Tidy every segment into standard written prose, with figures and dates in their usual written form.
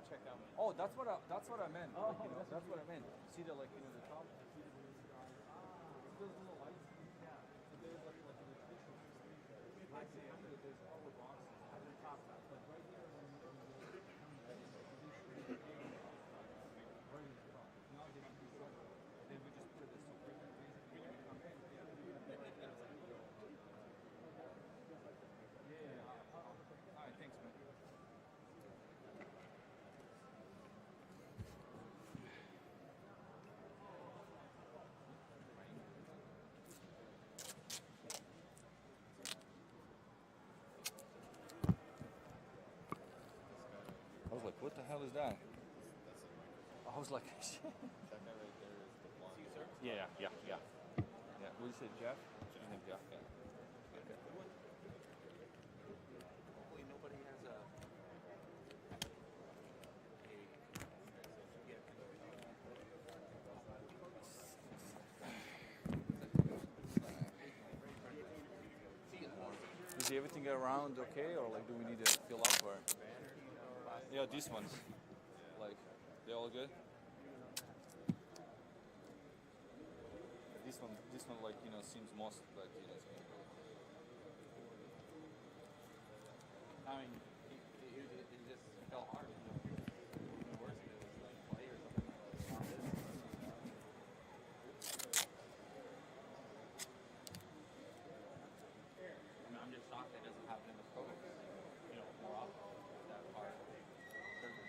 check out. Oh, that's what I meant. Oh, like, that's what I meant. See the like the top. Those little lights. Yeah. So there's like in the traditional there's all the boxes at the top. Like right here when you right in the top. Now they can do something. Then we just put this super. When you come in, yeah. All right, thanks, man. I was like, what the hell is that? I was like, shit. That guy right there is the blonde. Caesar? Yeah. Yeah. What did you say, Jeff? His name Jeff. Yeah. Okay. Hopefully nobody has a Is everything around okay, or like do we need to fill up or? Yeah, these ones. Like, they're all good. This one, like seems most like it's good. I mean, it just felt hard. The worst of it was like play or something. I mean, I'm just shocked that doesn't happen in the pros. More often. That hard surface.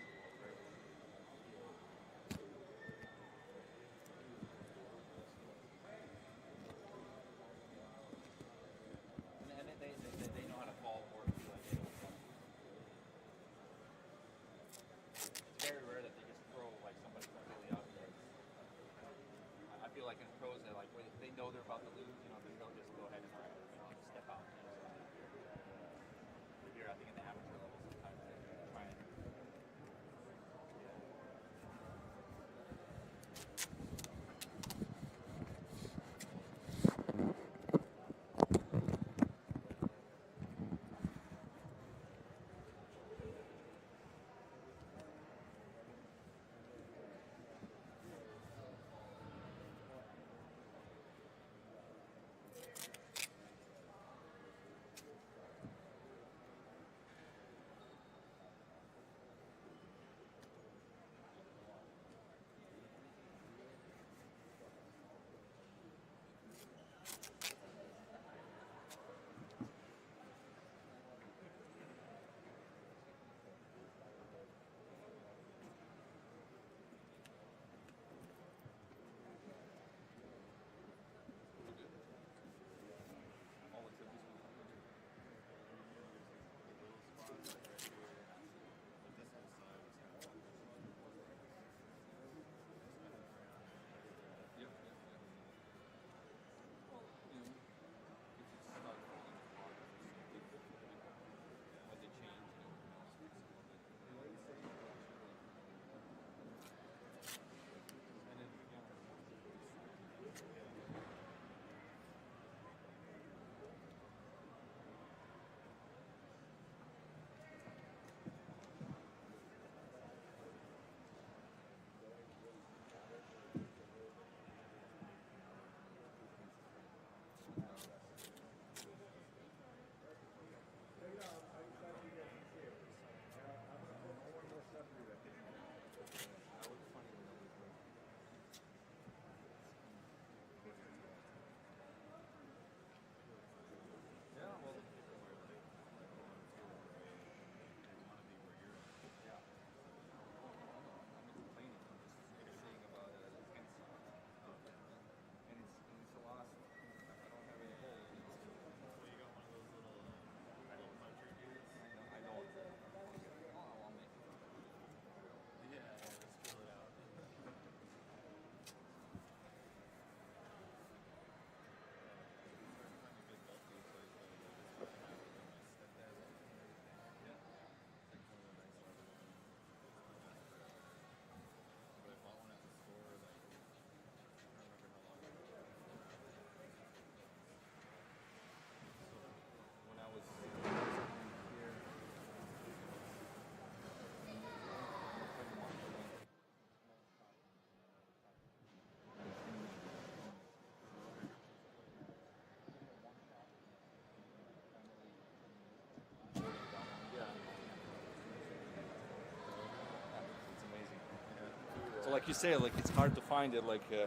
you say, like it's hard to find it. Like, yeah.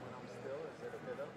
When I'm still, is it a bit up?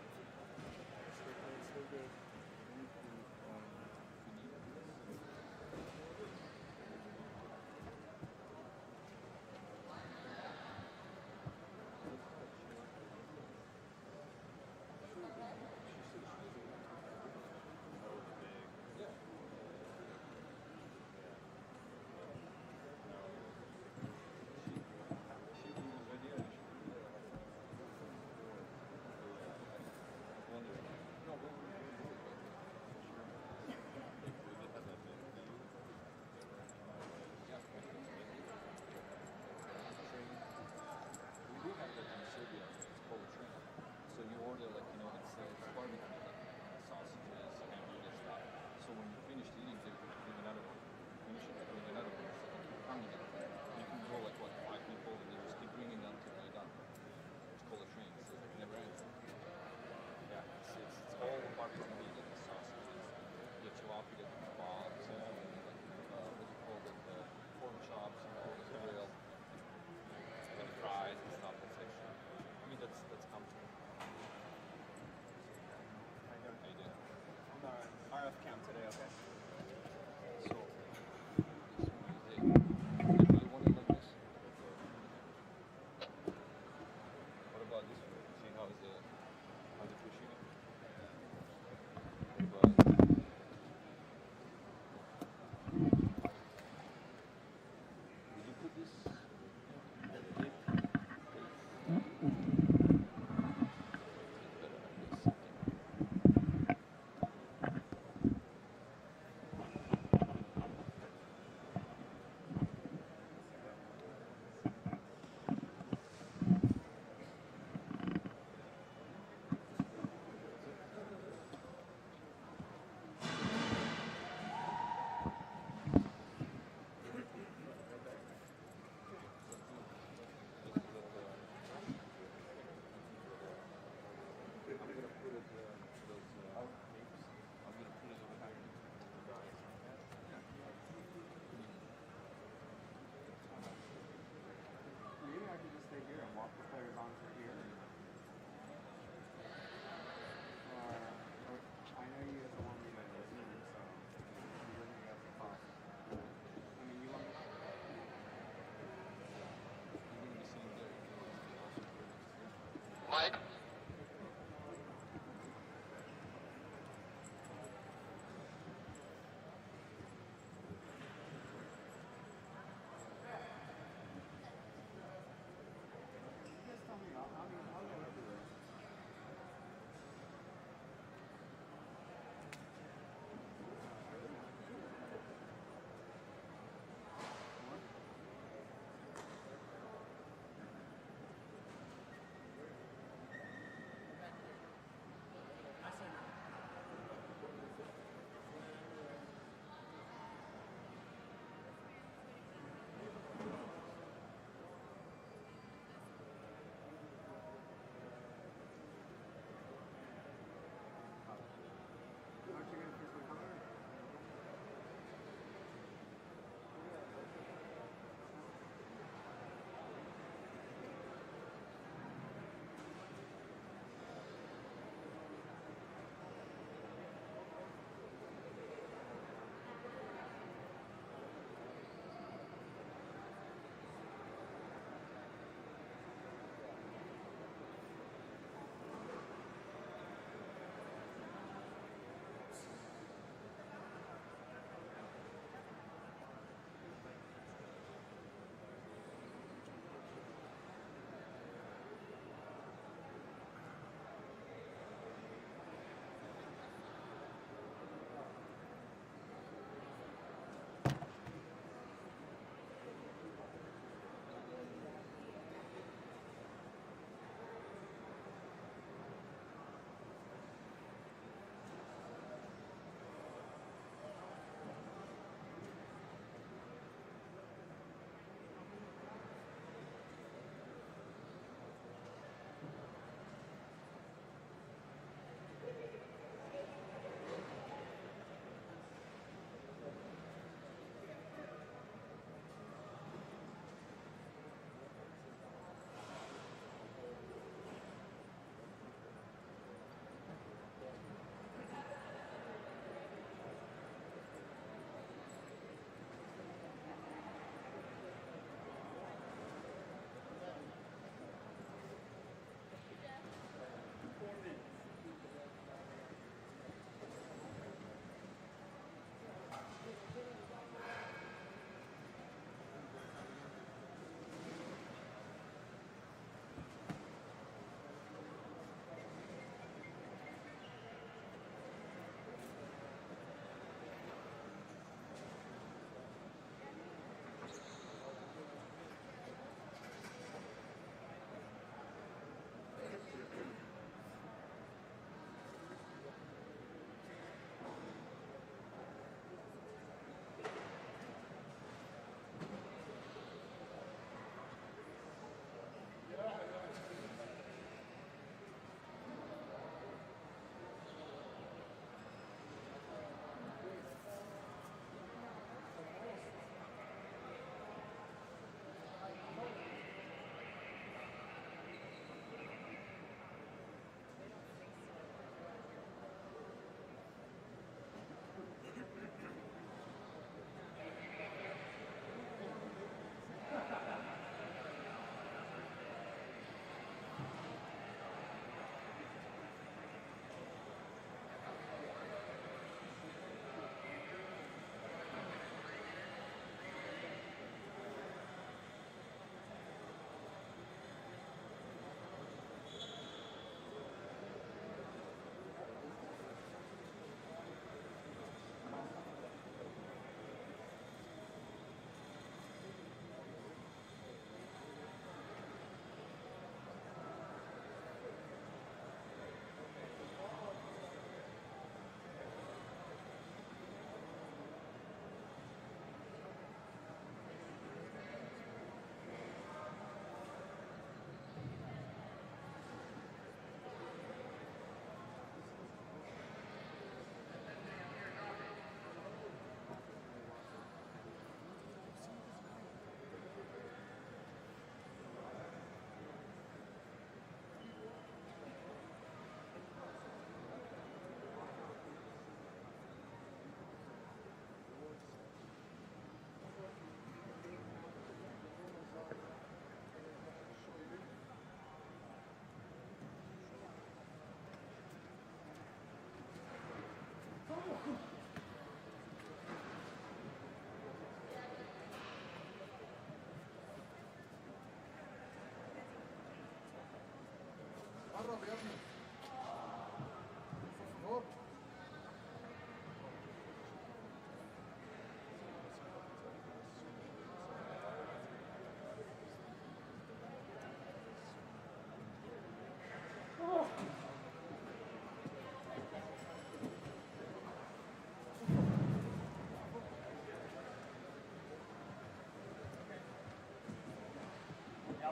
Yeah,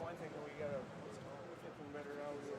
one thing we gotta get them better out here.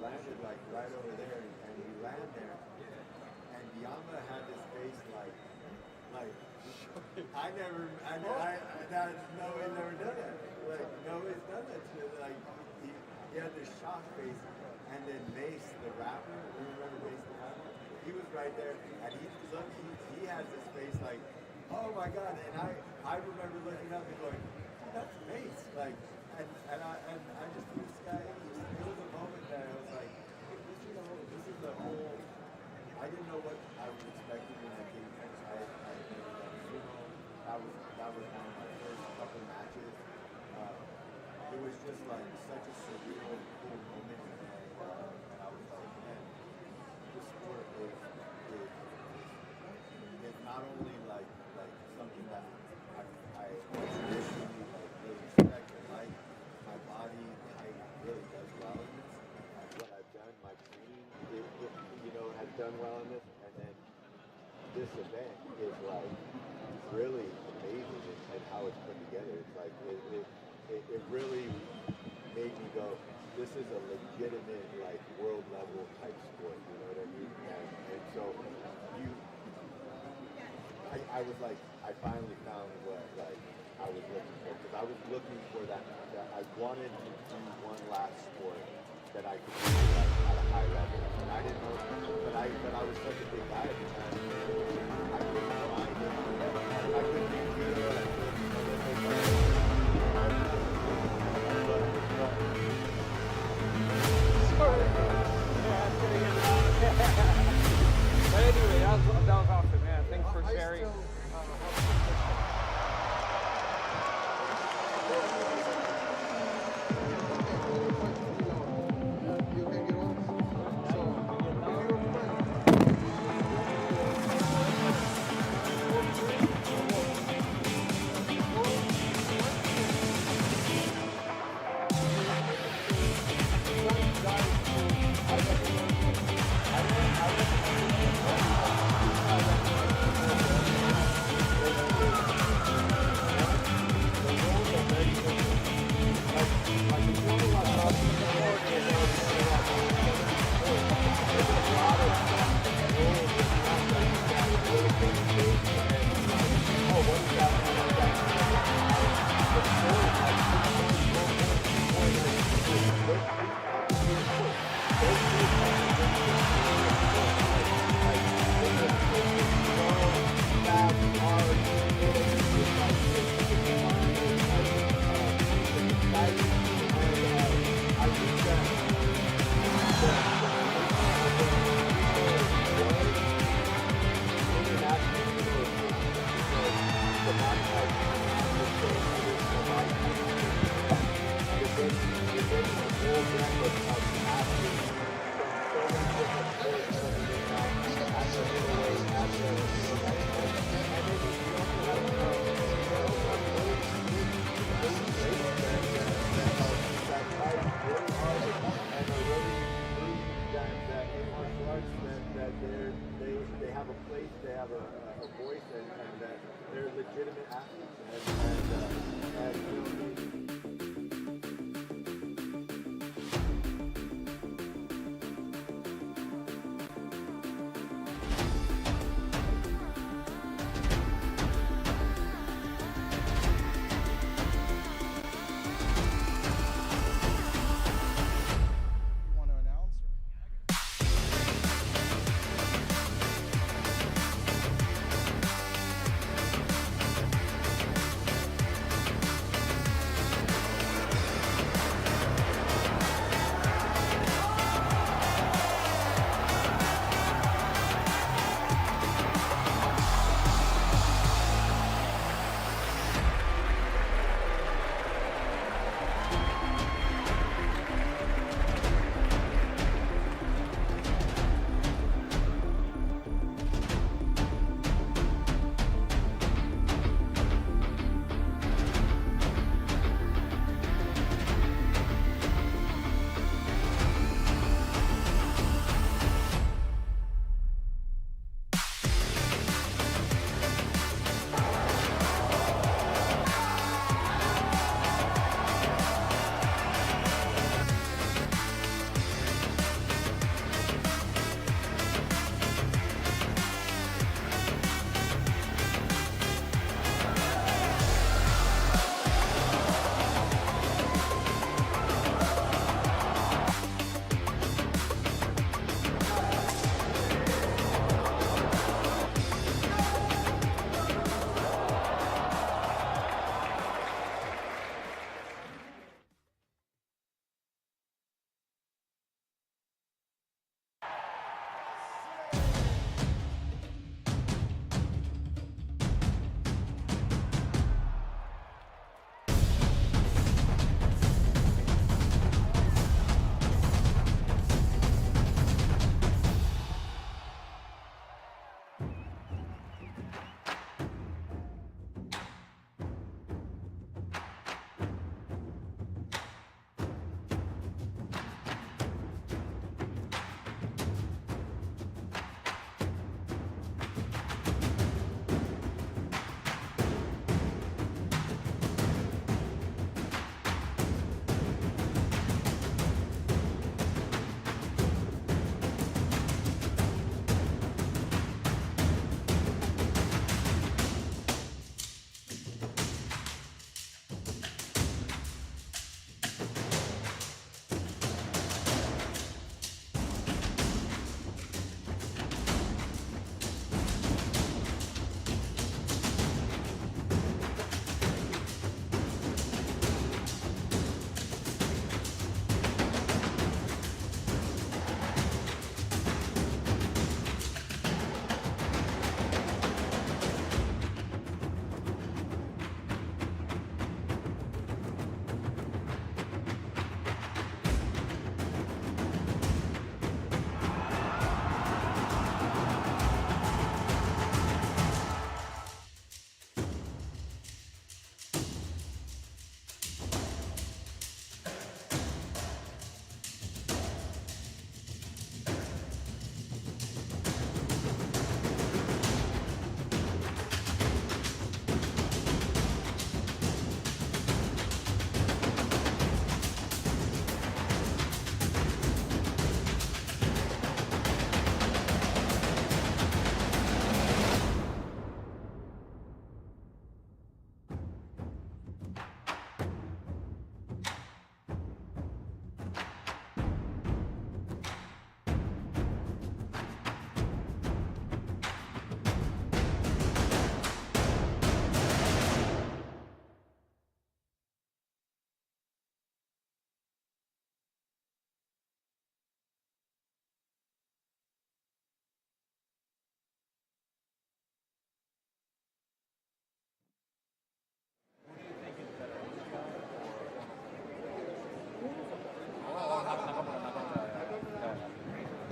landed like right over there, and we land there, and Yama had this face like I never done that. Like nobody's done that to like he had this shock face, and then Mace the rapper, you remember Mace the rapper? He was right there, and he has this face like, oh my god, and I remember looking up and going, that's Mace, like, and I just threw this guy. It was a moment that I was like, this is the whole. I didn't know what I was expecting when I came here. I never done sumo. That was one of my first couple matches. It was just like such a surreal, cool moment, and I was like, man, this sport is not only like something that I traditionally like really respect and like. My body type really does well in this. What I've done, my training, has done well in this, and then this event is like really amazing in how it's put together. It's like it really made me go, this is a legitimate like world level type sport. You know what I mean? And so I was like, I finally found what like I was looking for, because I was looking for that I wanted to do one last sport that I could do like, at a high level, and I didn't know, but I was such a big guy at the time, I couldn't find it, I couldn't do it.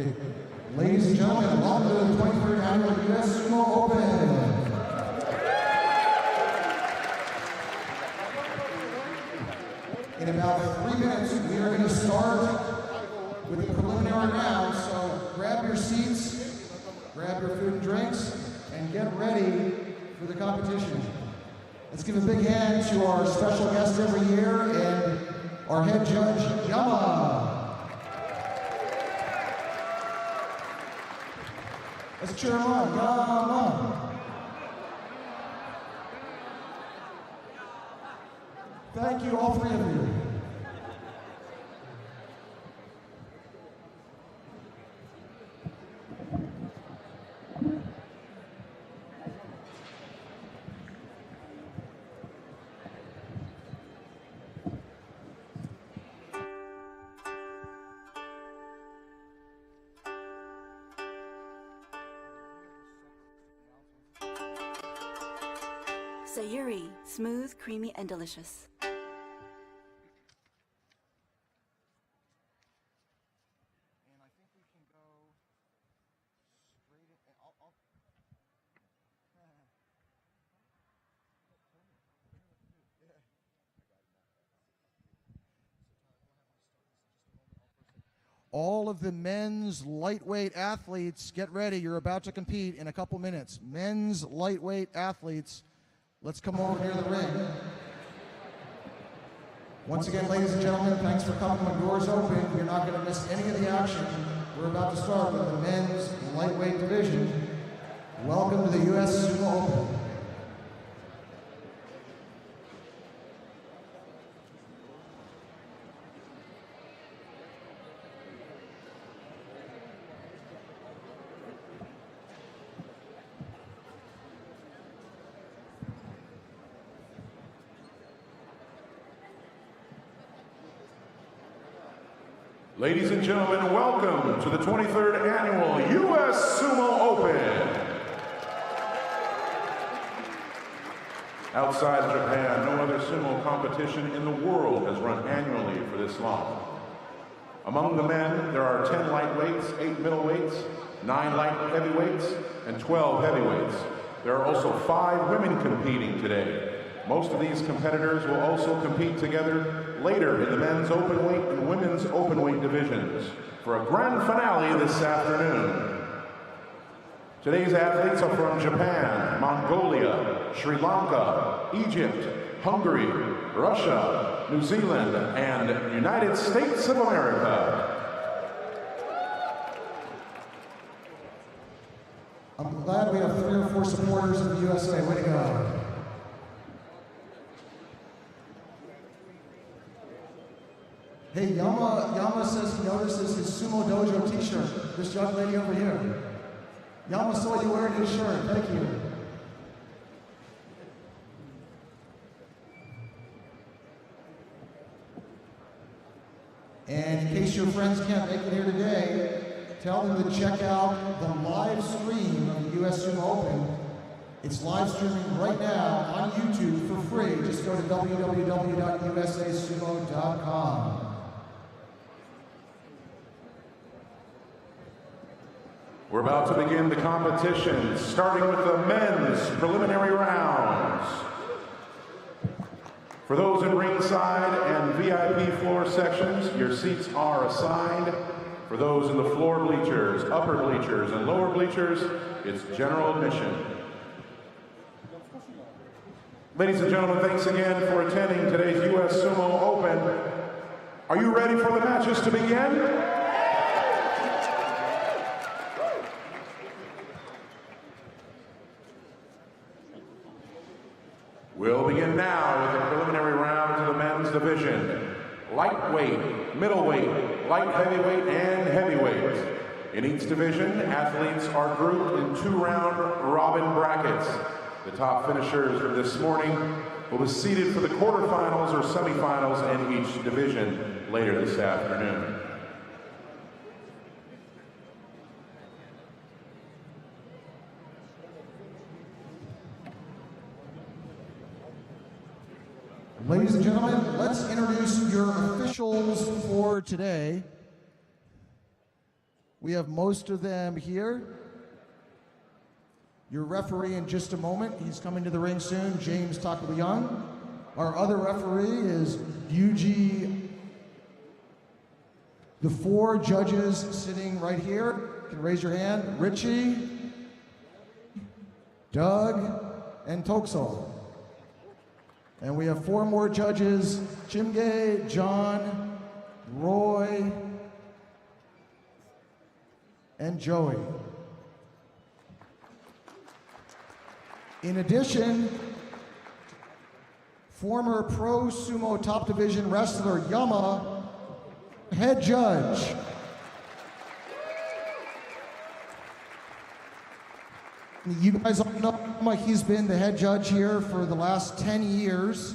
Ladies and gentlemen, welcome to the 23rd Annual US Sumo Open. In about 3 minutes, we are going to start with the preliminary round, so grab your seats, grab your food and drinks, and get ready for the competition. Let's give a big hand to our special guest every year and our head judge, Yama. Let's cheer him on, Yama. Thank you, all three of you. Sayuri, smooth, creamy, and delicious. All of the men's lightweight athletes, get ready. You're about to compete in a couple minutes. Men's lightweight athletes, let's come over near the ring. Once again, ladies and gentlemen, thanks for coming. When doors open, you're not going to miss any of the action. We're about to start with the men's lightweight division. Welcome to the US Sumo Open. Ladies and gentlemen, welcome to the 23rd Annual US Sumo Open. Outside Japan, no other sumo competition in the world has run annually for this long. Among the men, there are 10 lightweights, 8 middleweights, 9 light heavyweights, and 12 heavyweights. There are also 5 women competing today. Most of these competitors will also compete together later in the men's openweight and women's openweight divisions for a grand finale this afternoon. Today's athletes are from Japan, Mongolia, Sri Lanka, Egypt, Hungary, Russia, New Zealand, and United States of America. I'm glad we have 3 or 4 supporters of the USA. Way to go. Hey, Yama says he notices his Sumo Dojo t-shirt. This young lady over here. Yama saw you wearing his shirt. Thank you. And in case your friends can't make it here today, tell them to check out the live stream of the US Sumo Open. It's live streaming right now on YouTube for free. Just go to www.usasumo.com. We're about to begin the competition, starting with the men's preliminary rounds. For those in ringside and VIP floor sections, your seats are assigned. For those in the floor bleachers, upper bleachers, and lower bleachers, it's general admission. Ladies and gentlemen, thanks again for attending today's US Sumo Open. Are you ready for the matches to begin? We'll begin now with the preliminary rounds of the men's division. Lightweight, middleweight, light heavyweight, and heavyweight. In each division, athletes are grouped in 2-round robin brackets. The top finishers from this morning will be seeded for the quarterfinals or semifinals in each division later this afternoon. Ladies and gentlemen, let's introduce your officials for today. We have most of them here. Your referee in just a moment. He's coming to the ring soon, James Takayama. Our other referee is Yuji. The 4 judges sitting right here, you can raise your hand. Richie, Doug, and Toksol. And we have 4 more judges, Chimge, John, Roy, and Joey. In addition, former pro sumo top division wrestler Yama, head judge. You guys all know Yama, he's been the head judge here for the last 10 years.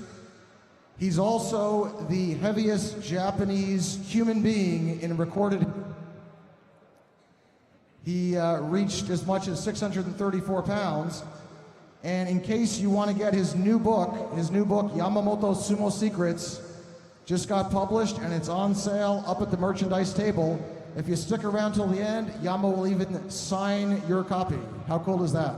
He's also the heaviest Japanese human being in recorded. He reached as much as 634 pounds. And in case you want to get his new book, Yamamoto Sumo Secrets, just got published and it's on sale up at the merchandise table. If you stick around till the end, Yama will even sign your copy. How cool is that?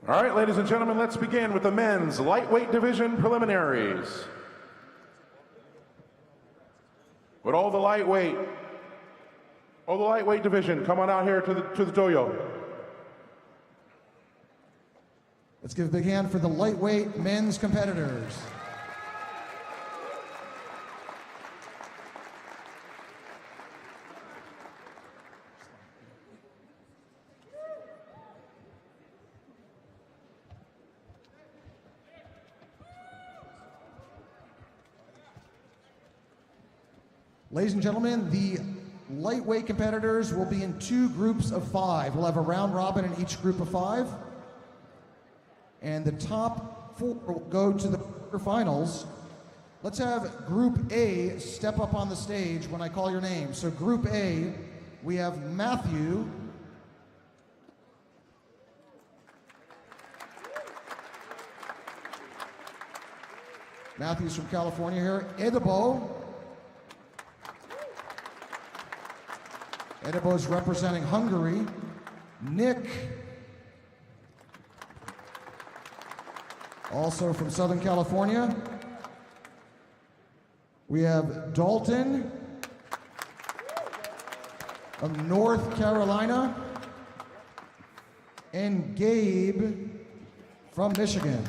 All right, ladies and gentlemen, let's begin with the men's lightweight division preliminaries. With all the lightweight division, come on out here to the dojo. Let's give a big hand for the lightweight men's competitors. Ladies and gentlemen, the lightweight competitors will be in 2 groups of 5. We'll have a round robin in each group of 5. And the top 4 will go to the quarterfinals. Let's have Group A step up on the stage when I call your name. So Group A, we have Matthew. Matthew's from California here. Edibo. Edibo is representing Hungary. Nick, also from Southern California. We have Dalton of North Carolina. And Gabe from Michigan.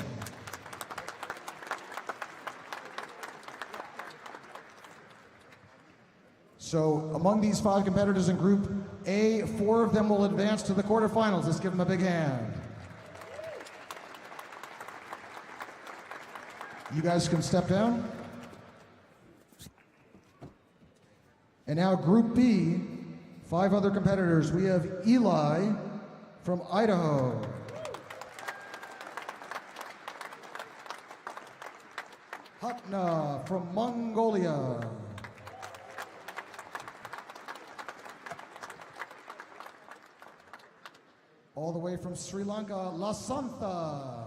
So among these 5 competitors in Group A, 4 of them will advance to the quarterfinals. Let's give them a big hand. You guys can step down. And now Group B, 5 other competitors. We have Eli from Idaho. Hatna from Mongolia. All the way from Sri Lanka, La Santa.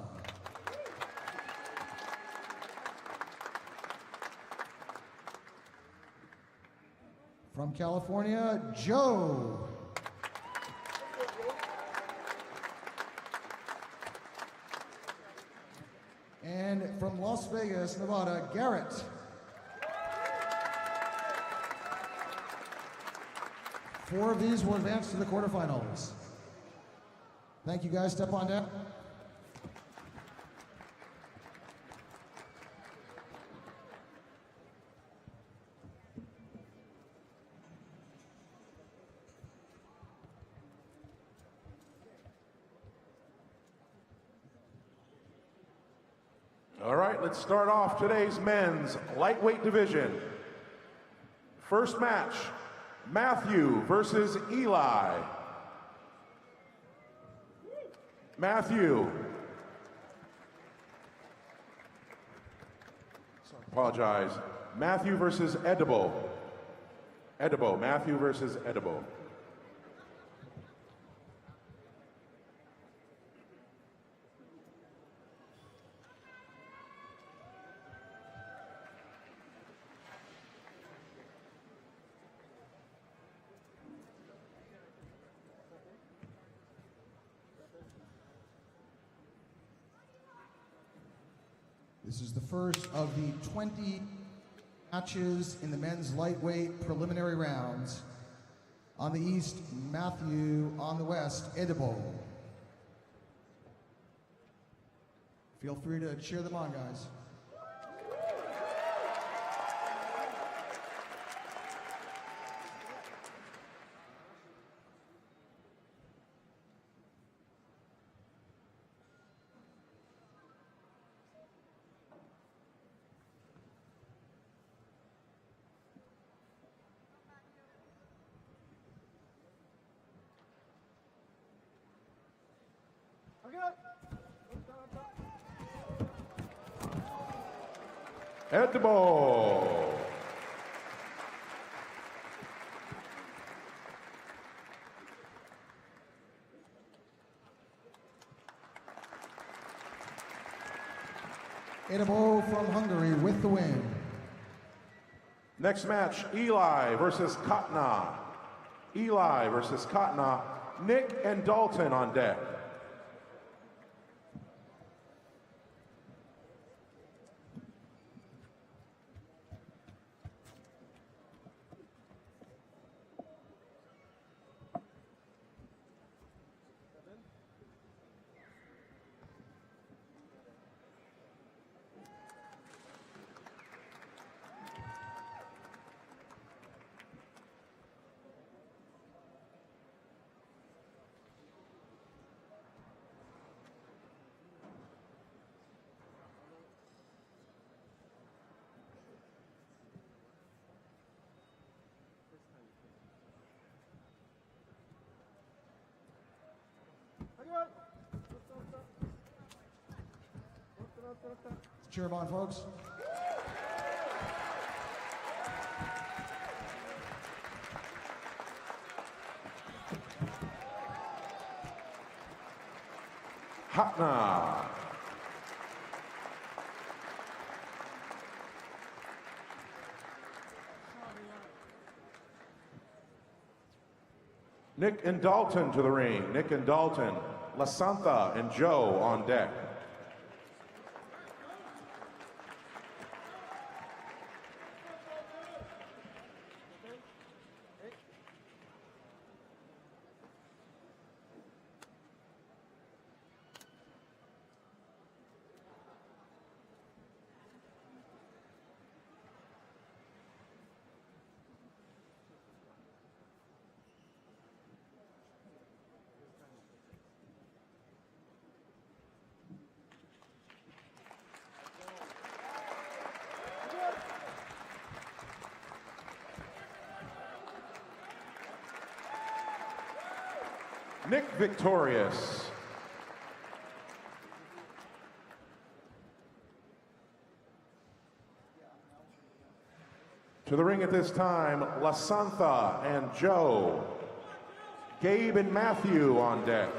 From California, Joe. And from Las Vegas, Nevada, Garrett. Four of these will advance to the quarterfinals. Thank you guys, step on down. All right, let's start off today's men's lightweight division. First match, Matthew versus Eli. Matthew. Apologize. Matthew versus Edible. Edible. Matthew versus Edible. This is the first of the 20 matches in the men's lightweight preliminary rounds. On the east, Matthew. On the west, Edible. Feel free to cheer them on, guys. Edible. Edible from Hungary with the win. Next match, Eli versus Katna. Eli versus Katna. Nick and Dalton on deck. Let's cheer them on, folks. Hatna. Nick and Dalton to the ring. Nick and Dalton. Lasantha and Joe on deck. Nick victorious. To the ring at this time, Lasantha and Joe. Gabe and Matthew on deck.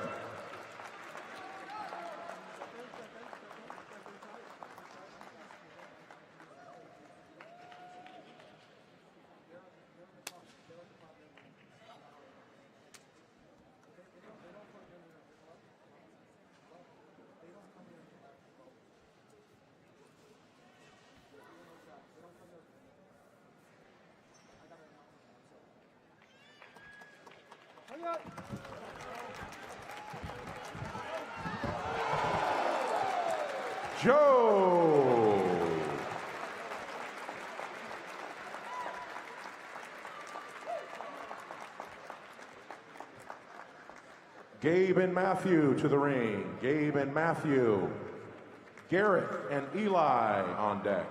Joe. Gabe and Matthew to the ring. Gabe and Matthew. Garrett and Eli on deck.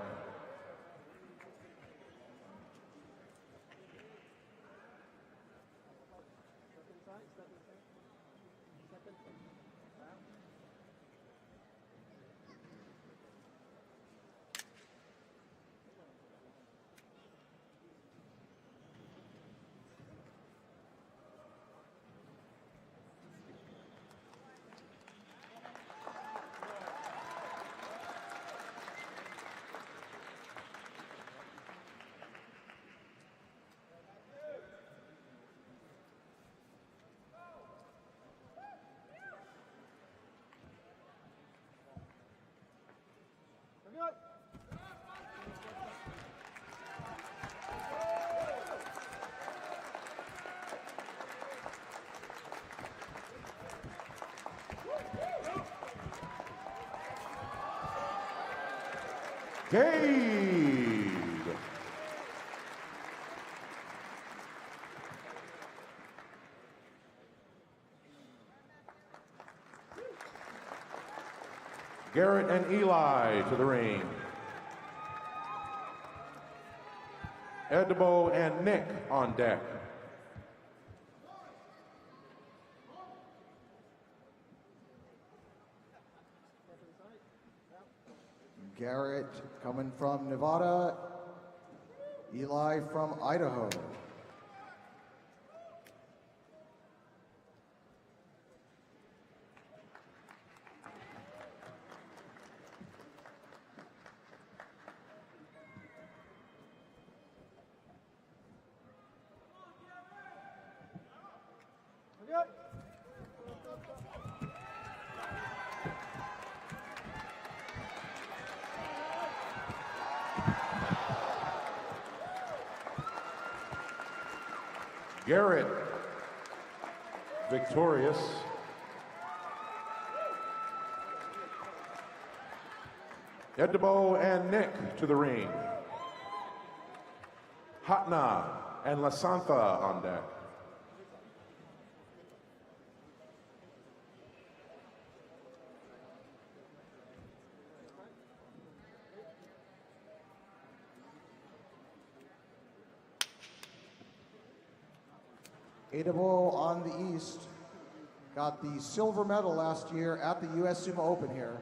Cade. Garrett and Eli to the ring. Edbo and Nick on deck. Garrett coming from Nevada, Eli from Idaho. Garrett, victorious. Edbo and Nick to the ring. Hatna and Lasantha on deck. Edbo on the east, got the silver medal last year at the US Sumo Open here.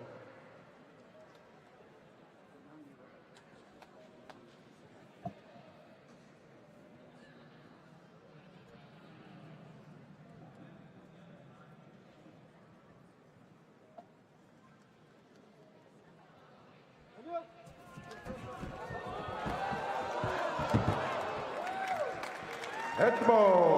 Edbo.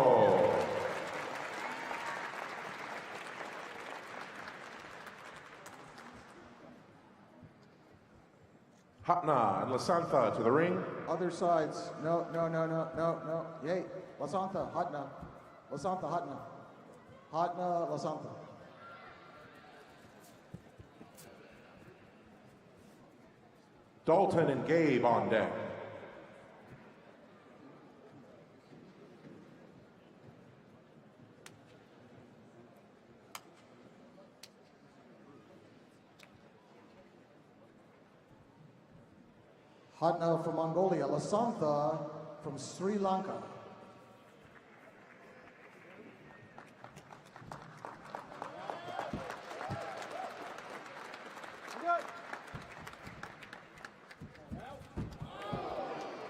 Hatna and Lasantha to the ring. Other sides, no. Yay, Lasantha, Hatna. Lasantha, Hatna. Hatna, Lasantha. Dalton and Gabe on deck. Hatna from Mongolia, Lasantha from Sri Lanka.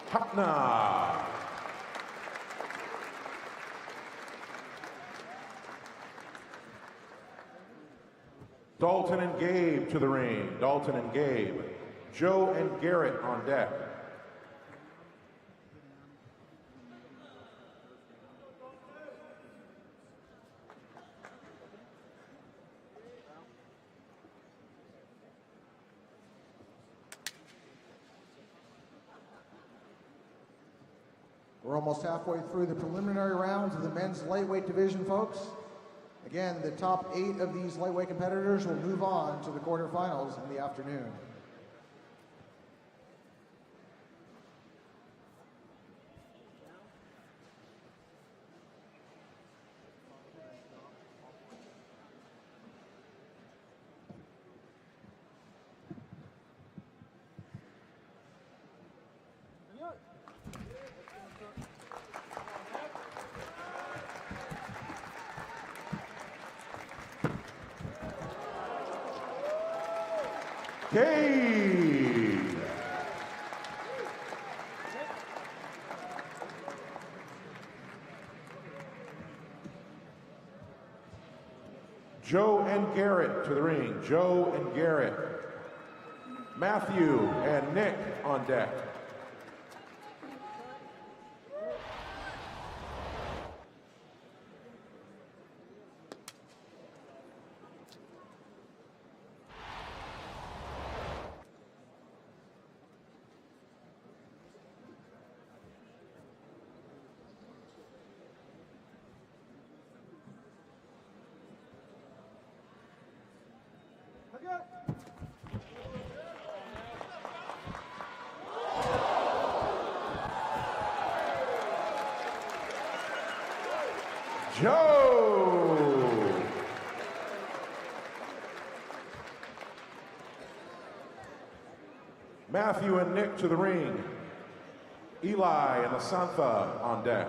Hatna. Dalton and Gabe to the ring. Dalton and Gabe. Joe and Garrett on deck. We're almost halfway through the preliminary rounds of the men's lightweight division, folks. Again, the top 8 of these lightweight competitors will move on to the quarterfinals in the afternoon. Cade. Joe and Garrett to the ring. Joe and Garrett. Matthew and Nick on deck. Matthew and Nick to the ring. Eli and Asantha on deck.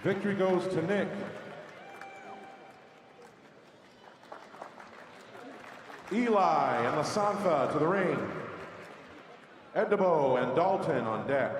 Victory goes to Nick. Eli and Asantha to the ring. Edebo and Dalton on deck.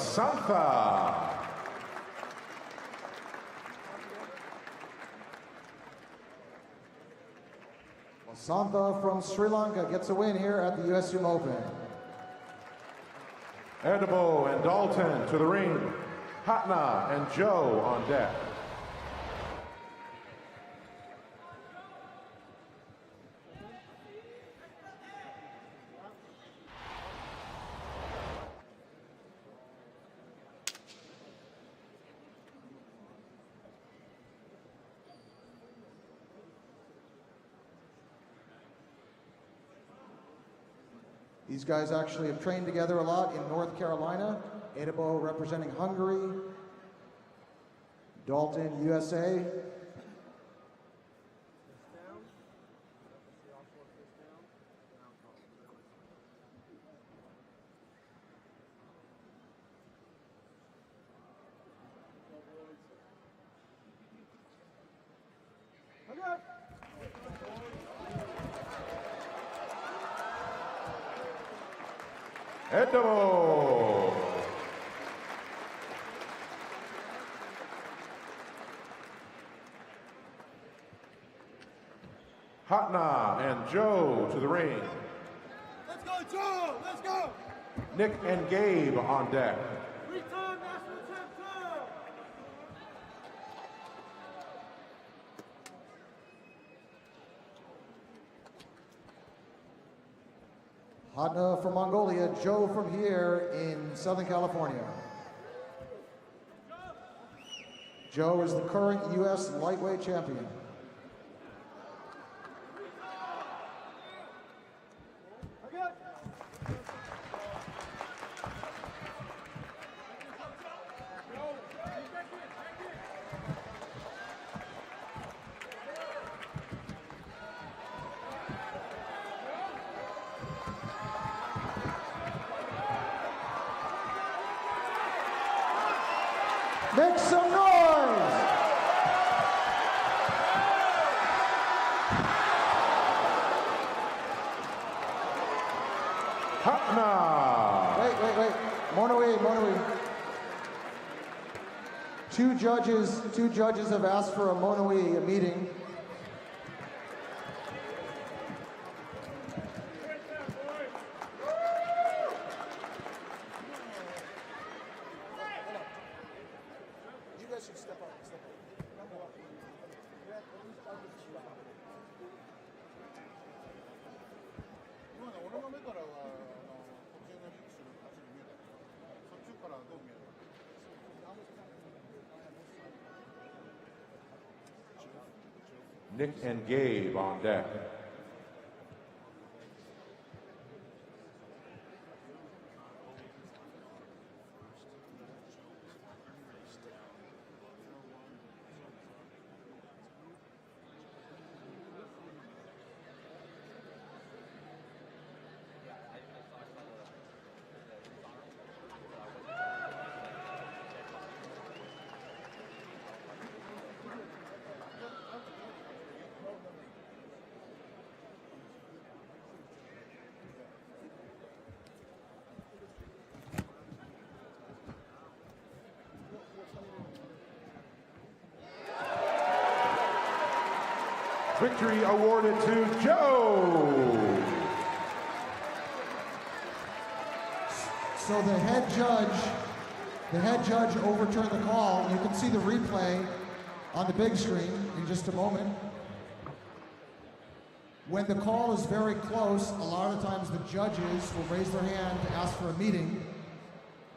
Asantha. Asantha from Sri Lanka gets a win here at the US Sumo Open. Edebo and Dalton to the ring. Hatna and Joe on deck. These guys actually have trained together a lot in North Carolina. Edebo representing Hungary. Dalton, USA. Edebo. Hatna and Joe to the ring. Let's go, Joe! Let's go! Nick and Gabe on deck. Return national champ, Joe! Hatna from Mongolia, Joe from here in Southern California. Joe is the current US lightweight champion. Make some noise! Hatna. Wait. Monoi. Two judges have asked for a Monoi, a meeting. Nick and Gabe on deck. Victory awarded to Joe. So the head judge overturned the call. You can see the replay on the big screen in just a moment. When the call is very close, a lot of times the judges will raise their hand to ask for a meeting.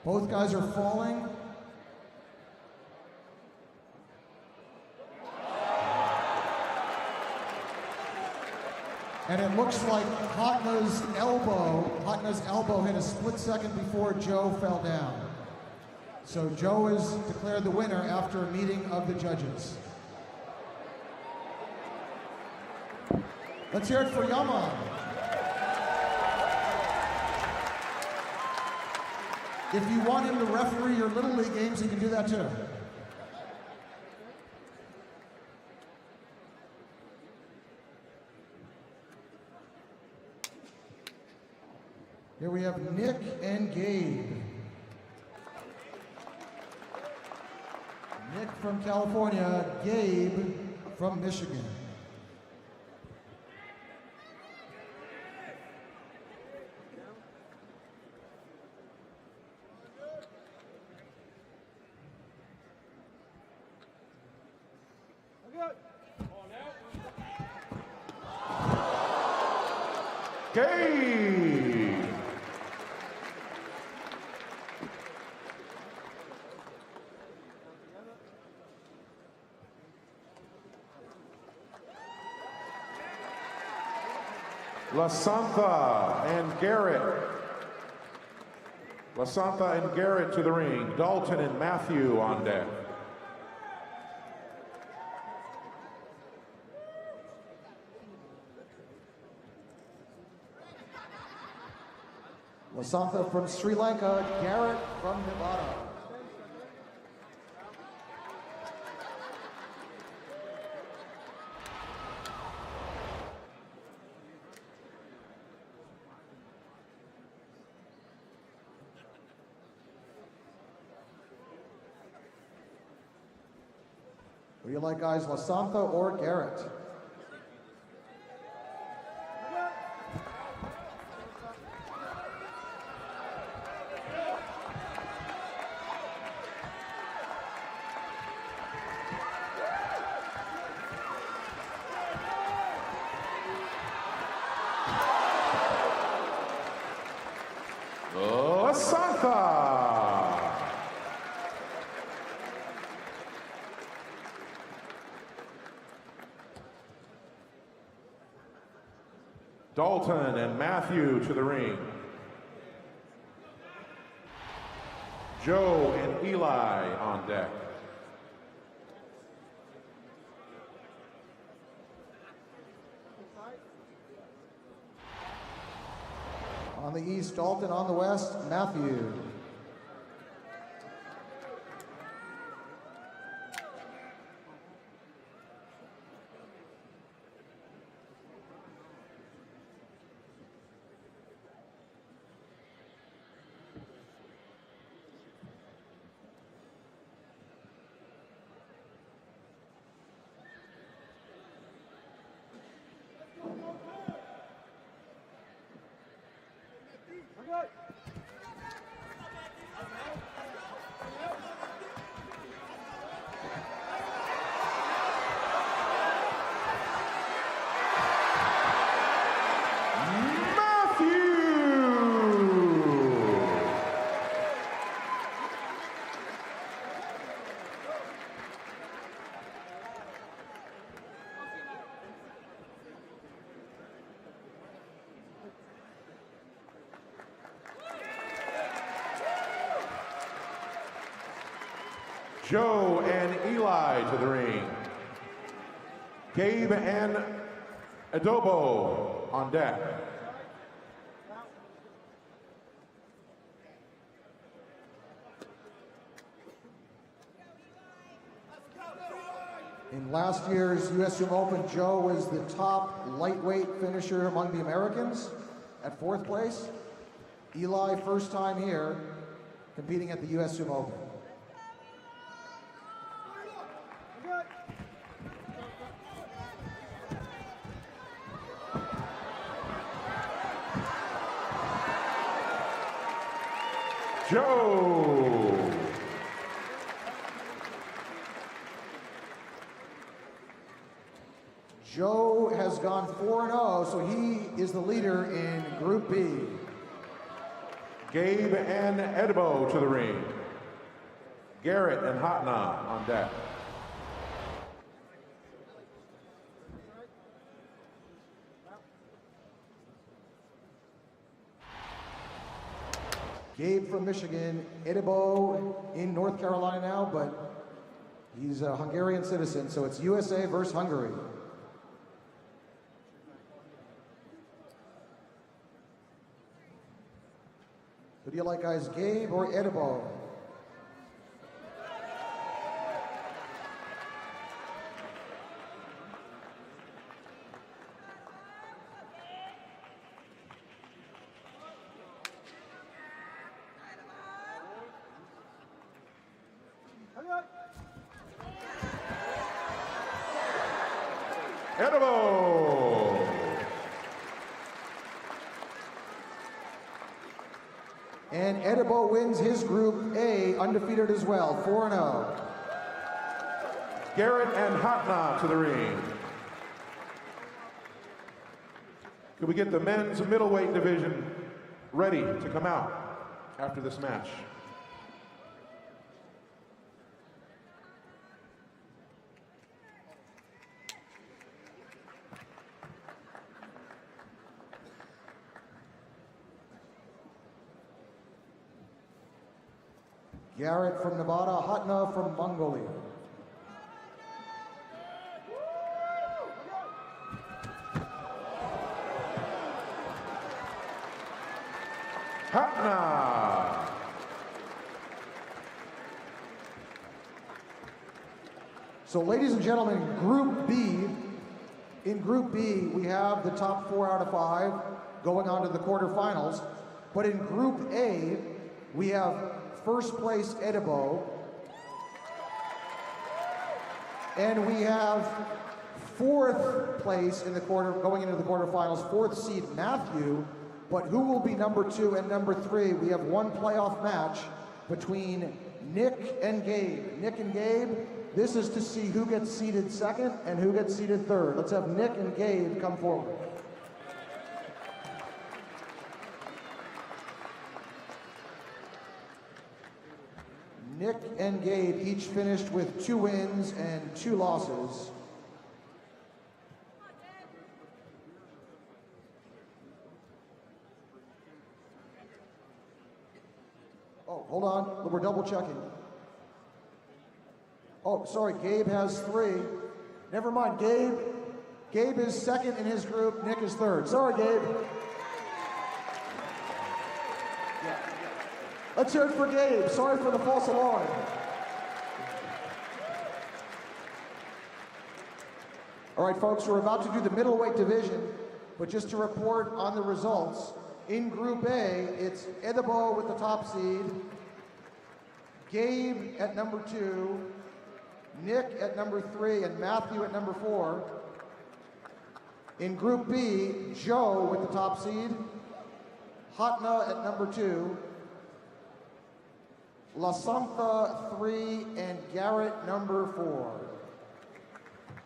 Both guys are falling. And it looks like Hotna's elbow hit a split second before Joe fell down. So Joe is declared the winner after a meeting of the judges. Let's hear it for Yaman. If you want him to referee your Little League games, he can do that too. Here we have Nick and Gabe. Nick from California, Gabe from Michigan. Gabe. Lasantha and Garrett. Lasantha and Garrett to the ring. Dalton and Matthew on deck. Lasantha from Sri Lanka, Garrett from Nevada. What do you like, guys, Lasantha or Garrett? Dalton and Matthew to the ring. Joe and Eli on deck. On the east, Dalton. On the west, Matthew. Joe and Eli to the ring. Gabe and Adobo on deck. In last year's US Sumo Open, Joe was the top lightweight finisher among the Americans at 4th place. Eli, first time here, competing at the US Sumo Open. Joe. Joe has gone 4-0, so he is the leader in Group B. Gabe and Edbo to the ring. Garrett and Hatna on deck. Gabe from Michigan, Edebo in North Carolina now, but he's a Hungarian citizen, so it's USA versus Hungary. Who do you like, guys, Gabe or Edebo? Edebo. And Edebo wins his Group A, undefeated as well, 4-0. Garrett and Hatna to the ring. Could we get the men's middleweight division ready to come out after this match? Garrett from Nevada, Hatna from Mongolia. Hatna. So ladies and gentlemen, in Group B, we have the top 4 out of 5 going on to the quarterfinals. But in Group A, we have first place Edebo, and we have 4th place in the going into the quarterfinals, 4th seed Matthew. But who will be number 2 and number 3? We have one playoff match between Nick and Gabe. Nick and Gabe, this is to see who gets seeded 2nd and who gets seeded 3rd. Let's have Nick and Gabe come forward. Nick and Gabe each finished with 2 wins and 2 losses. Oh, hold on, we're double checking. Oh, sorry, Gabe has 3. Never mind, Gabe is 2nd in his group, Nick is 3rd. Sorry, Gabe. Let's hear it for Gabe. Sorry for the false alarm. All right, folks, we're about to do the middleweight division, but just to report on the results, in Group A, it's Edebo with the top seed, Gabe at number 2, Nick at number 3, and Matthew at number 4. In Group B, Joe with the top seed, Hatna at number 2, La Santa 3, and Garrett number 4.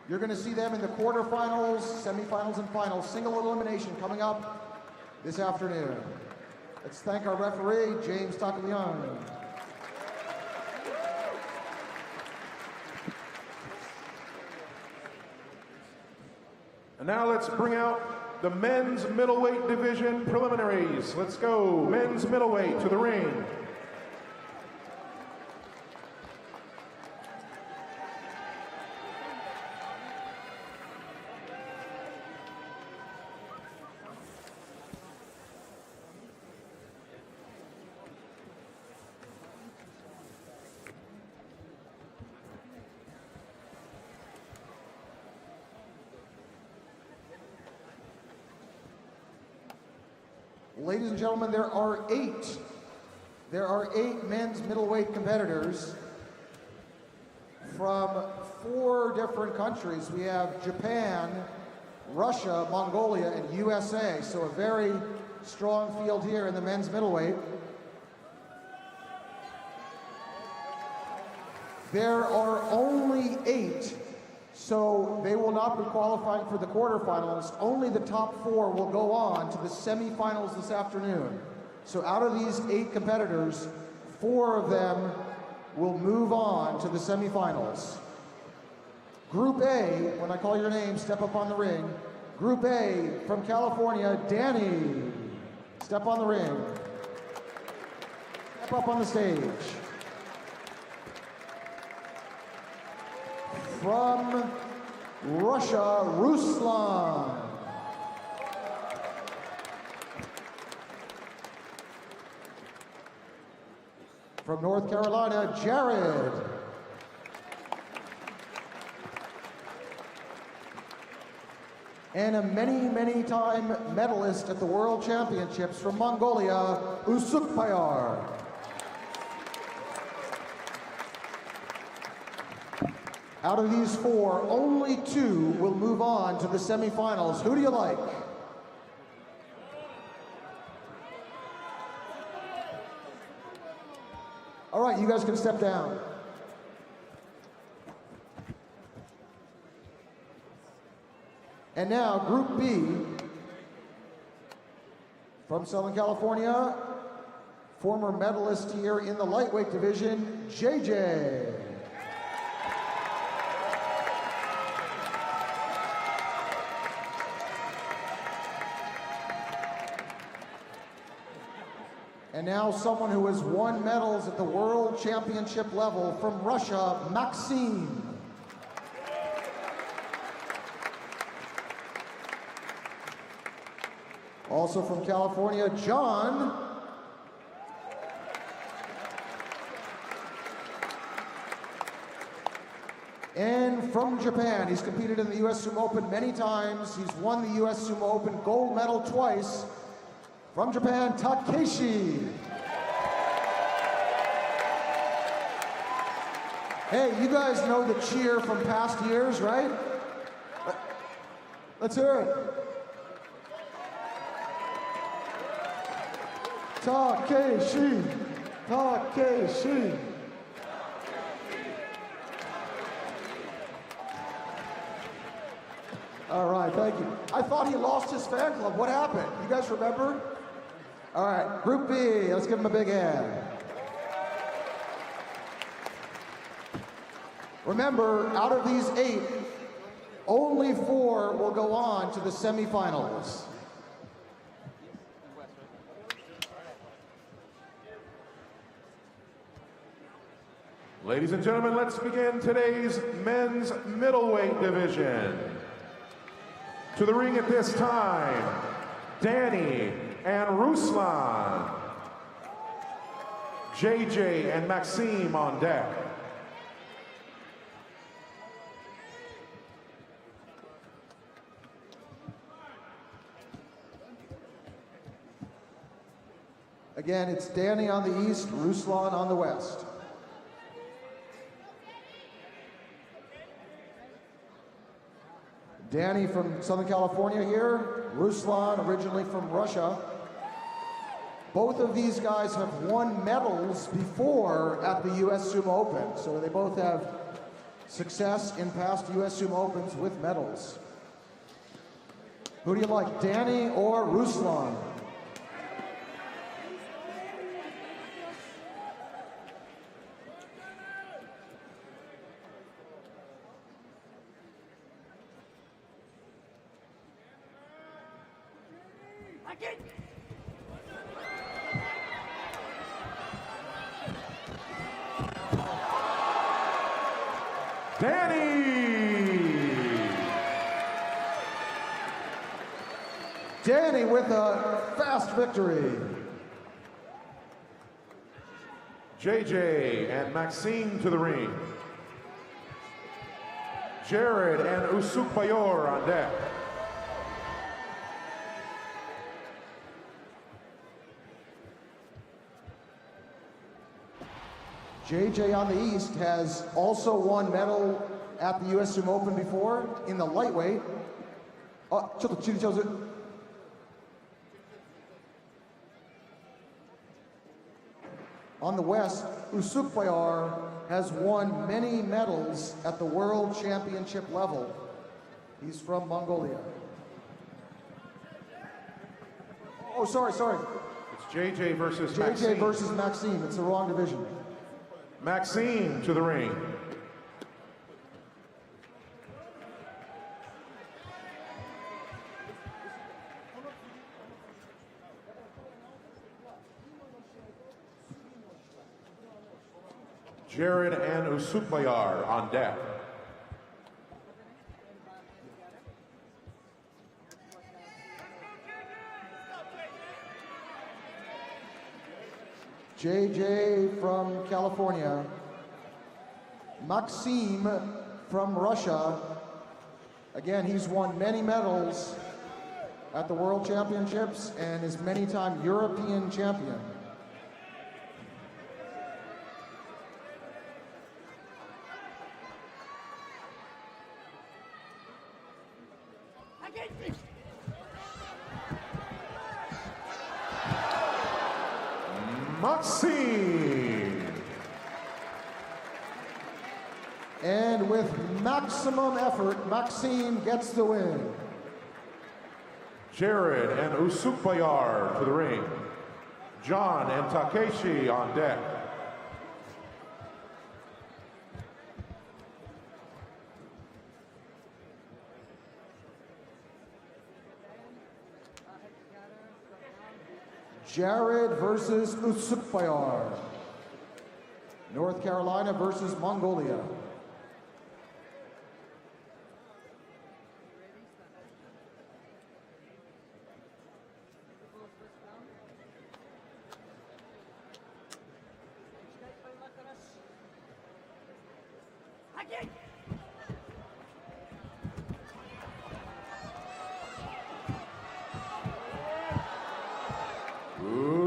You're going to see them in the quarterfinals, semifinals, and finals. Single elimination coming up this afternoon. Let's thank our referee, James Tagliani. And now let's bring out the men's middleweight division preliminaries. Let's go, men's middleweight to the ring. Ladies and gentlemen, there are eight men's middleweight competitors from 4 different countries. We have Japan, Russia, Mongolia, and USA. So a very strong field here in the men's middleweight. There are only 8, so they will not be qualifying for the quarterfinals. Only the top 4 will go on to the semifinals this afternoon. So out of these 8 competitors, 4 of them will move on to the semifinals. Group A, when I call your name, step up on the ring. Group A, from California, Danny. Step on the ring. Step up on the stage. From Russia, Ruslan. From North Carolina, Jared. And a many time medalist at the World Championships from Mongolia, Usukbayar. Out of these 4, only 2 will move on to the semifinals. Who do you like? All right, you guys can step down. And now, Group B, from Southern California, former medalist here in the lightweight division, JJ. And now someone who has won medals at the World Championship level from Russia, Maxime. Also from California, John. And from Japan, he's competed in the US Sumo Open many times. He's won the US Sumo Open gold medal twice. From Japan, Takeshi. Hey, you guys know the cheer from past years, right? Let's hear it. Takeshi, Takeshi. All right, thank you. I thought he lost his fan club. What happened? You guys remember? All right, Group B, let's give him a big hand. Remember, out of these 8, only 4 will go on to the semifinals. Ladies and gentlemen, let's begin today's men's middleweight division. To the ring at this time, Danny and Ruslan. JJ and Maxime on deck. Again, it's Danny on the east, Ruslan on the west. Danny from Southern California here, Ruslan originally from Russia. Both of these guys have won medals before at the US Sumo Open, so they both have success in past US Sumo Opens with medals. Who do you like, Danny or Ruslan? Danny with a fast victory. JJ and Maxime to the ring. Jared and Usukbayar on deck. JJ on the east has also won medal at the US Sumo Open before in the lightweight. On the west, Usukbayar has won many medals at the World Championship level. He's from Mongolia. Oh, sorry. It's JJ versus JJ Maxime. versus Maxime. It's the wrong division. Maxime to the ring. Jared and Usukbayar on deck. JJ from California. Maxime from Russia. Again, he's won many medals at the World Championships and is many-time European champion. Maxime. And with maximum effort, Maxime gets the win. Jared and Usukbayar to the ring. John and Takeshi on deck. Jared versus Usukbayar. North Carolina versus Mongolia.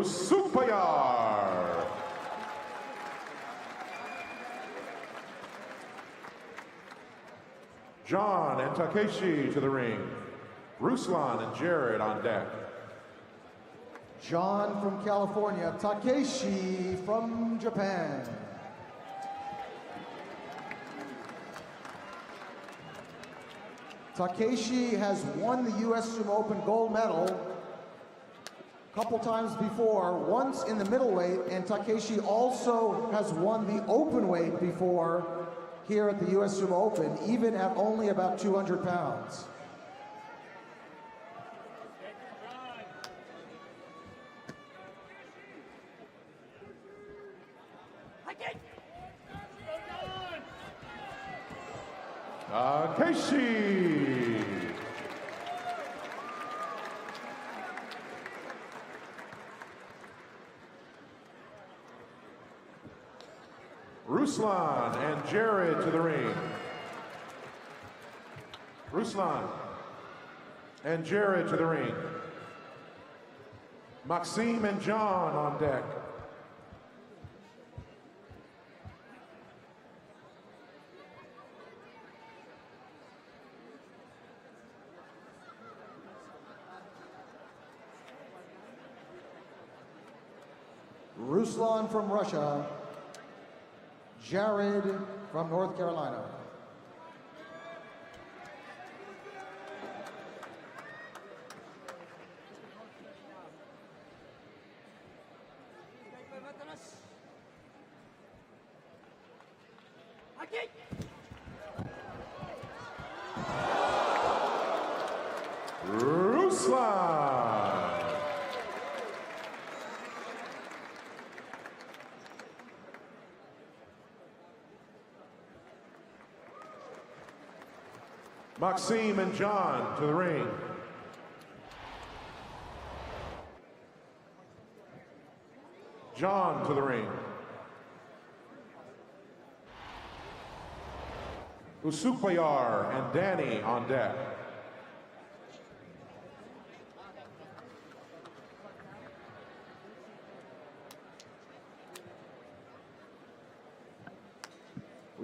Usukbayar. John and Takeshi to the ring. Ruslan and Jared on deck. John from California, Takeshi from Japan. Takeshi has won the US Sumo Open gold medal a couple times before, once in the middleweight, and Takeshi also has won the openweight before here at the US Sumo Open, even at only about 200 pounds. Takeshi. Ruslan and Jared to the ring. Ruslan and Jared to the ring. Maxime and John on deck. Ruslan from Russia, Jared from North Carolina. Ruslan. Maxime and John to the ring. John to the ring. Usukbayar and Danny on deck.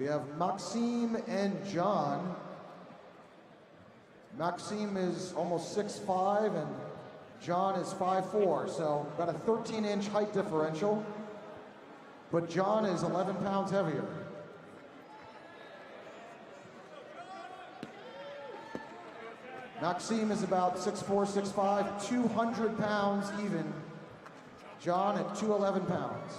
have Maxime and John. Maxime is almost 6'5", and John is 5'4", so about a 13-inch height differential. But John is 11 pounds heavier. Maxime is about 6'4", 6'5", 200 pounds even. John at 211 pounds.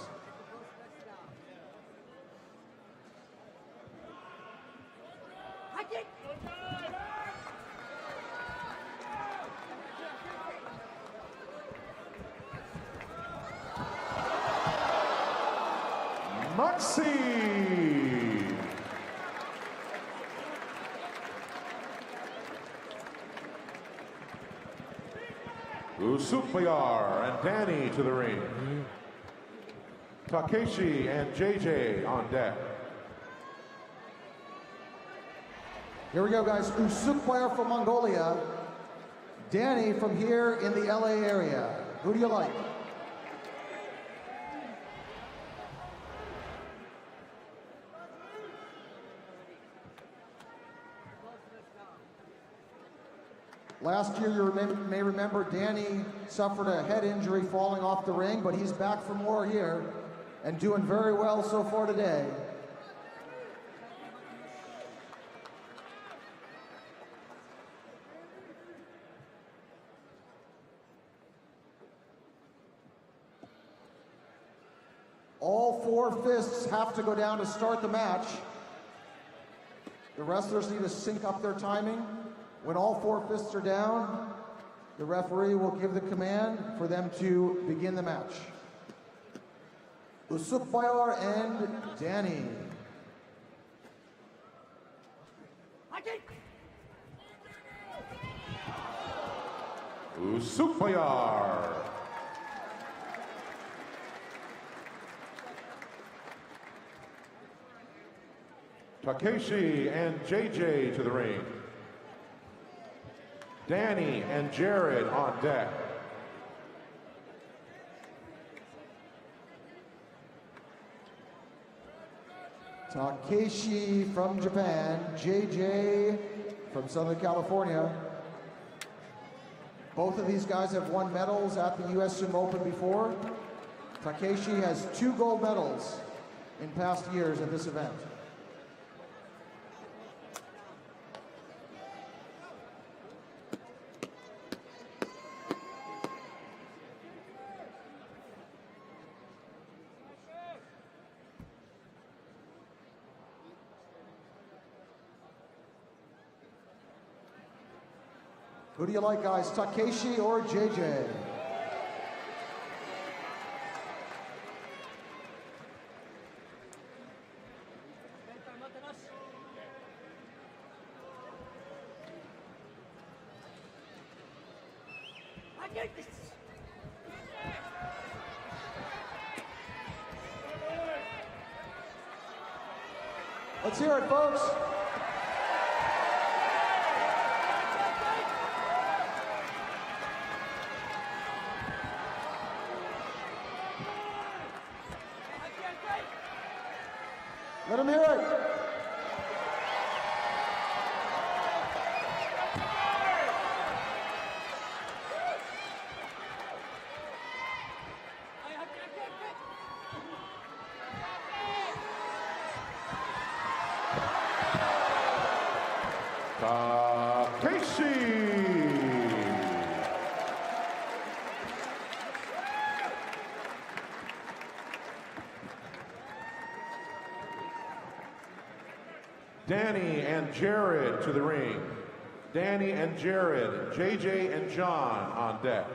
Maxime. Usupayar and Danny to the ring. Takeshi and JJ on deck. Here we go, guys. Usupayar from Mongolia. Danny from here in the LA area. Who do you like? Last year, you may remember, Danny suffered a head injury falling off the ring, but he's back for more here and doing very well so far today. All 4 fists have to go down to start the match. The wrestlers need to sync up their timing. When all 4 fists are down, the referee will give the command for them to begin the match. Usupayar and Danny. Usupayar. Takeshi and JJ to the ring. Danny and Jared on deck. Takeshi from Japan, JJ from Southern California. Both of these guys have won medals at the US Sumo Open before. Takeshi has 2 gold medals in past years at this event. Who do you like, guys, Takeshi or JJ? Let's hear it, folks. Let him hear it. Takeshi. Danny and Jared to the ring. Danny and Jared, JJ and John on deck.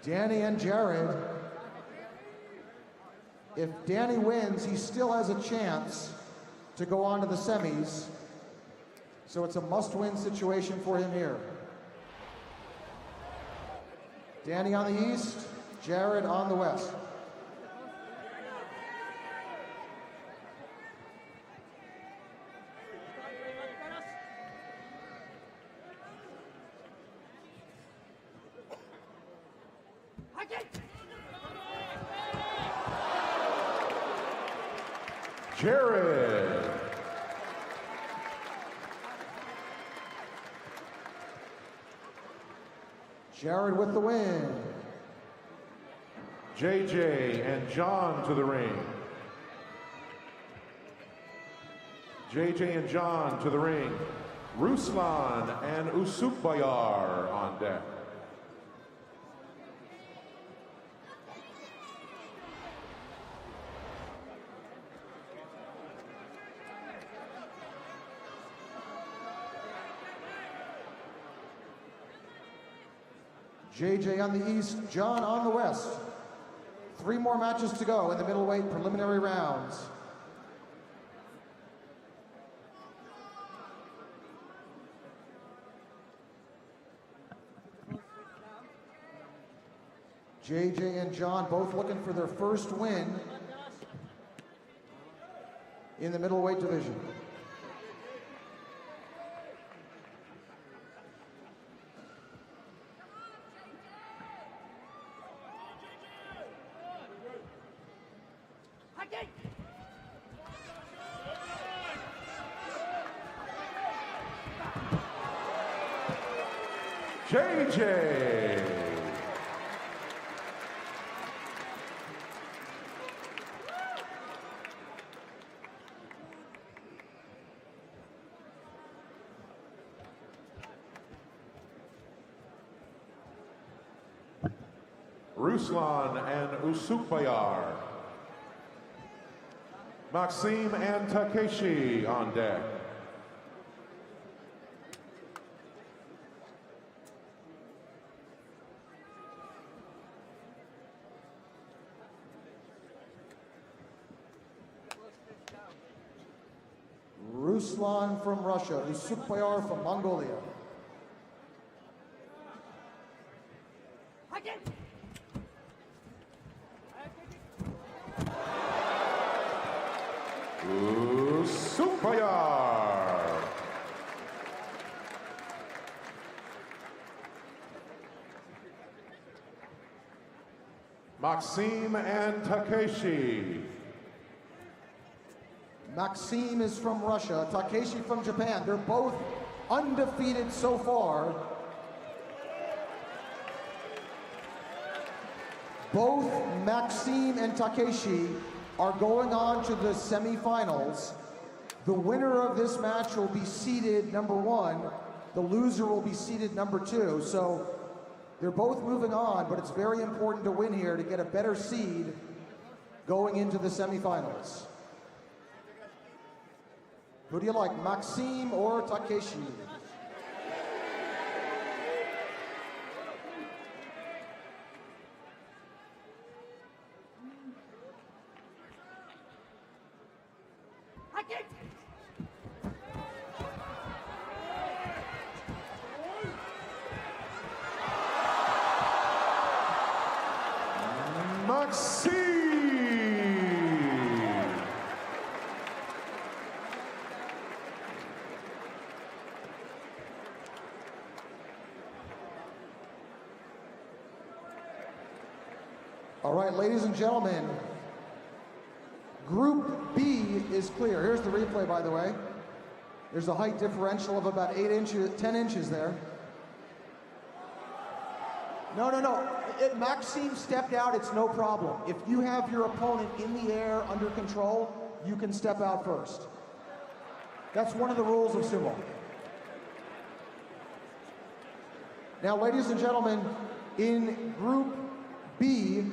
Danny and Jared. If Danny wins, he still has a chance to go on to the semis. So it's a must-win situation for him here. Danny on the east, Jared on the west. Jared. Jared with the win. JJ and John to the ring. JJ and John to the ring. Ruslan and Usukbayar on deck. JJ on the east, John on the west. 3 more matches to go in the middleweight preliminary rounds. JJ and John both looking for their first win in the middleweight division. JJ. Ruslan and Usukbayar. Maxim and Takeshi on deck. Ruslan from Russia, Usukbayar from Mongolia. Usukbayar. Maxim and Takeshi. Maxim is from Russia, Takeshi from Japan. They're both undefeated so far. Both Maxim and Takeshi are going on to the semifinals. The winner of this match will be seeded number 1. The loser will be seeded number 2. So they're both moving on, but it's very important to win here to get a better seed going into the semifinals. Who do you like, Maxim or Takeshi? All right, ladies and gentlemen, Group B is clear. Here's the replay, by the way. There's a height differential of about 10 inches there. No. Maxim stepped out, it's no problem. If you have your opponent in the air under control, you can step out first. That's one of the rules of sumo. Now, ladies and gentlemen, in Group B,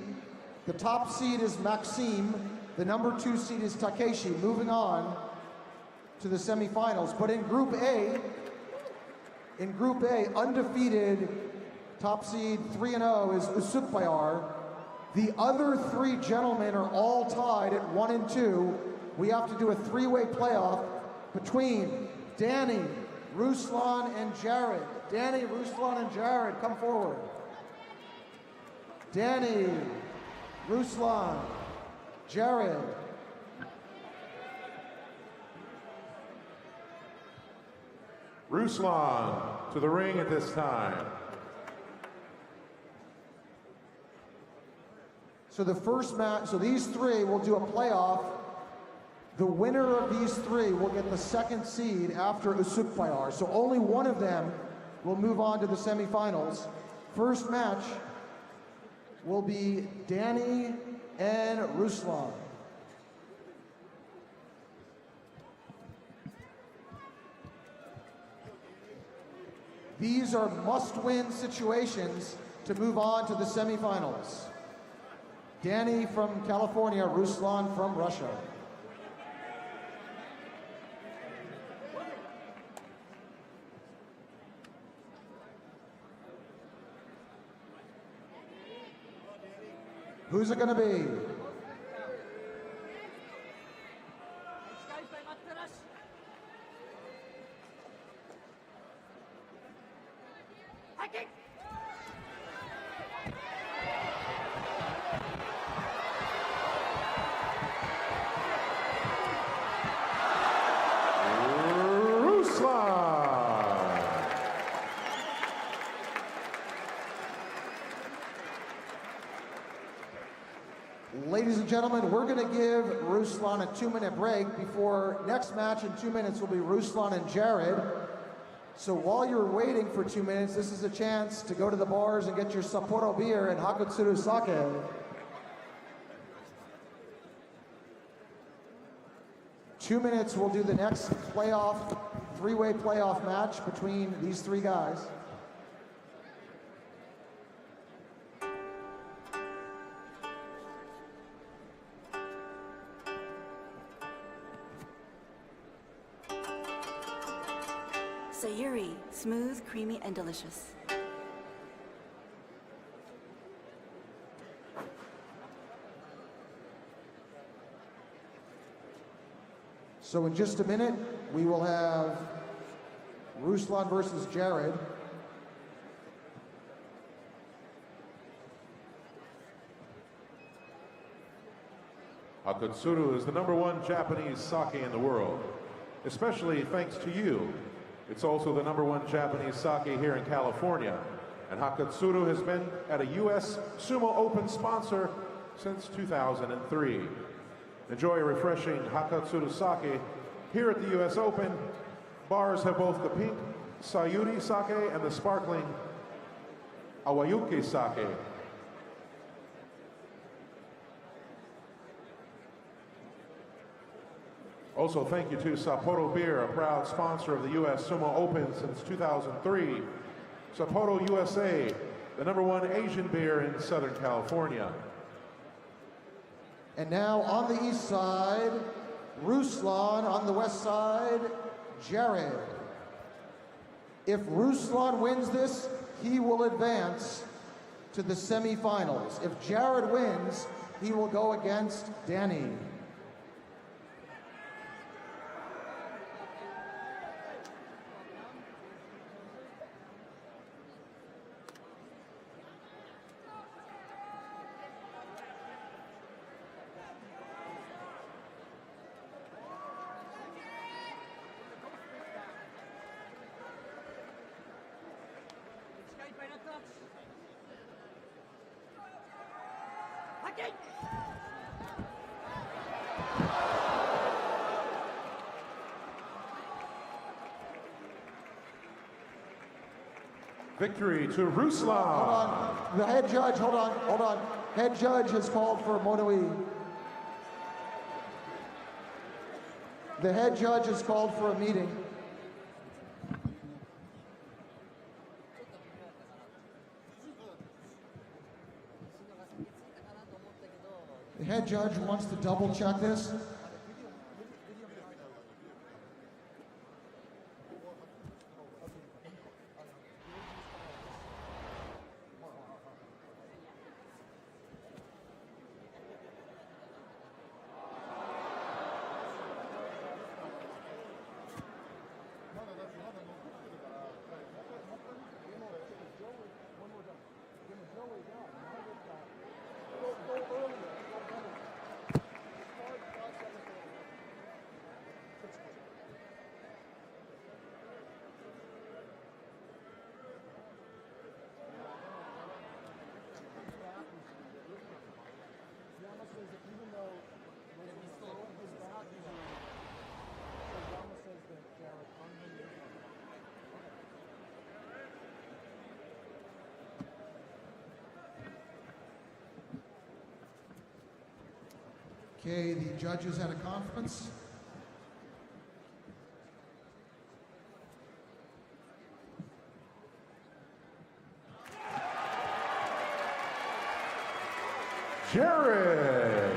the top seed is Maxim, the number 2 seed is Takeshi, moving on to the semifinals. But in Group A, undefeated top seed 3-0 is Usukbayar. The other 3 gentlemen are all tied at 1 and 2. We have to do a 3-way playoff between Danny, Ruslan, and Jared. Danny, Ruslan, and Jared, come forward. Danny, Ruslan, Jared. Ruslan to the ring at this time. So the first match, so these three will do a playoff. The winner of these three will get the second seed after Usukbayar. So only one of them will move on to the semifinals. First match will be Danny and Ruslan. These are must-win situations to move on to the semifinals. Danny from California, Ruslan from Russia. Who's it going to be? Ladies and gentlemen, we're going to give Ruslan a 2-minute break before next match in 2 minutes will be Ruslan and Jared. So while you're waiting for 2 minutes, this is a chance to go to the bars and get your Sapporo beer and Hakutsuru sake. 2 minutes, we'll do the next playoff, three-way playoff match between these three guys. Sayuri, smooth, creamy, and delicious. So in just a minute, we will have Ruslan versus Jared. Hakutsuru is the #1 Japanese sake in the world, especially thanks to you. It's also the #1 Japanese sake here in California, and Hakutsuru has been at a US Sumo Open sponsor since 2003. Enjoy a refreshing Hakutsuru sake here at the US Open. Bars have both the pink Sayuri sake and the sparkling Awayuki sake. Also, thank you to Sapporo Beer, a proud sponsor of the US Sumo Open since 2003. Sapporo USA, the #1 Asian beer in Southern California. And now on the east side, Ruslan. On the west side, Jared. If Ruslan wins this, he will advance to the semifinals. If Jared wins, he will go against Danny. Victory to Ruslan. Hold on. The head judge, hold on. Head judge has called for Monoi. The head judge has called for a meeting. The head judge wants to double check this. Okay, the judges had a conference. Jared.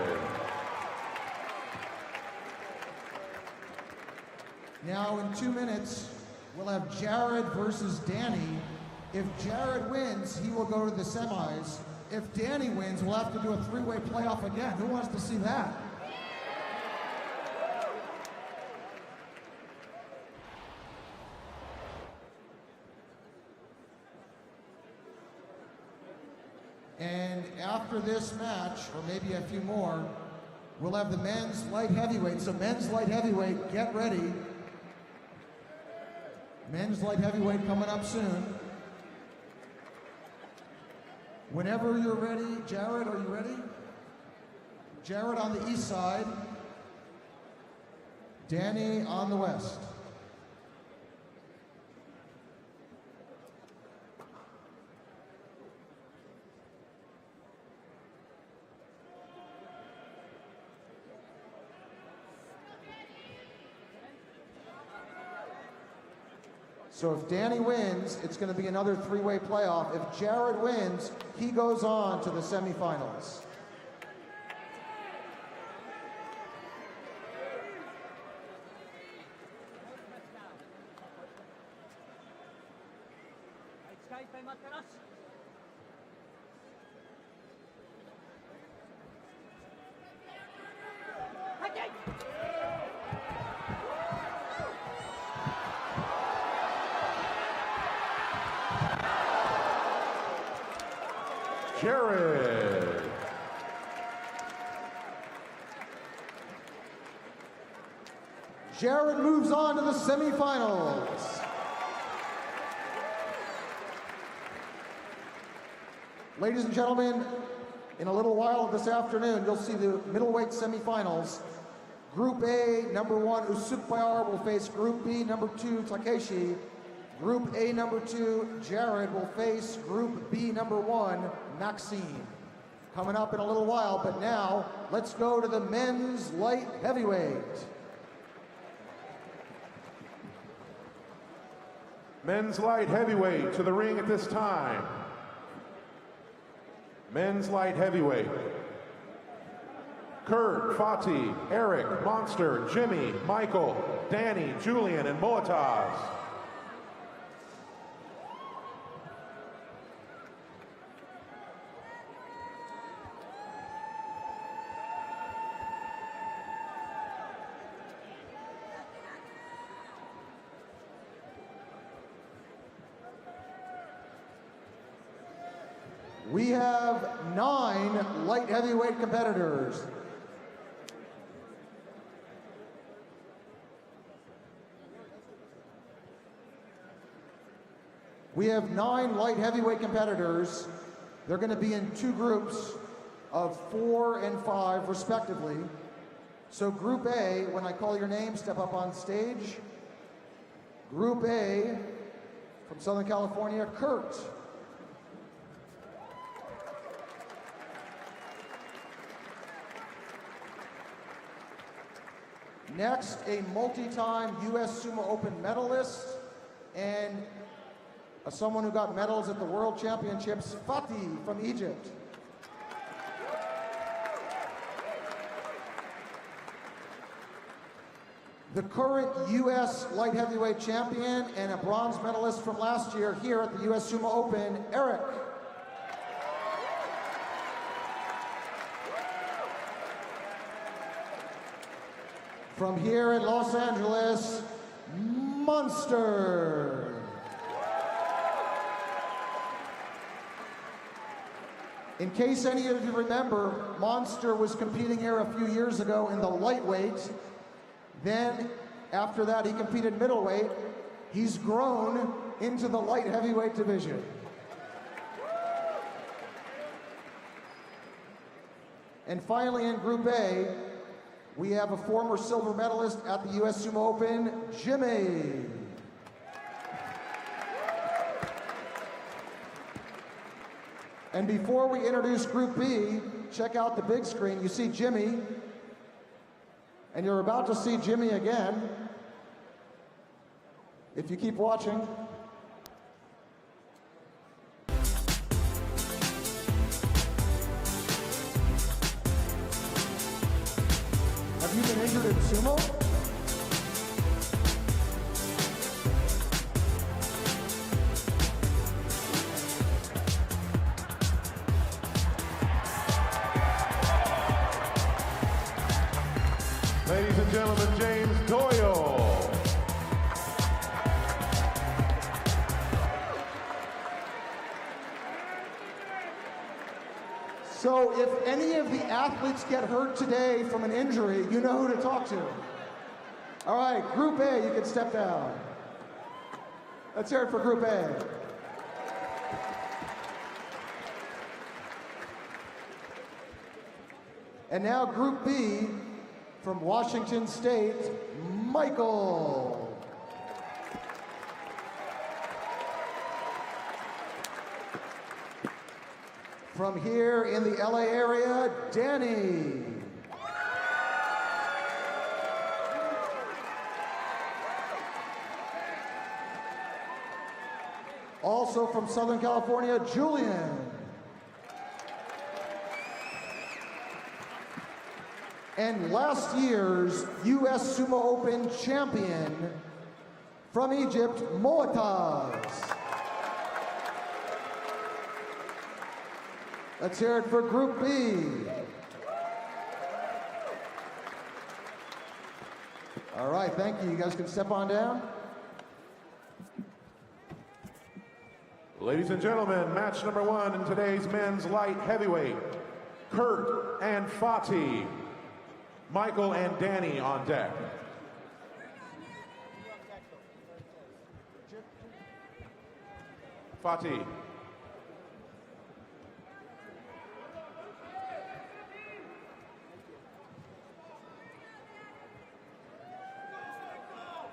Now in 2 minutes, we'll have Jared versus Danny. If Jared wins, he will go to the semis. If Danny wins, we'll have to do a three-way playoff again. Who wants to see that? And after this match, or maybe a few more, we'll have the men's light heavyweight. So men's light heavyweight, get ready. Men's light heavyweight coming up soon. Whenever you're ready, Jared, are you ready? Jared on the east side, Danny on the west. So if Danny wins, it's going to be another three-way playoff. If Jared wins, he goes on to the semifinals. Jared. Jared moves on to the semifinals. Ladies and gentlemen, in a little while this afternoon, you'll see the middleweight semifinals. Group A, number 1, Usukbayar will face Group B, number 2, Takeshi. Group A, number 2, Jared will face Group B, number 1, Maxime. Coming up in a little while, but now let's go to the men's light heavyweight. Men's light heavyweight to the ring at this time. Men's light heavyweight. Kurt, Fatih, Eric, Monster, Jimmy, Michael, Danny, Julian, and Moataz. We have 9 light heavyweight competitors. We have 9 light heavyweight competitors. They're going to be in 2 groups of 4 and 5 respectively. So Group A, when I call your name, step up on stage. Group A, from Southern California, Kurt. Next, a multi-time US Sumo Open medalist and someone who got medals at the World Championships, Fatih from Egypt. The current US light heavyweight champion and a bronze medalist from last year here at the US Sumo Open, Eric. From here in Los Angeles, Monster. In case any of you remember, Monster was competing here a few years ago in the lightweight. Then, after that, he competed middleweight. He's grown into the light heavyweight division. And finally, in Group A, we have a former silver medalist at the US Sumo Open, Jimmy. And before we introduce Group B, check out the big screen. You see Jimmy. And you're about to see Jimmy again, if you keep watching. Have you been injured in sumo? Ladies and gentlemen, James Doyle. So if any of the athletes get hurt today from an injury, you know who to talk to. All right, Group A, you can step down. Let's hear it for Group A. And now Group B, from Washington State, Michael. From here in the LA area, Danny. Also from Southern California, Julian. And last year's US Sumo Open champion from Egypt, Moataz. Let's hear it for Group B. All right, thank you. You guys can step on down. Ladies and gentlemen, match number 1 in today's men's light heavyweight. Kurt and Fatih. Michael and Danny on deck. Fatih.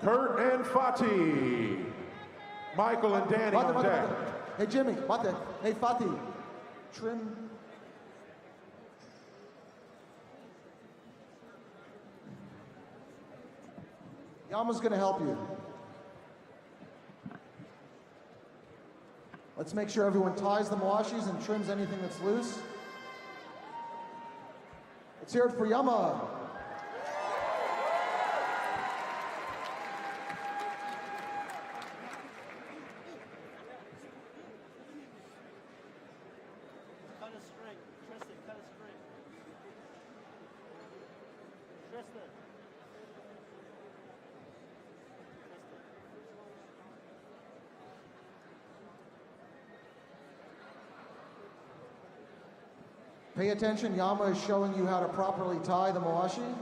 Kurt and Fatih. Michael and Danny on deck. Hey Jimmy, Mate. Hey Fatih. Trim. Yama's gonna help you. Let's make sure everyone ties the mawashis and trims anything that's loose. Let's hear it for Yama. Cut a string. Tristan, cut a string. Tristan. Pay attention, Yama is showing you how to properly tie the mawashi.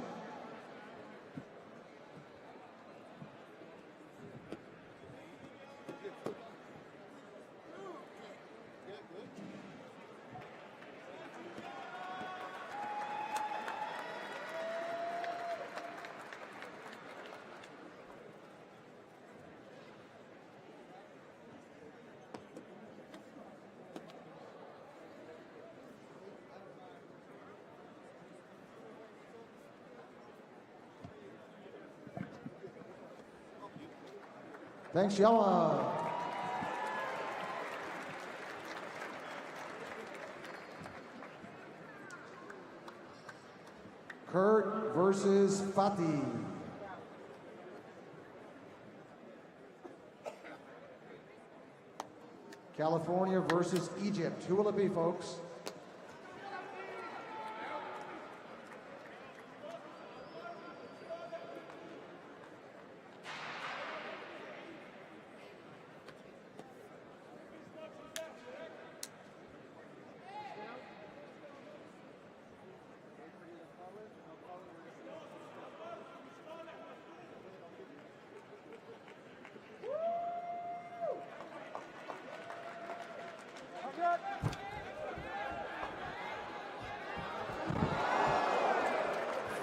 Thanks, Yama. Kurt versus Fatih. California versus Egypt. Who will it be, folks?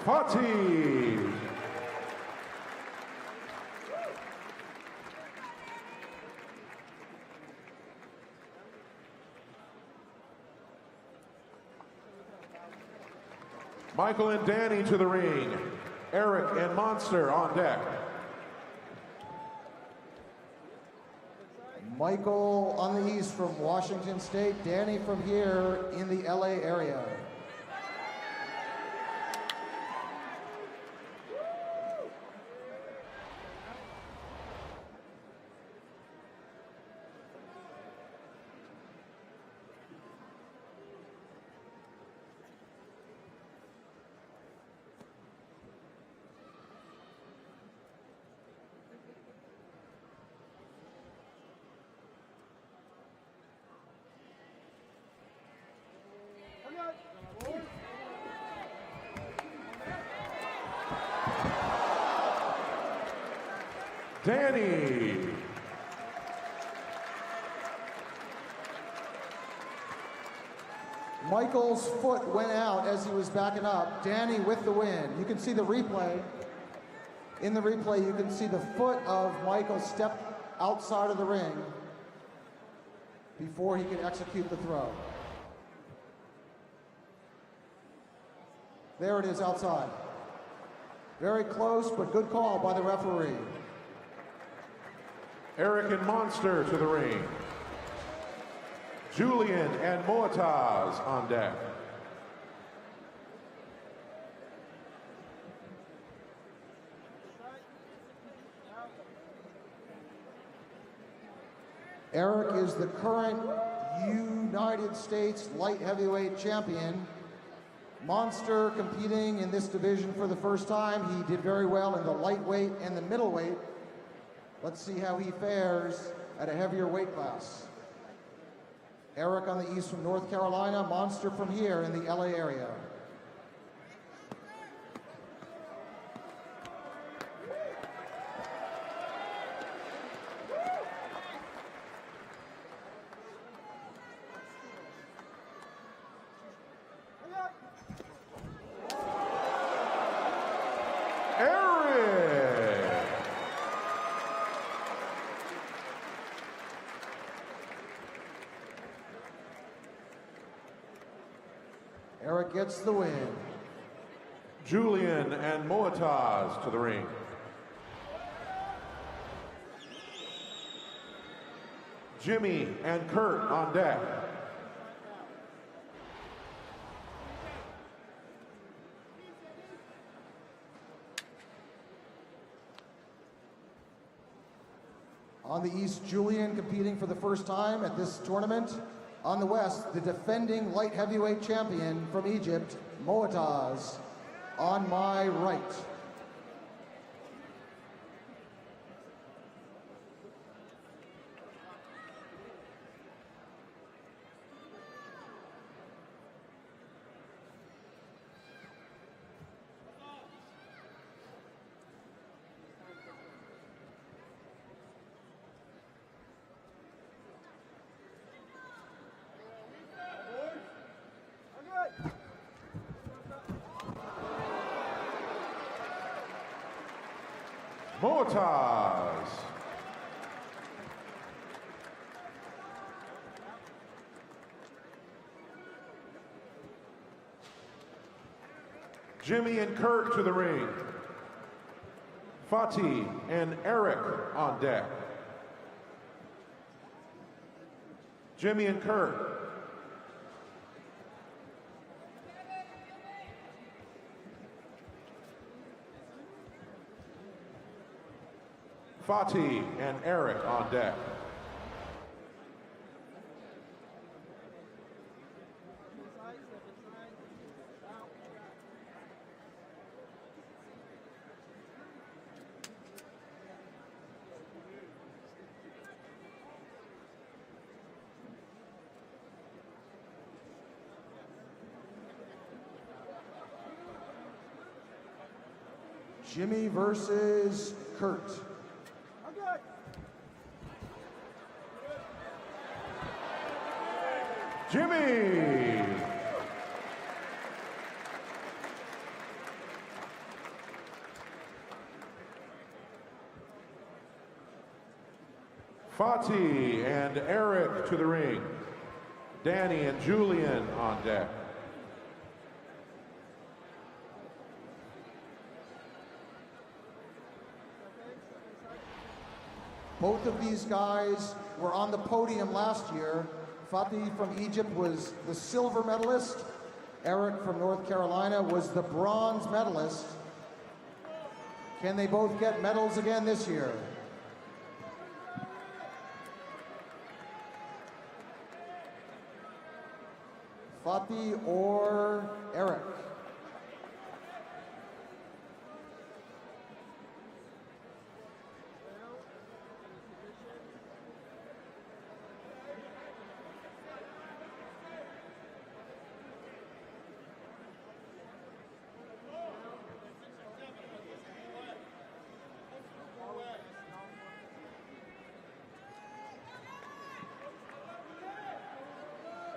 Fatih. Michael and Danny to the ring. Eric and Monster on deck. Michael on the east from Washington State, Danny from here in the LA area. Danny. Michael's foot went out as he was backing up. Danny with the win. You can see the replay. In the replay, you can see the foot of Michael step outside of the ring before he could execute the throw. There it is outside. Very close, but good call by the referee. Eric and Monster to the ring. Julian and Moataz on deck. Eric is the current United States light heavyweight champion. Monster competing in this division for the first time. He did very well in the lightweight and the middleweight. Let's see how he fares at a heavier weight class. Eric on the east from North Carolina, Monster from here in the LA area. Eric gets the win. Julian and Moataz to the ring. Jimmy and Kurt on deck. On the east, Julian competing for the first time at this tournament. On the west, the defending light heavyweight champion from Egypt, Moataz, on my right. Moataz. Jimmy and Kurt to the ring. Fatih and Eric on deck. Jimmy and Kurt. Fatih and Eric on deck. Jimmy versus Kurt. Jimmy. Fatih and Eric to the ring. Danny and Julian on deck. Both of these guys were on the podium last year. Fatih from Egypt was the silver medalist. Eric from North Carolina was the bronze medalist. Can they both get medals again this year? Fatih or Eric?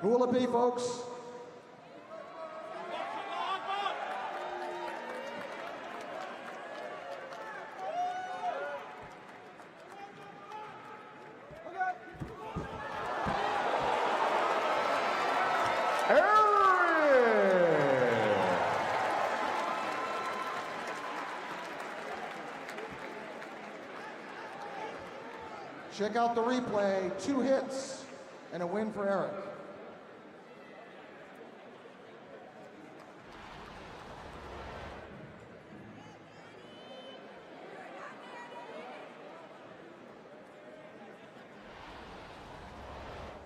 Who will it be, folks? Check out the replay. 2 hits and a win for Eric.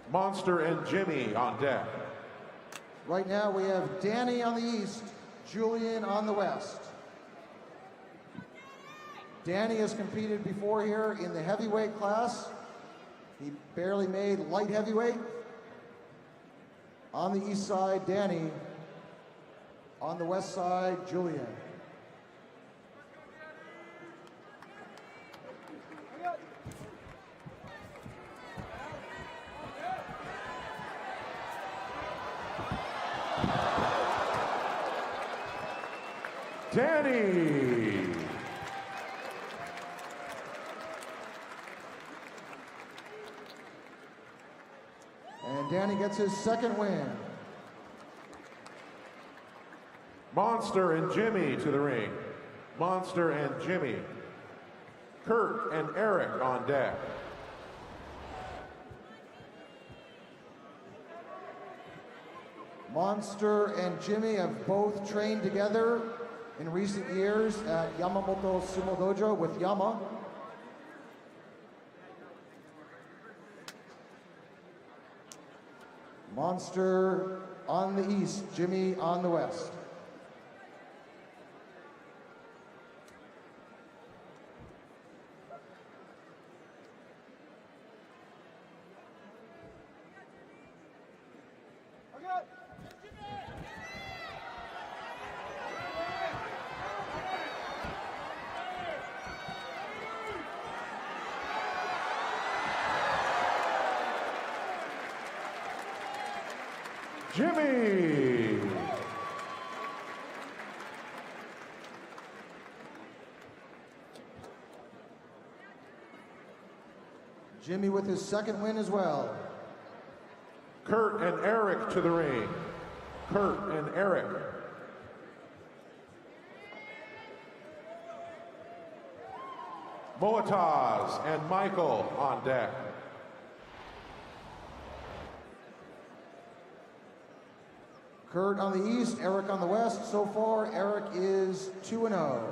Monster and Jimmy on deck. Right now we have Danny on the east, Julian on the west. Danny has competed before here in the heavyweight class. He barely made light heavyweight. On the east side, Danny. On the west side, Julian. Danny. And Danny gets his second win. Monster and Jimmy to the ring. Monster and Jimmy. Kurt and Eric on deck. Monster and Jimmy have both trained together in recent years at Yamamoto Sumo Dojo with Yama. Monster on the east, Jimmy on the west. Jimmy. Jimmy with his second win as well. Kurt and Eric to the ring. Kurt and Eric. Moataz and Michael on deck. Kurt on the east, Eric on the west. So far, Eric is 2-0.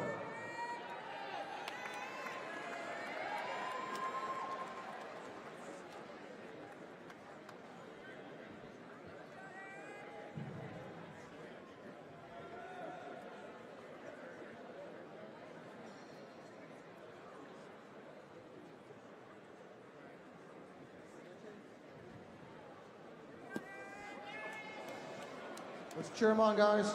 Let's cheer him on, guys.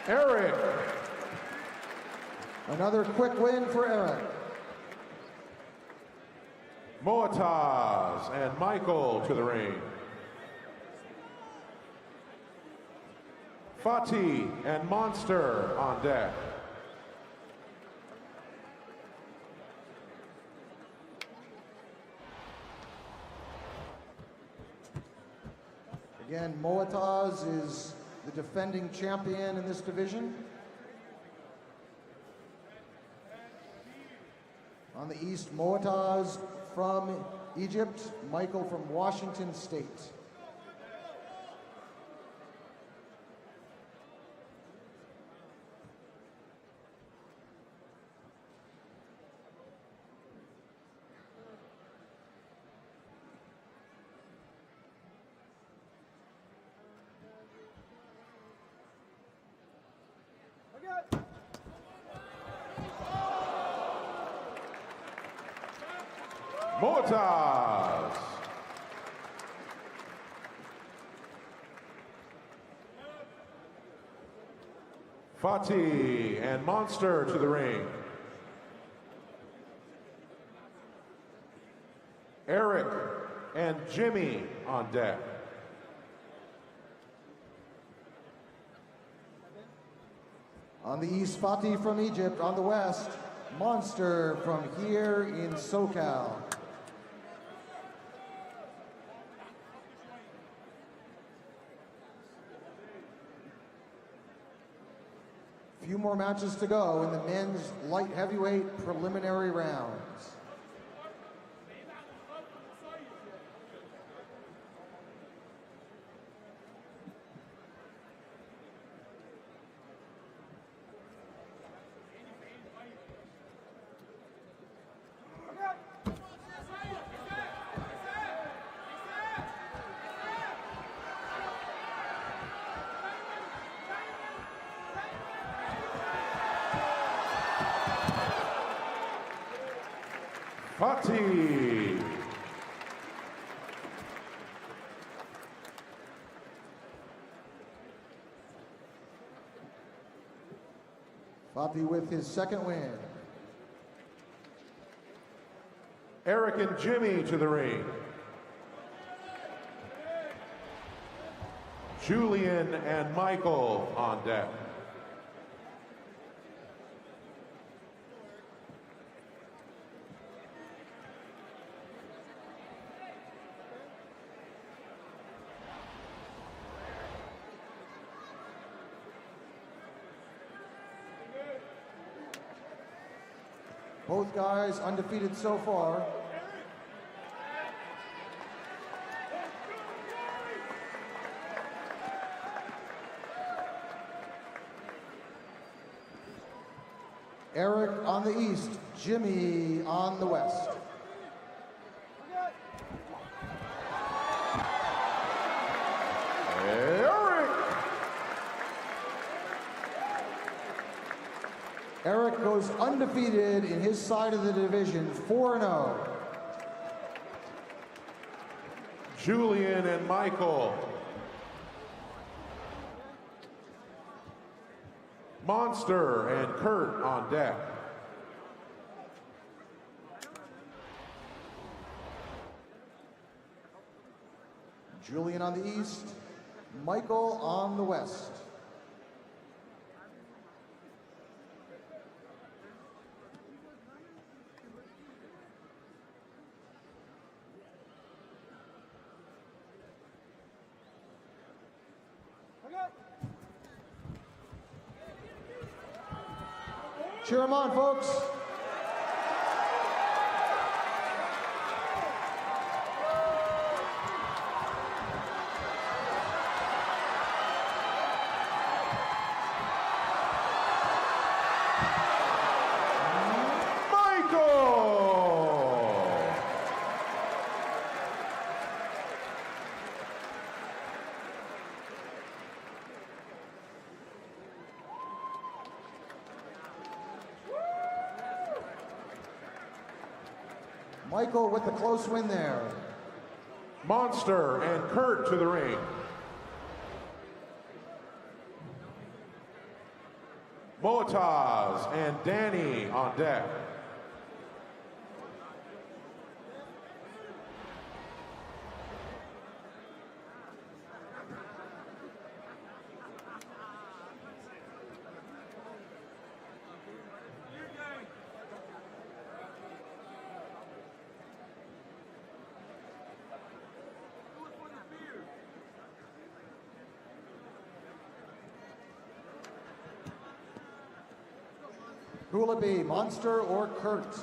Eric. Another quick win for Eric. Moataz and Michael to the ring. Fatih and Monster on deck. Again, Moataz is the defending champion in this division. On the east, Moataz from Egypt, Michael from Washington State. Moataz. Fatih and Monster to the ring. Eric and Jimmy on deck. On the east, Fatih from Egypt. On the west, Monster from here in SoCal. Few more matches to go in the men's light heavyweight preliminary rounds. Fatih. Fatih with his second win. Eric and Jimmy to the ring. Julian and Michael on deck. Both guys undefeated so far. Eric on the east, Jimmy on the west. Eric goes undefeated in his side of the division, 4-0. Julian and Michael. Monster and Kurt on deck. Julian on the east, Michael on the west. Cheer them on, folks. Michael with the close win there. Monster and Kurt to the ring. Moataz and Danny on deck. Who will it be, Monster or Kurt?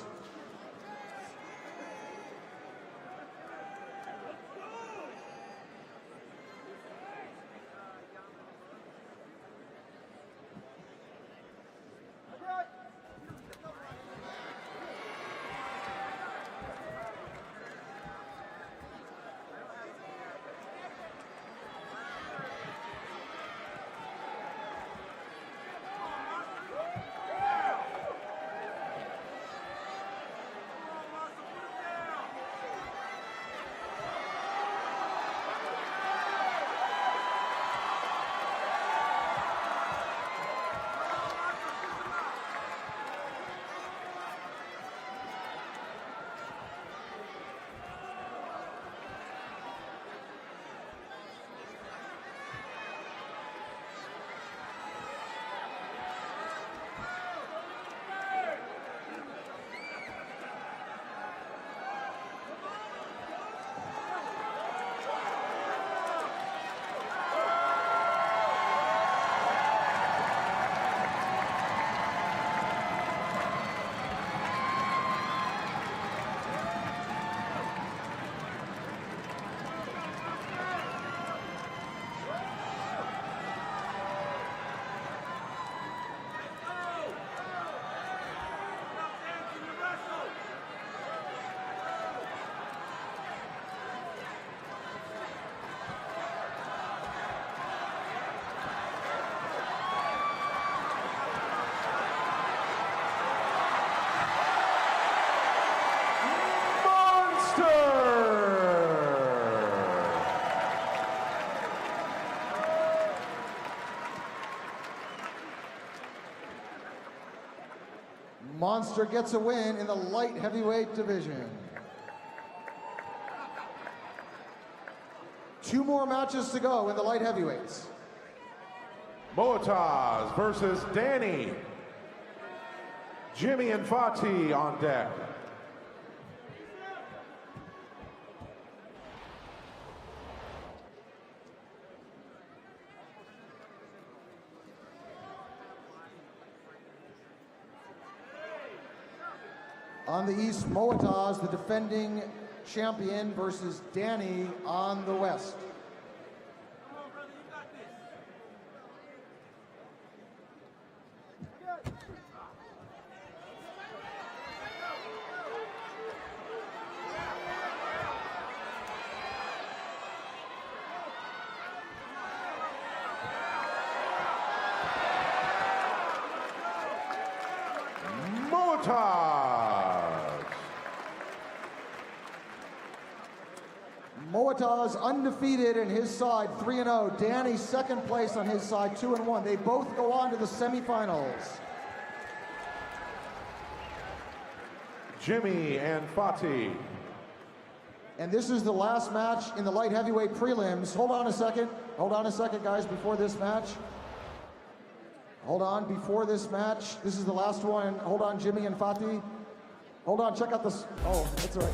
Monster gets a win in the light heavyweight division. 2 more matches to go in the light heavyweights. Moataz versus Danny. Jimmy and Fatih on deck. On the east, Moataz, the defending champion, versus Danny on the west. Moataz undefeated in his side, 3-0. Danny second place on his side, 2-1. They both go on to the semifinals. Jimmy and Fatih. And this is the last match in the light heavyweight prelims. Hold on a second. Hold on a second, guys, before this match. Hold on, before this match. This is the last one. Hold on, Jimmy and Fatih. Hold on, check out this. Oh, that's all right.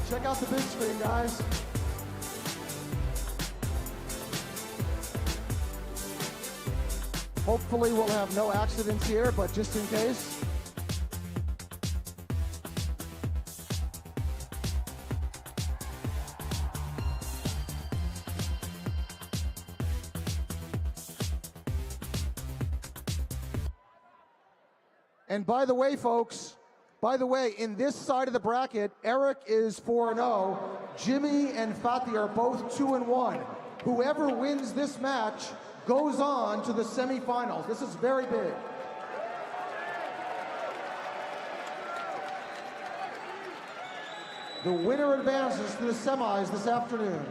Check out the big screen, guys. Hopefully we'll have no accidents here, but just in case. And by the way, folks, in this side of the bracket, Eric is 4-0. Jimmy and Fatih are both 2-1. Whoever wins this match goes on to the semifinals. This is very big. The winner advances to the semis this afternoon.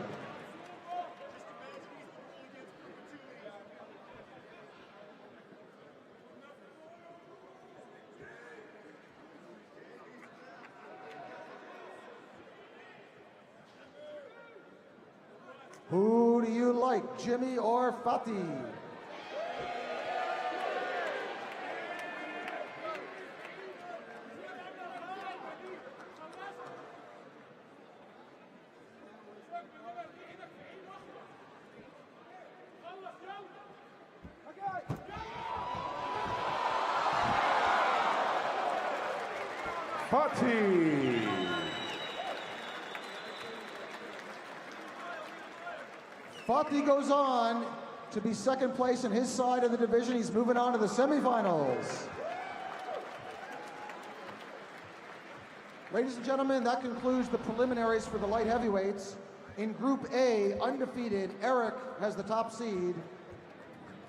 Who do you like, Jimmy or Fatih? Fatih. Fatih goes on to be second place in his side of the division. He's moving on to the semifinals. Ladies and gentlemen, that concludes the preliminaries for the light heavyweights. In Group A, undefeated, Eric has the top seed.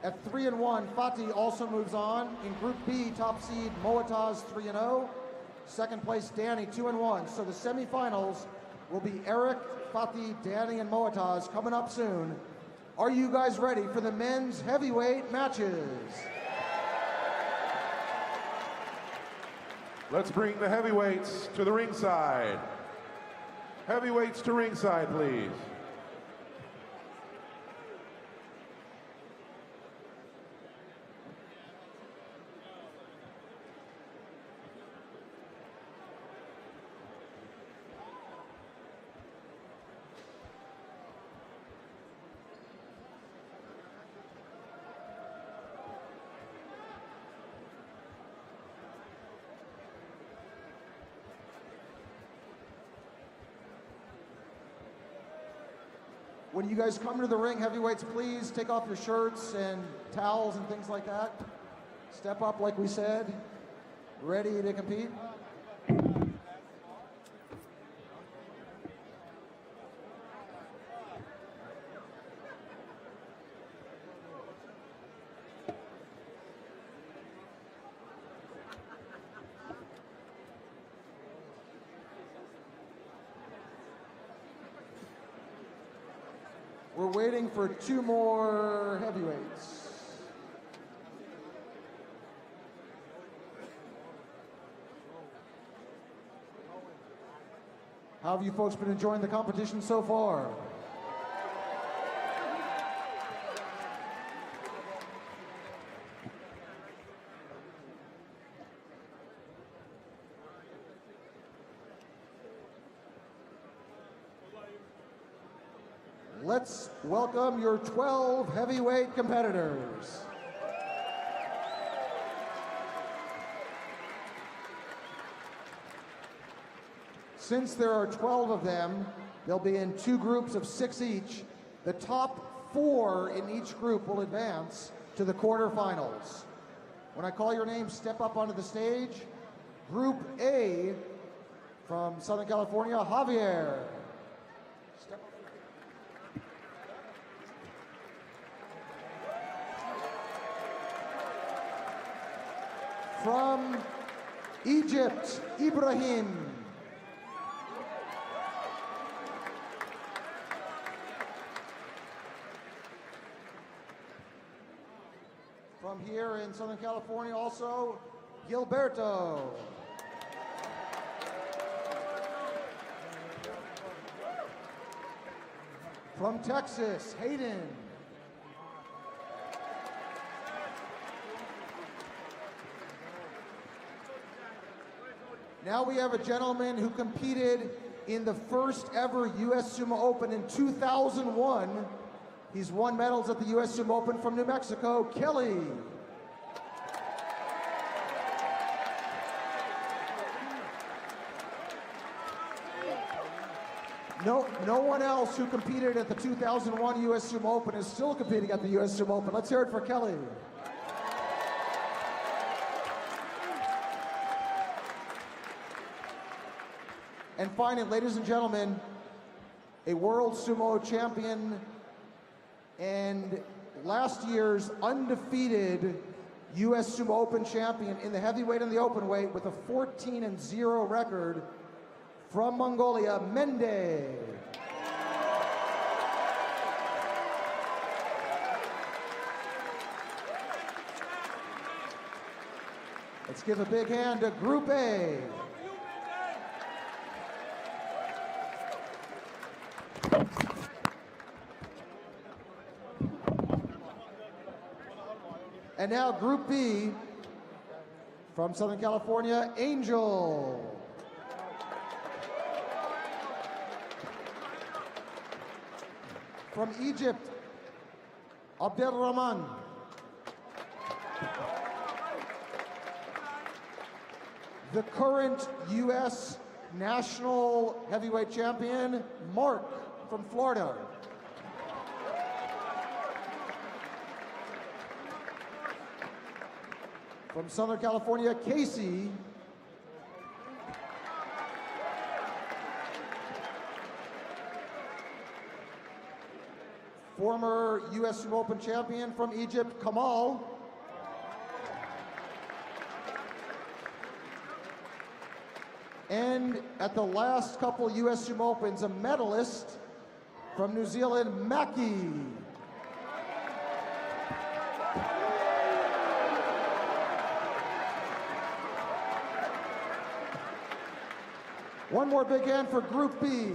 At 3-1, Fatih also moves on. In Group B, top seed, Moataz 3-0. Second place, Danny 2-1. So the semifinals will be Eric, Fatih, Danny, and Moataz coming up soon. Are you guys ready for the men's heavyweight matches? Let's bring the heavyweights to the ringside. Heavyweights to ringside, please. When you guys come to the ring, heavyweights, please take off your shirts and towels and things like that. Step up like we said, ready to compete. We're waiting for two more heavyweights. How have you folks been enjoying the competition so far? Let's welcome your 12 heavyweight competitors. Since there are 12 of them, they'll be in two groups of 6 each. The top 4 in each group will advance to the quarterfinals. When I call your name, step up onto the stage. Group A from Southern California, Javier. Step up. From Egypt, Ibrahim. From here in Southern California also, Gilberto. From Texas, Hayden. Now we have a gentleman who competed in the first ever US Sumo Open in 2001. He's won medals at the US Sumo Open from New Mexico, Kelly. No one else who competed at the 2001 US Sumo Open is still competing at the US Sumo Open. Let's hear it for Kelly. And finally, ladies and gentlemen, a world sumo champion and last year's undefeated US Sumo Open champion in the heavyweight and the open weight with a 14-0 record from Mongolia, Mendee. Let's give a big hand to Group A. And now Group B, from Southern California, Angel. From Egypt, Abdelrahman. the current US national heavyweight champion, Mark from Florida. From Southern California, Casey. Former US Sumo Open champion from Egypt, Kamal. And at the last couple US Sumo Opens, a medalist from New Zealand, Mackie. One more big hand for Group B.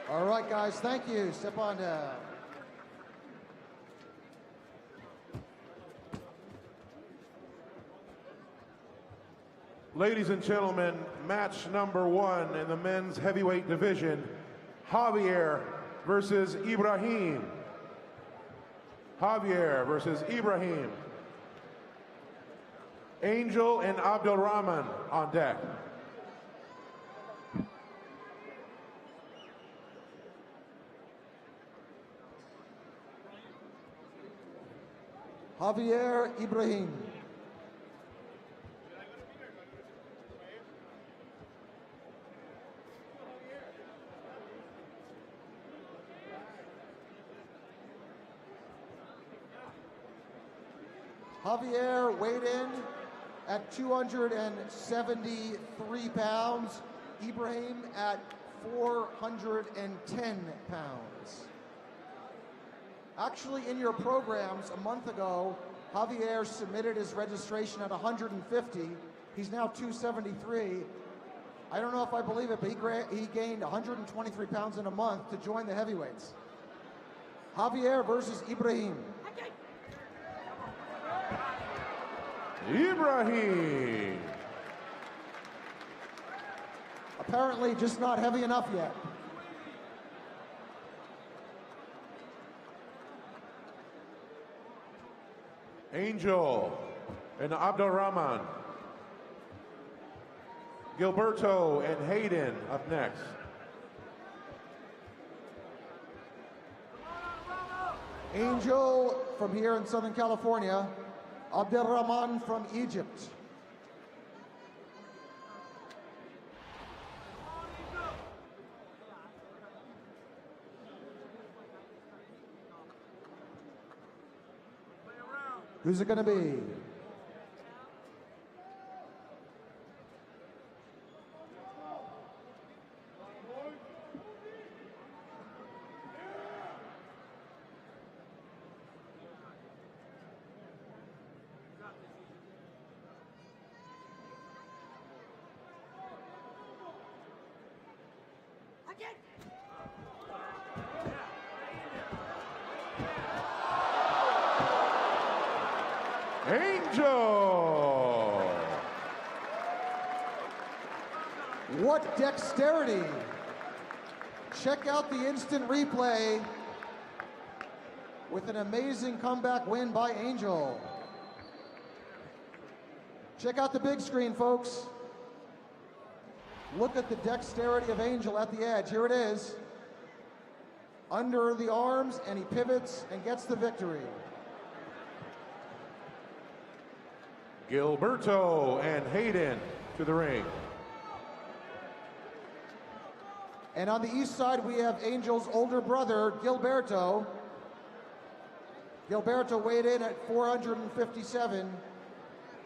All right, guys, thank you. Step on down. Ladies and gentlemen, match number 1 in the men's heavyweight division, Javier versus Ibrahim. Javier versus Ibrahim. Angel and Abdelrahman on deck. Javier Ibrahim. Javier weighed in at 273 pounds. Ibrahim at 410 pounds. Actually, in your programs a month ago, Javier submitted his registration at 150. He's now 273. I don't know if I believe it, but he gained 123 pounds in a month to join the heavyweights. Javier versus Ibrahim. Ibrahim. Apparently just not heavy enough yet. Angel and Abdelrahman. Gilberto and Hayden up next. Angel from here in Southern California. Abdelrahman from Egypt. Who's it going to be? Angel! What dexterity! Check out the instant replay with an amazing comeback win by Angel. Check out the big screen, folks. Look at the dexterity of Angel at the edge. Here it is. Under the arms, and he pivots and gets the victory. Gilberto and Hayden to the ring. And on the east side, we have Angel's older brother, Gilberto. Gilberto weighed in at 457.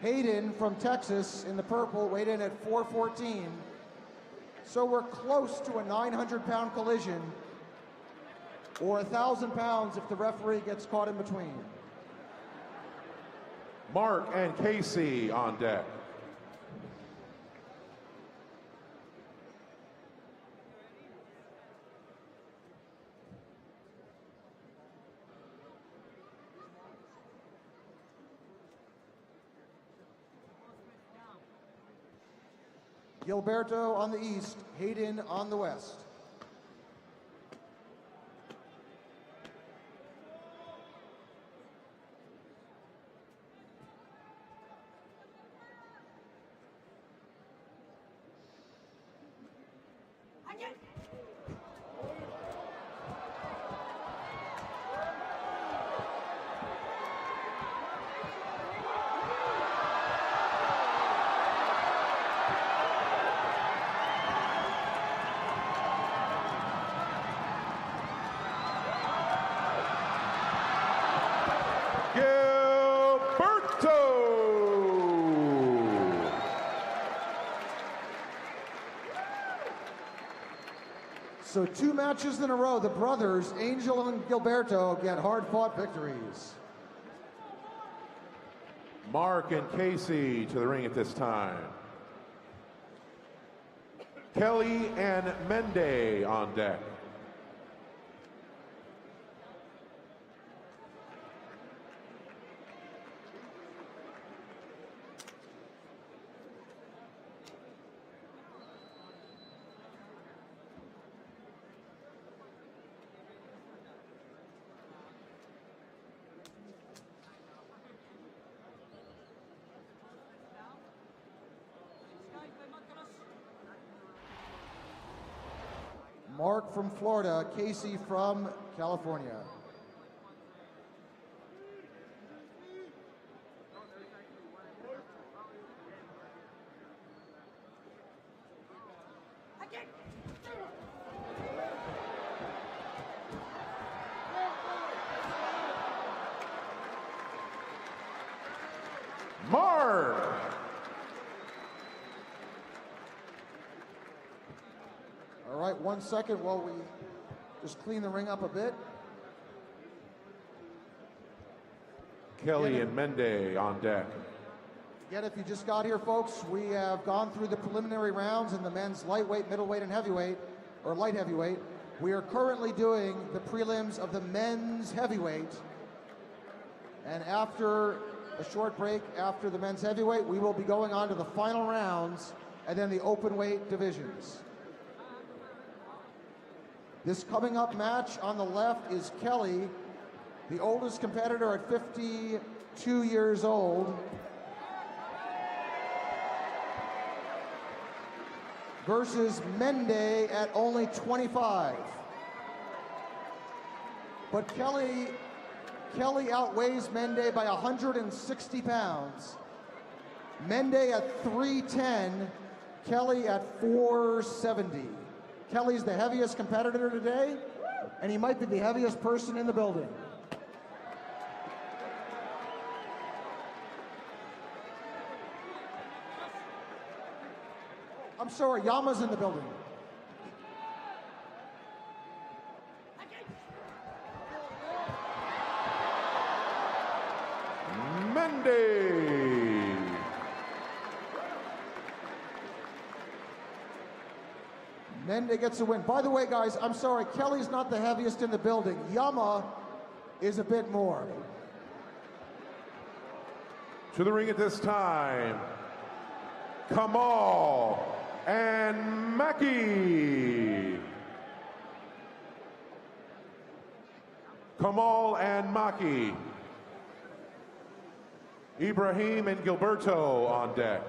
Hayden from Texas in the purple weighed in at 414. So we're close to a 900-pound collision, or 1,000 pounds if the referee gets caught in between. Mark and Casey on deck. Gilberto on the east, Hayden on the west. So 2 matches in a row, the brothers, Angel and Gilberto, get hard-fought victories. Mark and Casey to the ring at this time. Kelly and Mendee on deck. Mark from Florida, Casey from California. Mark! All right, 1 second while we just clean the ring up a bit. Kelly and Mendee on deck. Again, if you just got here, folks, we have gone through the preliminary rounds in the men's lightweight, middleweight, and heavyweight, or light heavyweight. We are currently doing the prelims of the men's heavyweight. And after a short break, after the men's heavyweight, we will be going on to the final rounds and then the open weight divisions. This coming up match on the left is Kelly, the oldest competitor at 52 years old, versus Mendee at only 25. But Kelly outweighs Mendee by 160 pounds. Mendee at 310, Kelly at 470. Kelly's the heaviest competitor today, and he might be the heaviest person in the building. I'm sorry, Yama's in the building. Mendee! Mendee gets a win. By the way, guys, I'm sorry, Kelly's not the heaviest in the building. Yama is a bit more. To the ring at this time, Kamal and Maki. Kamal and Maki. Ibrahim and Gilberto on deck.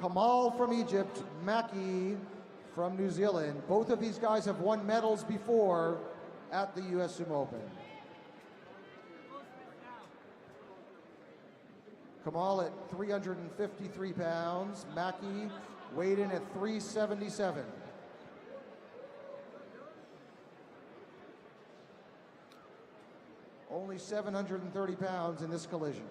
Kamal from Egypt, Maki from New Zealand. Both of these guys have won medals before at the US Sumo Open. Kamal at 353 pounds, Maki weighed in at 377. Only 730 pounds in this collision.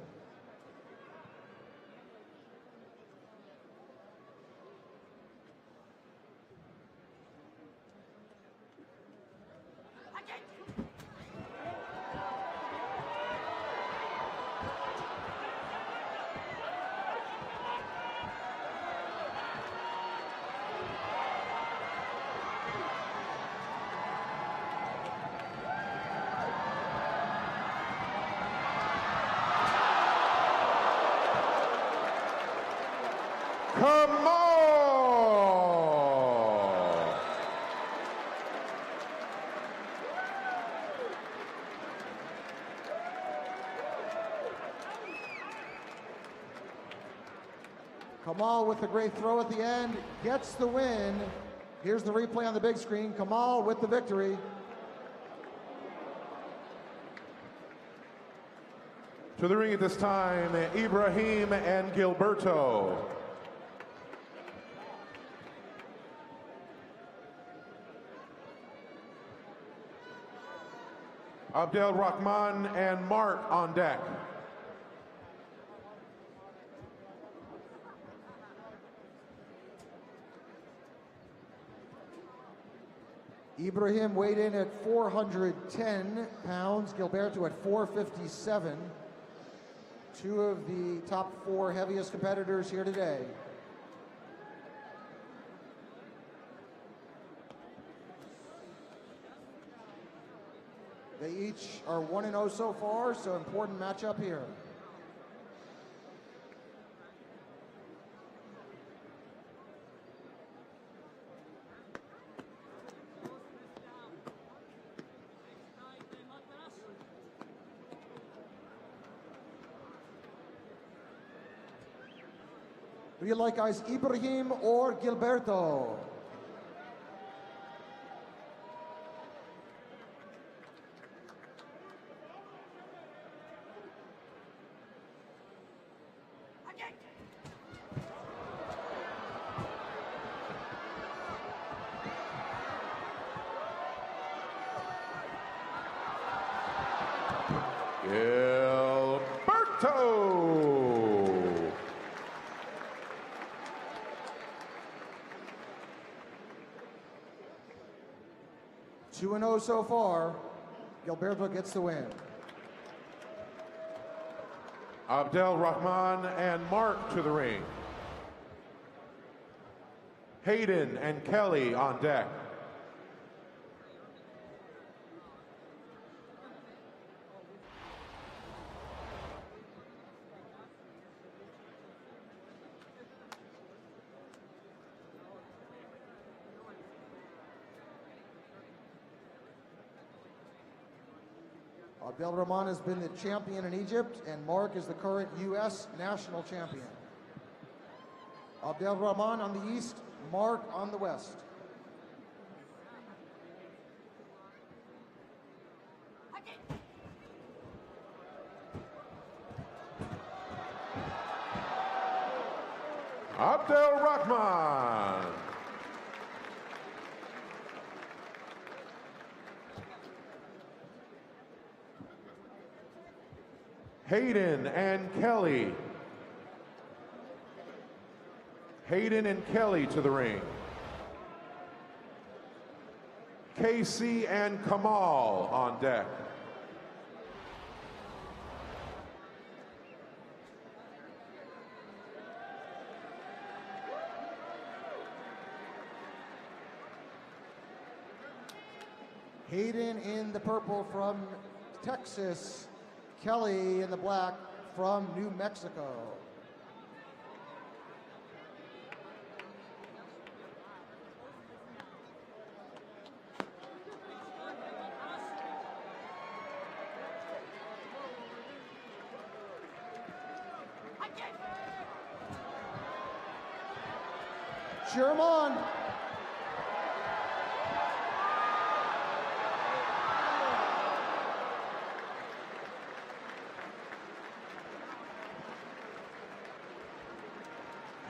Kamal with the great throw at the end gets the win. Here's the replay on the big screen. Kamal with the victory. To the ring at this time, Ibrahim and Gilberto. Abdel Rahman and Mark on deck. Ibrahim weighed in at 410 pounds, Gilberto at 457. Two of the top 4 heaviest competitors here today. They each are 1-0 so far, so important matchup here. Who do you like, guys, Ibrahim or Gilberto? Gilberto! 2-0 so far. Gilberto gets the win. Abdel Rahman and Mark to the ring. Hayden and Kelly on deck. Abdel Rahman has been the champion in Egypt, and Mark is the current US national champion. Abdel Rahman on the east, Mark on the west. Abdel Rahman. Hayden and Kelly. Hayden and Kelly to the ring. Casey and Kamal on deck. Hayden in the purple from Texas. Kelly in the black from New Mexico. Cheer 'em on.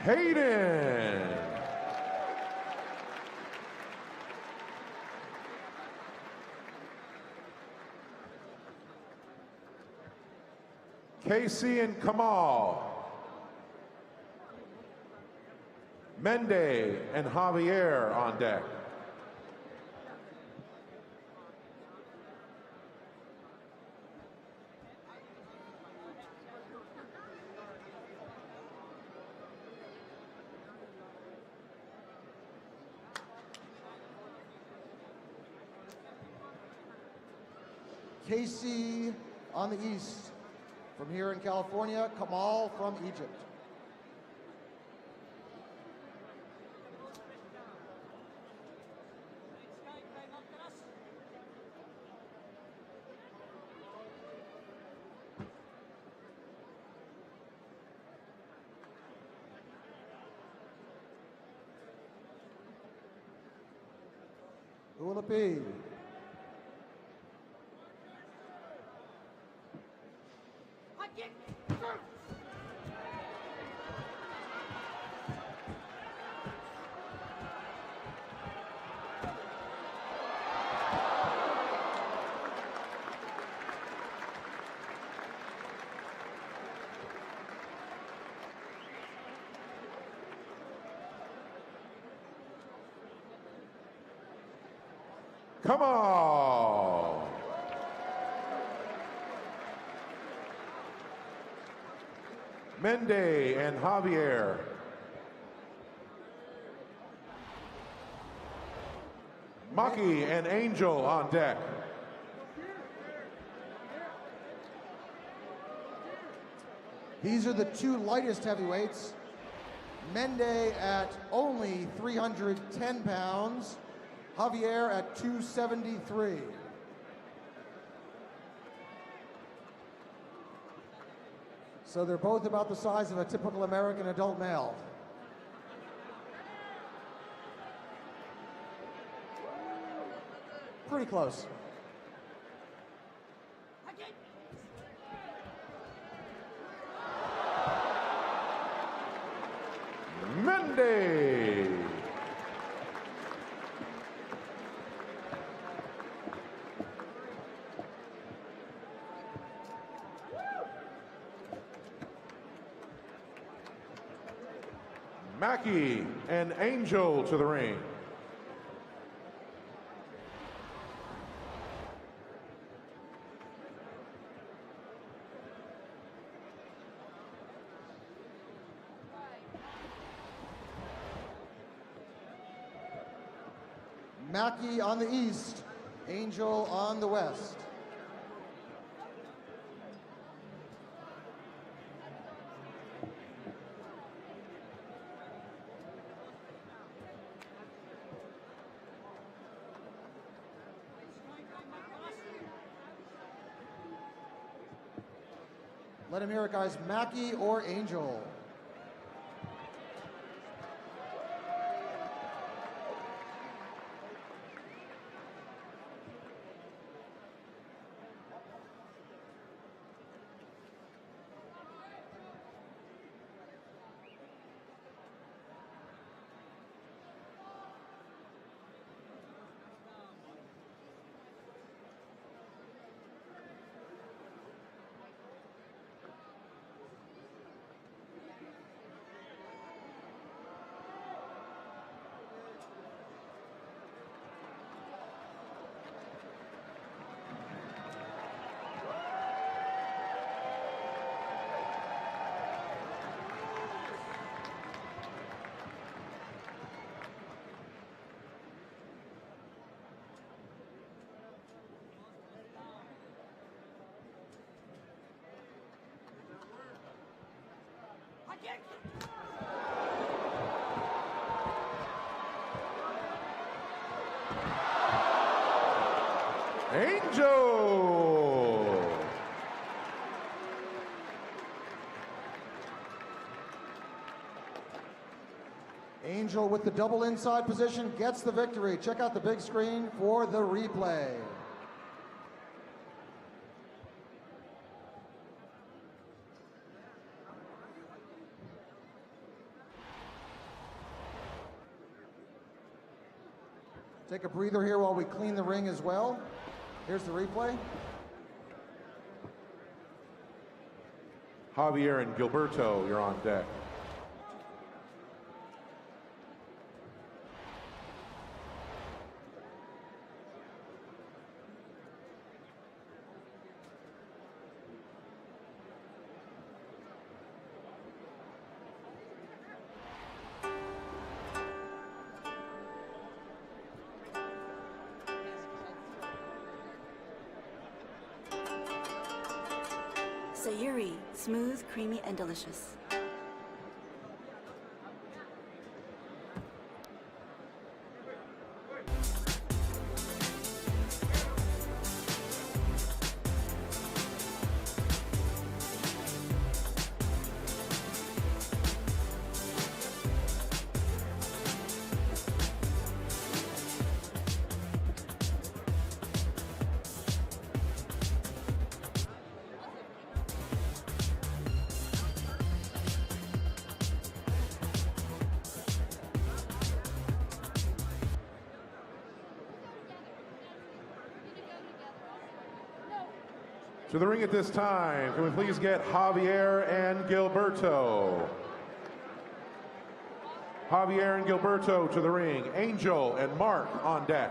Hayden. Casey and Kamal. Mendee and Javier on deck. Casey on the east. From here in California, Kamal from Egypt. Who will it be? Come on. Mendee and Javier. Maki and Angel on deck. These are the two lightest heavyweights. Mendee at only 310 pounds. Javier at 273. So they're both about the size of a typical American adult male. Pretty close. Mendee. Maki and Angel to the ring. Maki on the east, Angel on the west. Let him hear it, guys. Maki or Angel? Angel. Angel with the double inside position gets the victory. Check out the big screen for the replay. Take a breather here while we clean the ring as well. Here's the replay. Javier and Gilberto, you're on deck. Sayuri, smooth, creamy, and delicious. To the ring at this time, can we please get Javier and Gilberto? Javier and Gilberto to the ring. Angel and Mark on deck.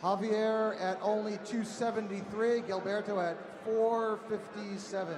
Javier at only 273, Gilberto at 457.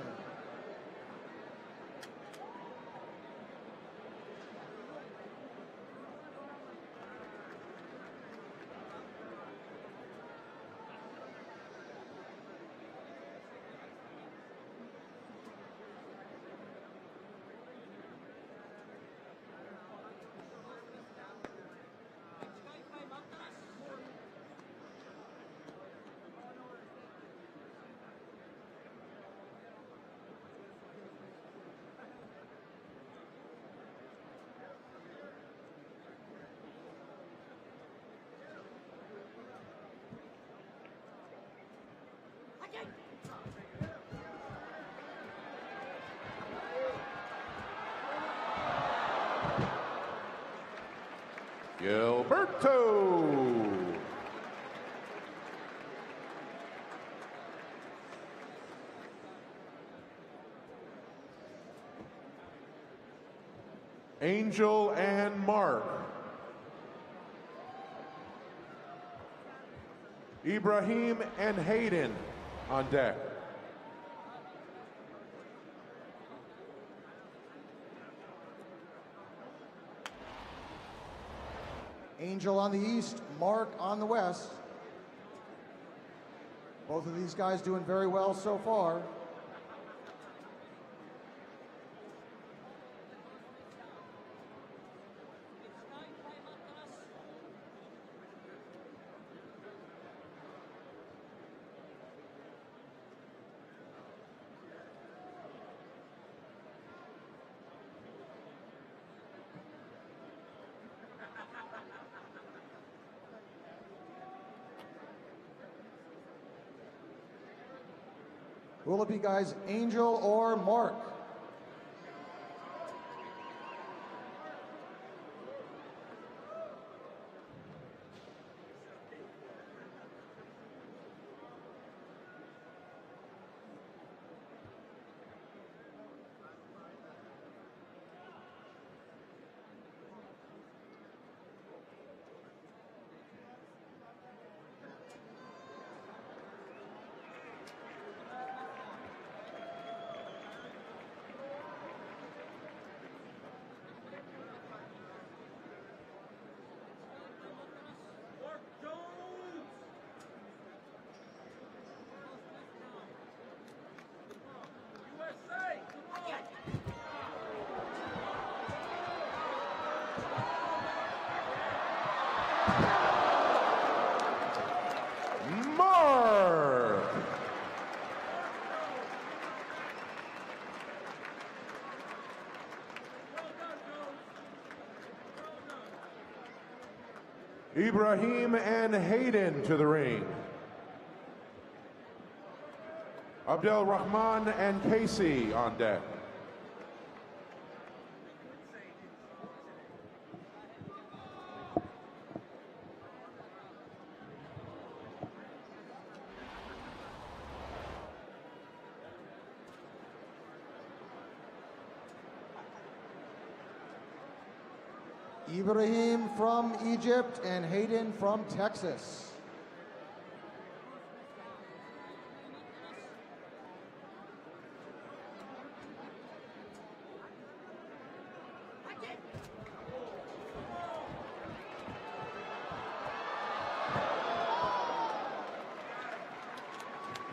Gilberto. Angel and Mark. Ibrahim and Hayden on deck. Angel on the east, Mark on the west. Both of these guys doing very well so far. Will it be, guys, Angel or Mark? Mark. Ibrahim and Hayden to the ring. Abdel Rahman and Casey on deck. Ibrahim from Egypt and Hayden from Texas.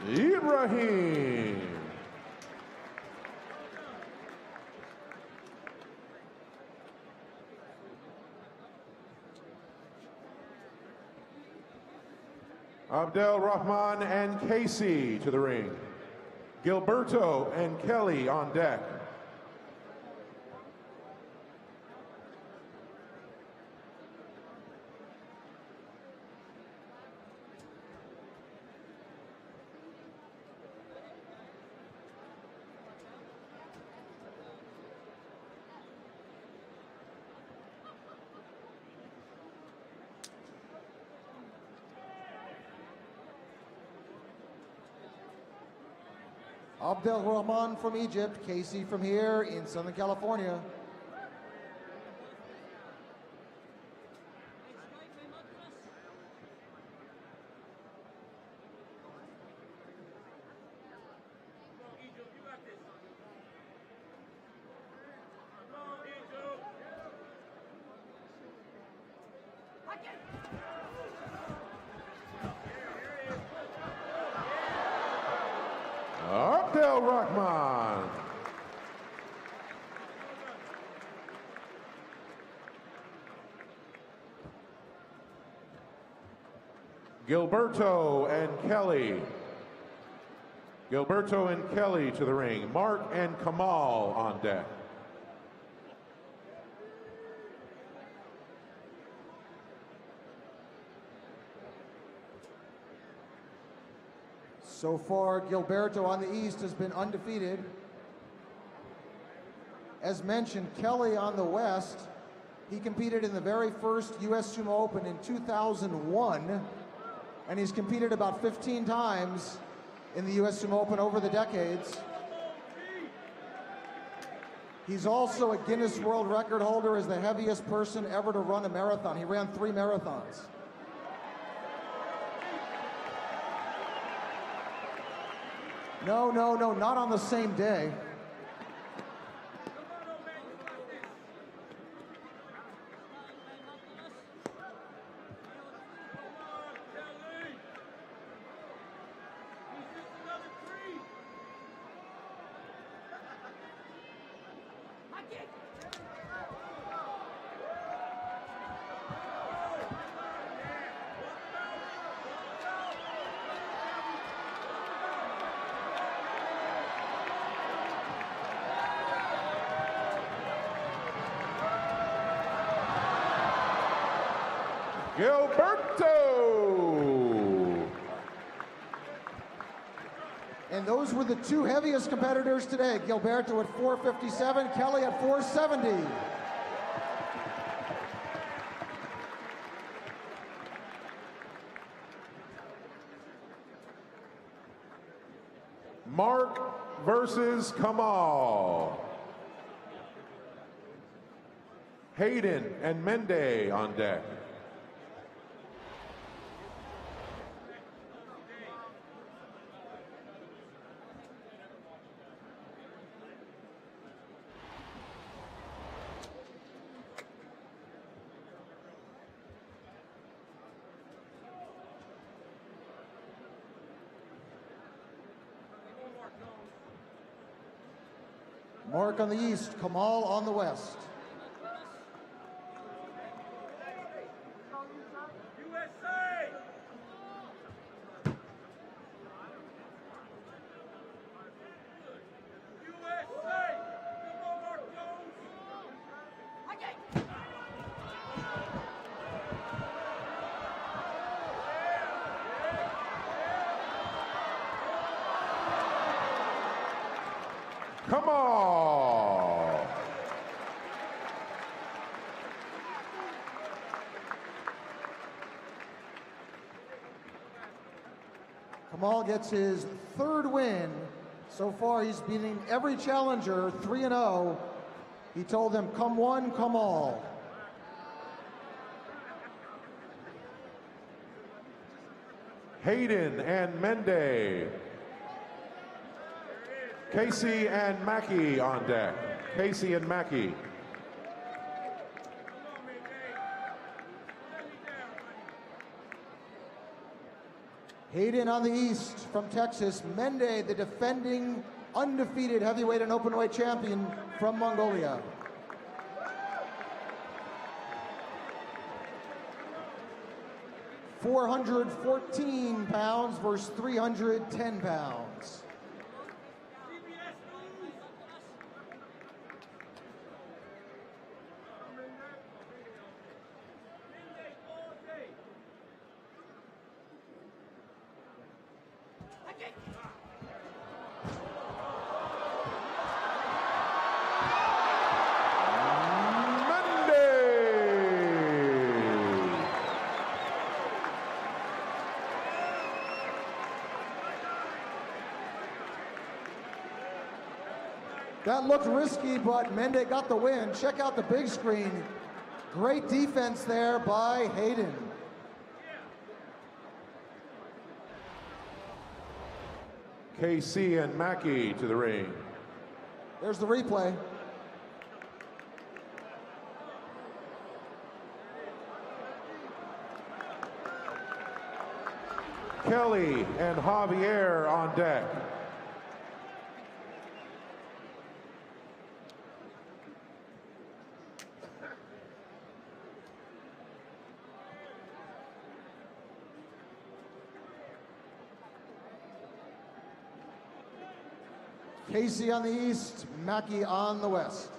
Ibrahim. Abdel Rahman and Casey to the ring. Gilberto and Kelly on deck. Abdelrahman from Egypt, Casey from here in Southern California. Abdelrahman. Gilberto and Kelly. Gilberto and Kelly to the ring. Mark and Kamal on deck. So far, Gilberto on the East has been undefeated. As mentioned, Kelly on the West, he competed in the very first US Sumo Open in 2001, and he's competed about 15 times in the US Sumo Open over the decades. He's also a Guinness World Record holder as the heaviest person ever to run a marathon. He ran 3 marathons. No, not on the same day. Gilberto! And those were the 2 heaviest competitors today. Gilberto at 457, Kelly at 470. Mark versus Kamal. Hayden and Mendee on deck. Mark on the East, Kamal on the West. Kamal. Kamal gets his 3rd win. So far, he's beating every challenger, 3-0. He told them, come one, come all. Hayden and Mendee. Casey and Mackey on deck. Casey and Mackey. Hayden on the East from Texas. Mendee, the defending undefeated heavyweight and openweight champion from Mongolia. £414 versus 310 pounds. That looked risky, but Mendee got the win. Check out the big screen. Great defense there by Hayden. KC and Mackey to the ring. There's the replay. Kelly and Javier on deck. Casey on the east, Mackey on the west.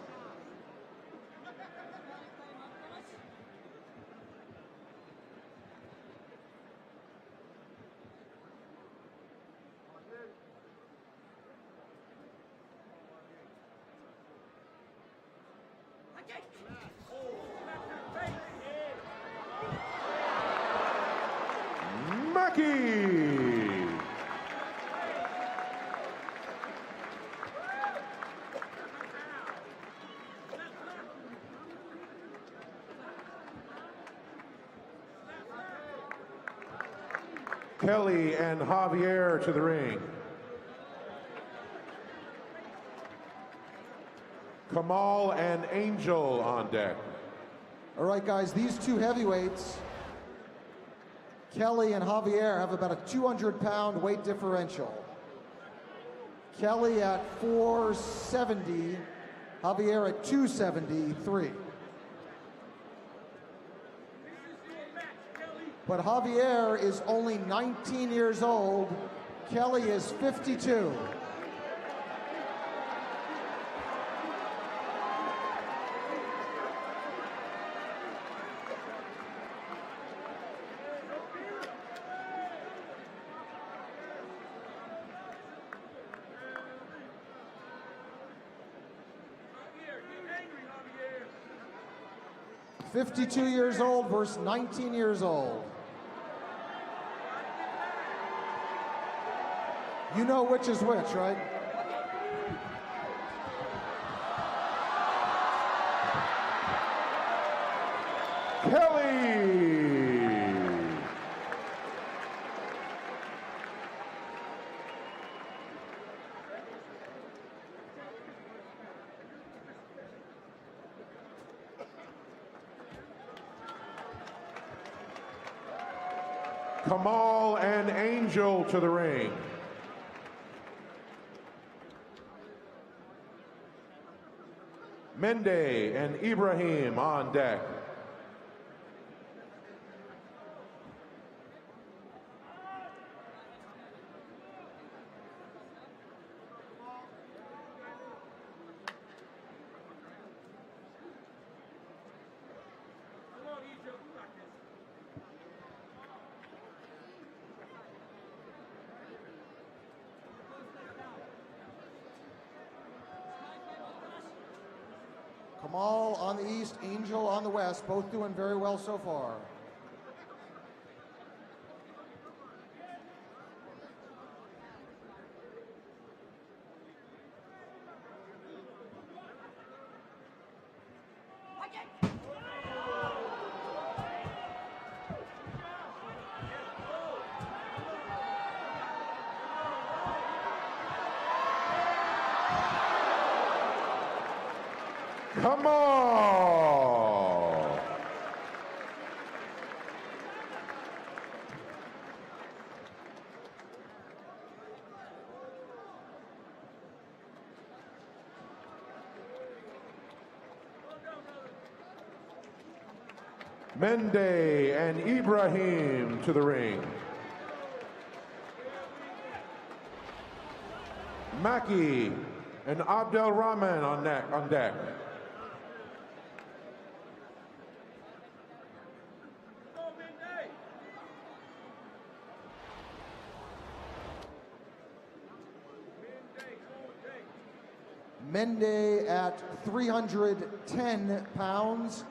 Mackey! Kelly and Javier to the ring. Kamal and Angel on deck. All right, guys, these two heavyweights, Kelly and Javier, have about a 200-pound weight differential. Kelly at 470, Javier at 273. But Javier is only 19 years old. Kelly is 52. $52 years old versus 19 years old. You know which is which, right? Kelly! Kamal and Angel to the ring. Mendee and Ibrahim on deck. Kamal on the east, Angel on the west, both doing very well so far. Come on! Mendee and Ibrahim to the ring. Mackey and Abdel Rahman on deck. Mendee at 310 pounds.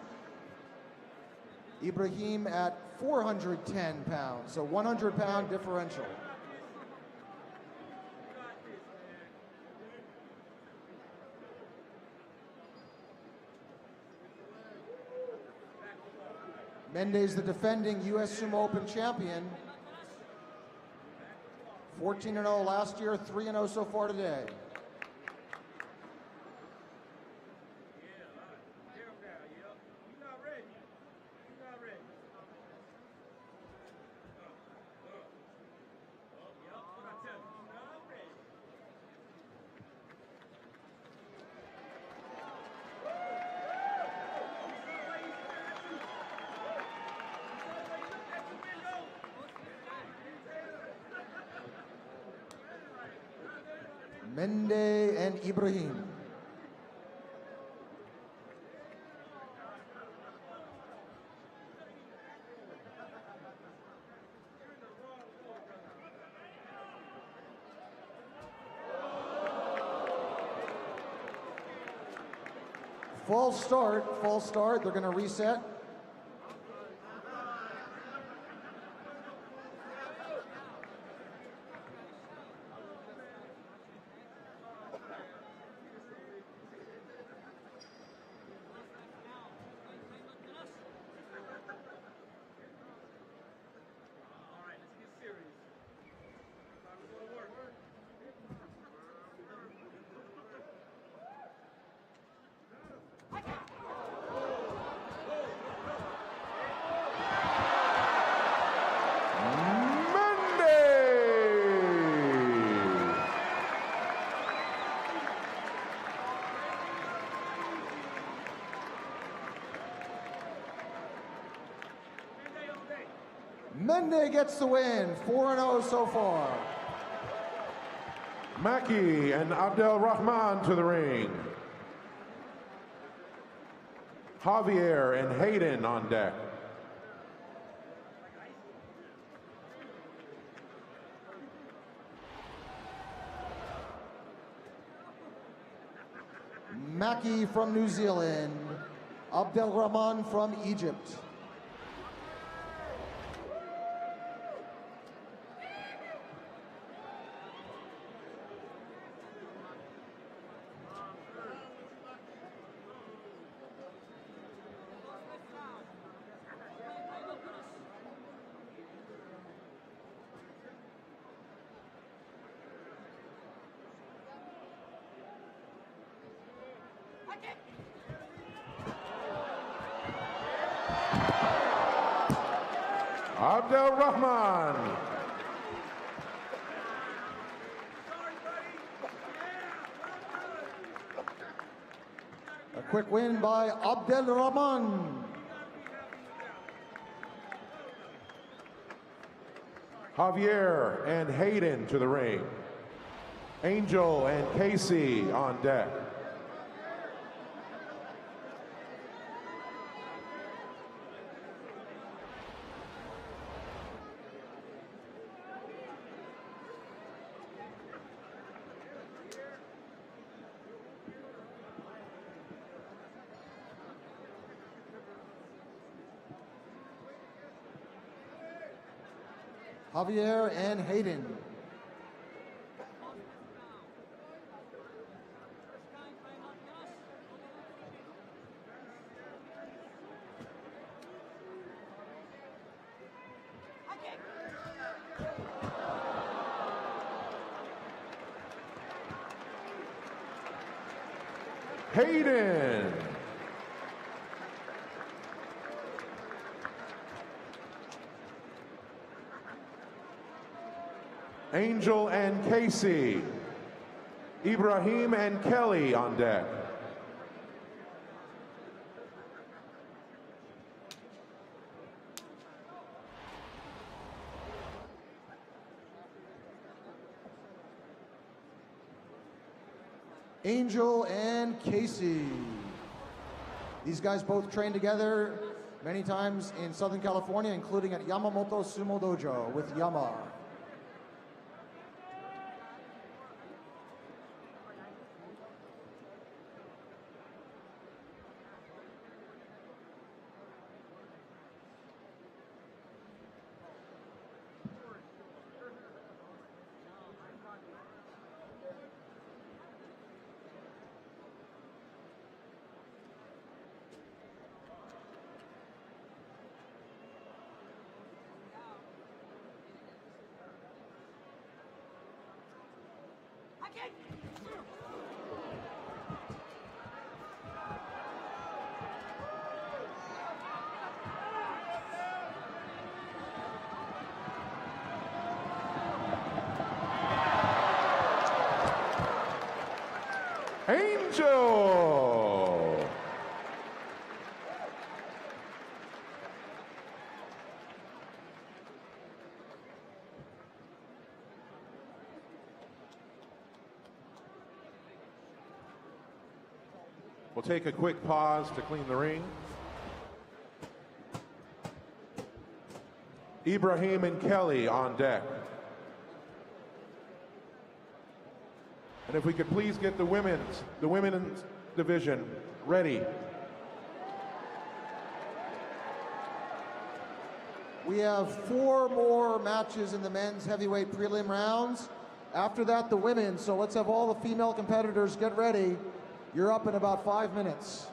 Ibrahim at 410 pounds, so 100-pound differential. Mendee is the defending US Sumo Open champion. 14-0 last year, 3-0 so far today. Mendee and Ibrahim. False start. They're going to reset. Mendee gets the win, 4-0 so far. Maki and Abdel Rahman to the ring. Javier and Hayden on deck. Maki from New Zealand. Abdel Rahman from Egypt. Abdel Rahman. A quick win by Abdel Rahman. Javier and Hayden to the ring. Angel and Casey on deck. Javier and Hayden. Hayden. Angel and Casey. Ibrahim and Kelly on deck. Angel and Casey. These guys both trained together many times in Southern California, including at Yamamoto Sumo Dojo with Yama. Angel. We'll take a quick pause to clean the ring. Ibrahim and Kelly on deck. And if we could please get the women's division ready. We have 4 more matches in the men's heavyweight prelim rounds. After that, the women. So let's have all the female competitors get ready. You're up in about 5 minutes.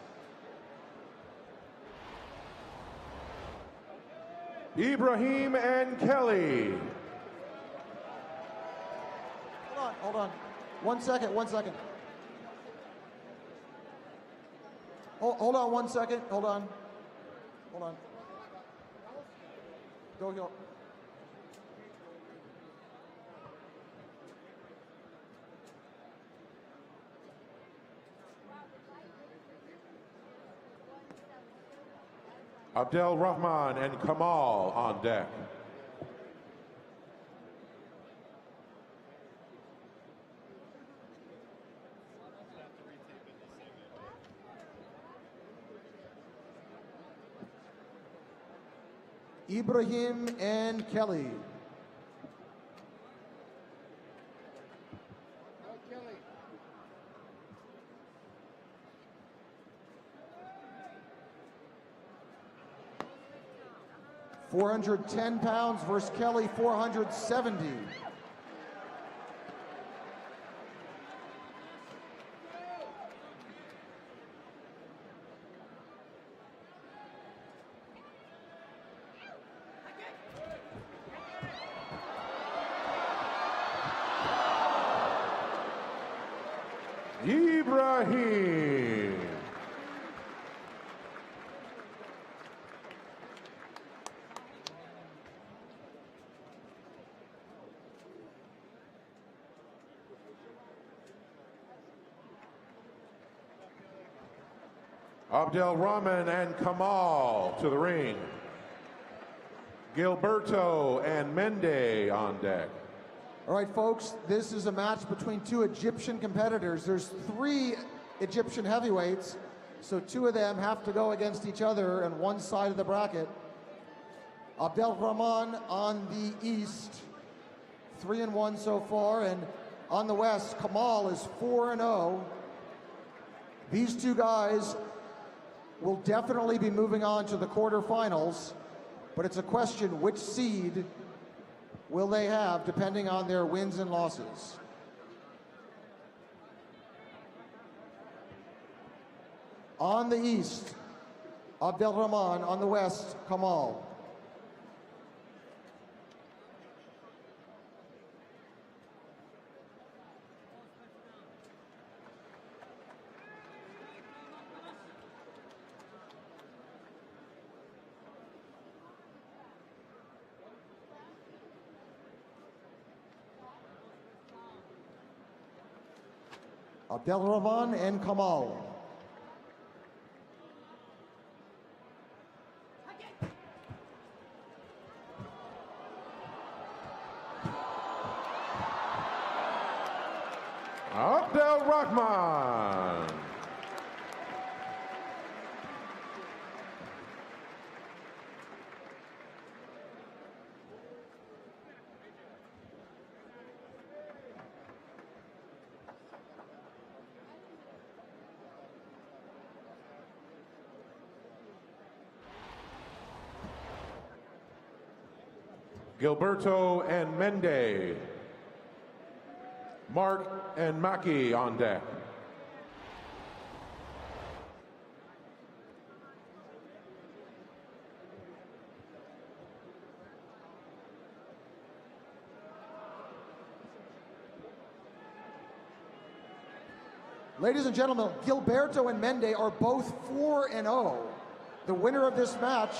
Ibrahim and Kelly. Hold on. 1 second. Hold on 1 second. Hold on. Go. Abdel Rahman and Kamal on deck. Ibrahim and Kelly. £410 versus Kelly, 470. Ibrahim. Abdel Rahman and Kamal to the ring. Gilberto and Mendee on deck. All right, folks, this is a match between 2 Egyptian competitors. There's 3 Egyptian heavyweights, so 2 of them have to go against each other on one side of the bracket. Abdel Rahman on the east, 3-1 so far, and on the west, Kamal is 4-0. These 2 guys will definitely be moving on to the quarterfinals, but it's a question which seed will they have depending on their wins and losses. On the east, Abdel Rahman. On the west, Kamal. Abdel Rahman and Kamal. Abdel Rahman. Gilberto and Mendee. Mark and Maki on deck. Ladies and gentlemen, Gilberto and Mendee are both 4-0. The winner of this match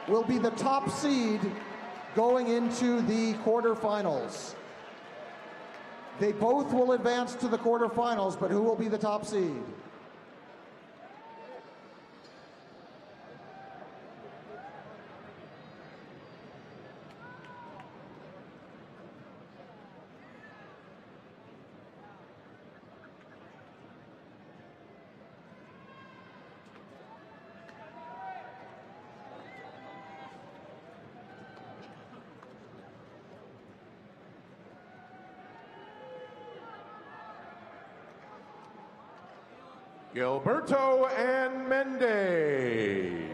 will be the top seed going into the quarterfinals. They both will advance to the quarterfinals, but who will be the top seed? Gilberto and Mendee.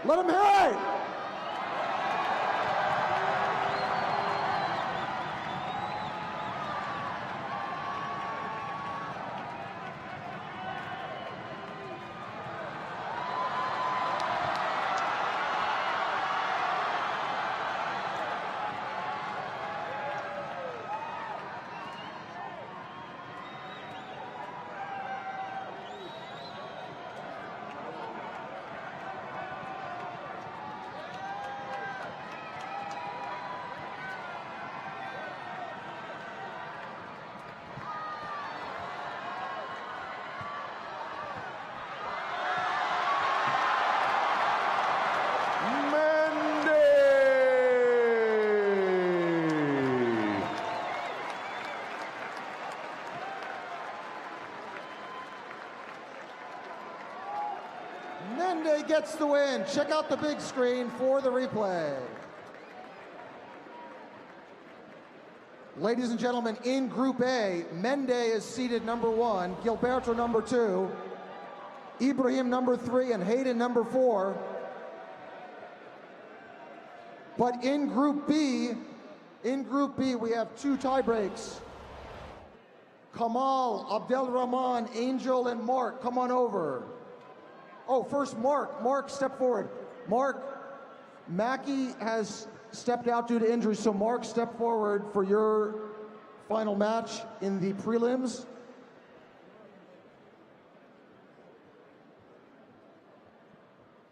Let him hear it! Mendee gets the win. Check out the big screen for the replay. Ladies and gentlemen, in Group A, Mendee is seated number 1, Gilberto number 2, Ibrahim number 3, and Hayden number 4. But in Group B, we have 2 tie breaks. Kamal, Abdelrahman, Angel, and Mark, come on over. Oh, first Mark. Mark, step forward. Mark, Mackie has stepped out due to injury, so Mark, step forward for your final match in the prelims.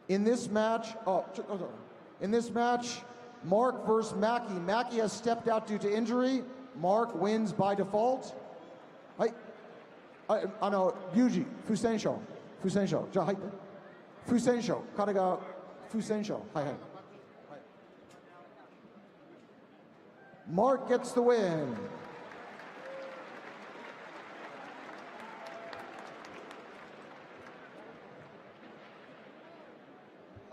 In this match, Mark versus Mackie. Mackie has stepped out due to injury. Mark wins by default. Yuji, Fusensho. Ja, hai. Fusensho. Karaga Fusensho. Hi. Mark gets the win.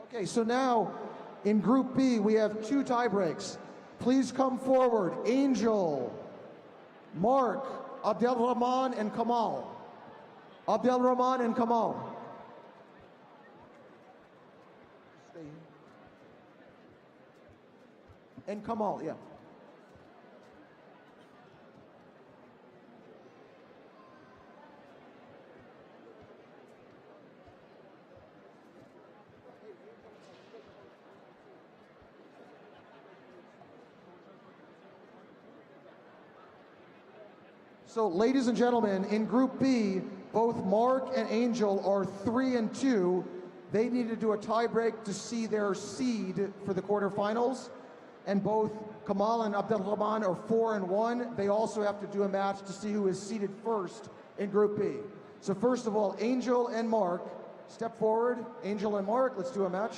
Okay, so now in Group B, we have 2 tie breaks. Please come forward. Angel, Mark, Abdelrahman, and Kamal. Abdelrahman and Kamal. And Kamal, yeah. So, ladies and gentlemen, in Group B, both Mark and Angel are 3 and 2. They need to do a tiebreak to see their seed for the quarterfinals. And both Kamal and Abdelrahman are 4 and 1. They also have to do a match to see who is seated first in Group B. So first of all, Angel and Mark, step forward. Angel and Mark, let's do a match.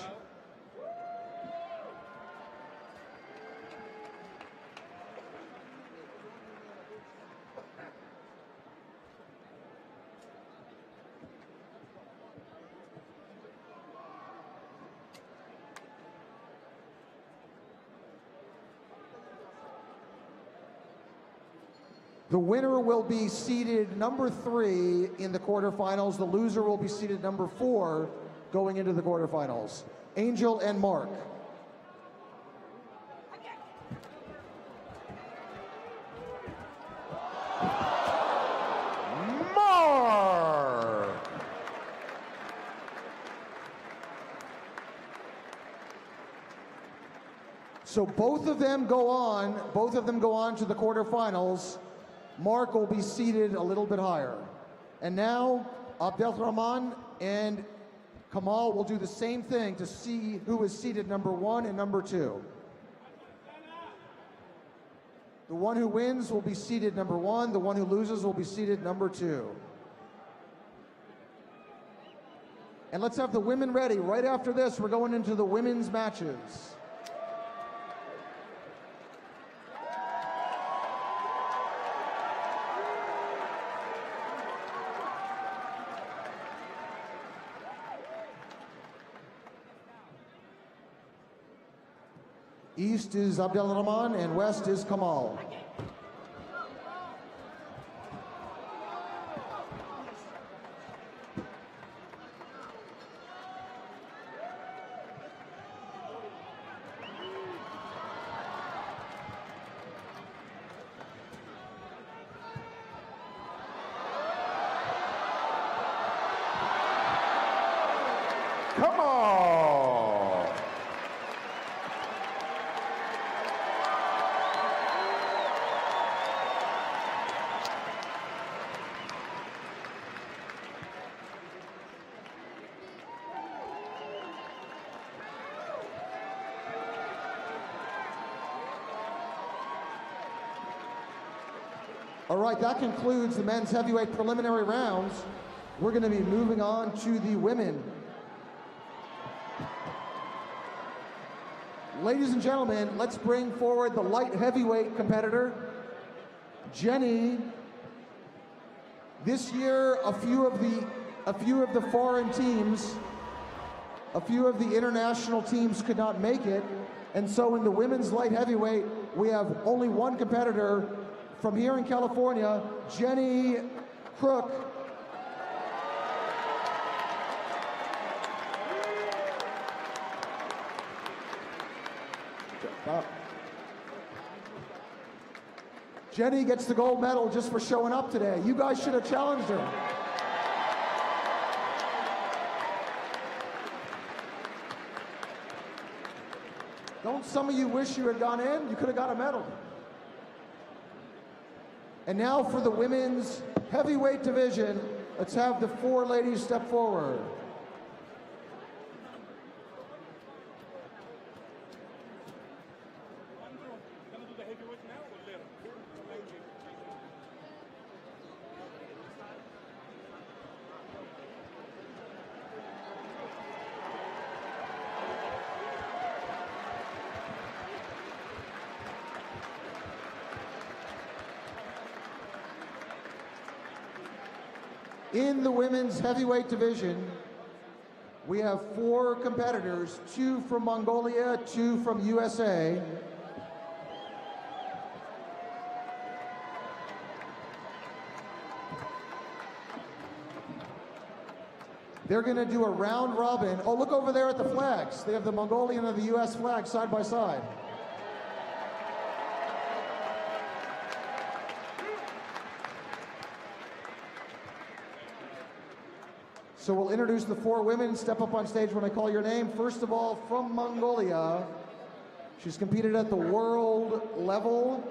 The winner will be seeded number 3 in the quarterfinals. The loser will be seeded number 4 going into the quarterfinals. Angel and Mark. So both of them go on to the quarterfinals. Mark will be seated a little bit higher. And now Abdelrahman and Kamal will do the same thing to see who is seated number 1 and number 2. The one who wins will be seated number 1. The one who loses will be seated number 2. And let's have the women ready. Right after this, we're going into the women's matches. East is Abdelrahman and west is Kamal. Come on! All right, that concludes the men's heavyweight preliminary rounds. We're going to be moving on to the women. Ladies and gentlemen, let's bring forward the light heavyweight competitor, Jenny. This year, a few of the foreign teams, a few of the international teams could not make it, and so in the women's light heavyweight, we have only one competitor from here in California, Jenny Crook. Jenny gets the gold medal just for showing up today. You guys should have challenged her. Don't some of you wish you had gone in? You could have got a medal. And now for the women's heavyweight division, let's have the 4 ladies step forward. In the women's heavyweight division, we have 4 competitors, 2 from Mongolia, 2 from USA. They're going to do a round robin. Oh, look over there at the flags. They have the Mongolian and the US flag side by side. So we'll introduce the 4 women. Step up on stage when I call your name. First of all, from Mongolia, she's competed at the world level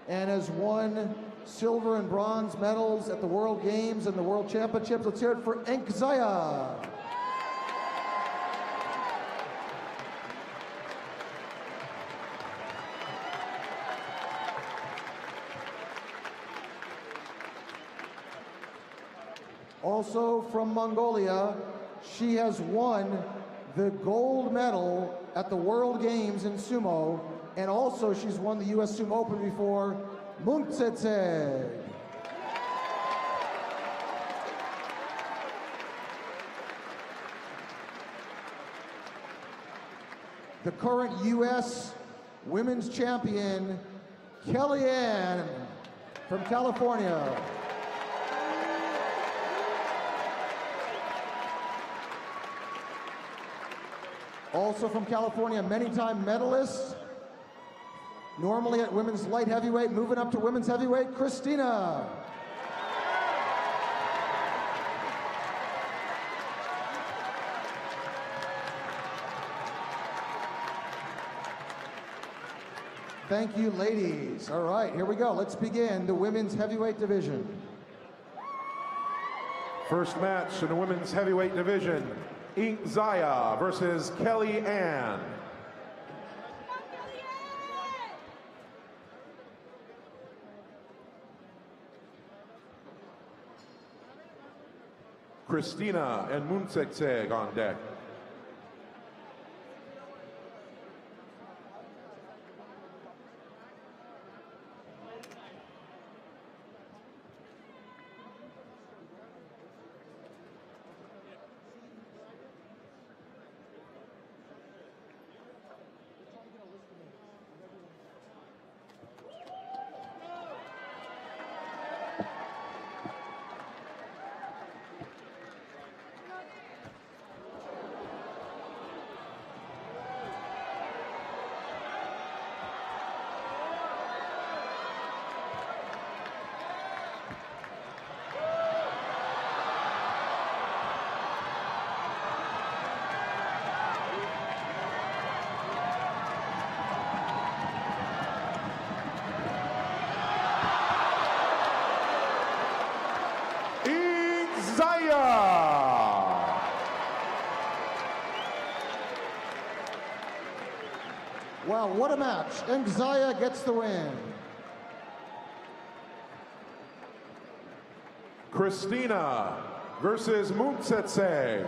and has won silver and bronze medals at the World Games and the World Championships. Let's hear it for Enkzaya. Also from Mongolia, she has won the gold medal at the World Games in sumo, and also she's won the US Sumo Open before, Muntsetse. The current US women's champion, Kellyanne from California. Also from California, many-time medalist, normally at women's light heavyweight, moving up to women's heavyweight, Christina. Thank you, ladies. All right, here we go. Let's begin the women's heavyweight division. First match in the women's heavyweight division, Zaya versus Kelly Ann. Christina and Muntsetseg on deck. Wow, what a match. Zaya gets the win. Christina versus Muntsetseg.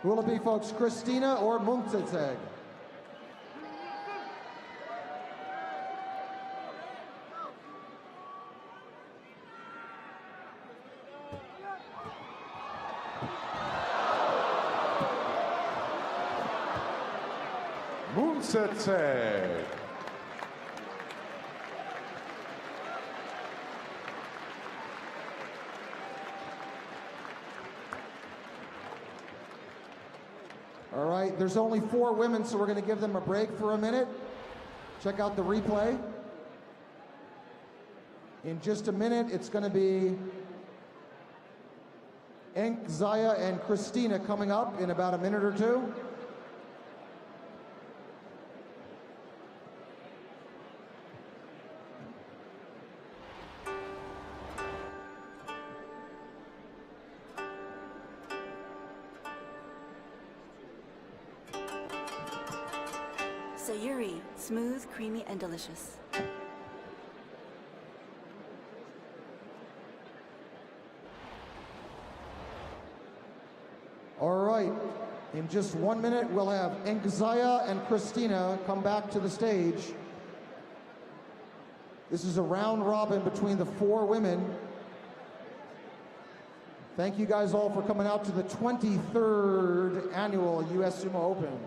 Who will it be, folks? Christina or Muntsetseg? Muntsetseg. All right, there's only 4 women, so we're going to give them a break for a minute. Check out the replay. In just a minute, it's going to be Zaya and Christina coming up in about a minute or two. Sayuri, smooth, creamy, and delicious. All right, in just 1 minute, we'll have Zaya and Christina come back to the stage. This is a round robin between the 4 women. Thank you guys all for coming out to the 23rd annual US Sumo Open.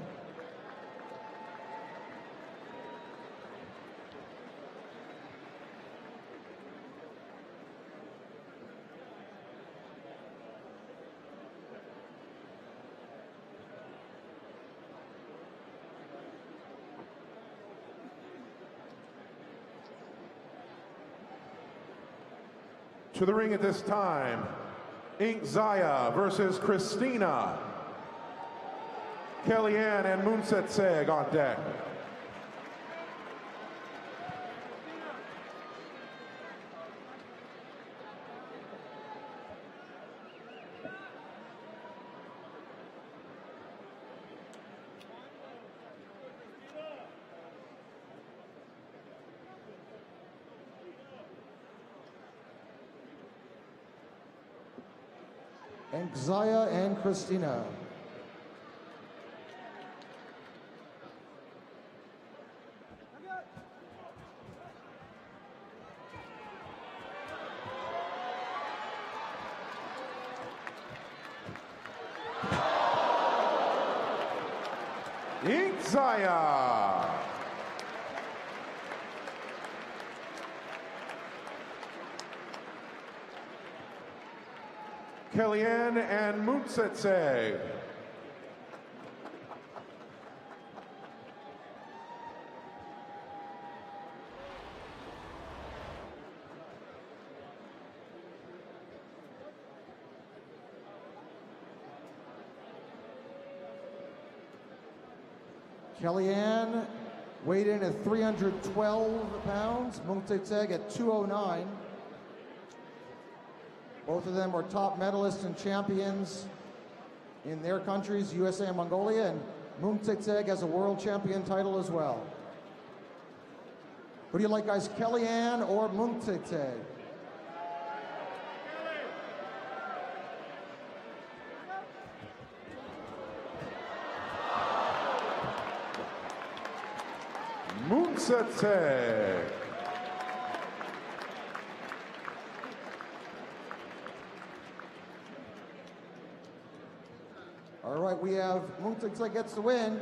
To the ring at this time, Zaya versus Christina. Kelly Ann and Muntsetseg on deck. Zaya and Christina. Zaya. Kellyanne and Muntsetse. Kellyanne weighed in at 312 pounds, Muntsetse at 209. Both of them were top medalists and champions in their countries, USA and Mongolia, and Muntsetse has a world champion title as well. Who do you like, guys, Kellyanne or Muntsetse? Muntsetse. All right, we have Muntsetse gets the win.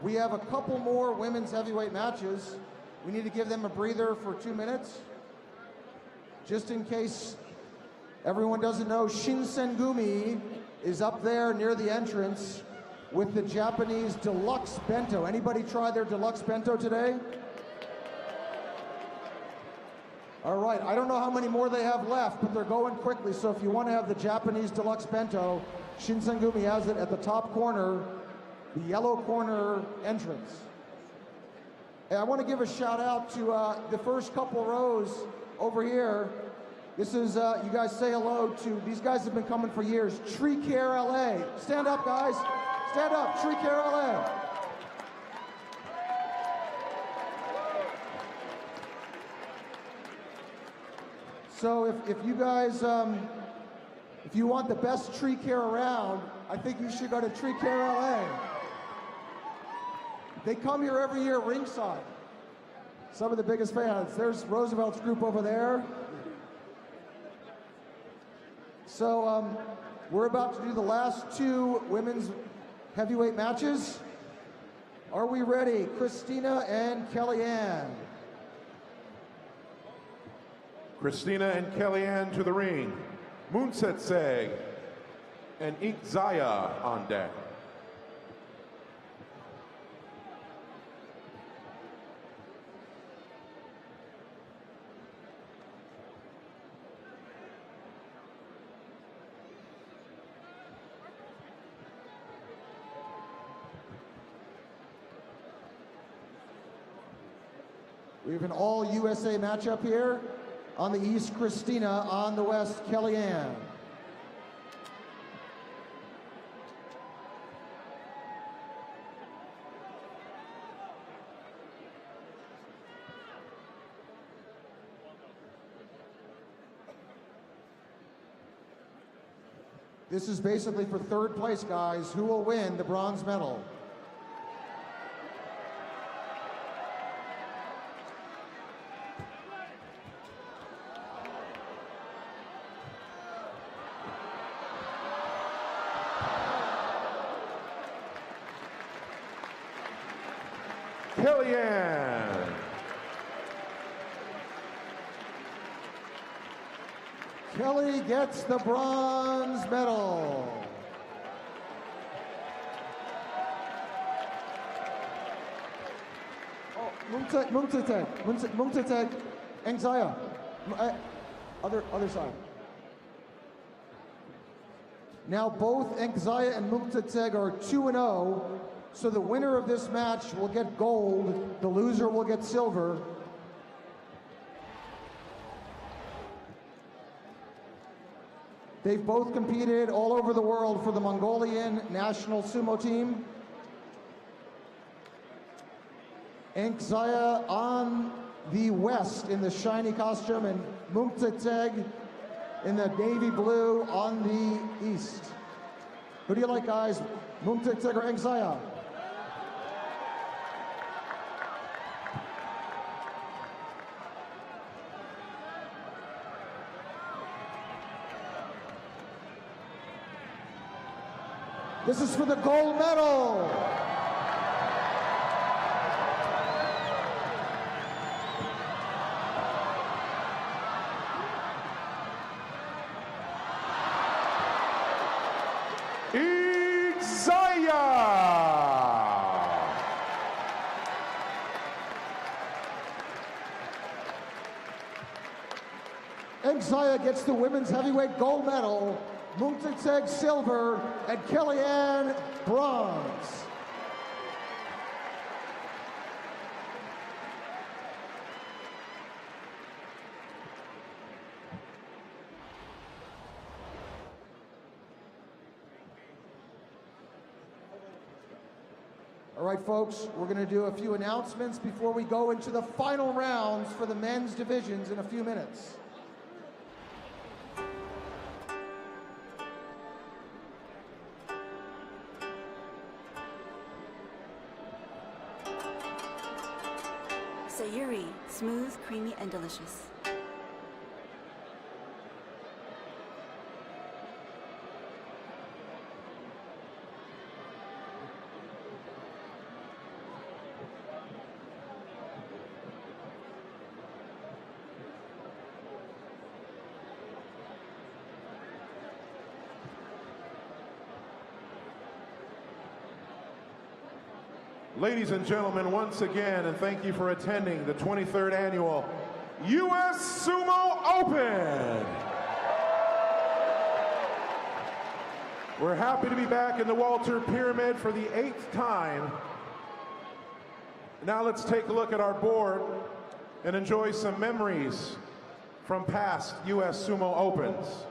We have a couple more women's heavyweight matches. We need to give them a breather for 2 minutes. Just in case everyone doesn't know, Shinsengumi is up there near the entrance with the Japanese deluxe bento. Anybody try their deluxe bento today? All right, I don't know how many more they have left, but they're going quickly. So if you want to have the Japanese deluxe bento, Shinsengumi has it at the top corner, the yellow corner entrance. And I want to give a shout out to the first couple rows over here. This is, you guys say hello to, these guys have been coming for years. Tree Care LA. Stand up, guys. Stand up, Tree Care LA. So if you guys, if you want the best tree care around, I think you should go to Tree Care LA. They come here every year ringside. Some of the biggest fans. There's Roosevelt's group over there. So we're about to do the last two women's heavyweight matches. Are we ready? Christina and Kellyanne. Christina and Kellyanne to the ring. Muntsetse and Ikzaya on deck. We have an all USA matchup here. On the east, Christina. On the west, Kellyanne. This is basically for third place, guys. Who will win the bronze medal? Kellyanne. Kelly gets the bronze medal. Oh, Muntsetse, Ikzaya. Other side. Now both Ikzaya and Muntsetse are 2-0. So the winner of this match will get gold, the loser will get silver. They've both competed all over the world for the Mongolian national sumo team. Ikzaya on the west in the shiny costume and Muntsetse in the navy blue on the east. Who do you like, guys? Muntsetse or Ikzaya? This is for the gold medal. Lengsaya gets the women's heavyweight gold medal, Mungtseg silver, and Kellyanne bronze. All right, folks, we're going to do a few announcements before we go into the final rounds for the men's divisions in a few minutes. Sayuri, smooth, creamy, and delicious. Ladies and gentlemen, once again, and thank you for attending the 23rd annual US Sumo Open. We're happy to be back in the Walter Pyramid for the 8th time. Now let's take a look at our board and enjoy some memories from past US Sumo Opens.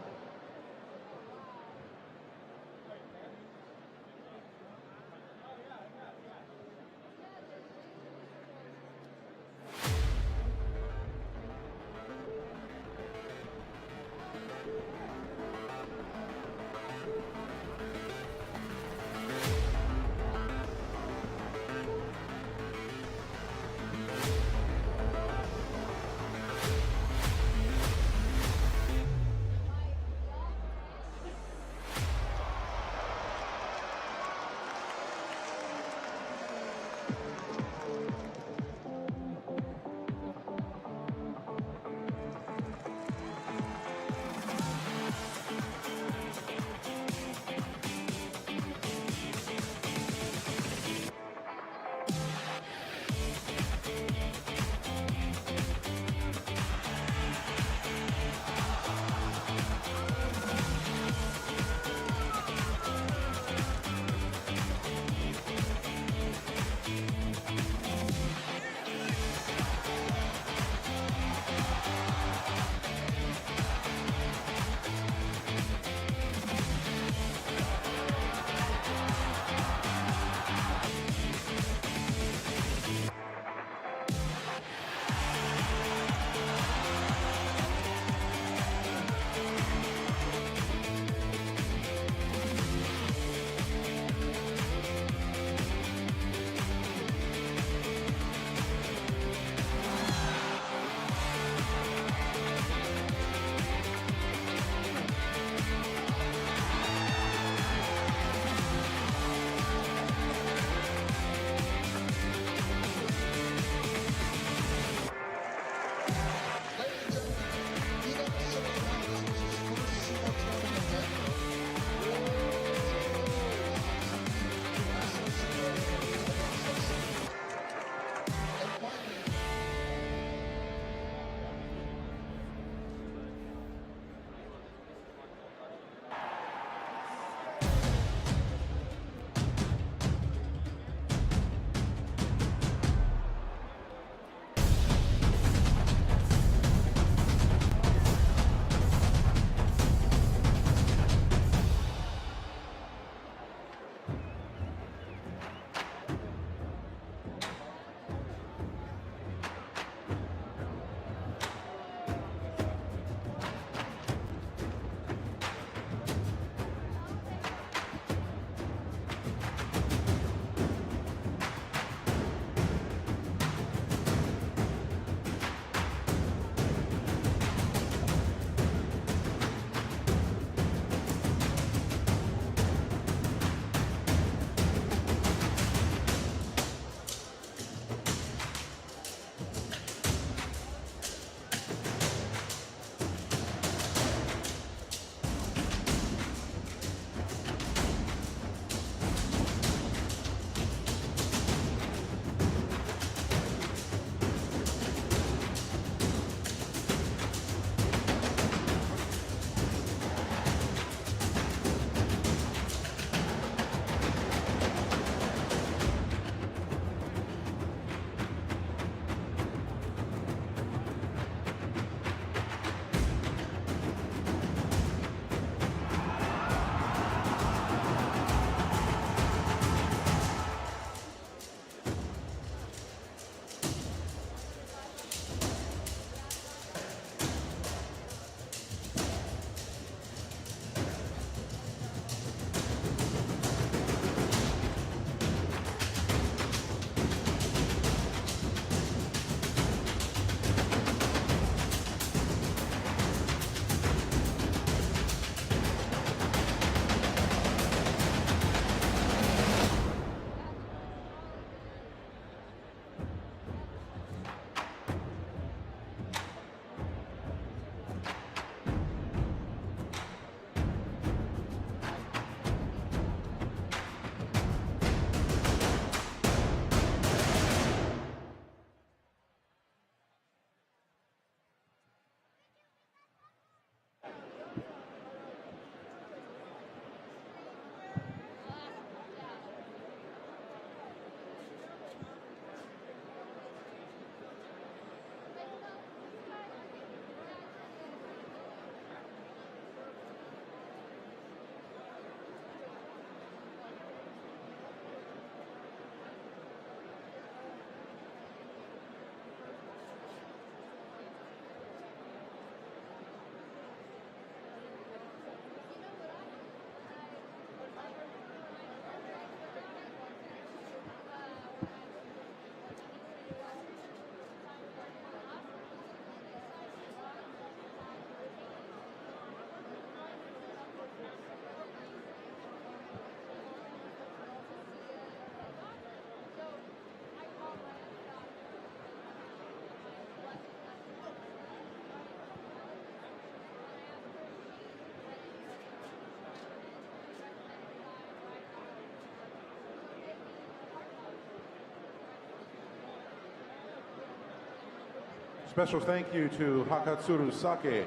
Special thank you to Hakatsuru Sake,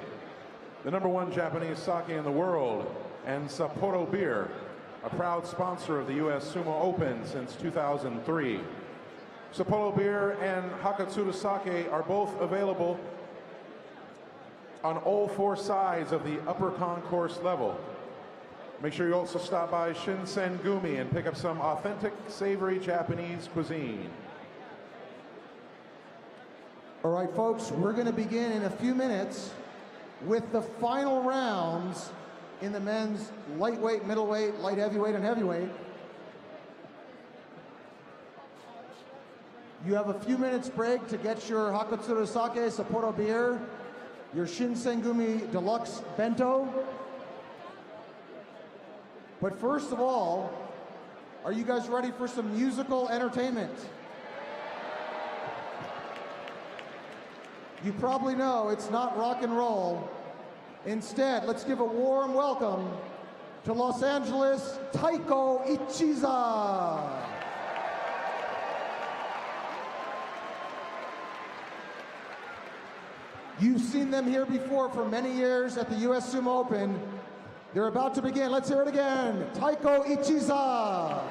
the #1 Japanese sake in the world, and Sapporo Beer, a proud sponsor of the US Sumo Open since 2003. Sapporo Beer and Hakatsuru Sake are both available on all 4 sides of the upper concourse level. Make sure you also stop by Shinsengumi and pick up some authentic, savory Japanese cuisine. All right, folks, we're going to begin in a few minutes with the final rounds in the men's lightweight, middleweight, light heavyweight, and heavyweight. You have a few minutes break to get your Hakatsuru Sake Sapporo beer, your Shinsengumi Deluxe Bento. But first of all, are you guys ready for some musical entertainment? You probably know it's not rock and roll. Instead, let's give a warm welcome to Los Angeles, Taiko Ichiza. You've seen them here before for many years at the US Sumo Open. They're about to begin. Let's hear it again. Taiko Ichiza.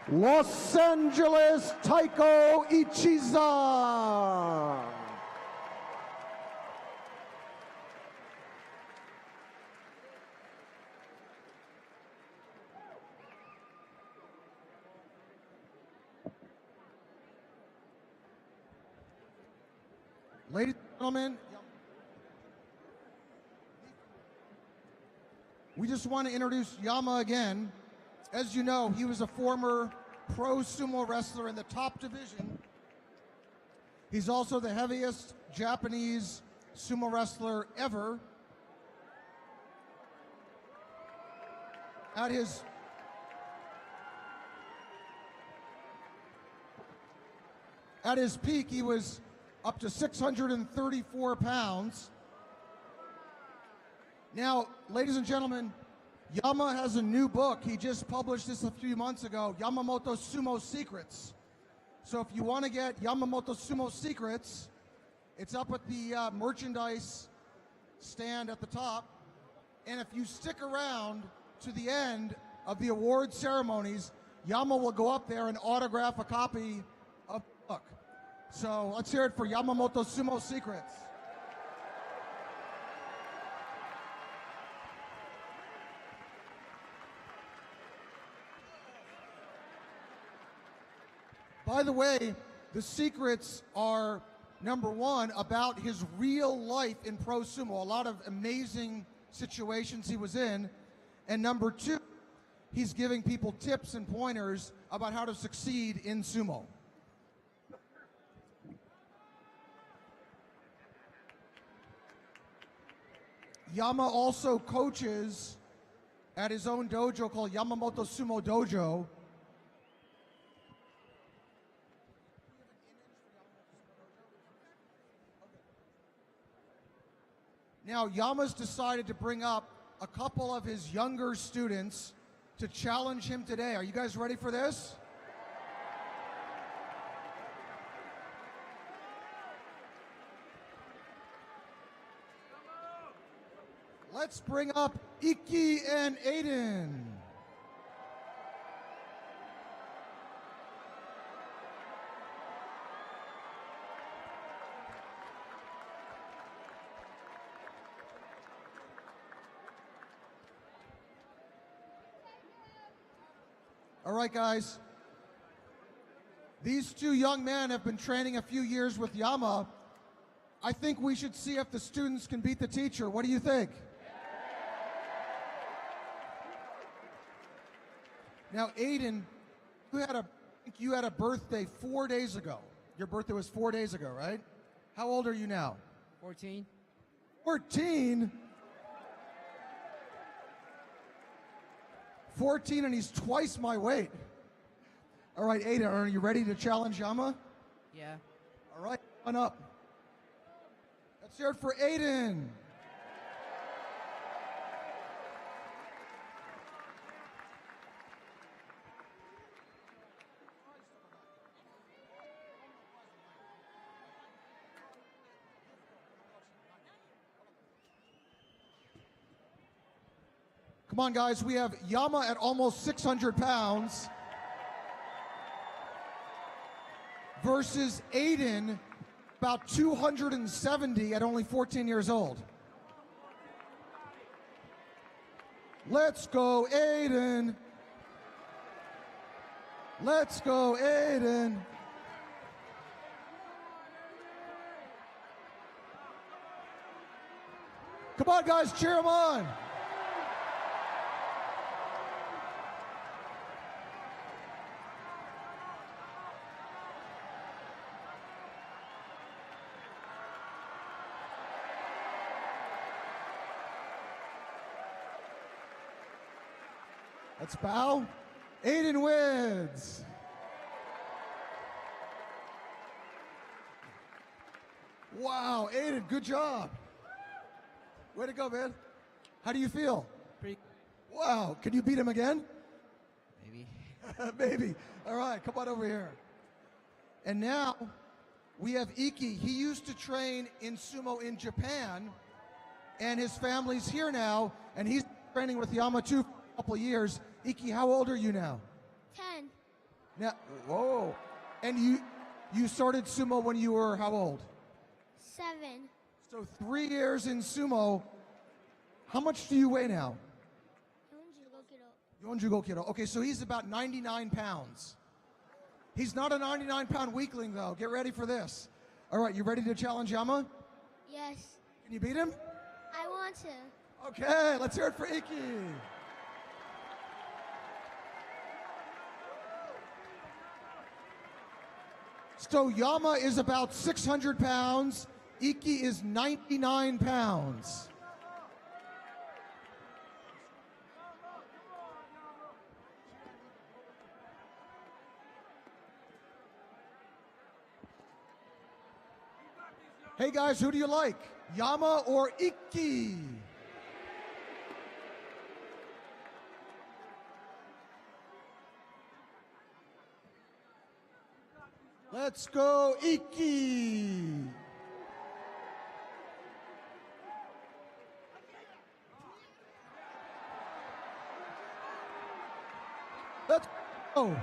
Los Angeles, Taiko Ichiza. Ladies and gentlemen, we just want to introduce Yama again. As you know, he was a former pro sumo wrestler in the top division. He's also the heaviest Japanese sumo wrestler ever. At his peak, he was up to 634 pounds. Now, ladies and gentlemen, Yama has a new book. He just published this a few months ago, Yamamoto Sumo Secrets. So if you want to get Yamamoto Sumo Secrets, it's up at the merchandise stand at the top. And if you stick around to the end of the award ceremonies, Yama will go up there and autograph a copy of the book. So let's hear it for Yamamoto Sumo Secrets. By the way, the secrets are, number one, about his real life in pro sumo, a lot of amazing situations he was in. And number two, he's giving people tips and pointers about how to succeed in sumo. Yama also coaches at his own dojo called Yamamoto Sumo Dojo. Now, Yama's decided to bring up a couple of his younger students to challenge him today. Are you guys ready for this? Let's bring up Iki and Aiden. All right, guys. These two young men have been training a few years with Yama. I think we should see if the students can beat the teacher. What do you think? Now, Aiden, you had a birthday 4 days ago. Your birthday was 4 days ago, right? How old are you now? 14. 14? 14, and he's twice my weight. All right, Aiden, are you ready to challenge Yama? Yeah. All right, come on up. Let's hear it for Aiden. Come on, guys, we have Yama at almost 600 pounds versus Aiden, about 270 at only 14 years old. Let's go, Aiden. Let's go, Aiden. Come on, guys, cheer him on. Let's bow. Aiden wins. Wow, Aiden, good job. Way to go, man. How do you feel? Pretty. Wow, can you beat him again? Maybe. Maybe. All right, come on over here. And now we have Iki. He used to train in sumo in Japan, and his family's here now, and he's training with Yama too for a couple of years. Iki, how old are you now? 10. Now, whoa. And you started sumo when you were how old? 7. So 3 years in sumo. How much do you weigh now? 45 kilo. Okay, so he's about 99 pounds. He's not a 99-pound weakling, though. Get ready for this. All right, you ready to challenge Yama? Yes. Can you beat him? I want to. Okay, let's hear it for Iki. So Yama is about 600 pounds. Iki is 99 pounds. Hey guys, who do you like? Yama or Iki? Let's go, Iki! Let's go!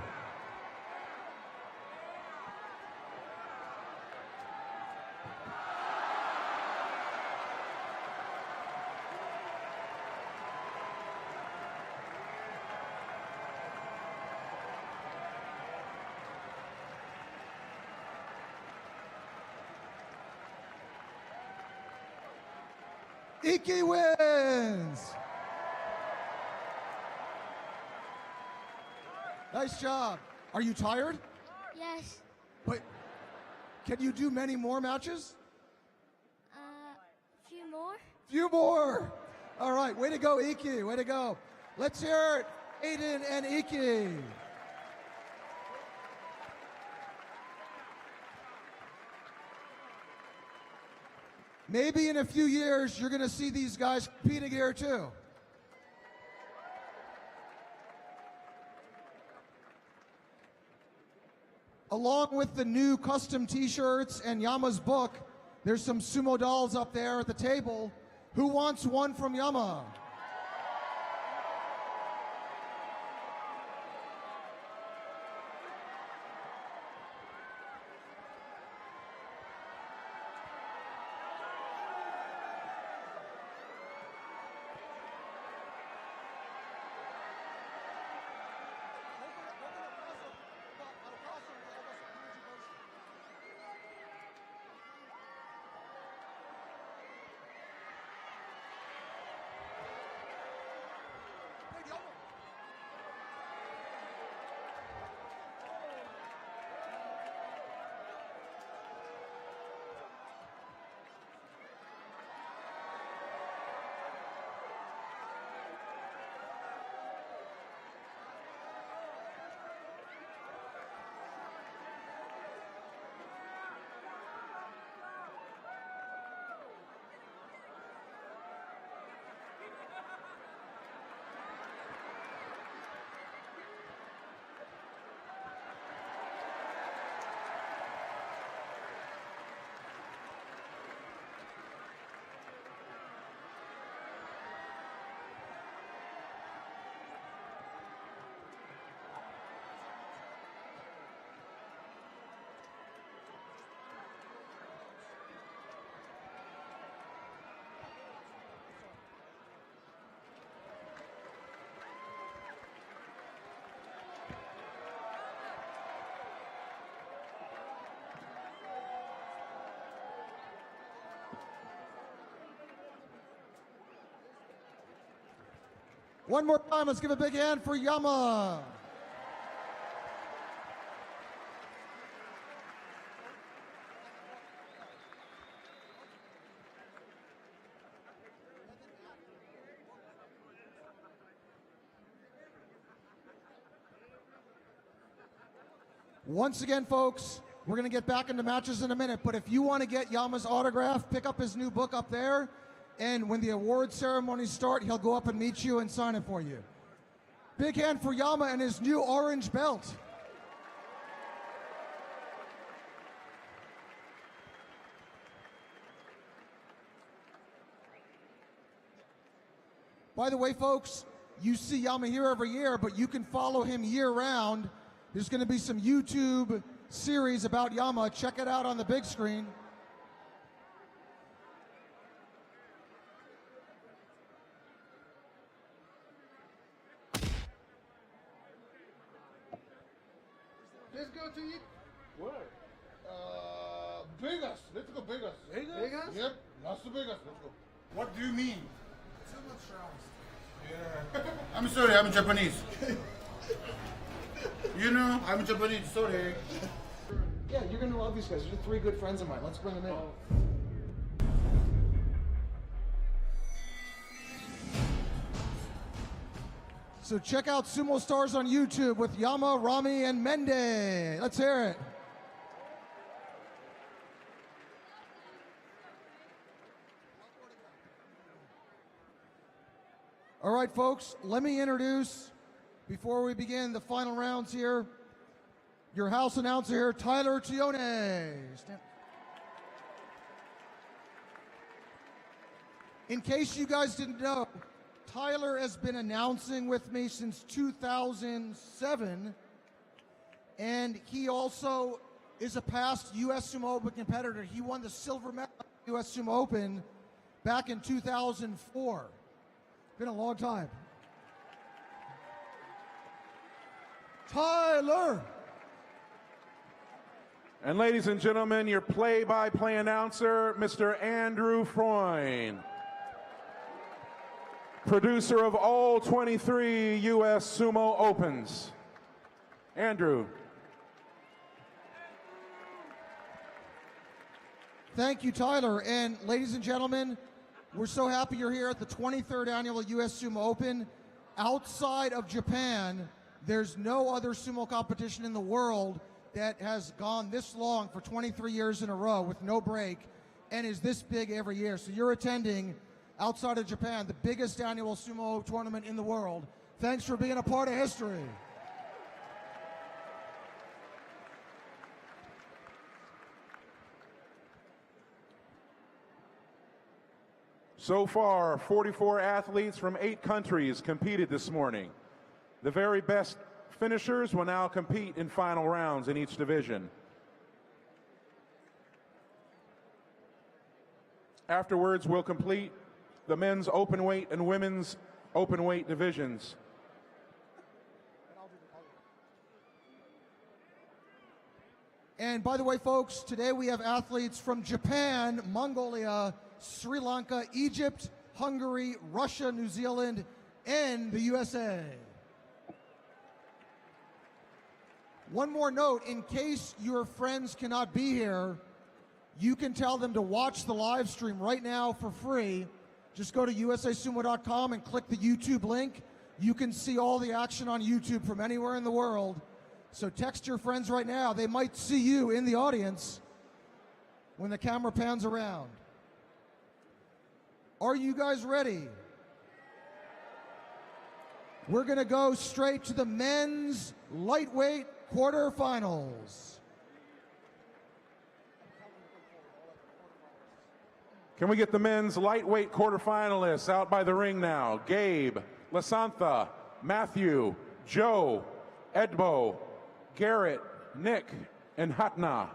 Iki wins! Nice job. Are you tired? Yes. But can you do many more matches? Few more. Few more. All right, way to go, Iki. Way to go. Let's hear it, Aiden and Iki. Maybe in a few years, you're going to see these guys competing here too. Along with the new custom t-shirts and Yama's book, there's some sumo dolls up there at the table. Who wants one from Yama? One more time, let's give a big hand for Yama. Once again, folks, we're going to get back into matches in a minute, but if you want to get Yama's autograph, pick up his new book up there, and when the award ceremonies start, he'll go up and meet you and sign it for you. Big hand for Yama and his new orange belt. By the way, folks, you see Yama here every year, but you can follow him year-round. There's going to be some YouTube series about Yama. Check it out on the big screen. Let's go to eat. Where? Vegas. Let's go Vegas. Vegas? Yep. Las Vegas. Let's go. What do you mean? Yeah. I'm sorry. I'm Japanese. You know, I'm Japanese. Sorry. Yeah, you're going to love these guys. These are 3 good friends of mine. Let's bring them in. So check out Sumo Stars on YouTube with Yama, Rami, and Mendee. Let's hear it. All right, folks, let me introduce, before we begin the final rounds here, your house announcer here, Tyler Tione. In case you guys didn't know, Tyler has been announcing with me since 2007, and he also is a past US Sumo Open competitor. He won the silver medal at the US Sumo Open back in 2004. Been a long time. Tyler! And ladies and gentlemen, your play-by-play announcer, Mr. Andrew Freund. Producer of all 23 US Sumo Opens. Andrew. Thank you, Tyler. And ladies and gentlemen, we're so happy you're here at the 23rd annual US Sumo Open. Outside of Japan, there's no other sumo competition in the world that has gone this long for 23 years in a row with no break and is this big every year. So you're attending, outside of Japan, the biggest annual sumo tournament in the world. Thanks for being a part of history. So far, 44 athletes from 8 countries competed this morning. The very best finishers will now compete in final rounds in each division. Afterwards, we'll complete the men's openweight and women's openweight divisions. And by the way, folks, today we have athletes from Japan, Mongolia, Sri Lanka, Egypt, Hungary, Russia, New Zealand, and the USA. One more note, in case your friends cannot be here, you can tell them to watch the live stream right now for free. Just go to usasumo.com and click the YouTube link. You can see all the action on YouTube from anywhere in the world. So text your friends right now. They might see you in the audience when the camera pans around. Are you guys ready? We're going to go straight to the men's lightweight quarterfinals. Can we get the men's lightweight quarterfinalists out by the ring now? Gabe, Lasantha, Matthew, Joe, Edbo, Garrett, Nick, and Hatna.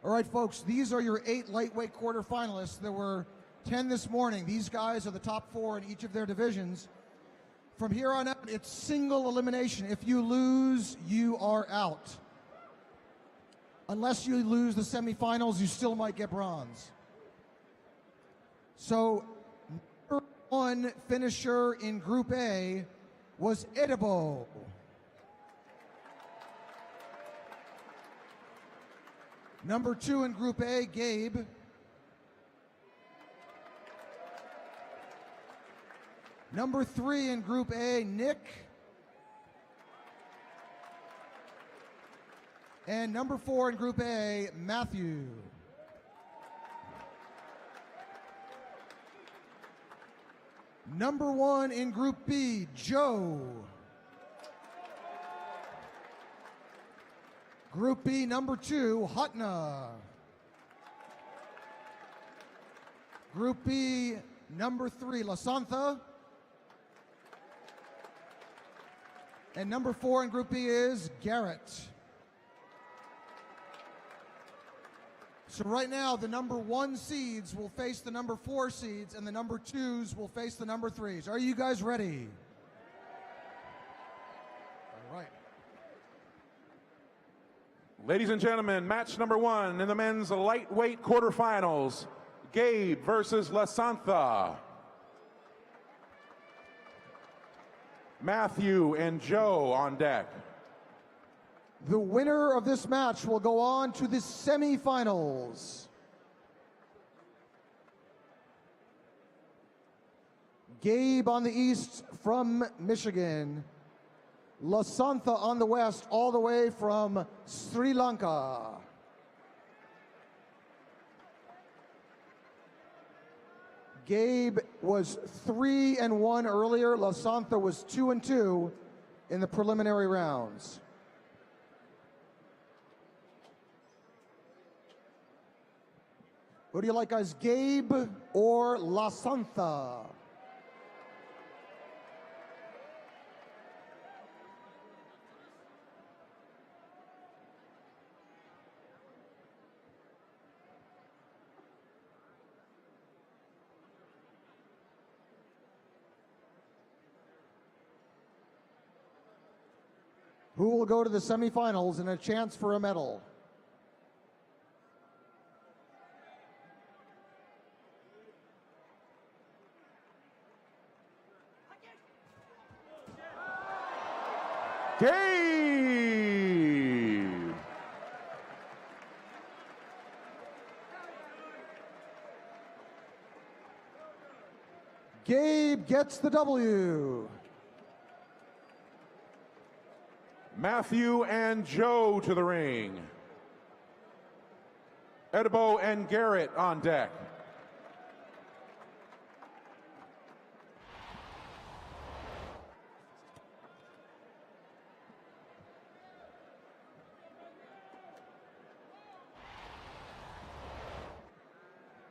All right, folks, these are your 8 lightweight quarterfinalists. There were 10 this morning. These guys are the top 4 in each of their divisions. From here on out, it's single elimination. If you lose, you are out. Unless you lose the semifinals, you still might get bronze. So, number 1 finisher in Group A was Edebo. Number 2 in Group A, Gabe. Number 3 in Group A, Nick. And number 4 in Group A, Matthew. Number 1 in Group B, Joe. Group B, number 2, Hutna. Group B, number 3, Lasantha. And number 4 in Group B is Garrett. So right now, the number 1 seeds will face the number 4 seeds, and the number 2s will face the number 3s. Are you guys ready? All right. Ladies and gentlemen, match number 1 in the men's lightweight quarterfinals. Gabe versus Lasantha. Matthew and Joe on deck. The winner of this match will go on to the semifinals. Gabe on the east from Michigan. Lasantha on the west, all the way from Sri Lanka. Gabe was 3-1 earlier. Lasantha was 2-2 in the preliminary rounds. Who do you like, guys, Gabe or Lasantha? Who will go to the semifinals and a chance for a medal? Gabe! Gabe gets the W. Matthew and Joe to the ring. Edibo and Garrett on deck.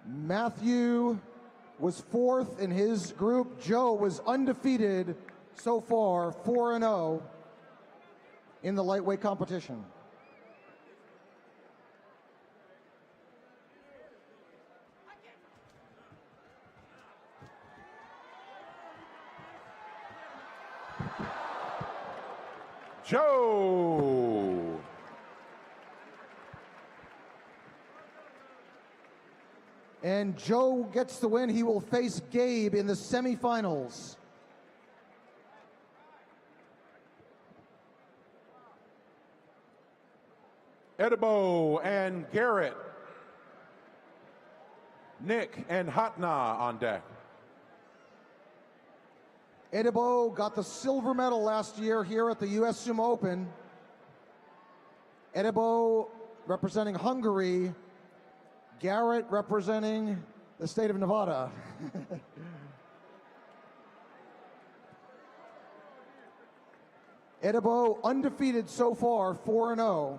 Matthew was 4th in his group. Joe was undefeated so far, 4-0 in the lightweight competition. Joe! And Joe gets the win. He will face Gabe in the semifinals. Edibo and Garrett. Nick and Hutna on deck. Edibo got the silver medal last year here at the US Sumo Open. Edibo representing Hungary. Garrett representing the state of Nevada. Edibo undefeated so far, 4-0.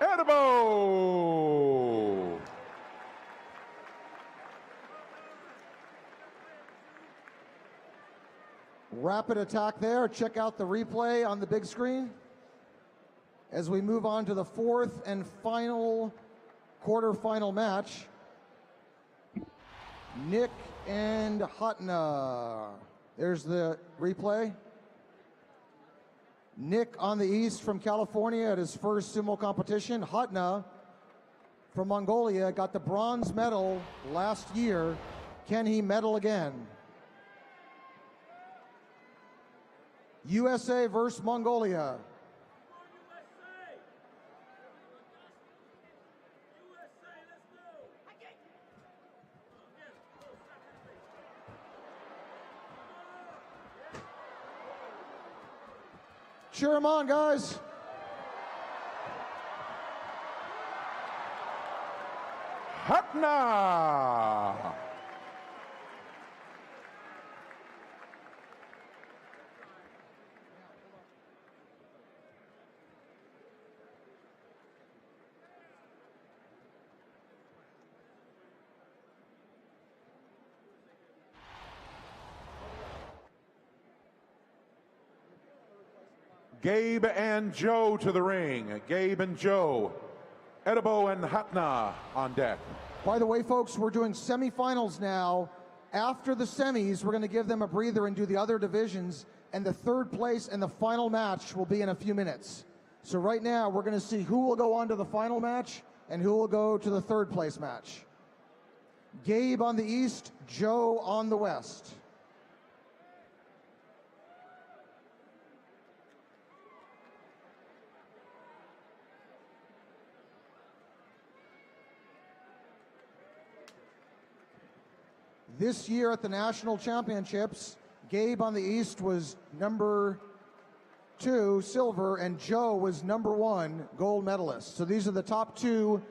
Edibo! Rapid attack there. Check out the replay on the big screen as we move on to the 4th and final quarterfinal match. Nick and Hutna. There's the replay. Nick on the east from California at his first sumo competition. Hutna from Mongolia got the bronze medal last year. Can he medal again? USA versus Mongolia. Cheer him on, guys. Hatna. Gabe and Joe to the ring. Gabe and Joe. Edibo and Hatna on deck. By the way, folks, we're doing semifinals now. After the semis, we're going to give them a breather and do the other divisions, and the third place and the final match will be in a few minutes. So right now, we're going to see who will go on to the final match and who will go to the third place match. Gabe on the east, Joe on the west. This year at the National Championships, Gabe on the east was number 2, silver, and Joe was number 1, gold medalist. So these are the top 2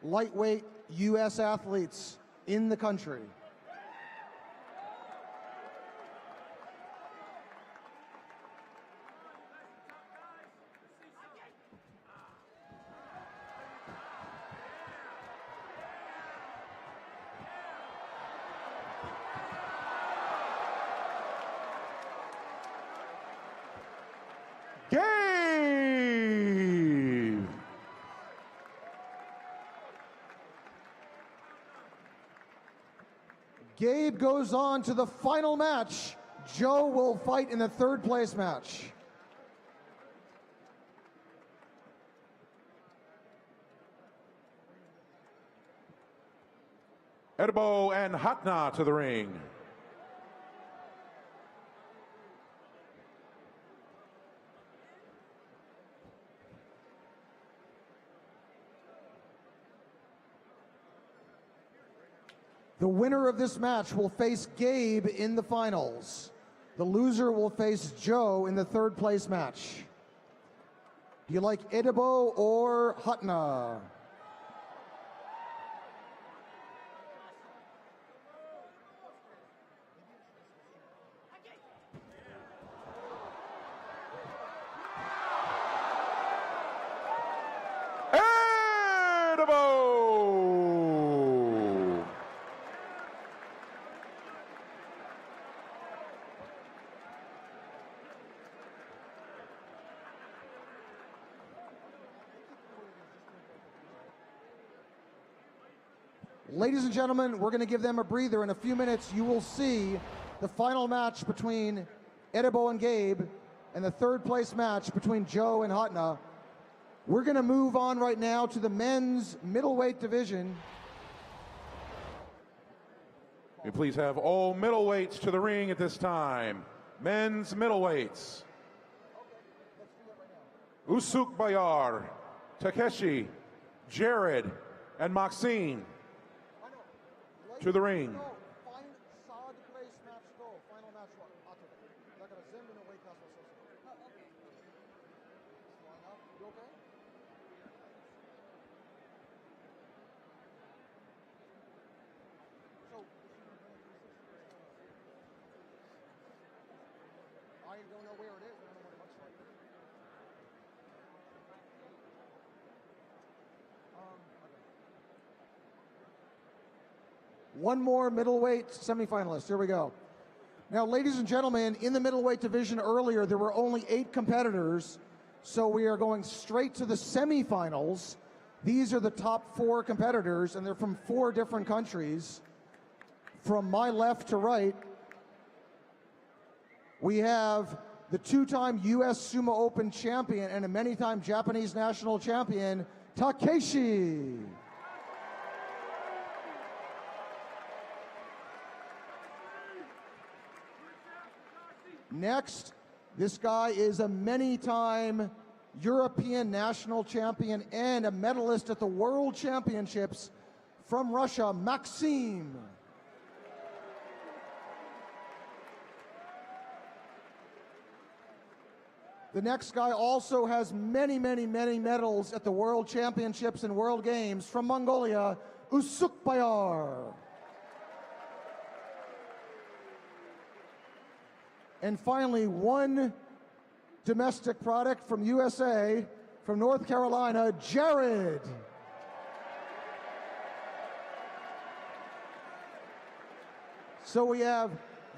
lightweight U.S. athletes in the country. Gabe! Gabe goes on to the final match. Joe will fight in the third place match. Edibo and Hatna to the ring. The winner of this match will face Gabe in the finals. The loser will face Joe in the third place match. Do you like Edibo or Hatna? Ladies and gentlemen, we're going to give them a breather. In a few minutes, you will see the final match between Edibo and Gabe and the third place match between Joe and Hatna. We're going to move on right now to the men's middleweight division. May please have all middleweights to the ring at this time. Men's middleweights. Usuk Bayar, Takeshi, Jared, and Maxine to the ring. One more middleweight semifinalist. Here we go. Now, ladies and gentlemen, in the middleweight division earlier, there were only 8 competitors, so we are going straight to the semifinals. These are the top 4 competitors, and they're from 4 different countries. From my left to right, we have the 2-time US Sumo Open champion and a many-time Japanese national champion, Takeshi. Next, this guy is a many-time European national champion and a medalist at the World Championships from Russia, Maxime. The next guy also has many, many, many medals at the World Championships and World Games from Mongolia, Usukbayar. And finally, one domestic product from USA, from North Carolina, Jared. So we have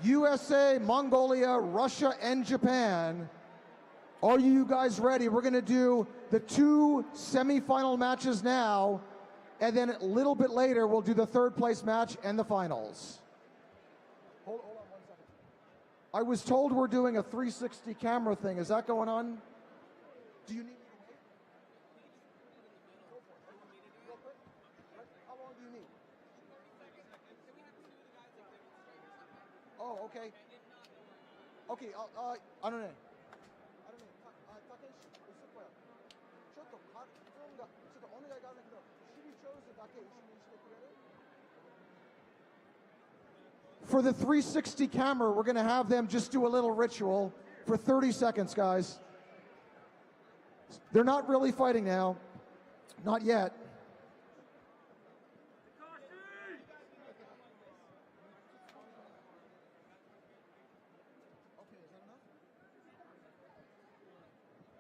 USA, Mongolia, Russia, and Japan. Are you guys ready? We're going to do the 2 semifinal matches now, and then a little bit later we'll do the third place match and the finals. Hold on 1 second. I was told we're doing a 360 camera thing. Is that going on? Do you need me to wait? Go for it. Real quick. How long do you need? Oh, okay. Okay, I don't know. For the 360 camera, we're going to have them just do a little ritual for 30 seconds, guys. They're not really fighting now. Not yet.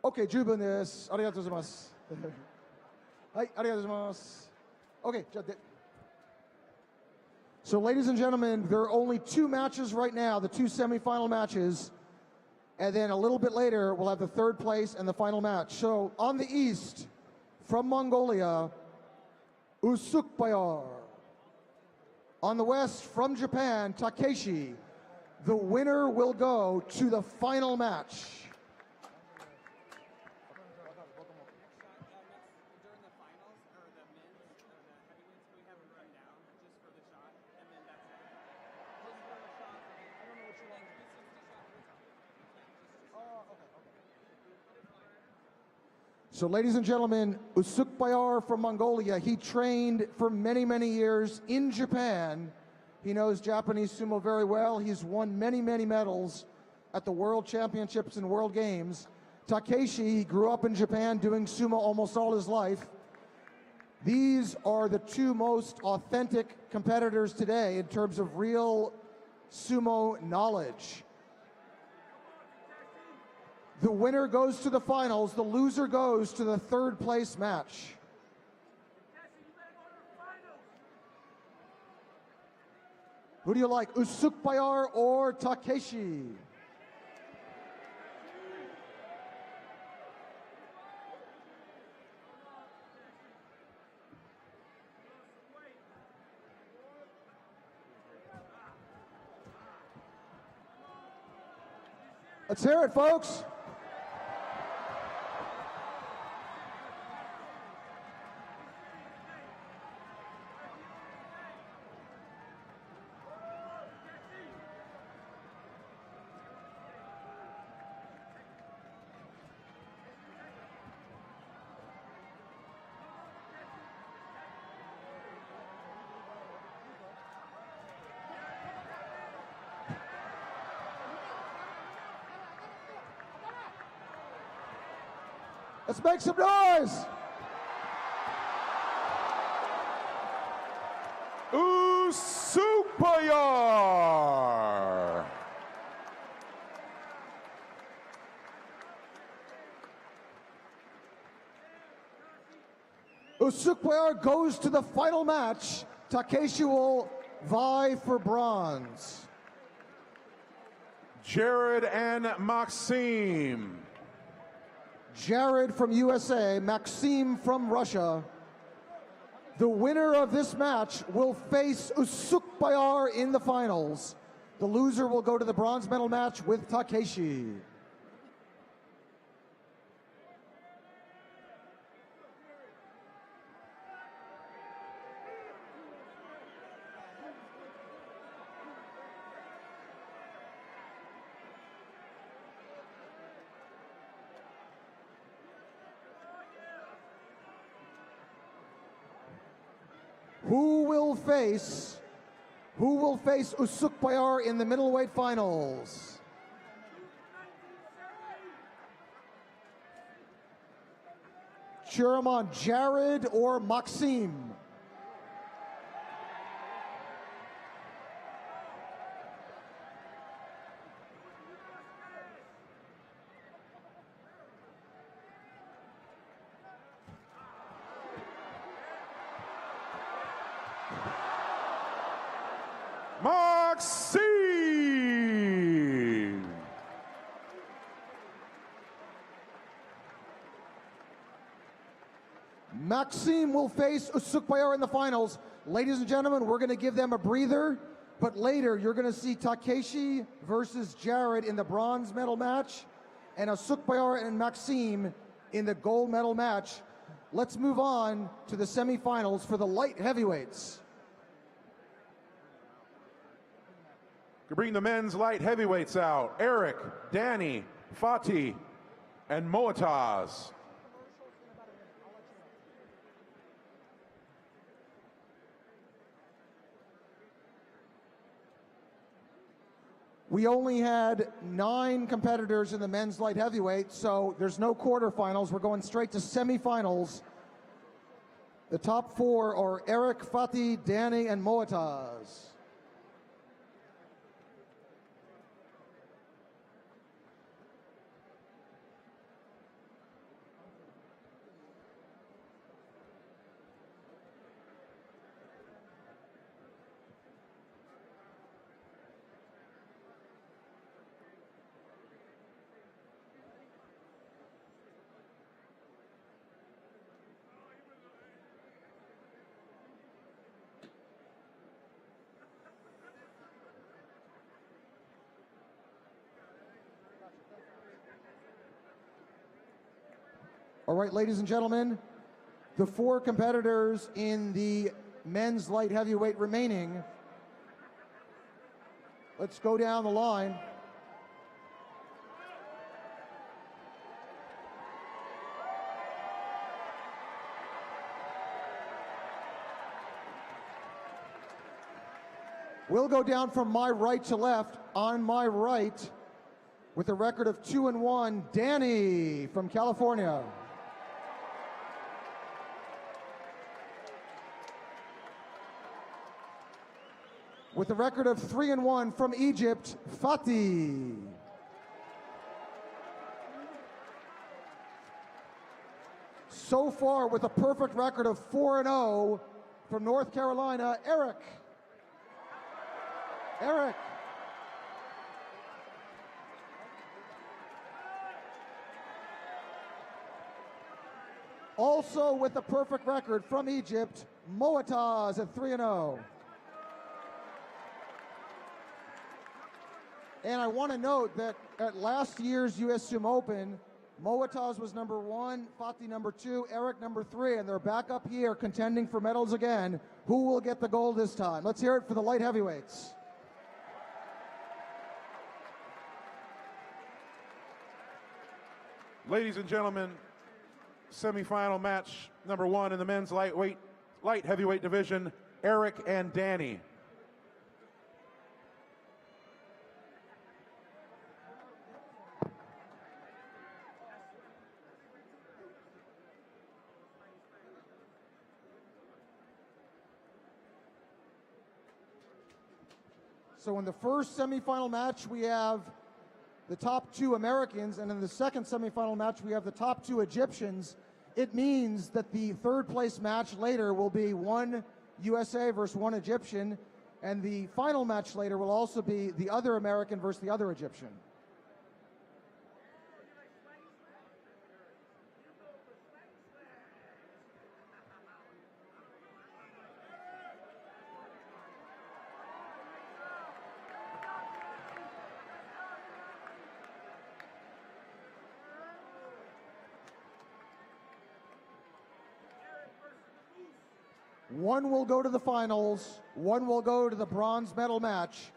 Okay, 十分です。ありがとうございます。はい、ありがとうございます。Okay, so ladies and gentlemen, there are only 2 matches right now, the 2 semifinal matches, and then a little bit later we'll have the third place and the final match. So on the east, from Mongolia, Usukbayar. On the west, from Japan, Takeshi. The winner will go to the final match. So ladies and gentlemen, Usukbayar from Mongolia, he trained for many, many years in Japan. He knows Japanese sumo very well. He's won many, many medals at the World Championships and World Games. Takeshi, he grew up in Japan doing sumo almost all his life. These are the 2 most authentic competitors today in terms of real sumo knowledge. The winner goes to the finals. The loser goes to the third place match. Who do you like, Usukbayar or Takeshi? Let's hear it, folks. Let's make some noise. Usukbayar. Usukbayar goes to the final match. Takeshi will vie for bronze. Jared and Maxime. Jared from USA, Maxime from Russia. The winner of this match will face Usukbayar in the finals. The loser will go to the bronze medal match with Takeshi. Who will face Usukbayar in the middleweight finals? cheer him on, Jared or Maxim? Maxime! Maxime will face Usukbayar in the finals. Ladies and gentlemen, we're going to give them a breather, but later you're going to see Takeshi versus Jared in the bronze medal match and Usukbayar and Maxime in the gold medal match. Let's move on to the semifinals for the light heavyweights. To bring the men's light heavyweights out, Eric, Danny, Fatih, and Moataz. We only had 9 competitors in the men's light heavyweight, so there's no quarterfinals. We're going straight to semifinals. The top 4 are Eric, Fatih, Danny, and Moataz. All right, ladies and gentlemen, the 4 competitors in the men's light heavyweight remaining. Let's go down the line. We'll go down from my right to left. On my right, with a record of 2-1, Danny from California. With a record of 3-1 from Egypt, Fatih. So far, with a perfect record of 4-0 from North Carolina, Eric. Eric. Also with a perfect record from Egypt, Moataz at 3-0. And I want to note that at last year's US Sumo Open, Moataz was number 1, Fatih number 2, Eric number 3, and they're back up here contending for medals again. Who will get the gold this time? Let's hear it for the light heavyweights. Ladies and gentlemen, semifinal match number 1 in the men's light heavyweight division, Eric and Danny. So in the first semifinal match, we have the top 2 Americans, and in the second semifinal match, we have the top 2 Egyptians. It means that the third place match later will be 1 USA versus 1 Egyptian, and the final match later will also be the other American versus the other Egyptian. One will go to the finals, one will go to the bronze medal match.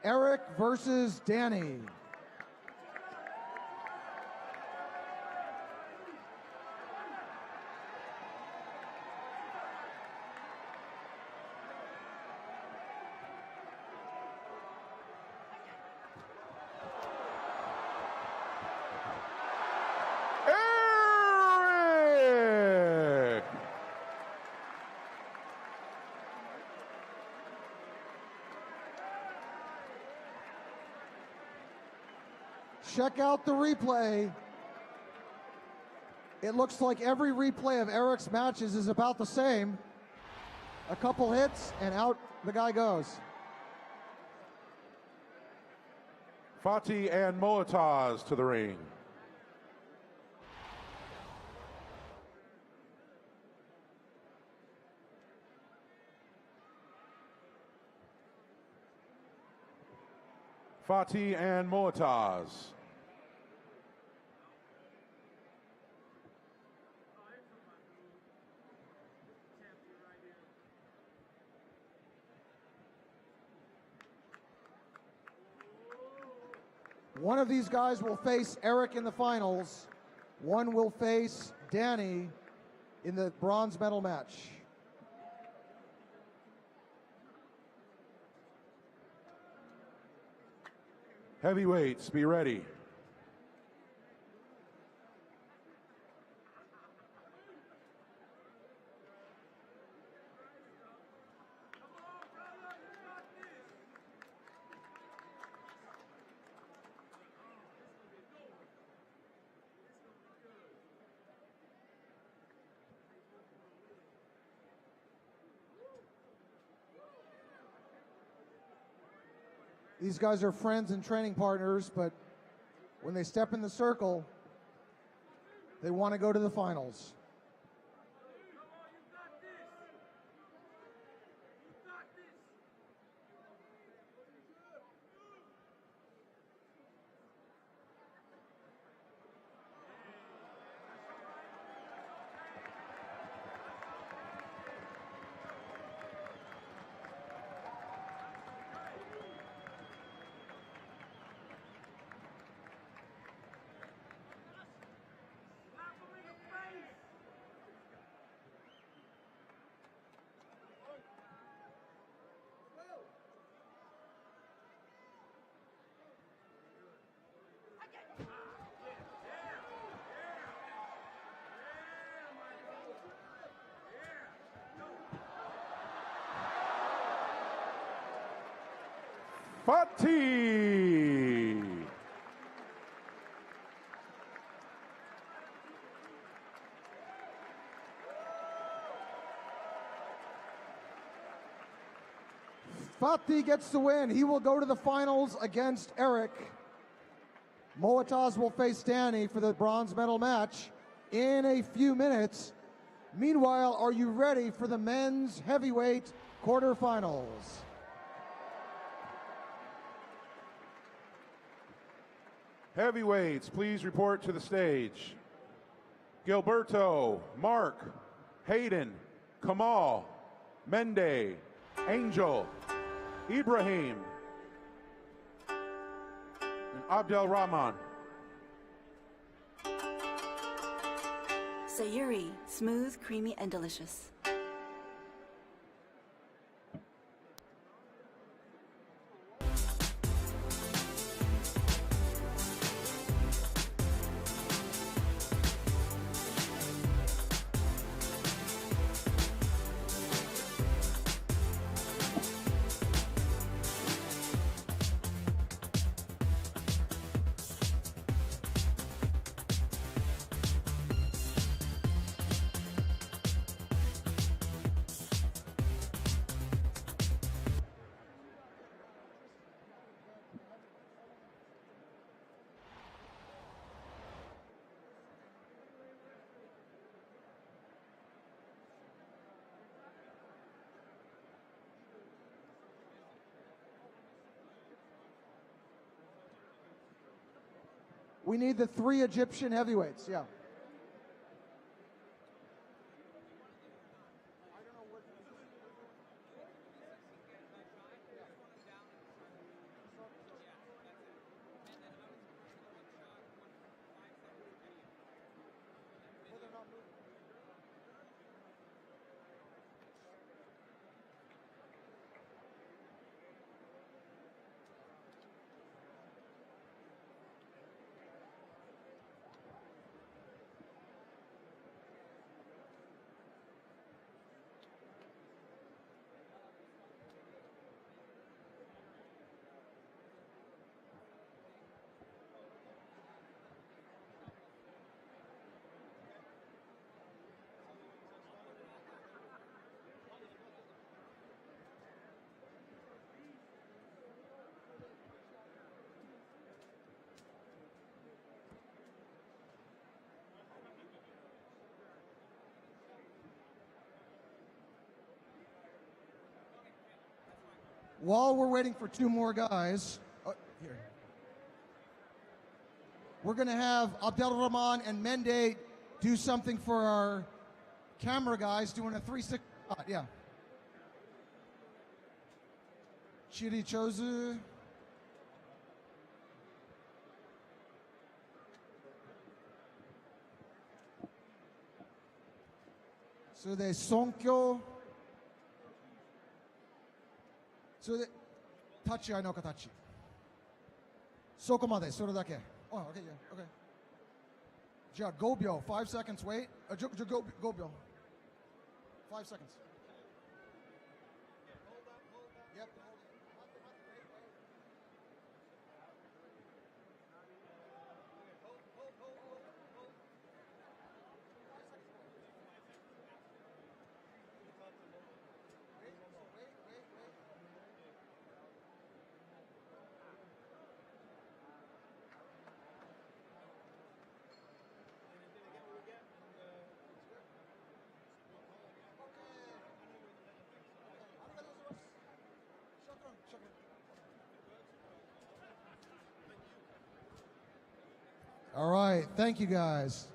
Eric versus Danny. check out the replay. It looks like every replay of Eric's matches is about the same. A couple hits and out the guy goes. Fatih and Moataz to the ring. Fatih and Moataz. One of these guys will face Eric in the finals. One will face Danny in the bronze medal match. Heavyweights, be ready. These guys are friends and training partners, but when they step in the circle, they want to go to the finals. Fatih. Fatih gets the win. He will go to the finals against Eric. Moataz will face Danny for the bronze medal match in a few minutes. Meanwhile, are you ready for the men's heavyweight quarterfinals? Heavyweights, please report to the stage. Gilberto, Mark, Hayden, Kamal, Mendee, Angel, Ibrahim, and Abdel Rahman. Sayuri, smooth, creamy, and delicious. We need the 3 Egyptian heavyweights, yeah. while we're waiting for two more guys, here. We're going to have Abdelrahman and Mendee do something for our camera guys, doing a 360 shot. Yeah. Chiri Chozu. So they Sonkyo. So they Tachi no katachi. Soko made, sore dake. Oh, okay, yeah, okay. じゃあ5秒, 5 seconds, wait. 5秒. 5 seconds. Yep. All right, thank you guys.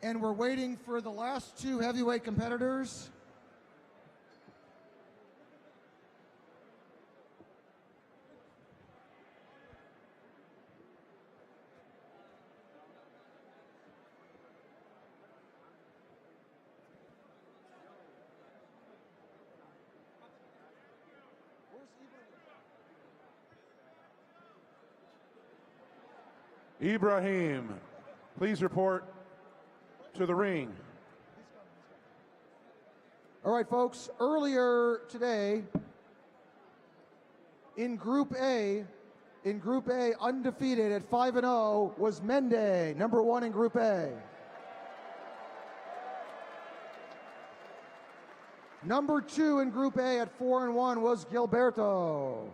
And we're waiting for the last two heavyweight competitors. Ibrahim, please report to the ring. All right, folks, earlier today in Group A, undefeated at 5-0 was Mendee, number 1 in Group A. Number 2 in Group A at 4-1 was Gilberto.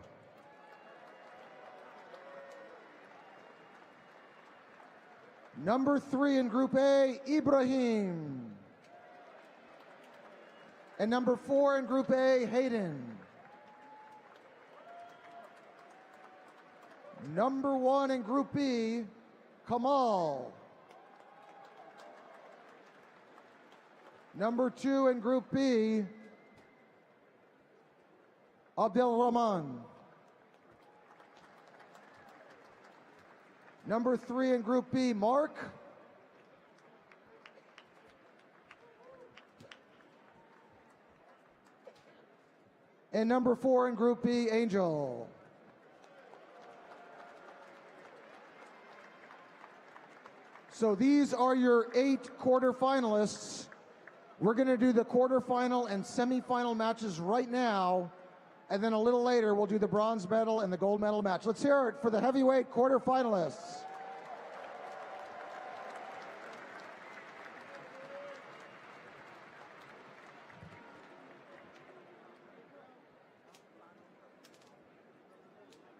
Number 3 in Group A, Ibrahim. And number 4 in Group A, Hayden. Number 1 in Group B, Kamal. Number 2 in Group B, Abdelrahman. Number 3 in Group B, Mark. And number 4 in Group B, Angel. So these are your 8 quarterfinalists. We're going to do the quarterfinal and semifinal matches right now. And then a little later, we'll do the bronze medal and the gold medal match. Let's hear it for the heavyweight quarterfinalists.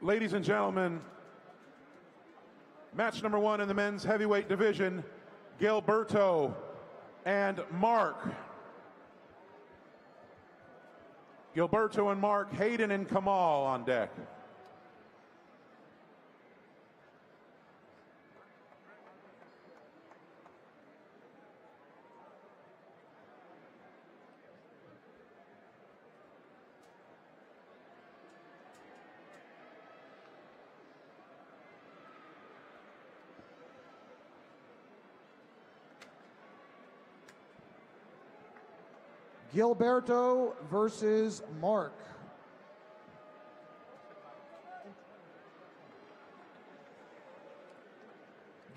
Ladies and gentlemen, match number 1 in the men's heavyweight division, Gilberto and Mark. Gilberto and Mark, Hayden and Kamal on deck. Gilberto versus Mark.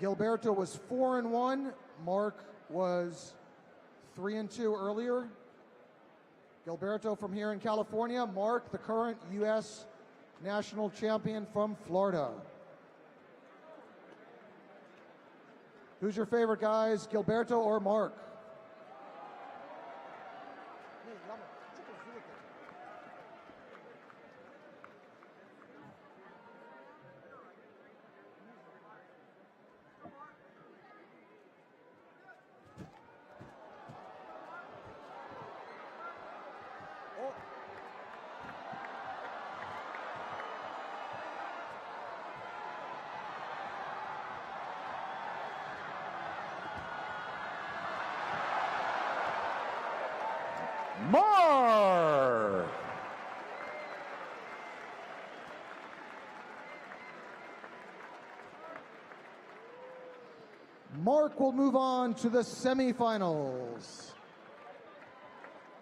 Gilberto was 4-1. Mark was 3-2 earlier. Gilberto from here in California. Mark, the current US national champion from Florida. Who's your favorite, guys? Gilberto or Mark? Mark. Mark will move on to the semifinals.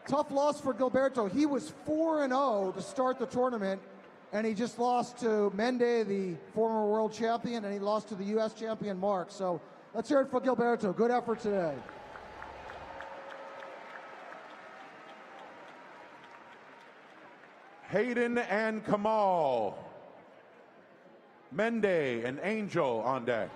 Tough loss for Gilberto. He was 4-0 to start the tournament, and he just lost to Mendee, the former world champion, and he lost to the US champion Mark. So let's hear it for Gilberto. Good effort today. Hayden and Kamal. Mendee and Angel on deck.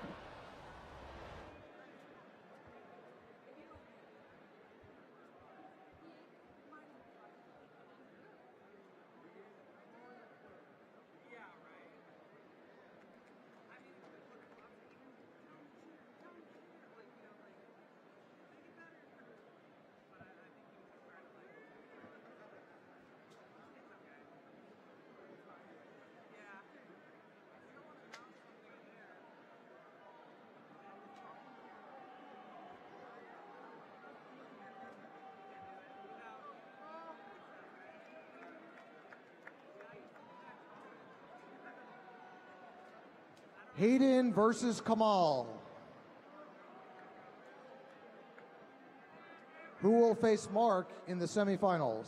Hayden versus Kamal. Who will face Mark in the semifinals?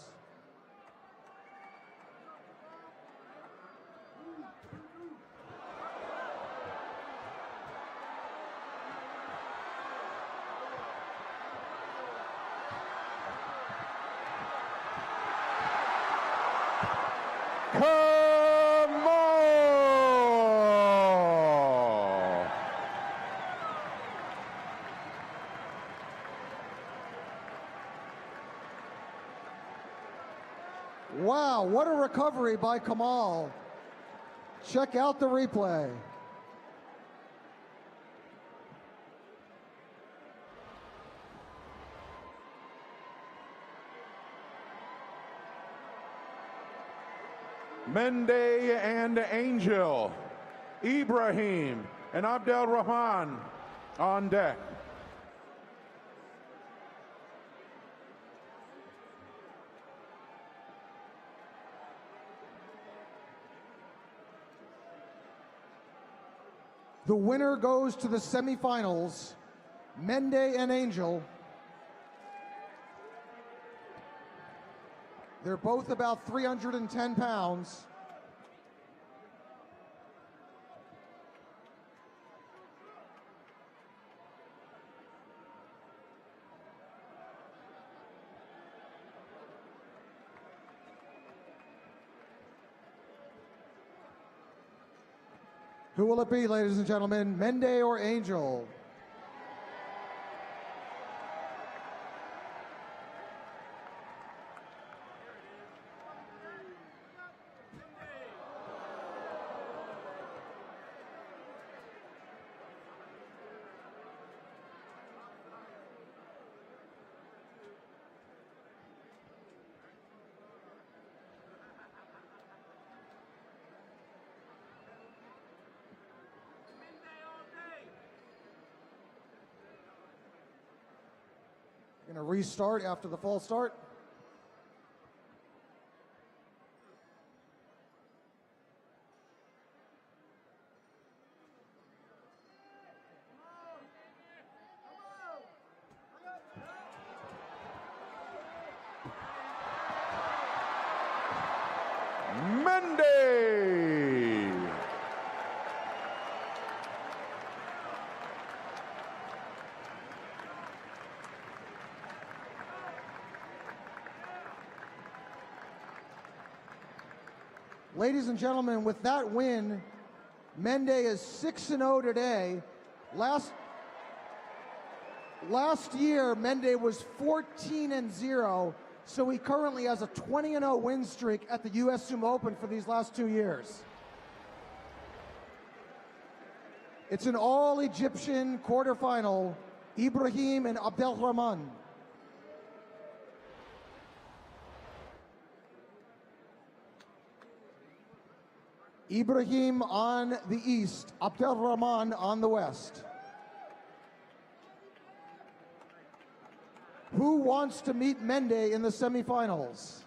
Wow, what a recovery by Kamal. Check out the replay. Mendee and Angel. Ibrahim and Abdel Rahman on deck. The winner goes to the semifinals, Mendee and Angel. They're both about 310 pounds. Who will it be, ladies and gentlemen, Mendee or Angel? Going to restart after the false start. Mendee. Ladies and gentlemen, with that win, Mendee is 6-0 today. Last year, Mendee was 14-0, so he currently has a 20-0 win streak at the US Sumo Open for these last 2 years. It's an all-Egyptian quarterfinal, Ibrahim and Abdel Rahman. Ibrahim on the east, Abdel Rahman on the west. Who wants to meet Mendee in the semifinals?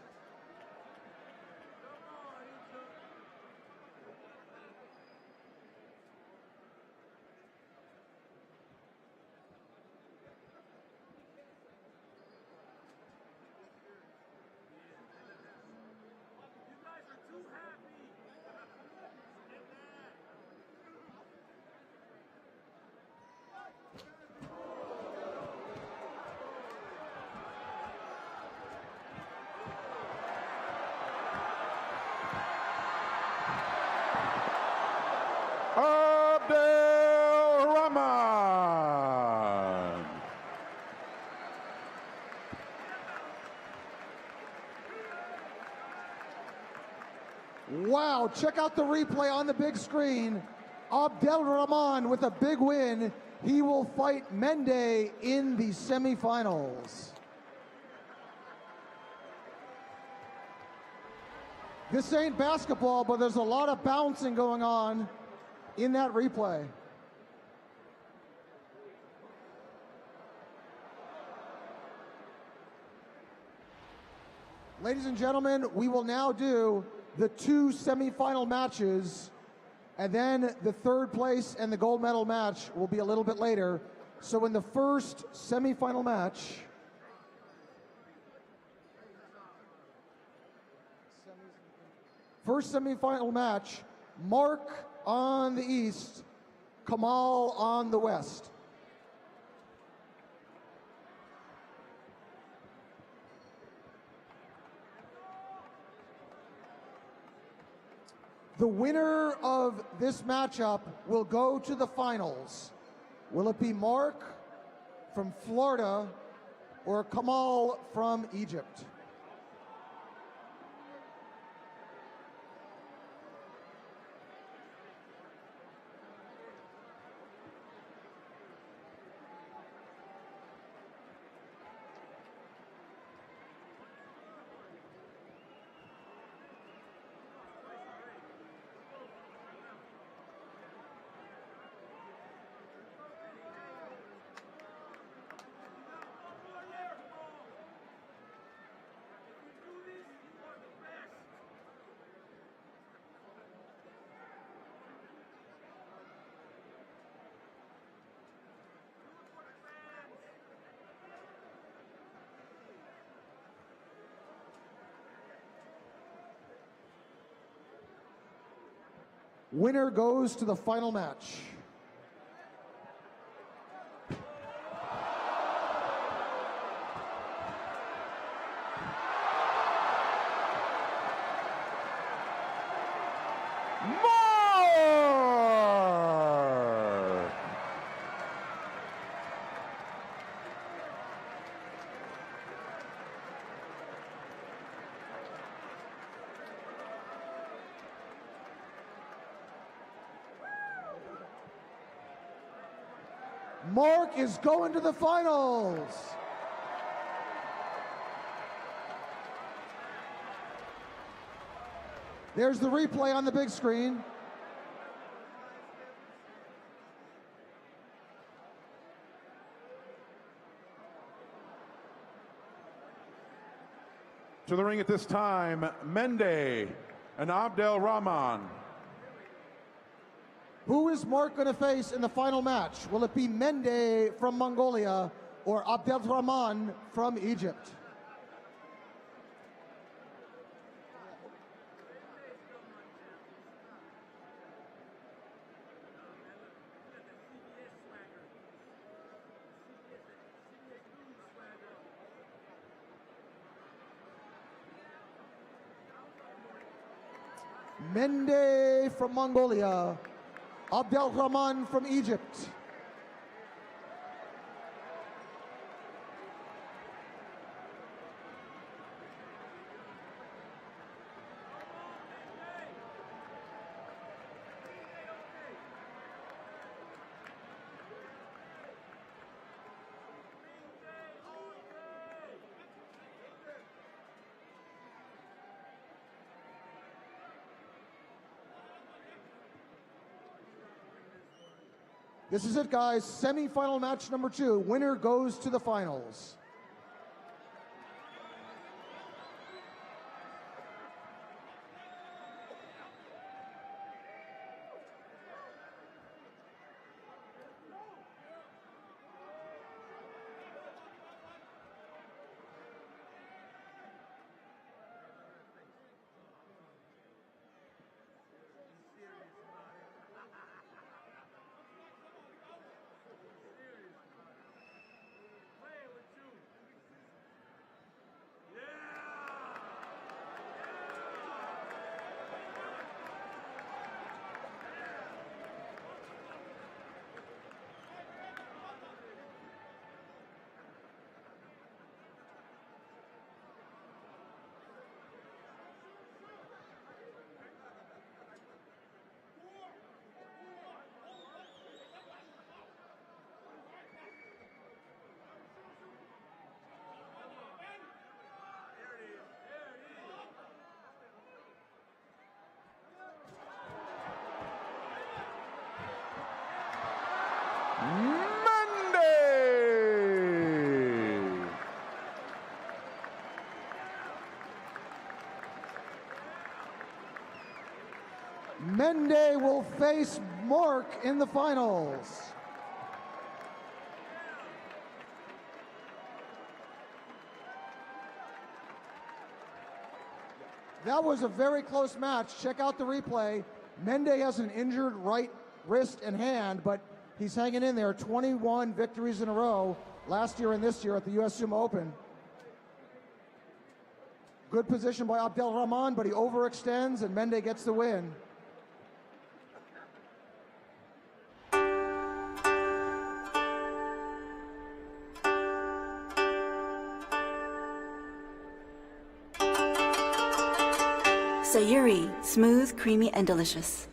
Abdelrahman. Wow, check out the replay on the big screen. Abdelrahman with a big win. He will fight Mendee in the semifinals. This ain't basketball, but there's a lot of bouncing going on in that replay. Ladies and gentlemen, we will now do the 2 semifinal matches, and then the third place and the gold medal match will be a little bit later. So in the first semifinal match, Mark on the east, Kamal on the west. The winner of this matchup will go to the finals. Will it be Mark from Florida or Kamal from Egypt? Winner goes to the final match. Mark is going to the finals. There's the replay on the big screen. To the ring at this time, Mendee and Abdelrahman. Who is Mark going to face in the final match? Will it be Mendee from Mongolia or Abdelrahman from Egypt? Mendee from Mongolia, Abdelrahman from Egypt. This is it, guys. Semi-final match number 2. Winner goes to the finals. Mendee will face Mark in the finals. That was a very close match. Check out the replay. Mendee has an injured right wrist and hand, but he's hanging in there. 21 victories in a row last year and this year at the US Sumo Open. Good position by Abdelrahman, but he overextends and Mendee gets the win. Sayuri, smooth, creamy, and delicious.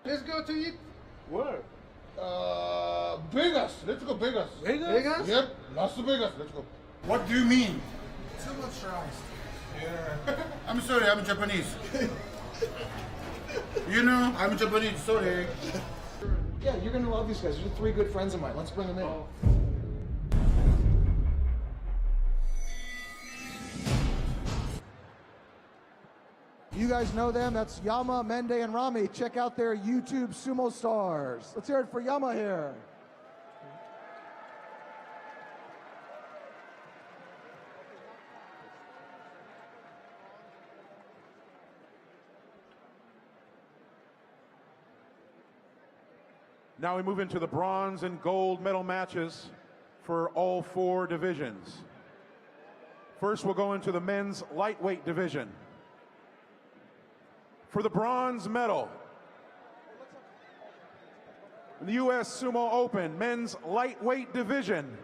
Let's go to eat. Where? Vegas. Let's go Vegas. Vegas? Yep. Las Vegas. Let's go. What do you mean? Too much rice. Yeah. I'm sorry. I'm Japanese. You know, I'm Japanese. Sorry. Yeah, you're gonna love these guys. These are 3 good friends of mine. Let's bring them in. You guys know them. That's Yama, Mendee, and Rami. Check out their YouTube sumo stars. Let's hear it for Yama here. Now we move into the bronze and gold medal matches for all 4 divisions. First, we'll go into the men's lightweight division. For the bronze medal, in the US Sumo Open men's lightweight division,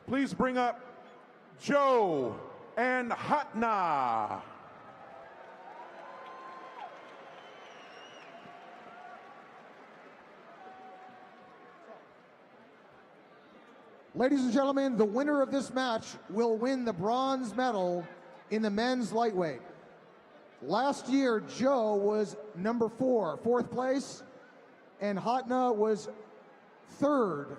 please bring up Joe and Hatna. Ladies and gentlemen, the winner of this match will win the bronze medal in the men's lightweight. Last year, Joe was number 4, 4th place, and Hatna was 3rd.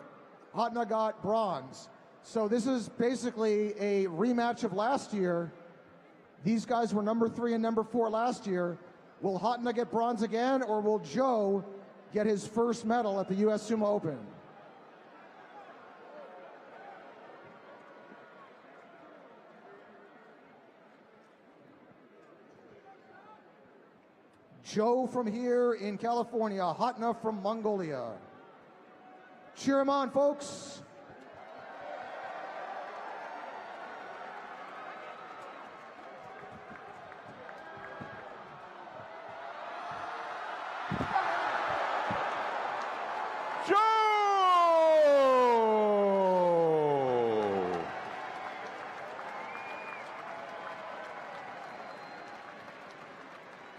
Hatna got bronze. So this is basically a rematch of last year. These guys were number 3 and number 4 last year. Will Hatna get bronze again, or will Joe get his first medal at the US Sumo Open? Joe from here in California, Hatna from Mongolia. Cheer him on, folks.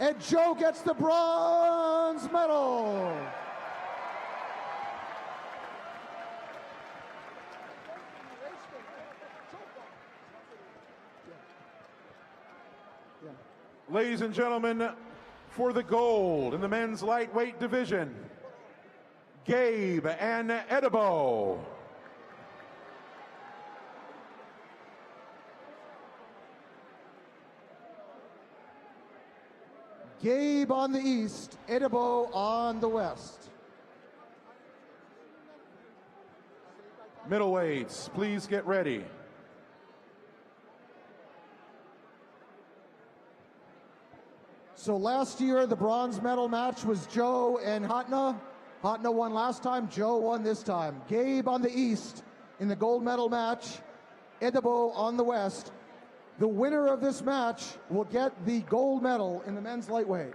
And Joe gets the bronze medal. Ladies and gentlemen, for the gold in the men's lightweight division, Gabe and Edibo. Gabe on the east, Edibo on the west. Middleweights, please get ready. So last year, the bronze medal match was Joe and Hatna. Hatna won last time, Joe won this time. Gabe on the east in the gold medal match, Edibo on the west. The winner of this match will get the gold medal in the men's lightweight.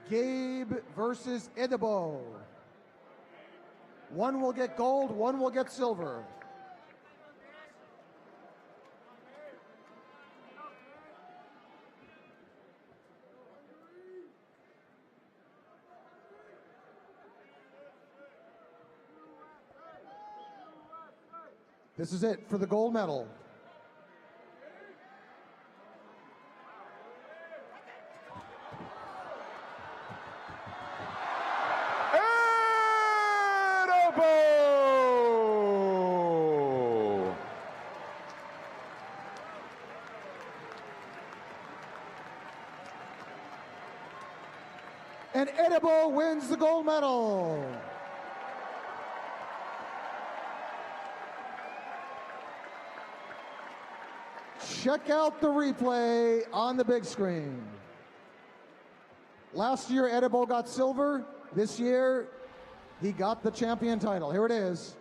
Gabe versus Edibo. One will get gold, one will get silver. This is it for the gold medal. And Edibo wins the gold medal. Check out the replay on the big screen. Last year, Edibo got silver. This year, he got the champion title. Here it is.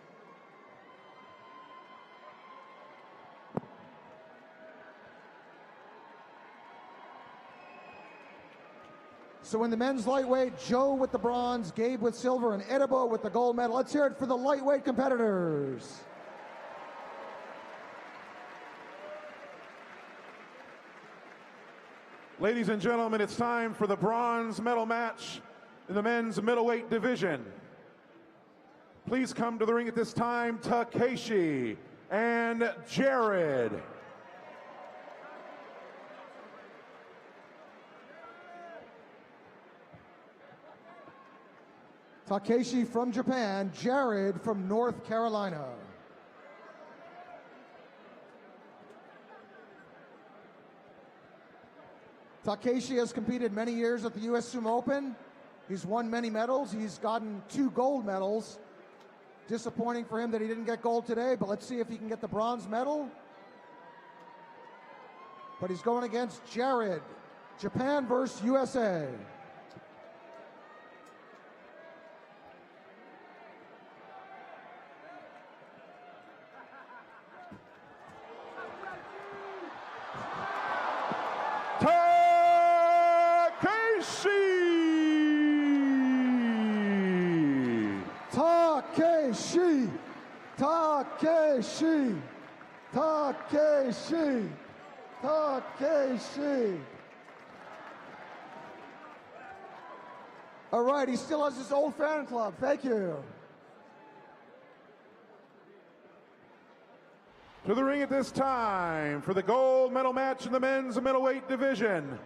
So in the men's lightweight, Joe with the bronze, Gabe with silver, and Edibo with the gold medal. Let's hear it for the lightweight competitors. Ladies and gentlemen, it's time for the bronze medal match in the men's middleweight division. Please come to the ring at this time, Takeshi and Jared. Takeshi from Japan, Jared from North Carolina. Takeshi has competed many years at the US Sumo Open. He's won many medals. He's gotten 2 gold medals. Disappointing for him that he didn't get gold today, but let's see if he can get the bronze medal. But he's going against Jared, Japan versus USA. Takeshi! Takeshi! Takeshi! Takeshi! All right, he still has his old fan club. Thank you. To the ring at this time for the gold medal match in the men's middleweight division,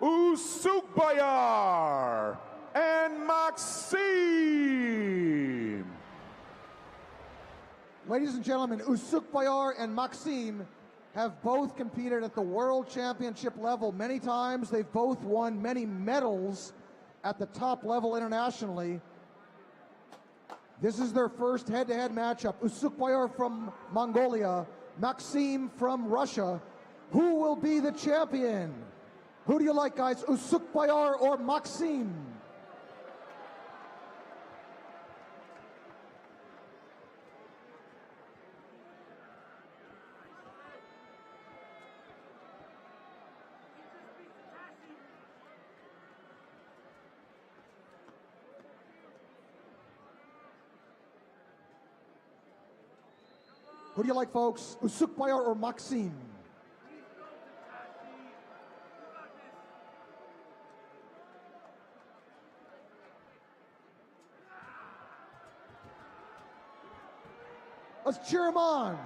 Usukbayar and Maxime. Ladies and gentlemen, Usukbayar and Maxime have both competed at the world championship level many times. They've both won many medals at the top level internationally. This is their first head-to-head matchup. Usukbayar from Mongolia, Maxime from Russia. Who will be the champion? Who do you like, guys? Usukbayar or Maxime? Who do you like, folks? Usukbayar or Maxime? Let's cheer him on.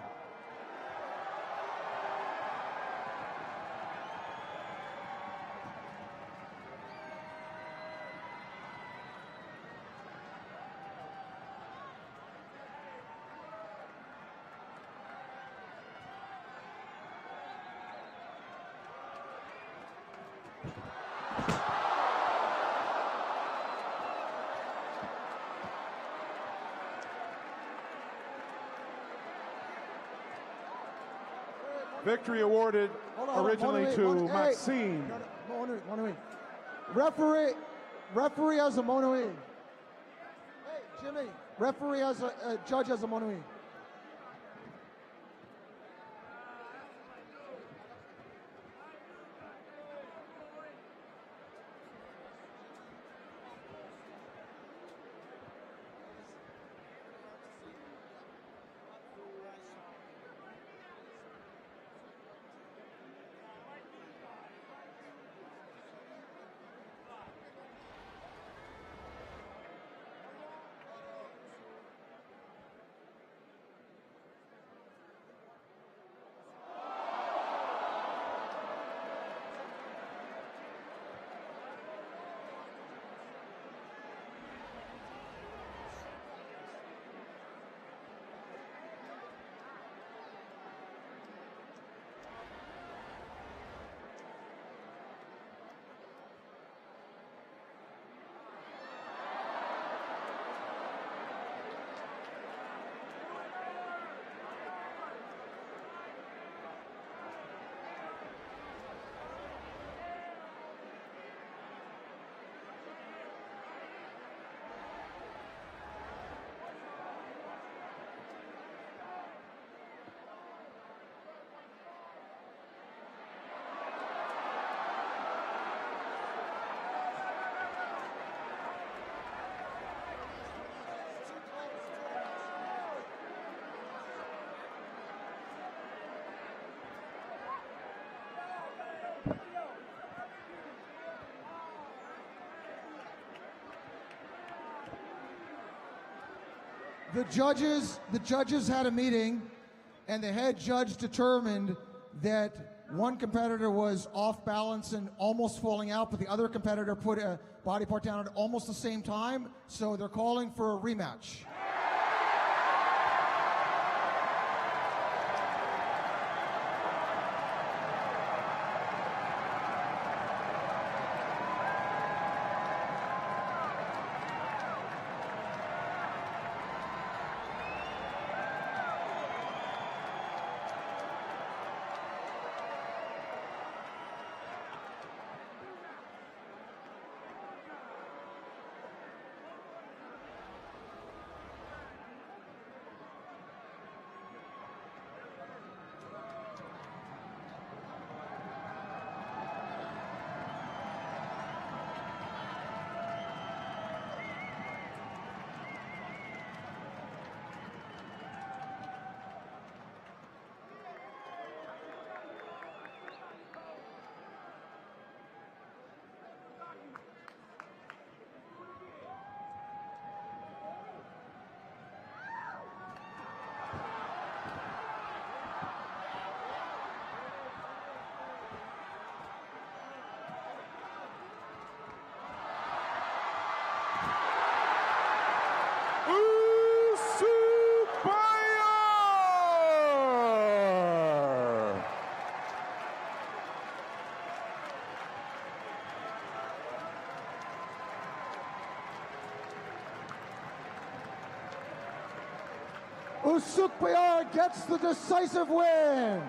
Victory awarded originally to Maxime. Referee has a mono-e. Hey, Jimmy, referee has a judge has a mono-e. The judges had a meeting, and the head judge determined that one competitor was off balance and almost falling out, but the other competitor put a body part down at almost the same time, so they're calling for a rematch. Usukbayar gets the decisive win.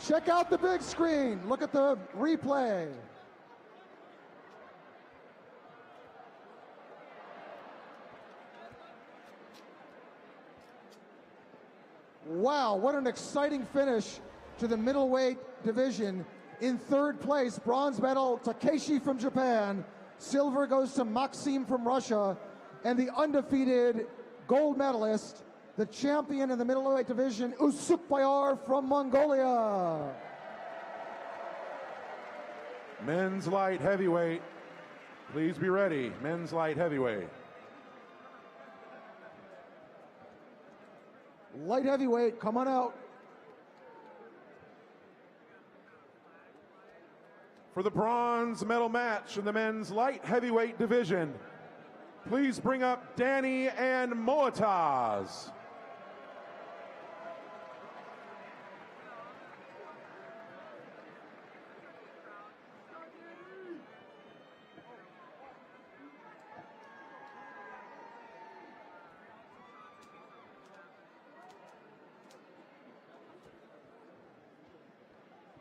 Check out the big screen. Look at the replay. Wow, what an exciting finish to the middleweight division. In third place, bronze medal, Takeshi from Japan. Silver goes to Maxim from Russia. And the undefeated gold medalist, the champion in the middleweight division, Usukbayar from Mongolia. Men's light heavyweight. Please be ready. Men's light heavyweight. Light heavyweight, come on out. For the bronze medal match in the men's light heavyweight division, please bring up Danny and Moataz.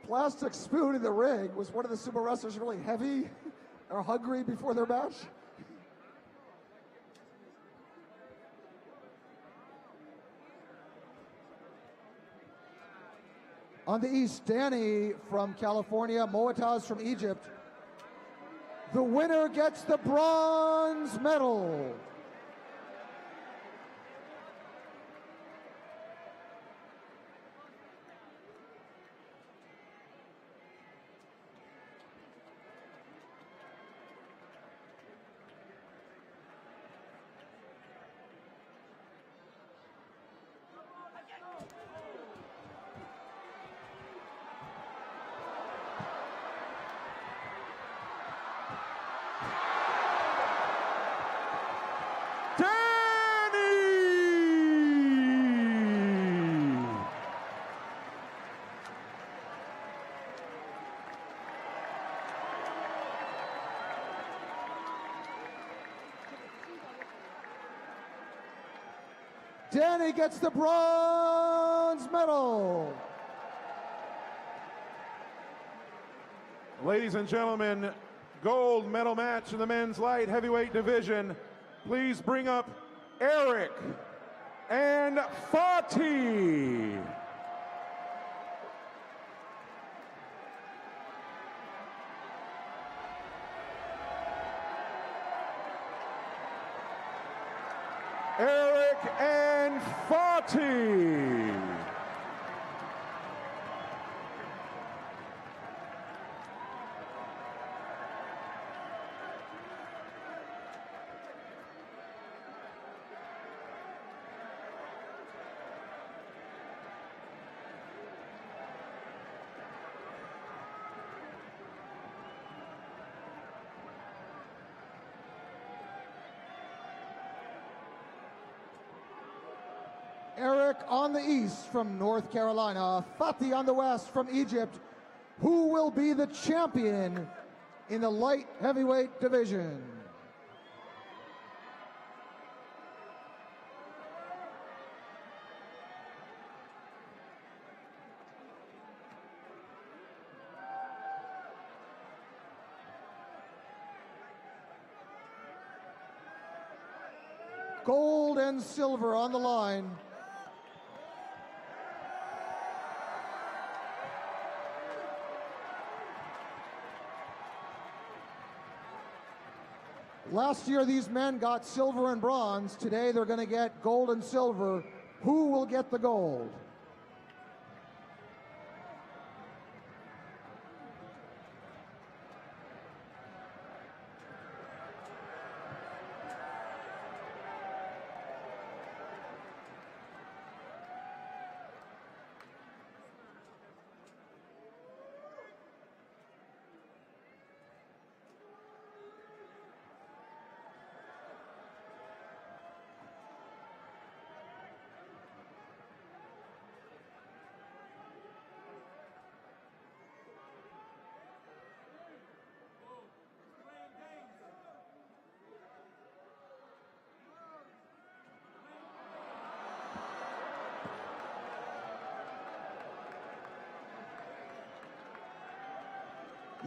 Plastic spoon in the ring. Was one of the sumo wrestlers really heavy or hungry before their match? On the east, Danny from California, Moataz from Egypt. The winner gets the bronze medal. Danny gets the bronze medal. Ladies and gentlemen, gold medal match in the men's light heavyweight division. Please bring up Eric and Fatih. Eric and Fatih. Eric on the east from North Carolina, Fatih on the west from Egypt. Who will be the champion in the light heavyweight division? Gold and silver on the line. Last year, these men got silver and bronze. Today, they're going to get gold and silver. Who will get the gold?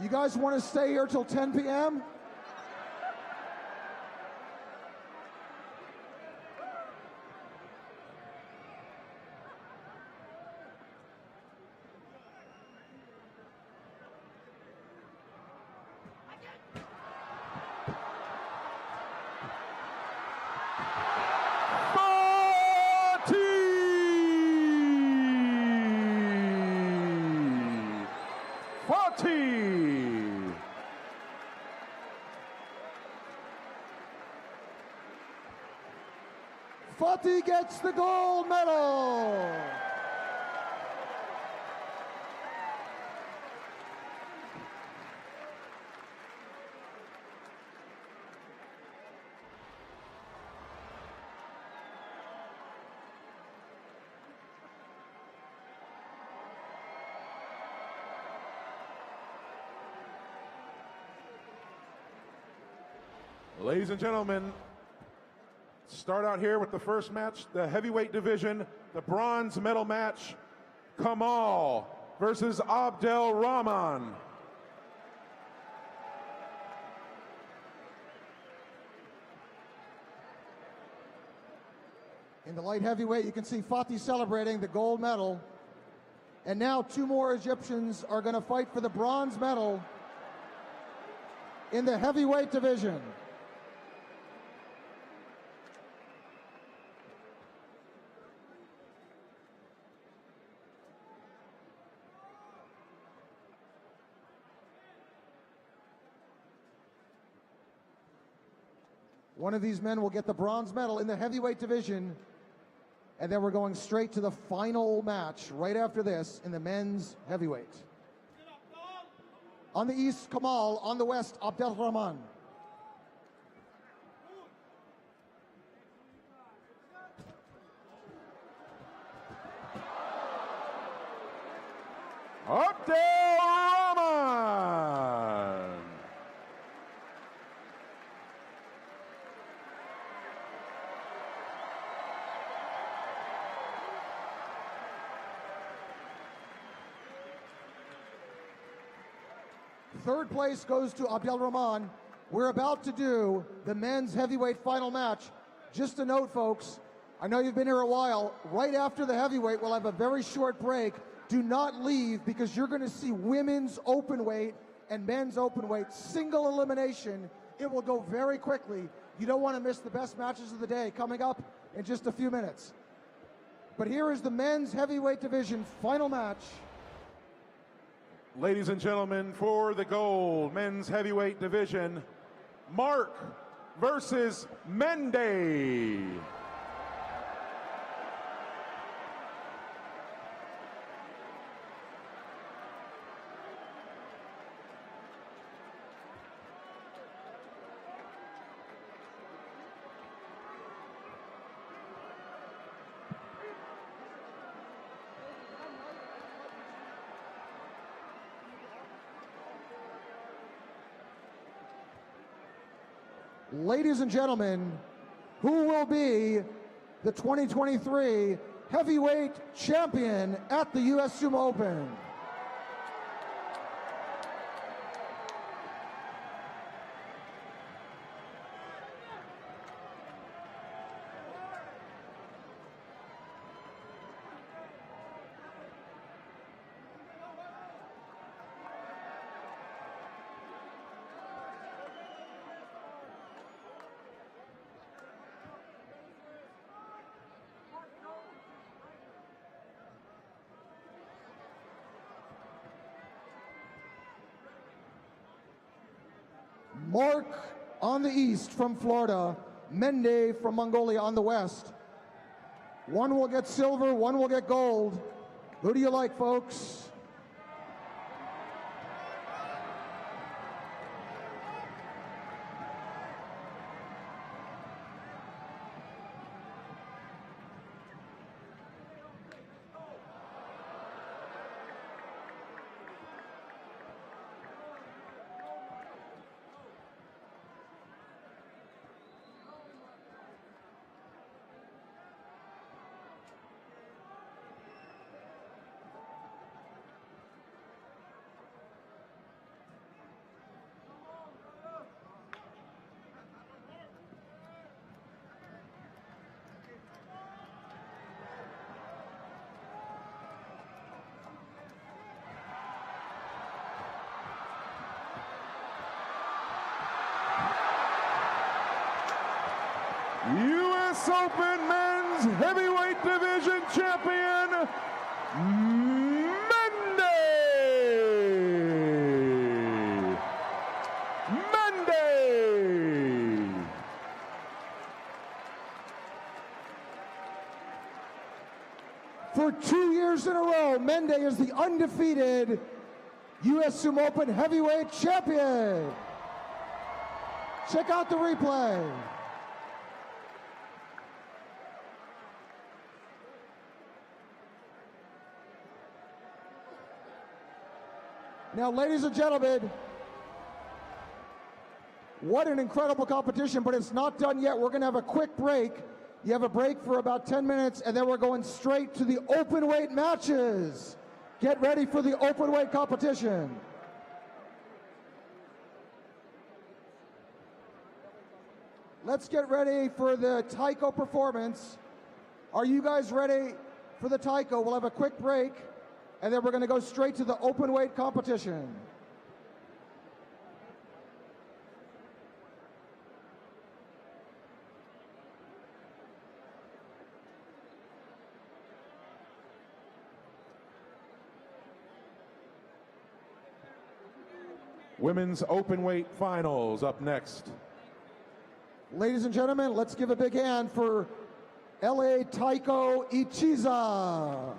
You guys want to stay here till 10 p.m.? Fatih gets the gold medal. Ladies and gentlemen, start out here with the first match, the heavyweight division, the bronze medal match, Kamal versus Abdel Rahman. In the light heavyweight, you can see Fatih celebrating the gold medal. And now two more Egyptians are going to fight for the bronze medal in the heavyweight division. One of these men will get the bronze medal in the heavyweight division, and then we're going straight to the final match right after this in the men's heavyweight. On the east, Kamal. On the west, Abdel Rahman. Abdel Rahman. Third place goes to Abdel Rahman. We're about to do the men's heavyweight final match. Just a note, folks, I know you've been here a while. Right after the heavyweight, we'll have a very short break. Do not leave, because you're going to see women's open weight and men's open weight single elimination. It will go very quickly. You don't want to miss the best matches of the day coming up in just a few minutes. But here is the men's heavyweight division final match. Ladies and gentlemen, for the gold men's heavyweight division, Mark versus Mendee. ladies and gentlemen, who will be the 2023 heavyweight champion at the US Sumo Open? Mark on the east from Florida, Mendee from Mongolia on the west. One will get silver, one will get gold. Who do you like, folks? US Open Men's Heavyweight Division Champion, Mendee! Mendee! For 2 years in a row, Mendee is the undefeated US Sumo Open Heavyweight Champion. Check out the replay. Now, ladies and gentlemen, what an incredible competition, but it's not done yet. We're going to have a quick break. You have a break for about 10 minutes, and then we're going straight to the open weight matches. Get ready for the open weight competition. Let's get ready for the taiko performance. Are you guys ready for the taiko? We'll have a quick break, and then we're going to go straight to the open weight competition. Women's Openweight Finals up next. Ladies and gentlemen, let's give a big hand for LA Taiko Ichiza.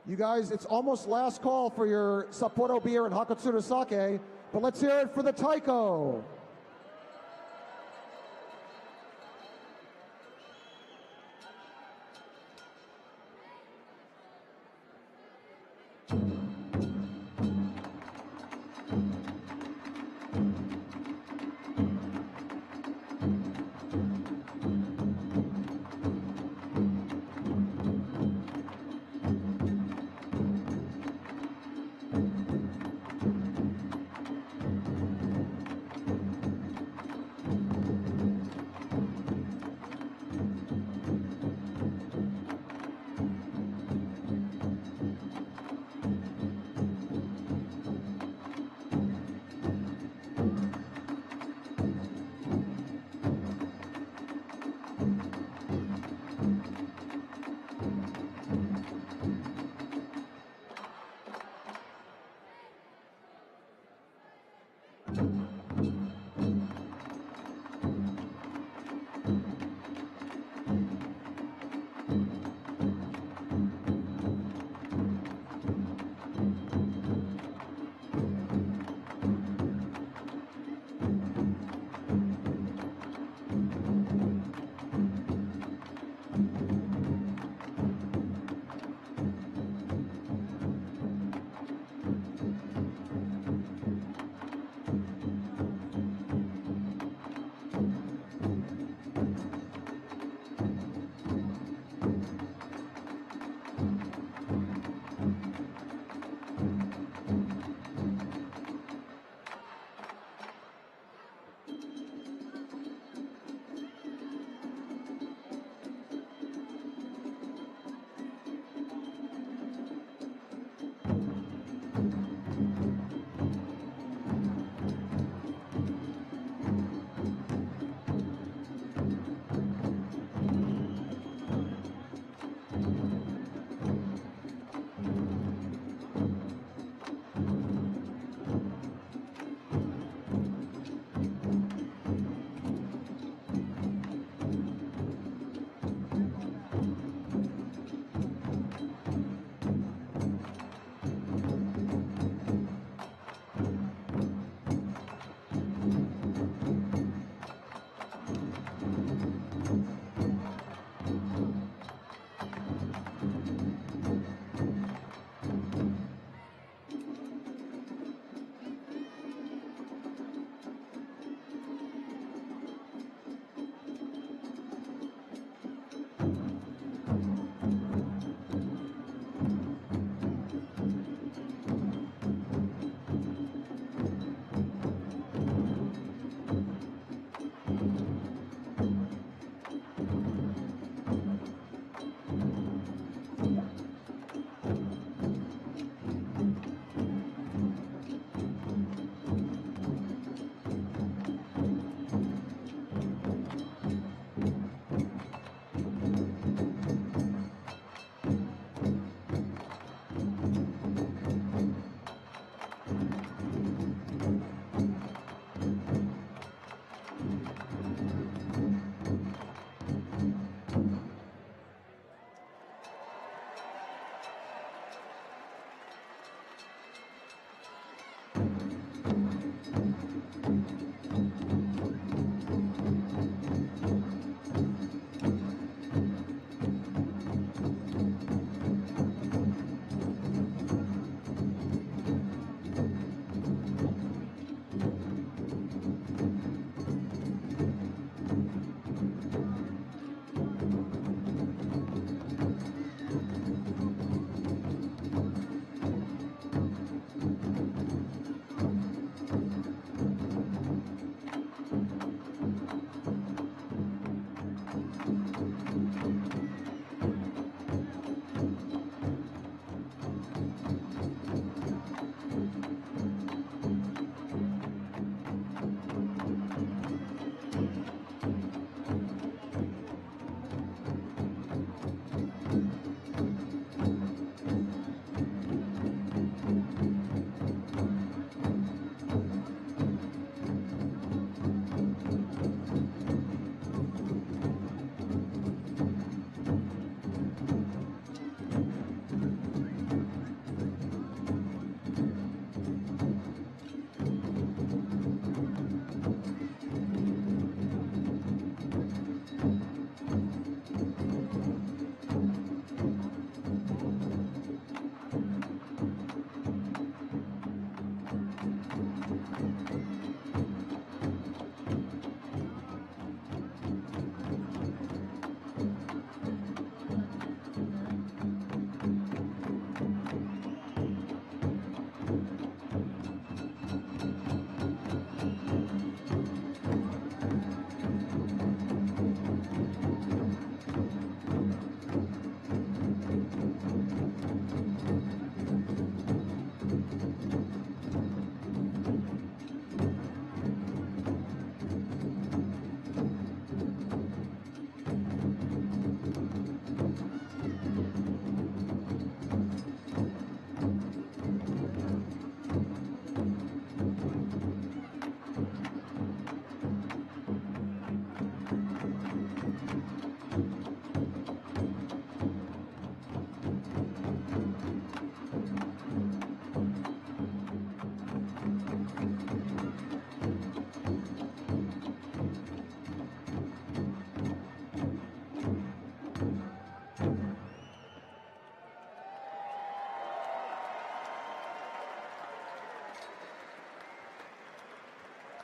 You guys, it's almost last call for your Sapporo beer and Hakatsuru sake, but let's hear it for the Taiko.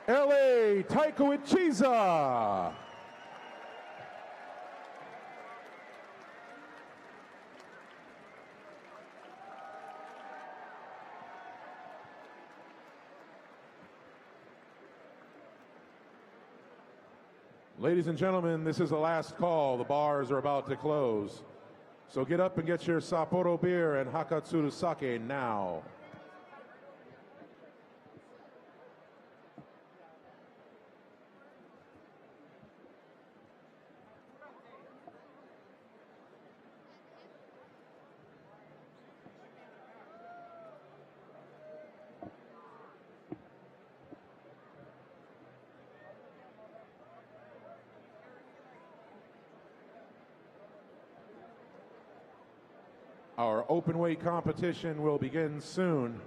Eli Gneiting. Ladies and gentlemen, this is the last call. The bars are about to close. So get up and get your Sapporo beer and Hakatsuru sake now. Our open weight competition will begin soon.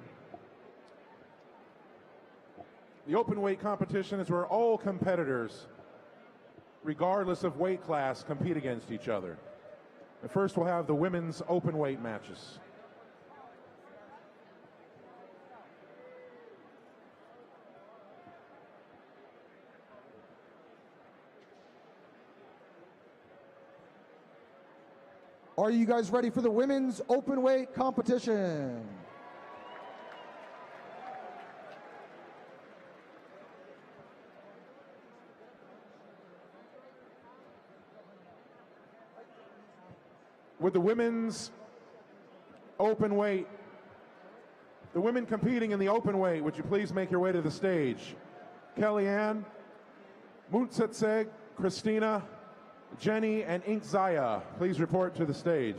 The open weight competition is where all competitors, regardless of weight class, compete against each other. And first we'll have the women's open weight matches. Are you guys ready for the women's open weight competition? With the women's open weight, the women competing in the open weight, would you please make your way to the stage? Kellyanne, Muntsetseg, Christina, Jenny, and Inkzaya, please report to the stage.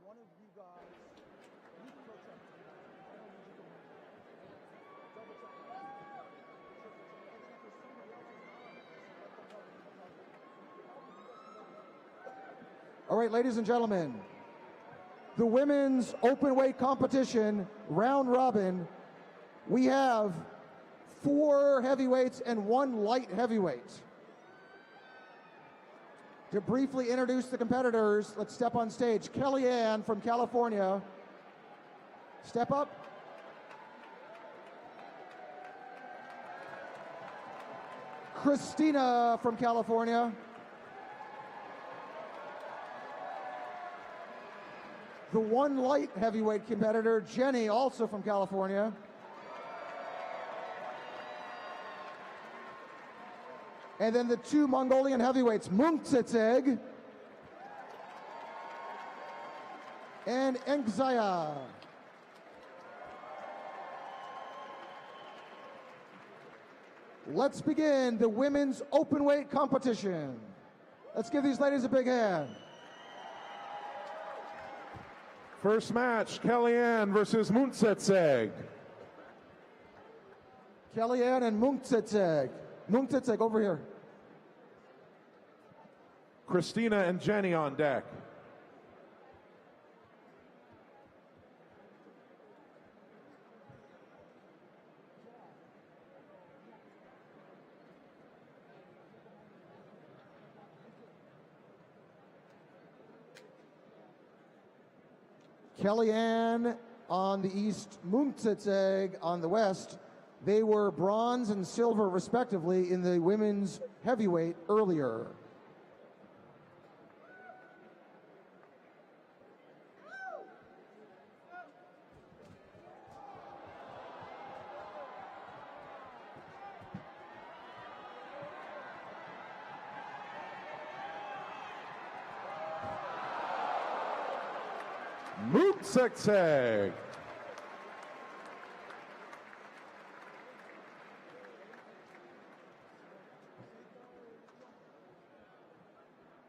One of you guys, you protect me. I don't need you to double check it. And then if there's somebody else who's not, all right, ladies and gentlemen, the women's open weight competition, round robin, we have 4 heavyweights and 1 light heavyweight. To briefly introduce the competitors, let's step on stage. Kellyanne from California. Step up. Christina from California. The 1 light heavyweight competitor, Jenny, also from California. And then the 2 Mongolian heavyweights, Muntsetseg and Inkzaya. Let's begin the women's open weight competition. Let's give these ladies a big hand. First match, Kellyanne versus Muntsetseg. Kellyanne and Muntsetseg. Muntsetseg, over here. Christina and Jenny on deck. Kellyanne on the east, Mungtsetseg on the west. They were bronze and silver, respectively, in the women's heavyweight earlier. Mungtsetseg.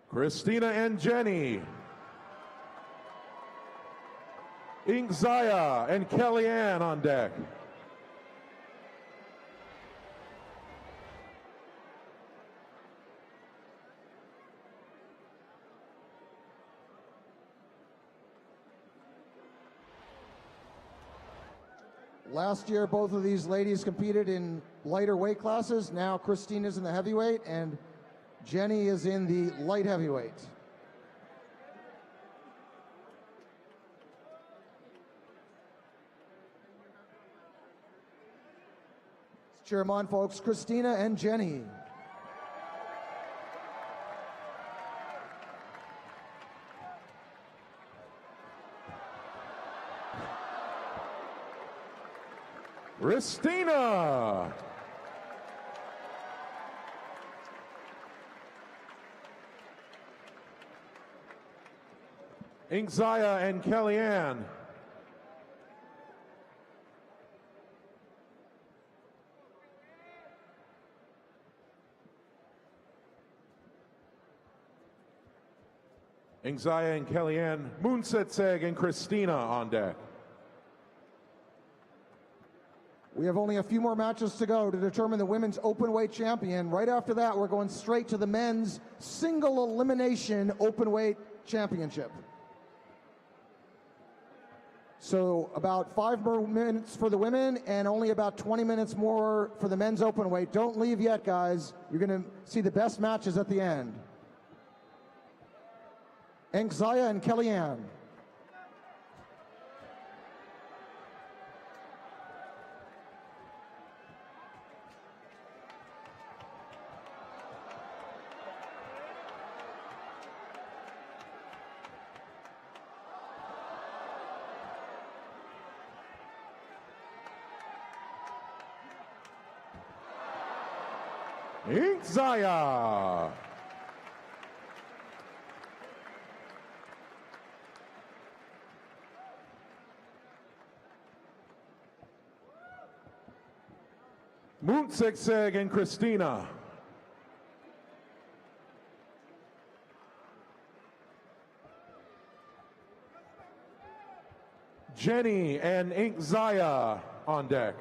Christina and Jenny. Ingzaya and Kellyanne on deck. Last year, both of these ladies competed in lighter weight classes. Now Christina's in the heavyweight and Jenny is in the light heavyweight. Let's cheer them on, folks. Christina and Jenny. Christina. Ingzaya and Kellyanne. Ingzaya and Kellyanne, Mungtsetseg and Christina on deck. We have only a few more matches to go to determine the women's openweight champion. Right after that, we're going straight to the men's single elimination openweight championship. So about 5 more minutes for the women and only about 20 minutes more for the men's openweight. Don't leave yet, guys. You're going to see the best matches at the end. Ingzaya and Kellyanne. Ingzaya. Mungtsetseg and Christina. Jenny and Ingzaya on deck.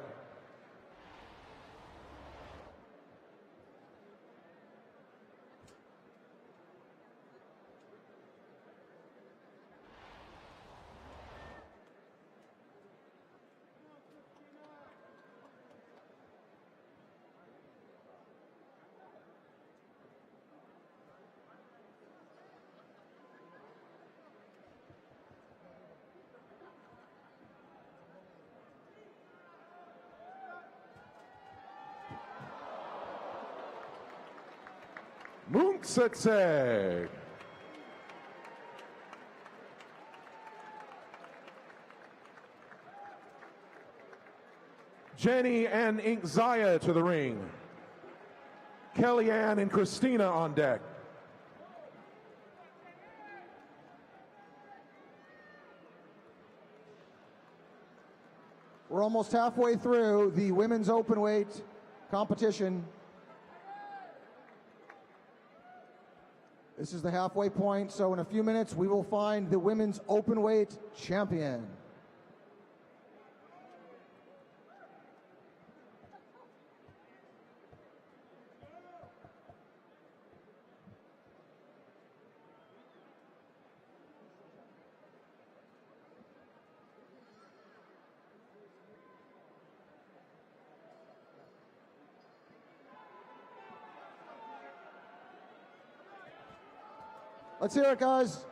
Mungtsetseg. Jenny and Ingzaya to the ring. Kellyanne and Christina on deck. We're almost halfway through the women's openweight competition. This is the halfway point, so in a few minutes we will find the women's openweight champion. Let's hear it, guys.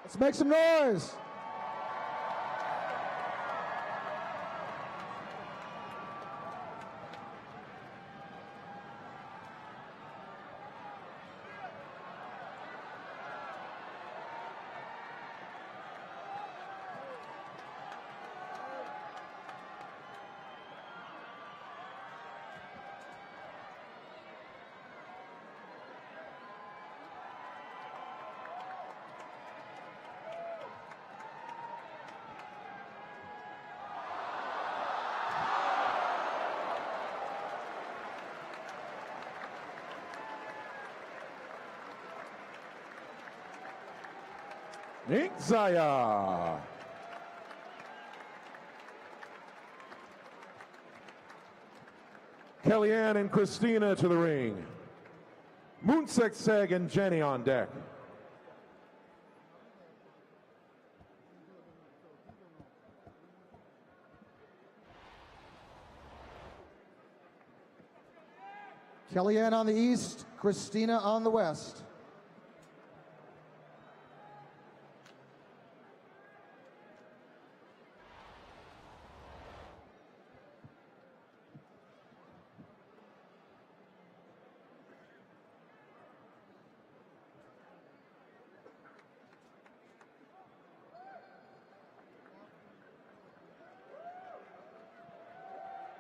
Let's make some noise. Inkzaya. Kellyanne and Christina to the ring. Moonsekseg and Jenny on deck. Kellyanne on the east, Christina on the west.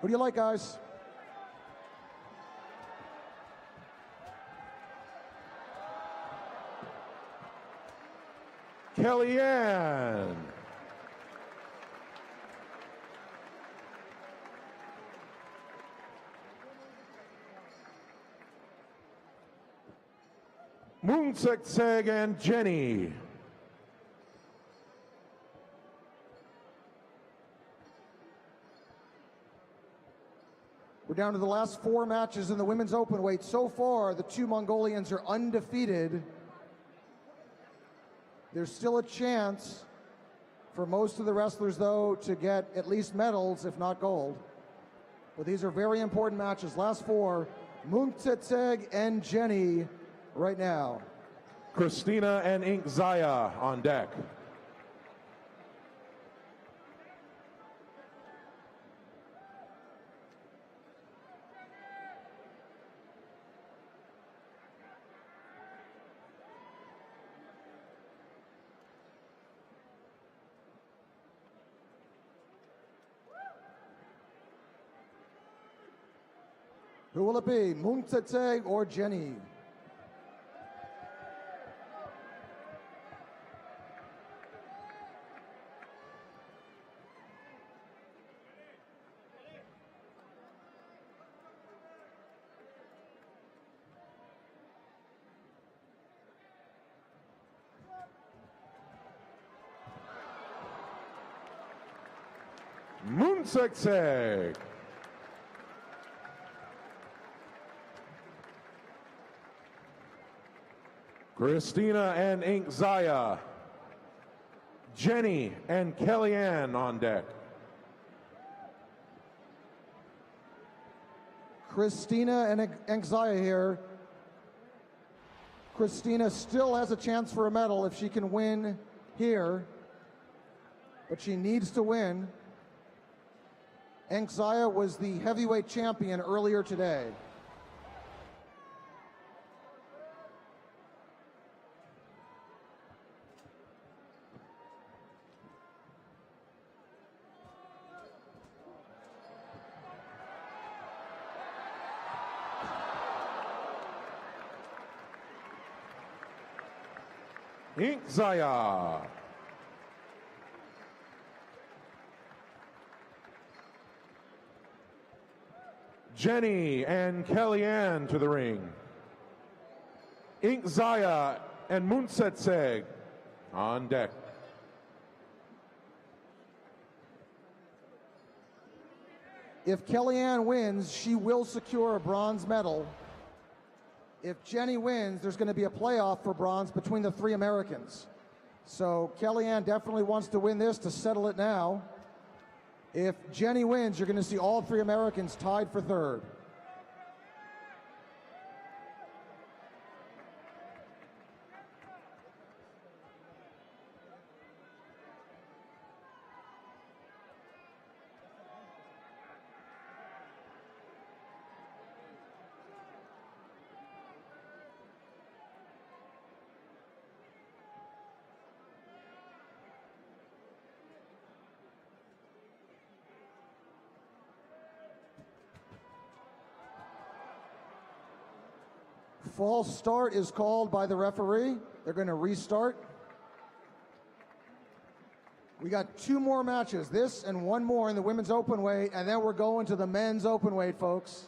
Who do you like, guys? Kellyanne. Moonsekseg and Jenny. We're down to the last 4 matches in the women's open weight. So far, the 2 Mongolians are undefeated. There's still a chance for most of the wrestlers, though, to get at least medals, if not gold. But these are very important matches. Last 4, Moonsekseg and Jenny right now. Christina and Inkzaya on deck. Who will it be, Moonsekseg or Jenny? Moonsekseg. Christina and Inkzaya. Jenny and Kellyanne on deck. Christina and Inkzaya here. Christina still has a chance for a medal if she can win here, but she needs to win. Inkzaya was the heavyweight champion earlier today. Inkzaya. Jenny and Kellyanne to the ring. Inkzaya and Moonsekseg on deck. If Kellyanne wins, she will secure a bronze medal. If Jenny wins, there's going to be a playoff for bronze between the 3 Americans. So Kellyanne definitely wants to win this to settle it now. If Jenny wins, you're going to see all 3 Americans tied for 3rd. False start is called by the referee. They're going to restart. We got 2 more matches, this and 1 more in the women's open weight, and then we're going to the men's open weight, folks.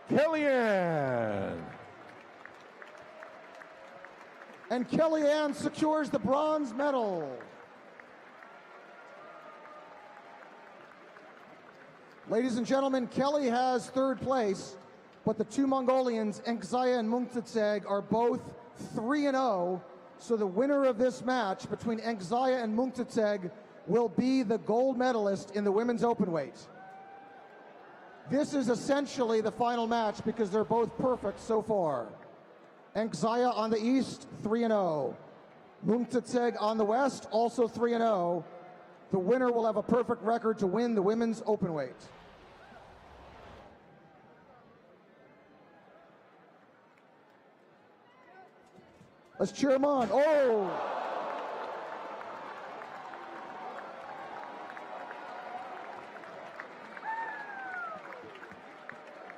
Kellyanne. And Kellyanne secures the bronze medal. Ladies and gentlemen, Kelly has 3rd place, but the 2 Mongolians, Enkzaya and Mungtsetseg, are both 3-0. So the winner of this match between Enkzaya and Mungtsetseg will be the gold medalist in the women's open weight. This is essentially the final match because they're both perfect so far. Enkzaya on the east, 3-0. Mungtsetseg on the west, also 3-0. The winner will have a perfect record to win the women's open weight. Let's cheer him on. Oh!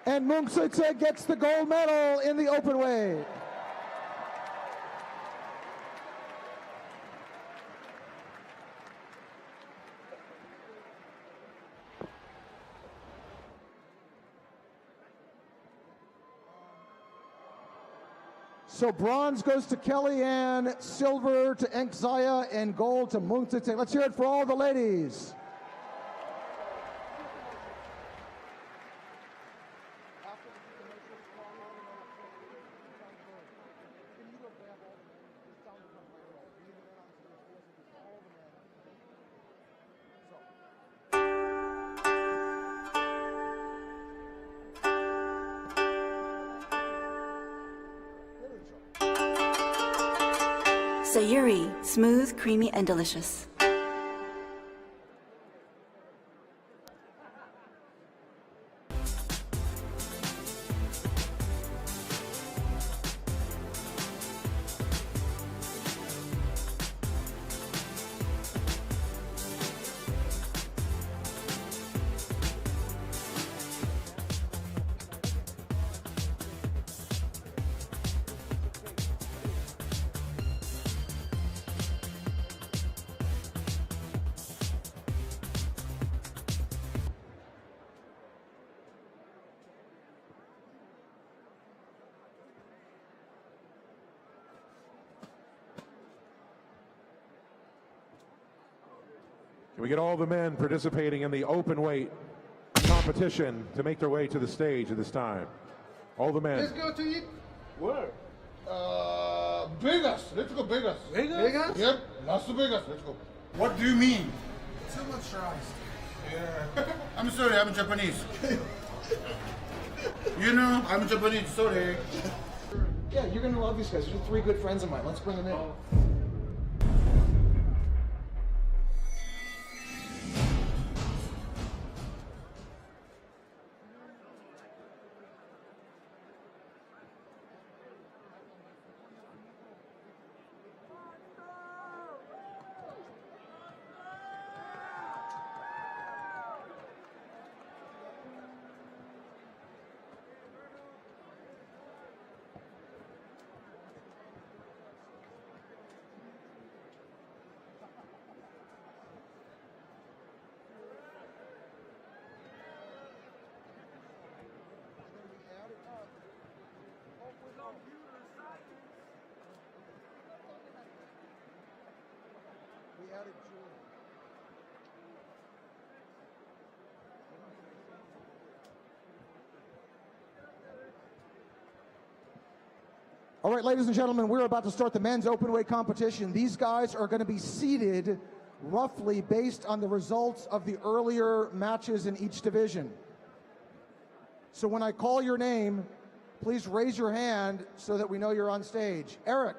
And Mungtsetseg gets the gold medal in the open weight. So bronze goes to Kellyanne, silver to Enkzaya, and gold to Mungtsetseg. Let's hear it for all the ladies. Sayuri, smooth, creamy, and delicious. Can we get all the men participating in the open weight competition to make their way to the stage at this time? All the men. Let's go to eat. Where? Vegas. Let's go Vegas. Vegas? Yep. Las Vegas. Let's go. What do you mean? Too much rice. Yeah. I'm sorry. I'm Japanese. You know, I'm Japanese. Sorry. Yeah, you're gonna love these guys. These are 3 good friends of mine. Let's bring them in. All right, ladies and gentlemen, we're about to start the men's open weight competition. These guys are going to be seeded roughly based on the results of the earlier matches in each division. So when I call your name, please raise your hand so that we know you're on stage. Eric.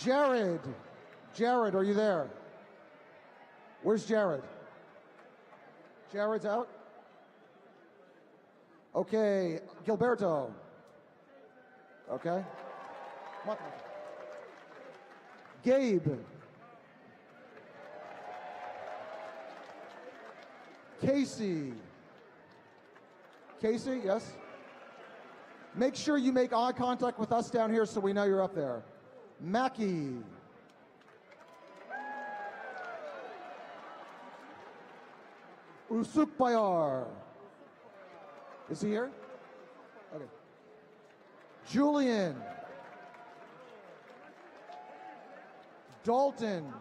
Jared. Jared, are you there? Where's Jared? Jared's out? Okay, Gilberto. Okay. Come on. Gabe. Casey. Casey, yes? Make sure you make eye contact with us down here so we know you're up there. Mackie. Usukbayar. Is he here? Okay. Julian. Dalton.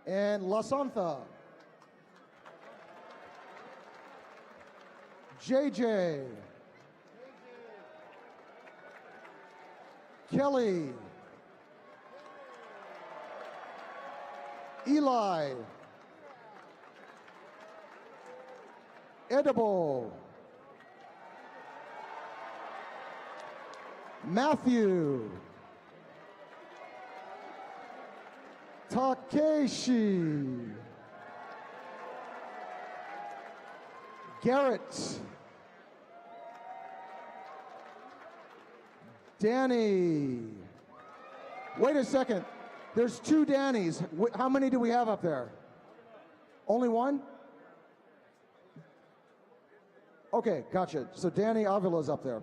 And Lasantha. JJ. Kelly. Eli. Edible. Matthew. Takeshi. Garrett. Danny. Wait a second. There's two Dannys. How many do we have up there? Only one? Okay, gotcha. So Danny Avila's up there.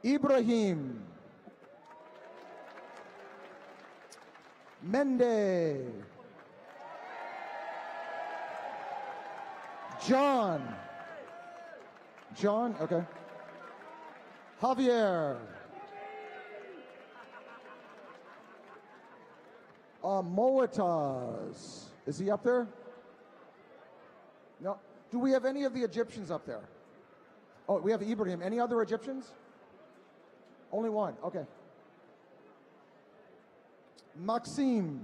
Ibrahim. Mendee. John. John, okay. Javier. Moataz. Is he up there? No. Do we have any of the Egyptians up there? Oh, we have Ibrahim. Any other Egyptians? Only one. Okay. Maxime.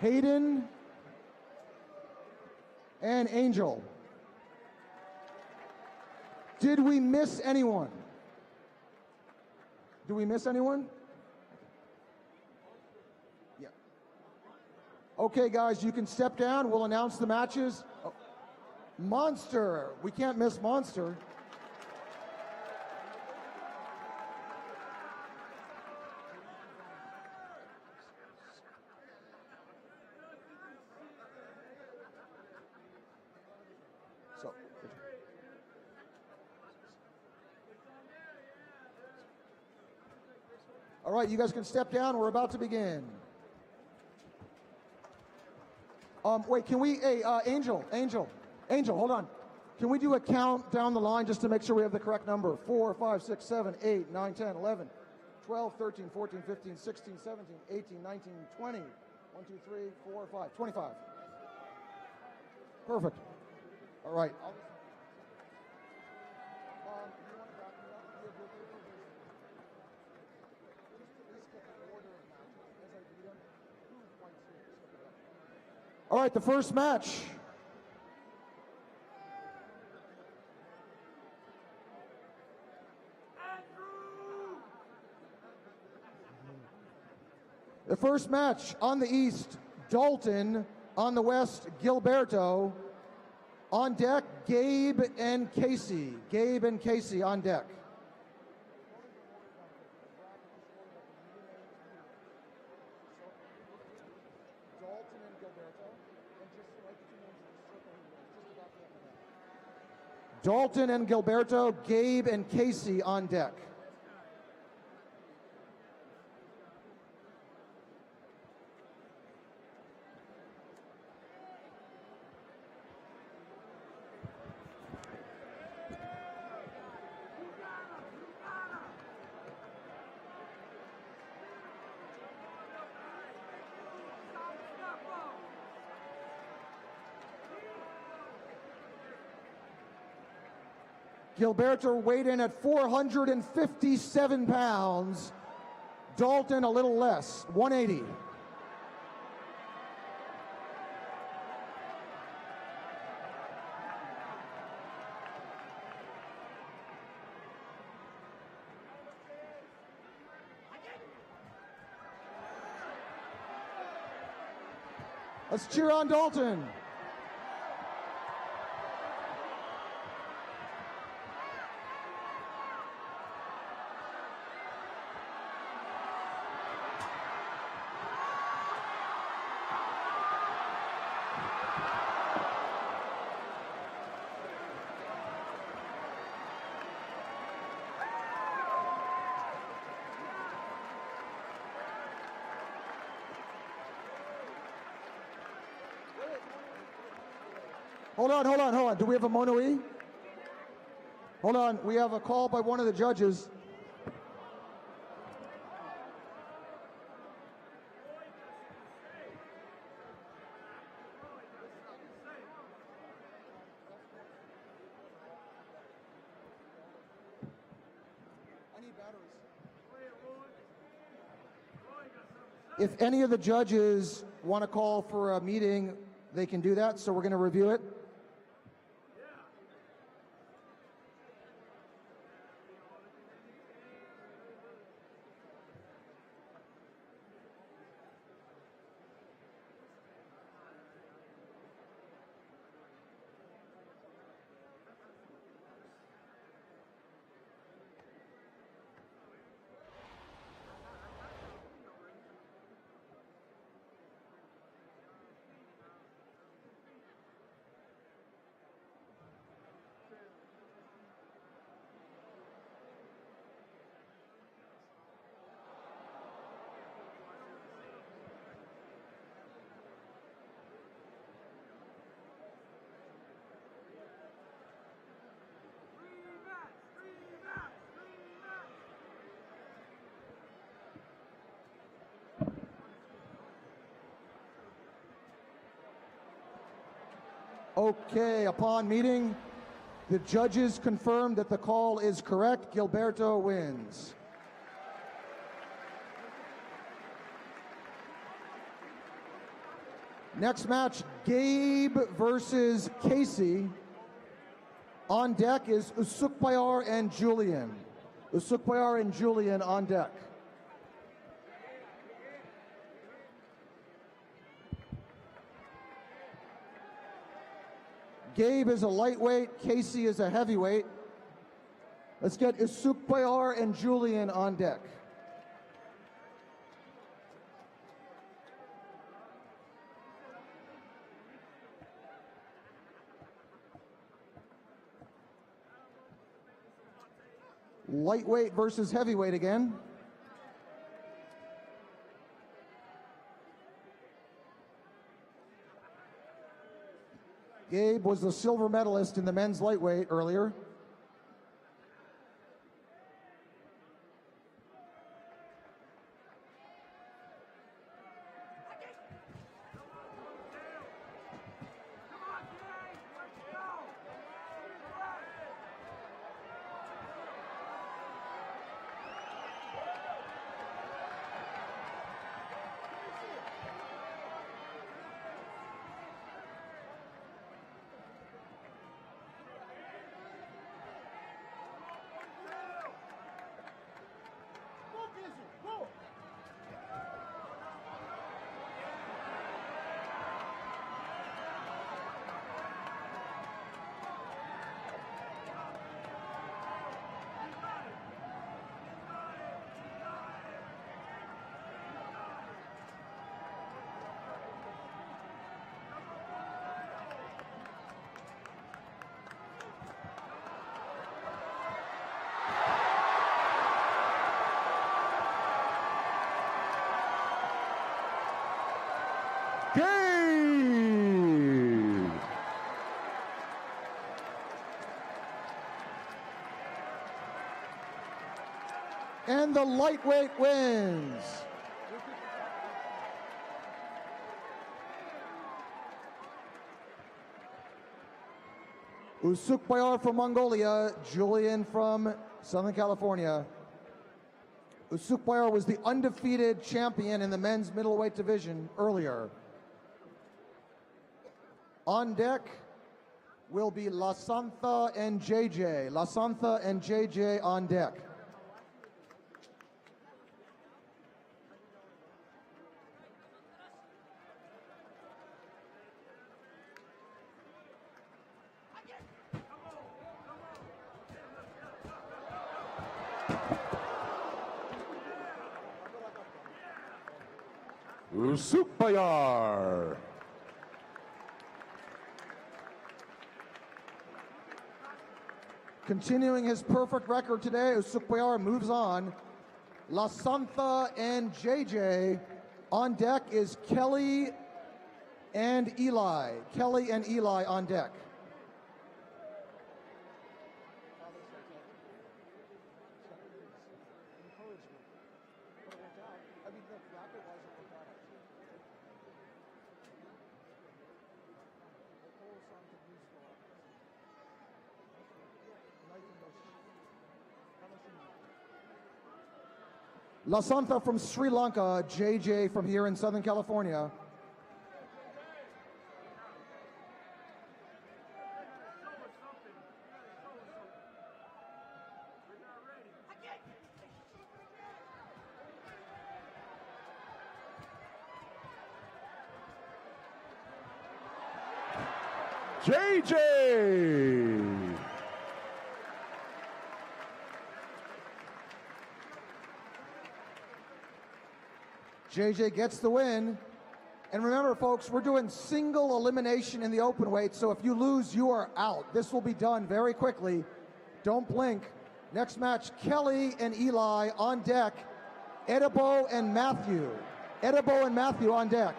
Hayden. And Angel. Did we miss anyone? Do we miss anyone? Yeah. Okay, guys, you can step down. We'll announce the matches. Oh. Monster. We can't miss Monster. So. All right, you guys can step down. We're about to begin. Wait, can we, hey, Angel, hold on. Can we do a count down the line just to make sure we have the correct number? 4, 5, 6, 7, 8, 9, 10, 11, 12, 13, 14, 15, 16, 17, 18, 19, 20. 1, 2, 3, 4, 5, 25. Perfect. All right. All right, the first match. The first match on the east, Dalton. On the west, Gilberto. On deck, Gabe and Casey. Gabe and Casey on deck. Dalton and Gilberto, Gabe and Casey on deck. Gilberto weighed in at 457 pounds. Dalton a little less, 180. Let's cheer on Dalton. Hold on. Do we have a Mono-E? Hold on, we have a call by one of the judges. If any of the judges want to call for a meeting, they can do that, so we're going to review it. Okay, upon meeting, the judges confirmed that the call is correct. Gilberto wins. Next match, Gabe versus Casey. On deck is Usukbayar and Julian. Usukbayar and Julian on deck. Gabe is a lightweight, Casey is a heavyweight. Let's get Usukbayar and Julian on deck. Lightweight versus heavyweight again. Gabe was the silver medalist in the men's lightweight earlier. And the lightweight wins. Usukbayar from Mongolia, Julian from Southern California. Usukbayar was the undefeated champion in the men's middleweight division earlier. On deck will be Lasantha and JJ. Lasantha and JJ on deck. Usukbayar. Continuing his perfect record today, Usukbayar moves on. La Santha and JJ. On deck is Kelly and Eli. Kelly and Eli on deck. La Santha from Sri Lanka, JJ from here in Southern California. JJ. JJ gets the win. And remember, folks, we're doing single elimination in the open weight, so if you lose, you are out. This will be done very quickly. Don't blink. Next match, Kelly and Eli on deck. Edibo and Matthew. Edibo and Matthew on deck.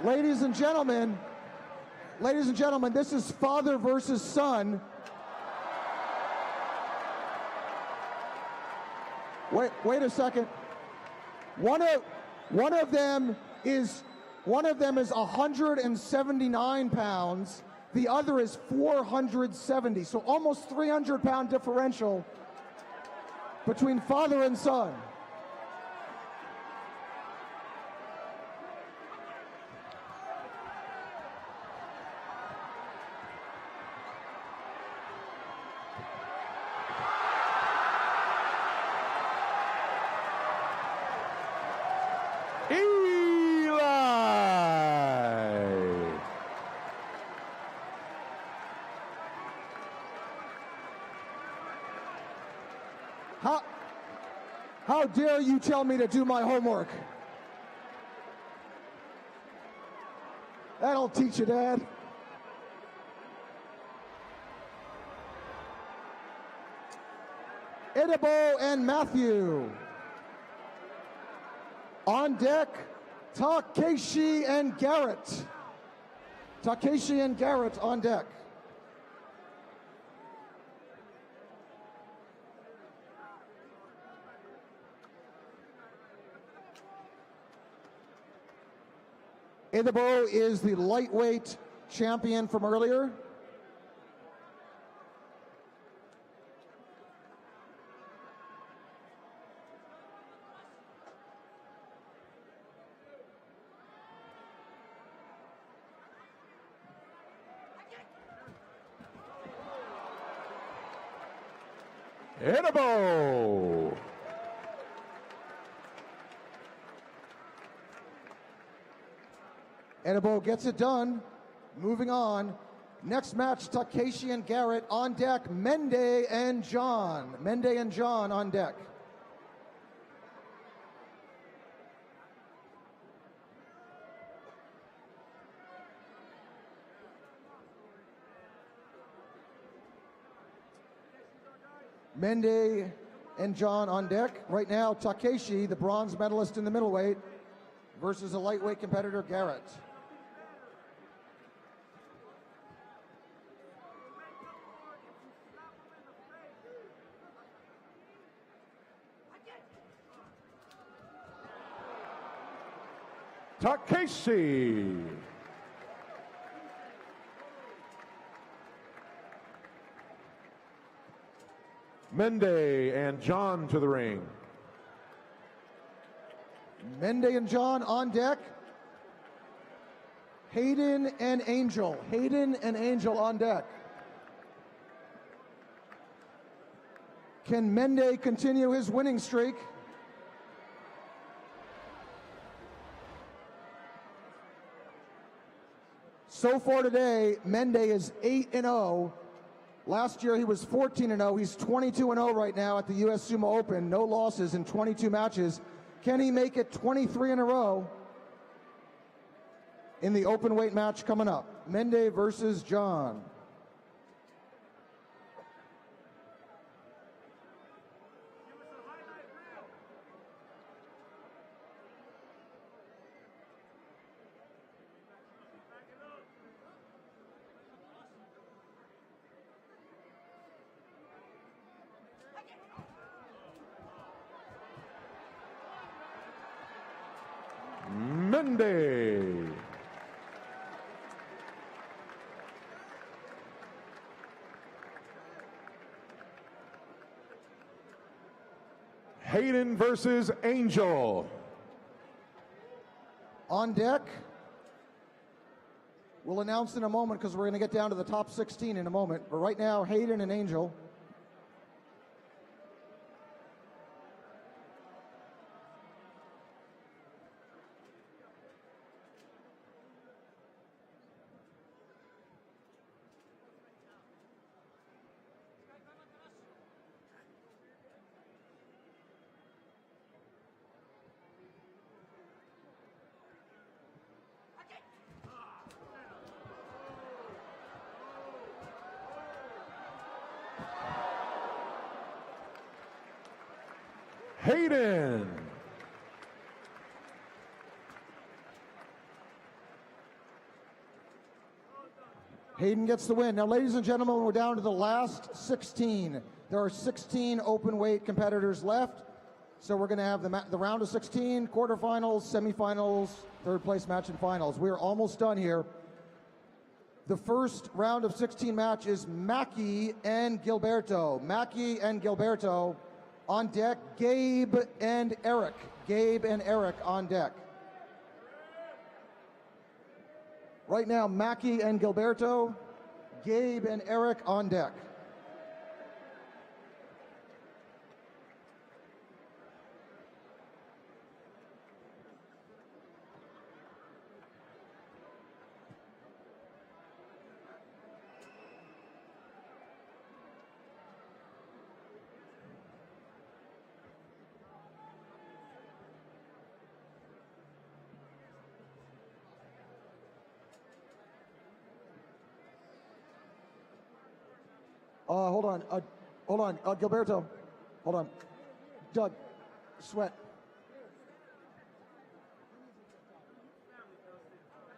Ladies and gentlemen, this is father versus son. Wait a second. One of them is 179 pounds. The other is 470. So almost 300-pound differential between father and son. How dare you tell me to do my homework? That'll teach you, Dad. Edibo and Matthew. On deck, Takeshi and Garrett. Takeshi and Garrett on deck. Edibo is the lightweight champion from earlier. Edibo. Edibo gets it done. Moving on. Next match, Takeshi and Garrett on deck. Mendee and John. Mendee and John on deck. Mendee and John on deck. Right now, Takeshi, the bronze medalist in the middleweight, versus a lightweight competitor, Garrett. Takeshi. Mendee and John to the ring. Mendee and John on deck. Hayden and Angel. Hayden and Angel on deck. Can Mendee continue his winning streak? So far today, Mendee is 8-0. Last year he was 14-0. He's 22-0 right now at the US Sumo Open. No losses in 22 matches. Can he make it 23 in a row in the open weight match coming up? Mendee versus John. Mendee. Hayden versus Angel. On deck, we'll announce in a moment because we're going to get down to the top 16 in a moment. But right now, Hayden and Angel. Hayden. Hayden gets the win. Now, ladies and gentlemen, we're down to the last 16. There are 16 open weight competitors left. So we're going to have the round of 16, quarterfinals, semifinals, third place match, and finals. We're almost done here. The first round of 16 match is Mackie and Gilberto. Mackie and Gilberto on deck. Gabe and Eric. Gabe and Eric on deck. Right now, Mackie and Gilberto, Gabe and Eric on deck. Hold on, Gilberto, hold on. Doug, sweat.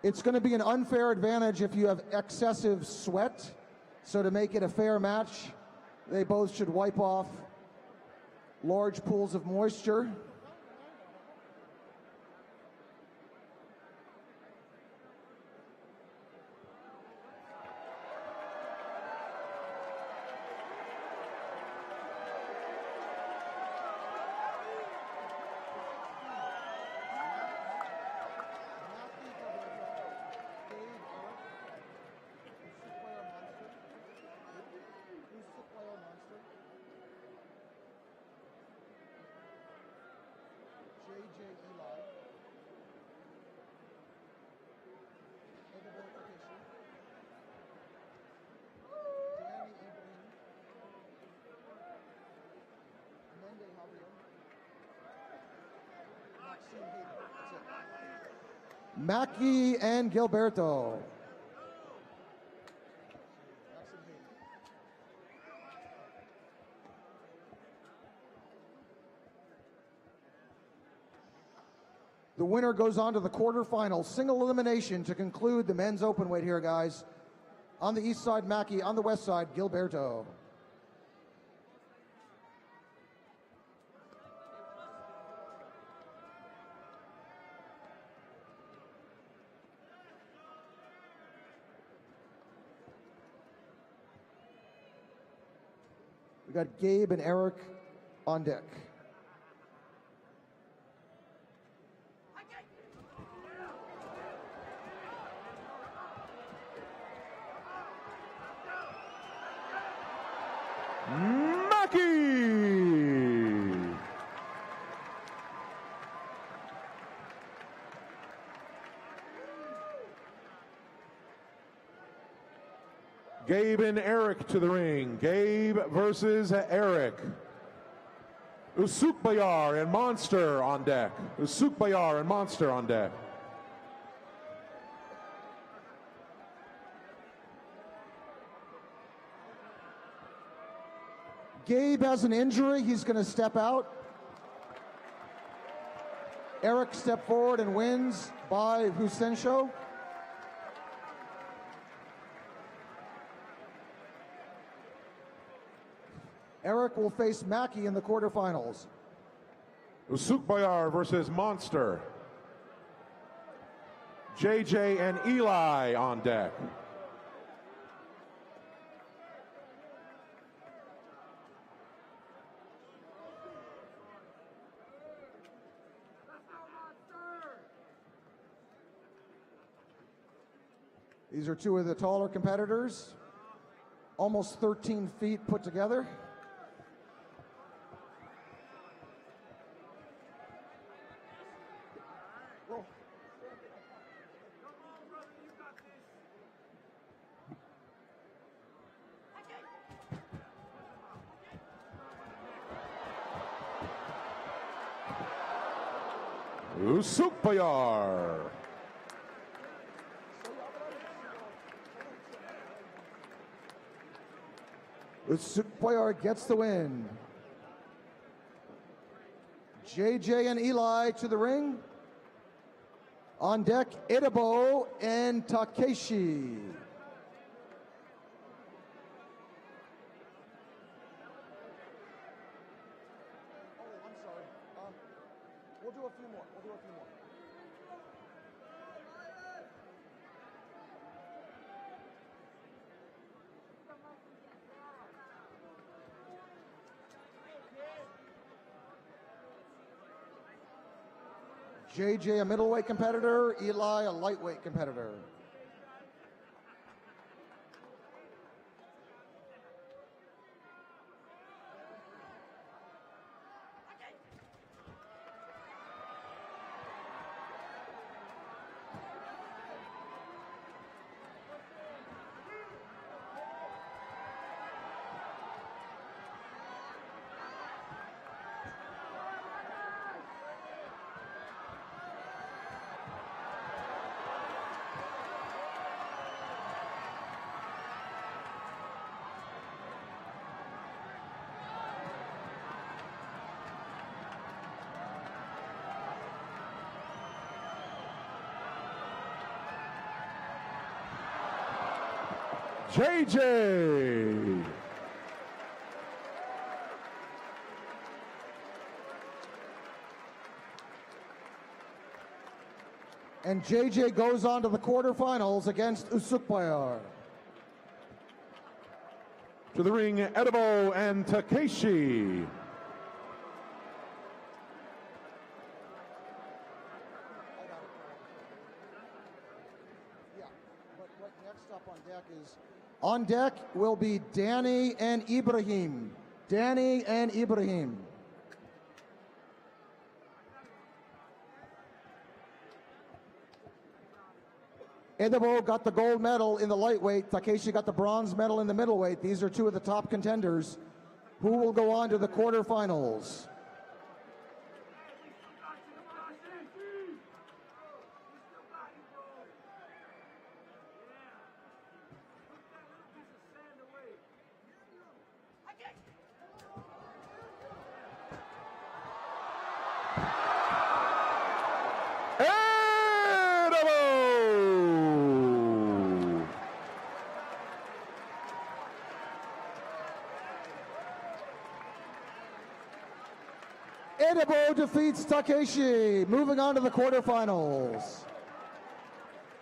It's going to be an unfair advantage if you have excessive sweat. So to make it a fair match, they both should wipe off large pools of moisture. Mackie and Gilberto. The winner goes on to the quarterfinals. Single elimination to conclude the men's open weight here, guys. On the east side, Mackie. On the west side, Gilberto. We got Gabe and Eric on deck. Mackie! Gabe and Eric to the ring. Gabe versus Eric. Usukbayar and Monster on deck. Usukbayar and Monster on deck. Gabe has an injury. He's going to step out. Eric stepped forward and wins by Husensho. Eric will face Mackie in the quarterfinals. Usukbayar versus Monster. JJ and Eli on deck. These are two of the taller competitors, almost 13 feet put together. Usukbayar. Usukbayar gets the win. JJ and Eli to the ring. On deck, Idabo and Takeshi. We'll do a few more. JJ, a middleweight competitor. Eli, a lightweight competitor. JJ. And JJ goes on to the quarterfinals against Usukbayar. To the ring, Edibo and Takeshi. On deck will be Danny and Ibrahim. Danny and Ibrahim. Edebo got the gold medal in the lightweight. Takeshi got the bronze medal in the middleweight. These are two of the top contenders who will go on to the quarterfinals. Edebo defeats Takeshi, moving on to the quarterfinals.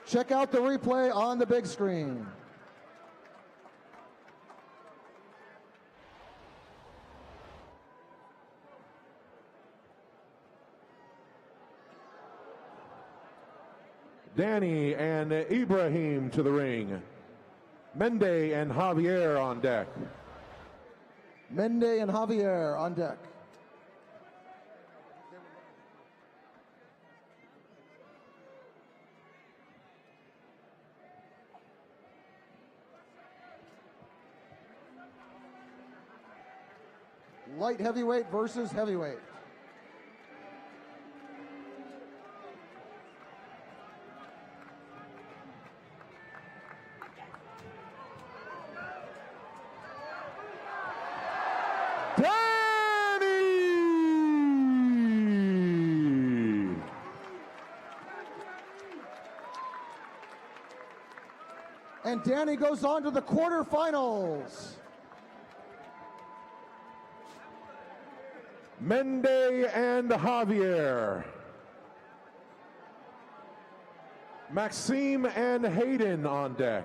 Check out the replay on the big screen. Danny and Ibrahim to the ring. Mendee and Javier on deck. Mendee and Javier on deck. light heavyweight versus heavyweight. And Danny goes on to the quarterfinals. Mendee and Javier. Maxime and Hayden on deck.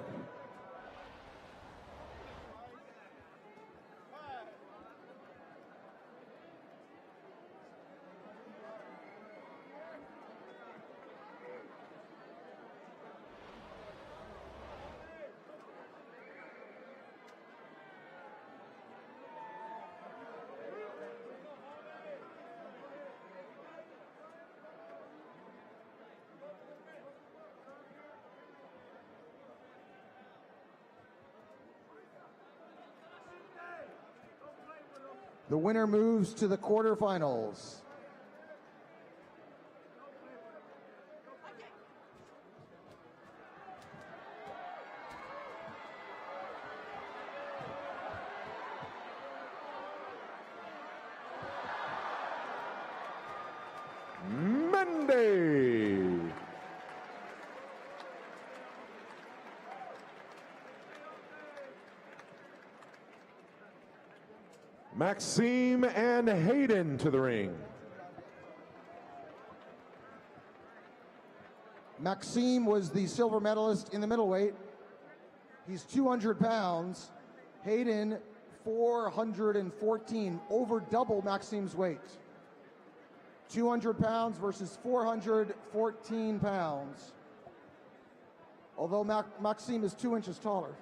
The winner moves to the quarterfinals. Mendee. Maxime and Hayden to the ring. Maxime was the silver medalist in the middleweight. He's 200 pounds. Hayden, 414, over double Maxime's weight. 200 pounds versus 414 pounds. Although Maxime is 2 inches taller.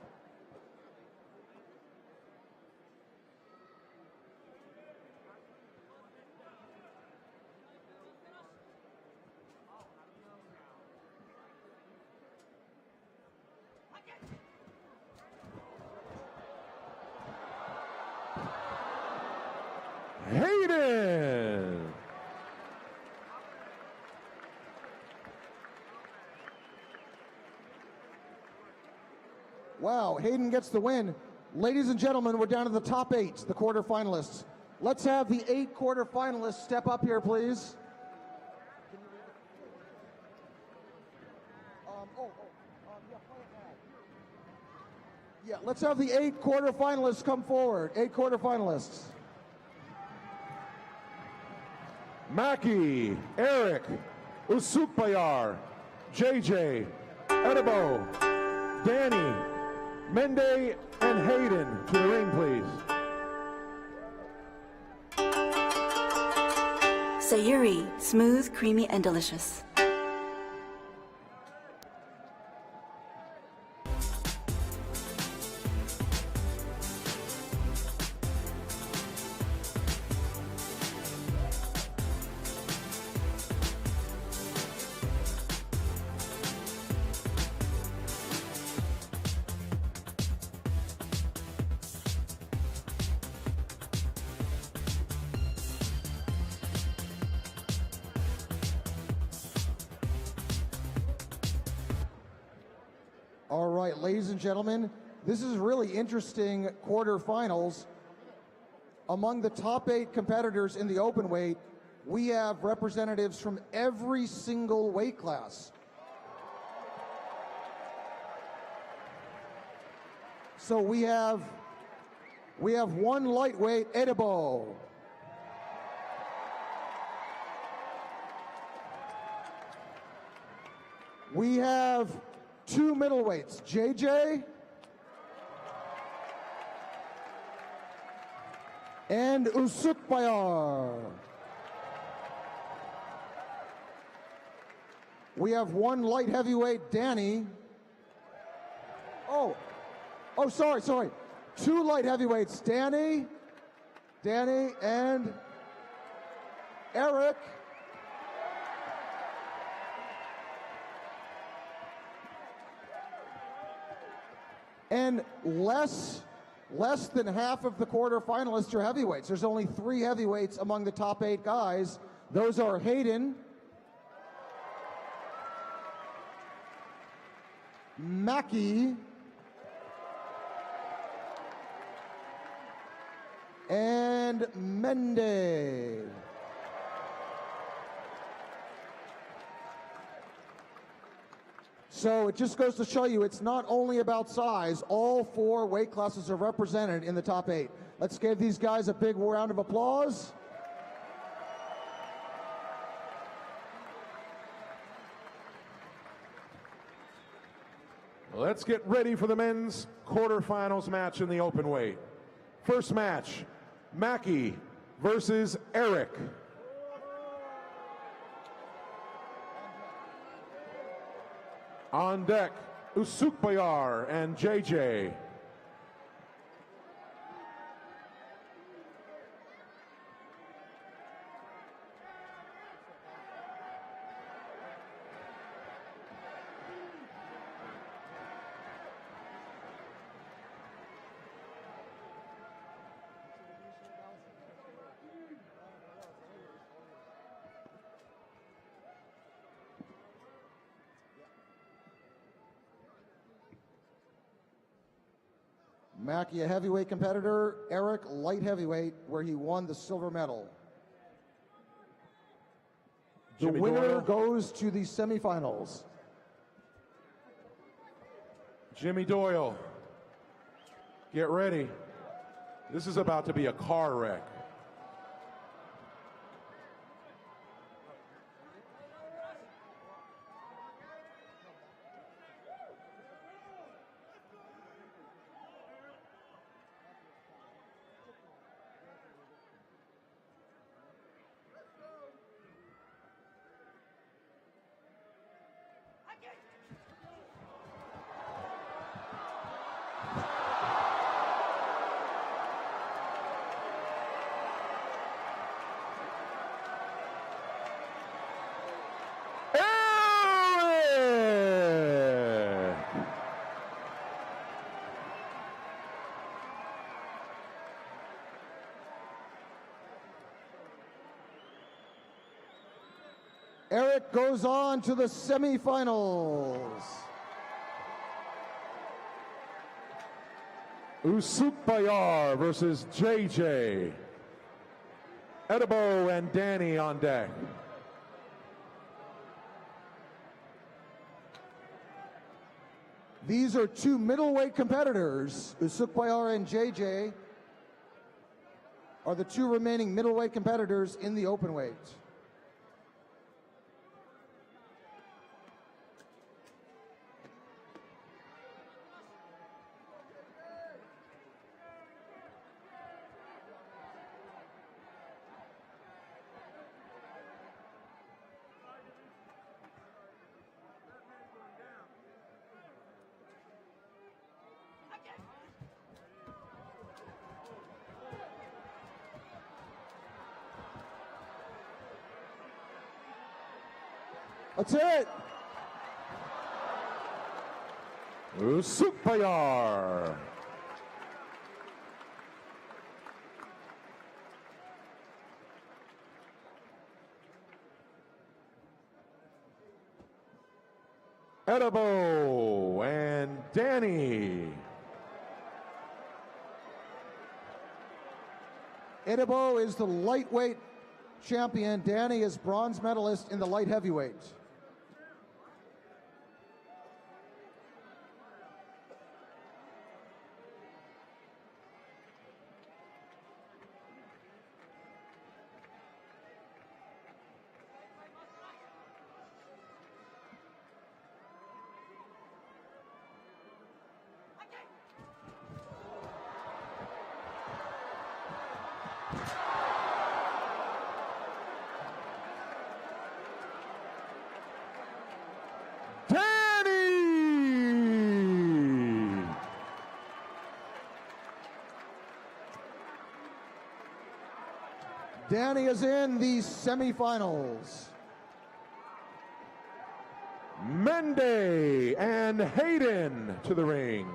Hayden. Wow, Hayden gets the win. Ladies and gentlemen, we're down to the top 8, the quarterfinalists. Let's have the 8 quarterfinalists step up here, please. Yeah, let's have the 8 quarterfinalists come forward. 8 quarterfinalists. Mackie, Eric, Usukbayar, JJ, Edibo, Danny, Mendee, and Hayden to the ring, please. Sayuri, smooth, creamy, and delicious. All right, ladies and gentlemen, this is really interesting quarterfinals. Among the top 8 competitors in the open weight, we have representatives from every single weight class. So we have one lightweight, Edibo. We have 2 middleweights, JJ and Usukbayar. We have 1 light heavyweight, Danny. Sorry. 2 light heavyweights, Danny, and Eric. And less less than half of the quarterfinalists are heavyweights. There's only 3 heavyweights among the top 8 guys. Those are Hayden, Mackie, and Mendee. So it just goes to show you it's not only about size. All 4 weight classes are represented in the top 8. Let's give these guys a big round of applause. Let's get ready for the men's quarterfinals match in the open weight. First match, Mackie versus Eric. On deck, Usukbayar and JJ. Mackie, a heavyweight competitor. Eric, light heavyweight, where he won the silver medal. The Jimmy winner Doyle goes to the semifinals. Jimmy Doyle, get ready. This is about to be a car wreck. Eric goes on to the semifinals. Usukbayar versus JJ. Edibo and Danny on deck. These are 2 middleweight competitors. Usukbayar and JJ are the 2 remaining middleweight competitors in the open weight. That's it. Usukbayar. Edibo and Danny. Edibo is the lightweight champion. Danny is bronze medalist in the light heavyweight. Danny is in the semifinals. Mendee and Hayden to the ring.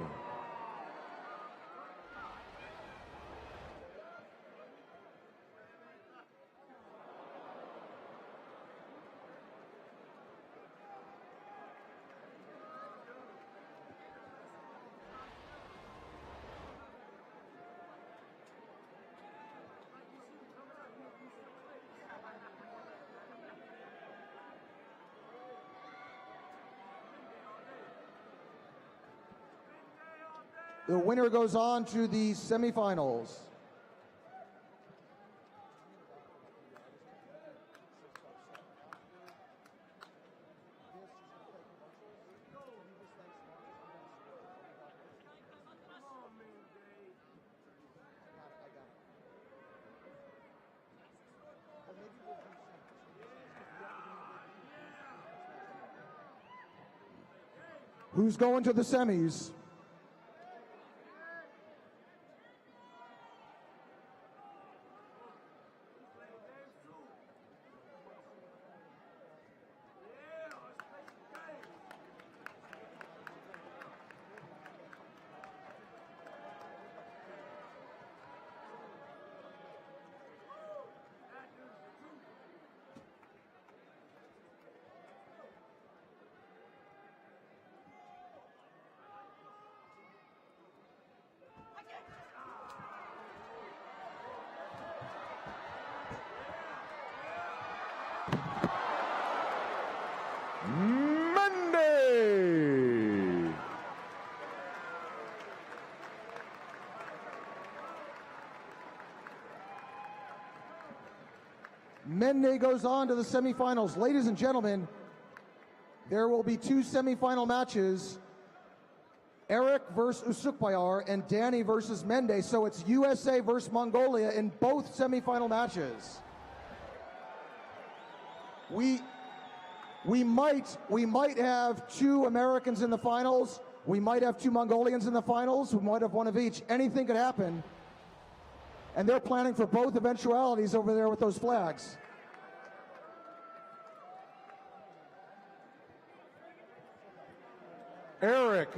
The winner goes on to the semifinals. Who's going to the semis? Mendee. Mendee goes on to the semifinals. Ladies and gentlemen, there will be two semifinal matches. Eric versus Usukbayar and Danny versus Mendee. So it's USA versus Mongolia in both semifinal matches. We might have two Americans in the finals. We might have two Mongolians in the finals. We might have one of each. Anything could happen. And they're planning for both eventualities over there with those flags. Eric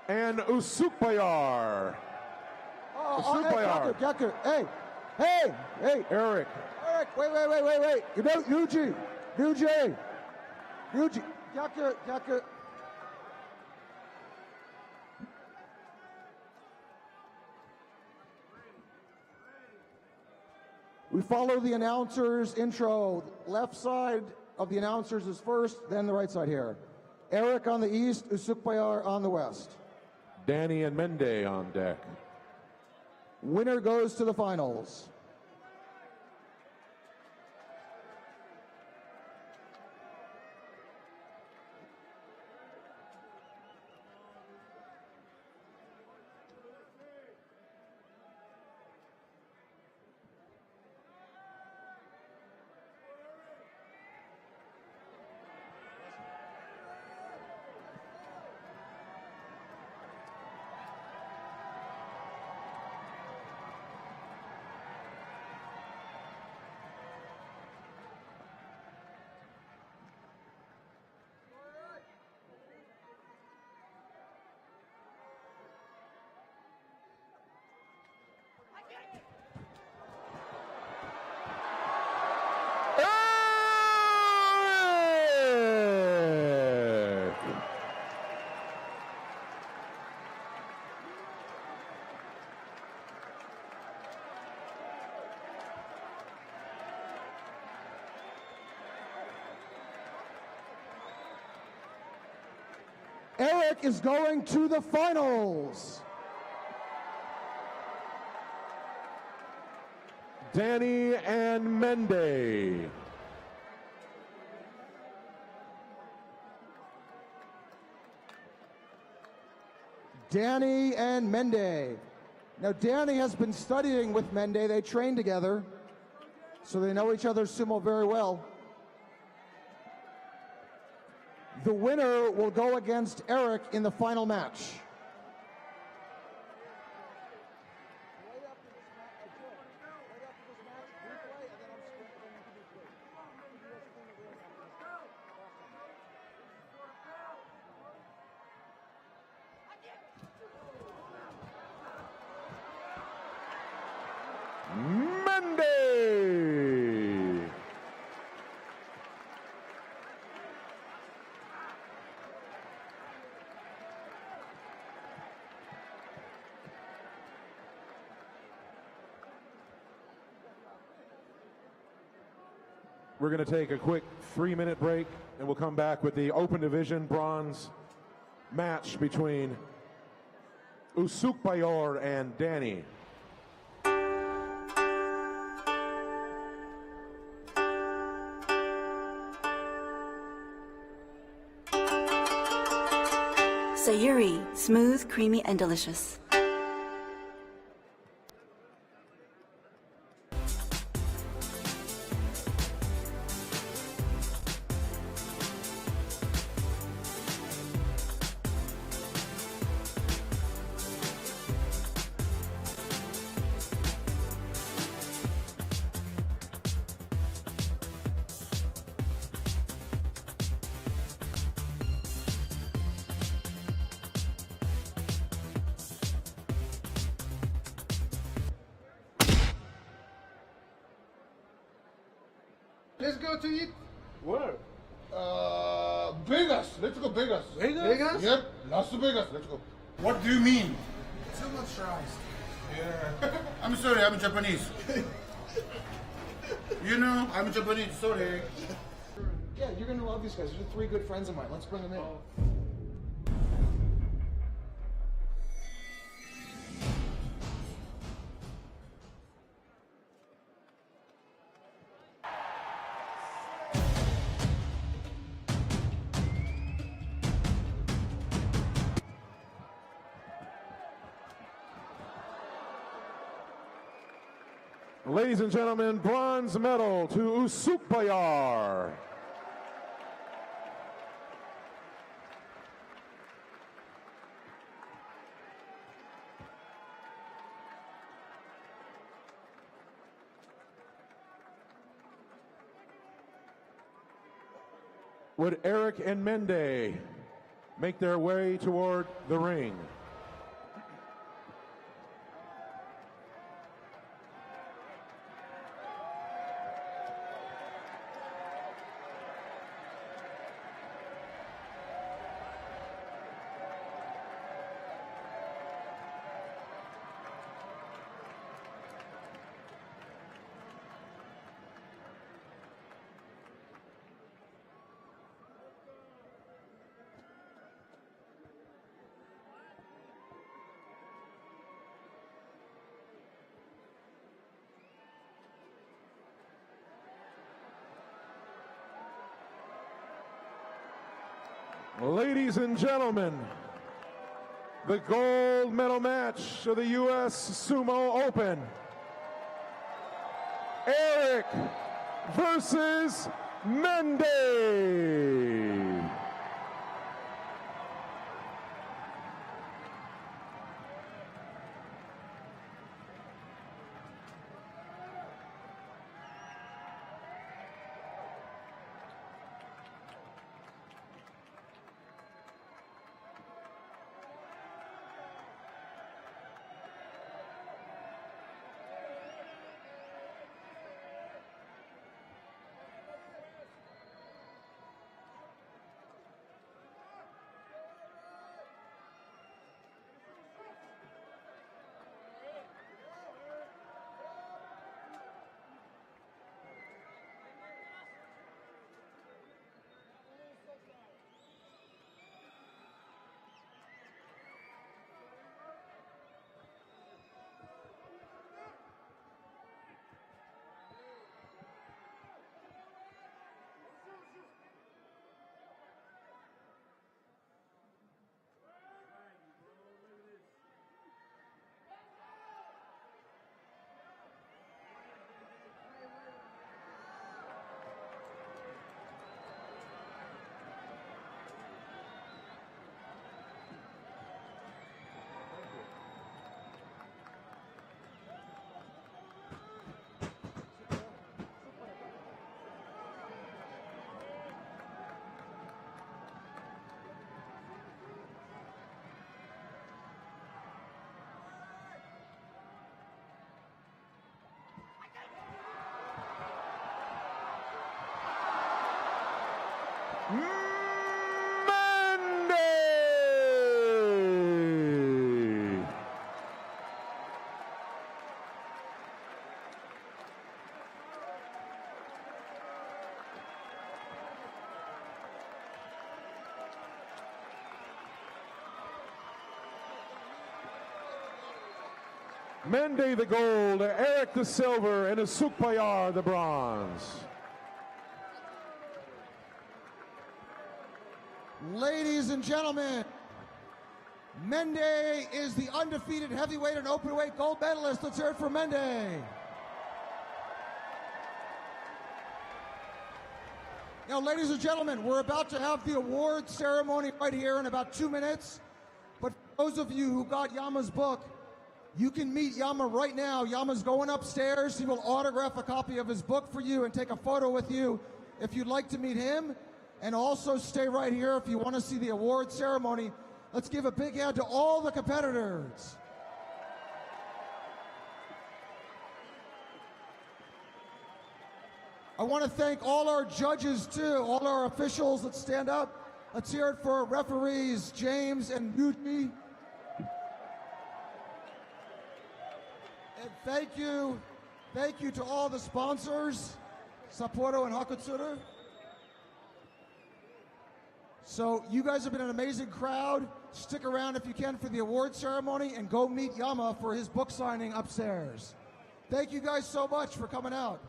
and Usukbayar. Usukbayar. Hey, Eric. Eric, wait. Yuji. Yaku. We follow the announcer's intro. Left side of the announcers is first, then the right side here. Eric on the east, Usukbayar on the west. Danny and Mendee on deck. Winner goes to the finals. Eric is going to the finals. Danny and Mendee. Danny and Mendee. Now, Danny has been studying with Mendee. They train together, so they know each other's sumo very well. The winner will go against Eric in the final match. Mendee. We're going to take a quick 3-minute break, and we'll come back with the Open Division Bronze match between Usukbayor and Danny. Sayuri, smooth, creamy, and delicious. Let's go to eat. Where? Vegas. Let's go Vegas. Vegas? Yep. Las Vegas. Let's go. What do you mean? Too much rice. Yeah. I'm sorry. I'm Japanese. You know, I'm Japanese. Sorry. Yeah, you're gonna love these guys. These are 3 good friends of mine. Let's bring them in. Ladies and gentlemen, bronze medal to Usukbayar. Would Eric and Mendee make their way toward the ring? Ladies and gentlemen, the gold medal match of the US Sumo Open. Eric versus Mendee. Mendee the gold, Eric the silver, and Usukbayar the bronze. Ladies and gentlemen, Mendee is the undefeated heavyweight and openweight gold medalist. Let's hear it for Mendee. Now, ladies and gentlemen, we're about to have the award ceremony right here in about 2 minutes. But for those of you who got Yama's book, you can meet Yama right now. Yama's going upstairs. He will autograph a copy of his book for you and take a photo with you if you'd like to meet him. And also stay right here if you want to see the award ceremony. Let's give a big hand to all the competitors. I want to thank all our judges too, all our officials. Let's stand up. Let's hear it for referees James and Yuji. And thank you to all the sponsors, Sapporo and Hakutsuru. So you guys have been an amazing crowd. Stick around if you can for the award ceremony and go meet Yama for his book signing upstairs. Thank you guys so much for coming out.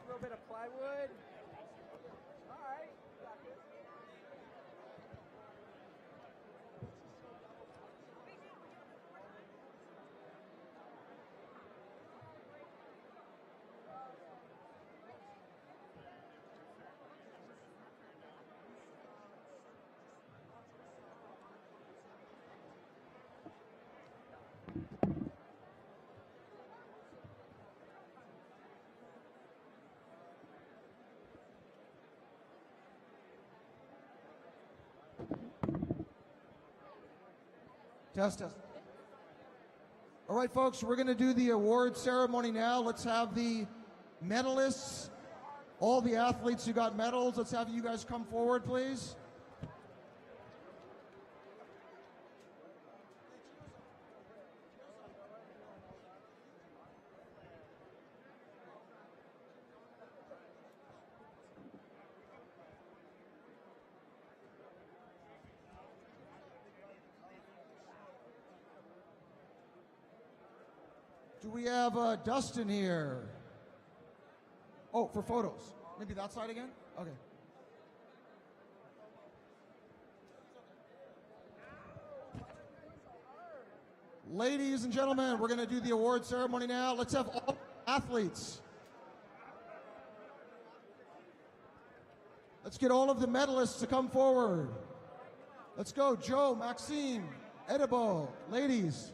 A little bit of plywood. All right. Got this. Test. All right, folks, we're going to do the award ceremony now. Let's have the medalists, all the athletes who got medals. Let's have you guys come forward, please. Do we have Dustin here? Oh, for photos. Maybe that side again? Okay. Ladies and gentlemen, we're going to do the award ceremony now. Let's have all athletes. Let's get all of the medalists to come forward. Let's go. Joe, Maxime, Edibo, ladies,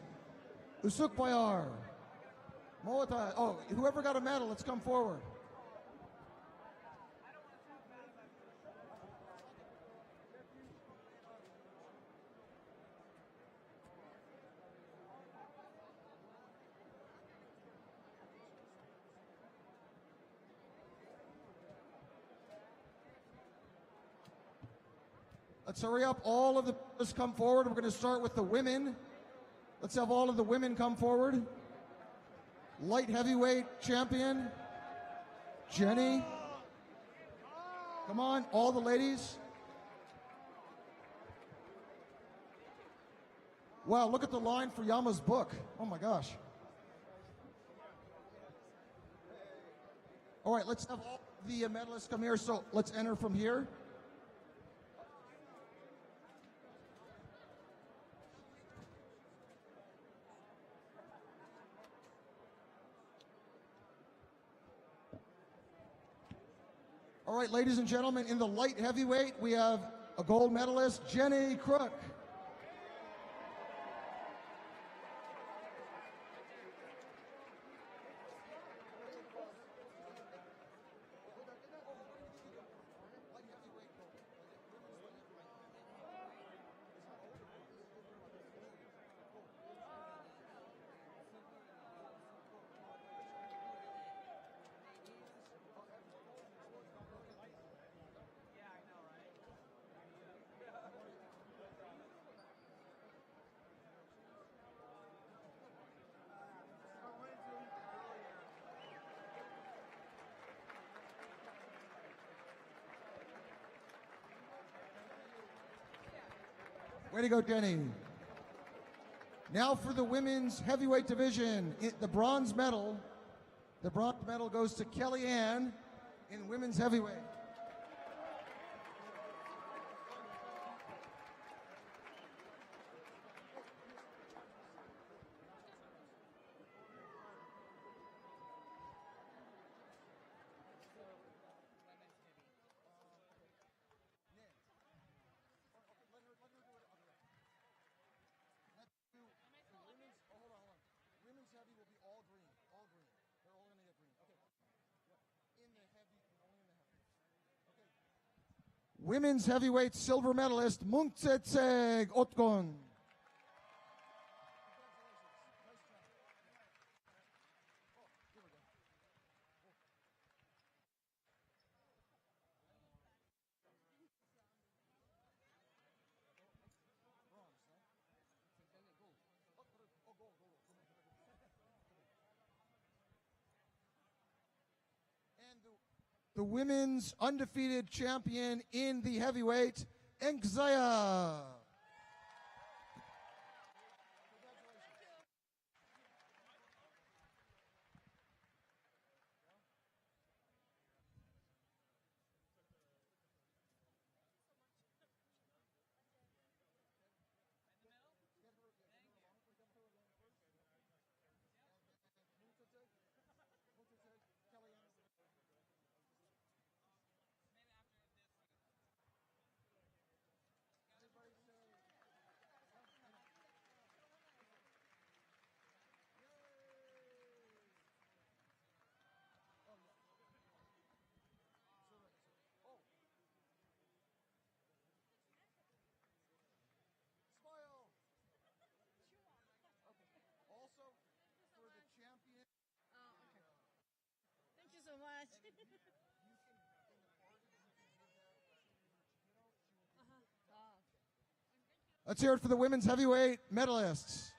Usukbayar, Moata. Oh, whoever got a medal, let's come forward. Let's hurry up. All of the medalists come forward. We're going to start with the women. Let's have all of the women come forward. Light heavyweight champion, Jenny. Come on, all the ladies. Wow, look at the line for Yama's book. Oh my gosh. All right, let's have all the medalists come here. So let's enter from here. All right, ladies and gentlemen, in the light heavyweight, we have a gold medalist, Jenny Crook. Way to go, Denny. Now for the women's heavyweight division, the bronze medal. The bronze medal goes to Kellyanne in women's heavyweight. Women's heavy will be all green, all green. They're all going to get green. Okay. In the heavy, only in the heavy. Okay. Women's heavyweight silver medalist Mungtsetseg Otgon. And the women's undefeated champion in the heavyweight, Enkzaya. Smile. Okay. Also, for the champion. Oh, okay. Thank you so much. Let's hear it for the women's heavyweight medalists.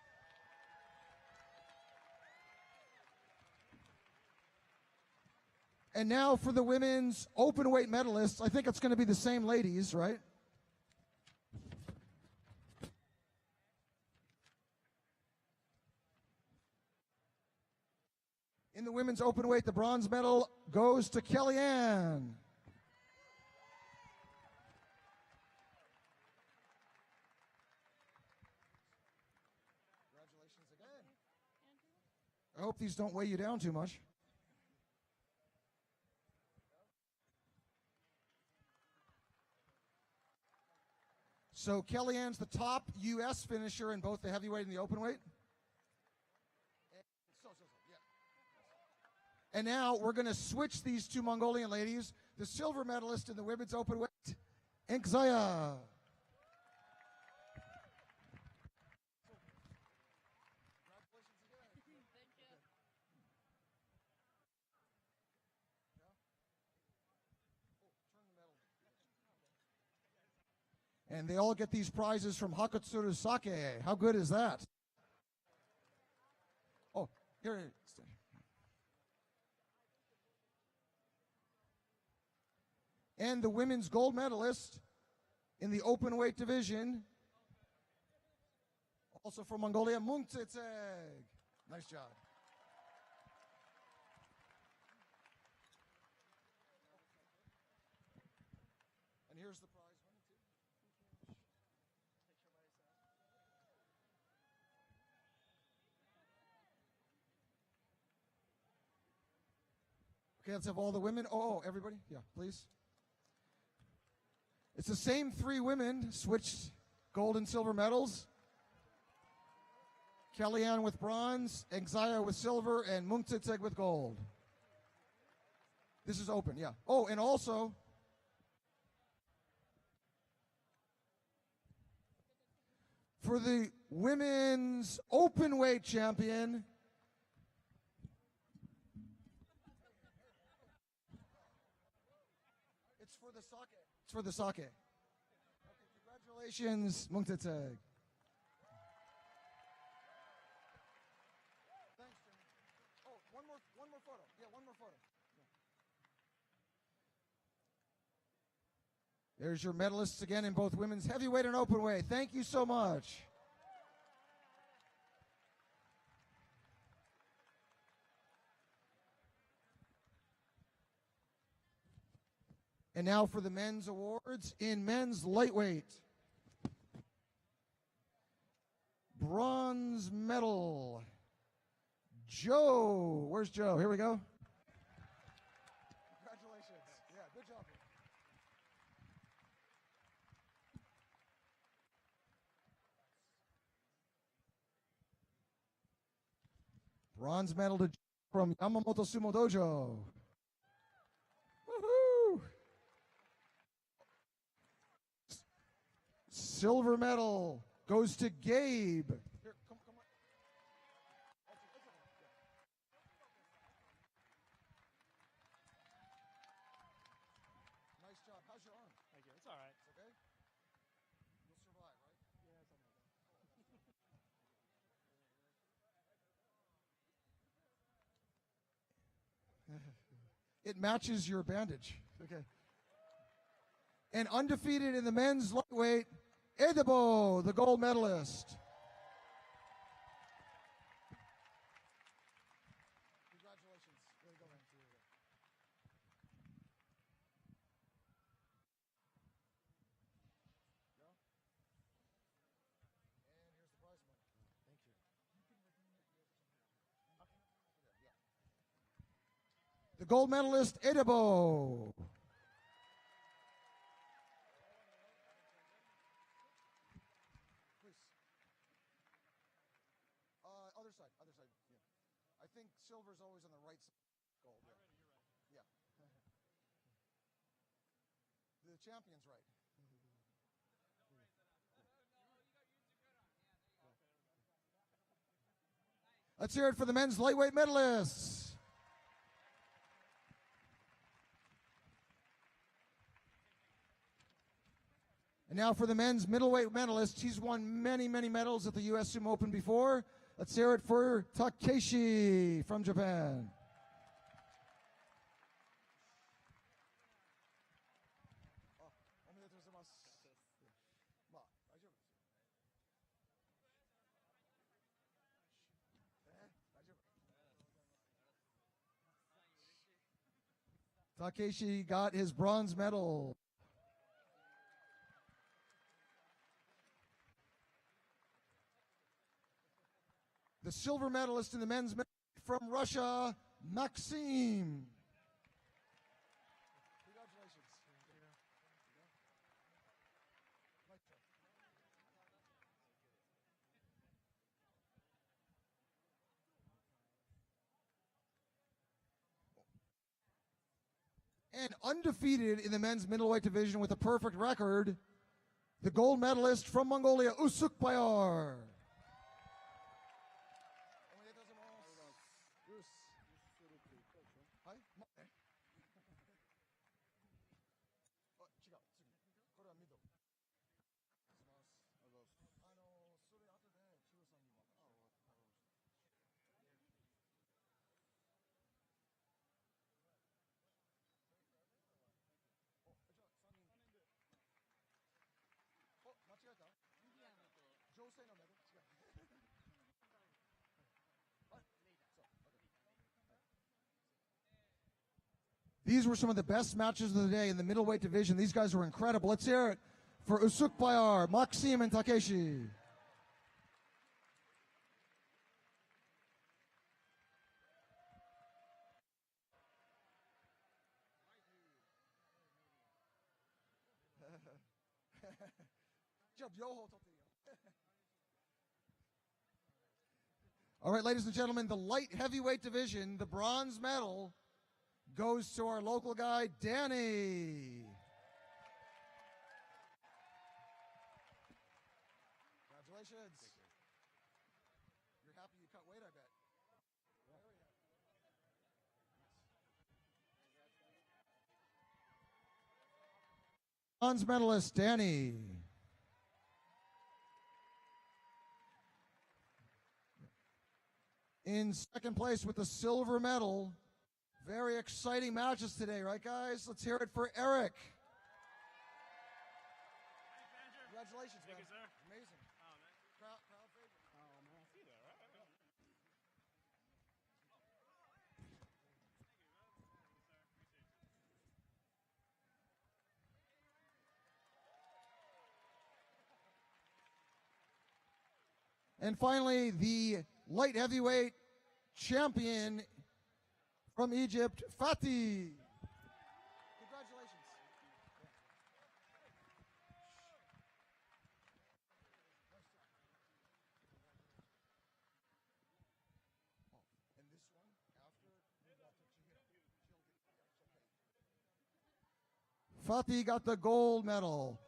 And now for the women's open weight medalists. I think it's going to be the same ladies, right? In the women's open weight, the bronze medal goes to Kellyanne. Congratulations again. I hope these don't weigh you down too much. So Kellyanne's the top US finisher in both the heavyweight and the open weight. And now we're going to switch these two Mongolian ladies. The silver medalist in the women's open weight, Enkzaya. And they all get these prizes from Hakutsuru Sake. How good is that? Oh, here it is. And the women's gold medalist in the open weight division, also from Mongolia, Mungtsetseg. Nice job. And here's the prize. Okay, let's have all the women. Oh, everybody? Yeah, please. It's the same three women, switched gold and silver medals. Kellyanne with bronze, Enkzaya with silver, and Mungtsetseg with gold. This is open, yeah. Oh, and also, for the women's open weight champion, it's for the sake. It's for the sake. Okay, congratulations, Mungtsetseg. Thanks, Jimmy. Oh, one more photo. Yeah, one more photo. There's your medalists again in both women's heavyweight and openweight. Thank you so much. And now for the men's awards in men's lightweight. Bronze medal, Joe. Where's Joe? Here we go. Congratulations. Yeah, good job. Bronze medal to from Yamamoto Sumo Dojo. Woohoo! Silver medal goes to Gabe. Here, come on. Nice job. How's your arm? Thank you. It's all right. It's okay? You'll survive, right? Yeah, something like that. It matches your bandage. Okay. And undefeated in the men's lightweight, Edebo, the gold medalist. Congratulations. There you go, man. Go. And here's the prize money. Thank you. The gold medalist, Edebo. Other side, yeah. I think silver's always on the right side. Gold, yeah. Yeah. The champion's right. Let's hear it for the men's lightweight medalists. And now for the men's middleweight medalist. He's won many, many medals at the US Sumo Open before. Let's hear it for Takeshi from Japan. Takeshi got his bronze medal. The silver medalist in the men's from Russia, Maxim. Congratulations. And undefeated in the men's middleweight division with a perfect record, the gold medalist from Mongolia, Usukbayar. These were some of the best matches of the day in the middleweight division. These guys were incredible. Let's hear it for Usukbayar, Maxim, and Takeshi. All right, ladies and gentlemen, the light heavyweight division, the bronze medal goes to our local guy, Danny. Congratulations. You're happy you cut weight, I bet. Bronze medalist, Danny. In second place with the silver medal. Very exciting matches today, right, guys? Let's hear it for Eric. Congratulations, Thank man. you, sir. Amazing. Oh, man. Crowd favorite. Oh, man. I see that, right? Thank you, man. Yes, sir. Appreciate you. And finally, the light heavyweight champion from Egypt, Fatih. Congratulations. And this one, after we got to Fatih got the gold medal.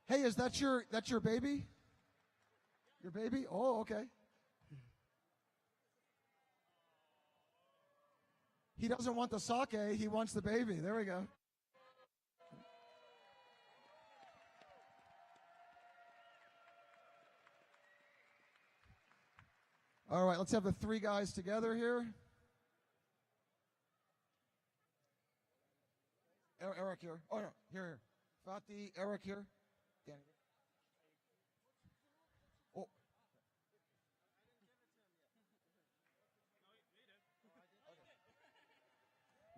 Hey, is that your baby? Your baby? Oh, okay. He doesn't want the sake, he wants the baby. There we go. All right, let's have the three guys together here. Eric here. Oh, no, here. Fatih, Eric here. Danny. Oh.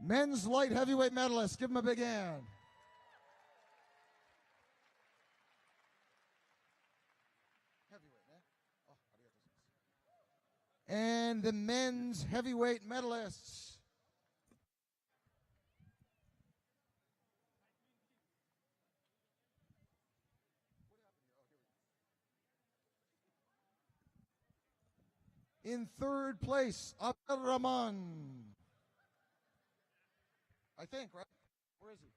Men's light heavyweight medalist. Give him a big hand. Heavyweight, eh? Oh, and the men's heavyweight medalists. In third place, Abdel Rahman. I think, right? Where is he?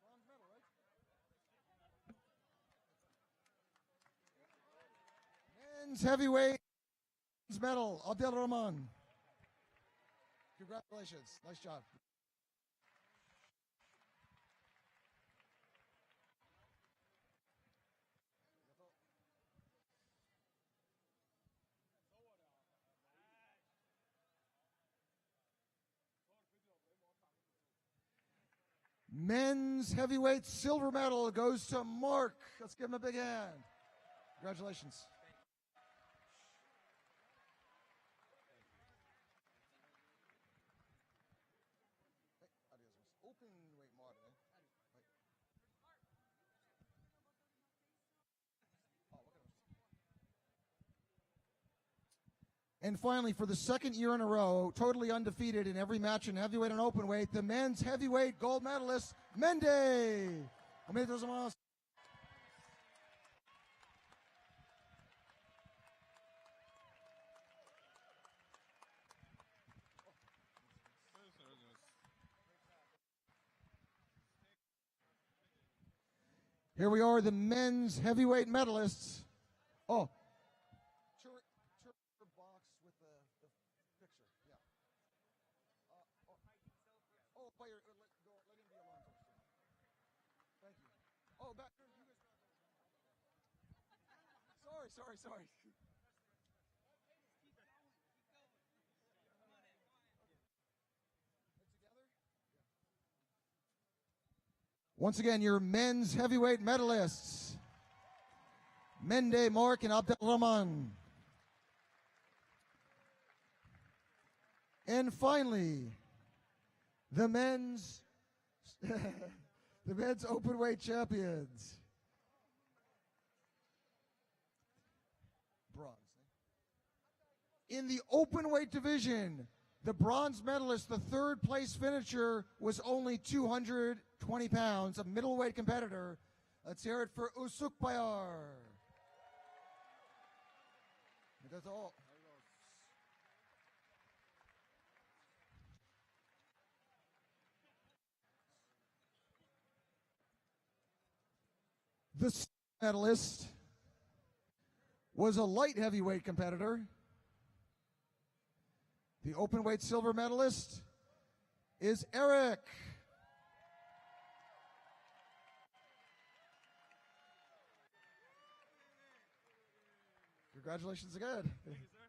Bronze medal, right? Men's heavyweight medal, Abdel Rahman. Congratulations. Nice job. Men's heavyweight silver medal goes to Mark. Let's give him a big hand. Congratulations. Openweight modern. And finally, for the second year in a row, totally undefeated in every match in heavyweight and openweight, the men's heavyweight gold medalist, Mendee. Here we are, the men's heavyweight medalists. Oh, box with the picture. Yeah. By your, let him be alone first. Thank you. Oh, back there, you guys. Sorry. Once again, your men's heavyweight medalists, Mendee, Mark, and Abdel Rahman. And finally, the men's openweight champions. Bronze. In the openweight division, the bronze medalist, the third place finisher, was only 220 pounds, a middleweight competitor. Let's hear it for Usukbayar. That's all. The medalist was a light heavyweight competitor. The openweight silver medalist is Eric. Congratulations again. Thank you, sir.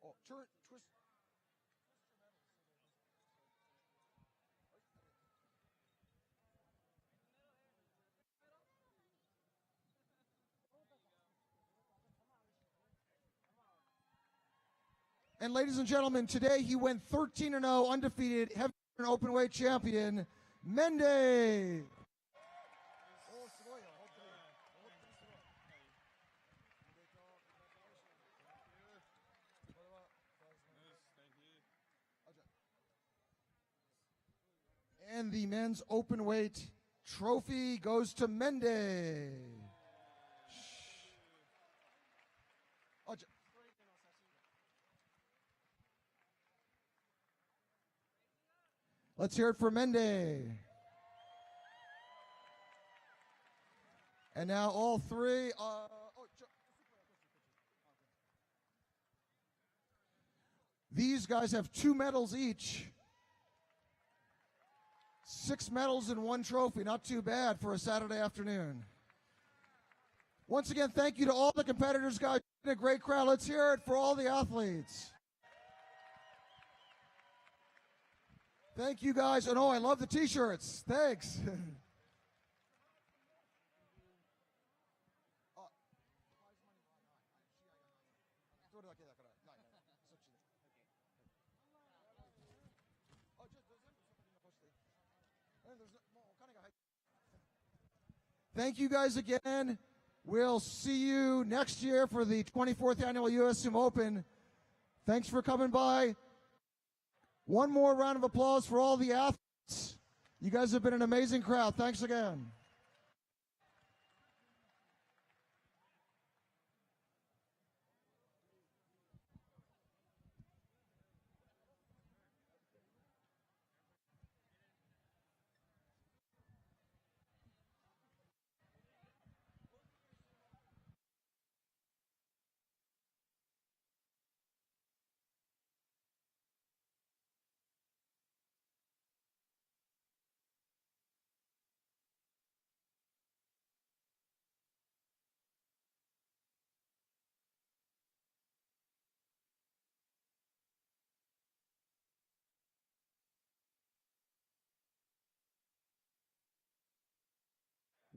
Oh, twist. And ladies and gentlemen, today he went 13-0, undefeated, heavyweight and openweight champion, Mendee. And the men's openweight trophy goes to Mendee. Let's hear it for Mendee. And now all three. These guys have 2 medals each. 6 medals and 1 trophy. Not too bad for a Saturday afternoon. Once again, thank you to all the competitors, guys. A great crowd. Let's hear it for all the athletes. Thank you, guys. And I love the T-shirts. Thanks. Thank you guys again. We'll see you next year for the 24th annual US Sumo Open. Thanks for coming by. One more round of applause for all the athletes. You guys have been an amazing crowd. Thanks again.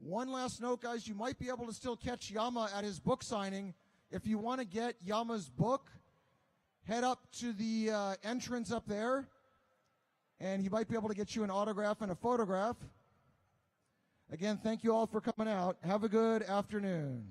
One last note, guys, you might be able to still catch Yama at his book signing. If you want to get Yama's book, head up to the entrance up there, and he might be able to get you an autograph and a photograph. Again, thank you all for coming out. Have a good afternoon.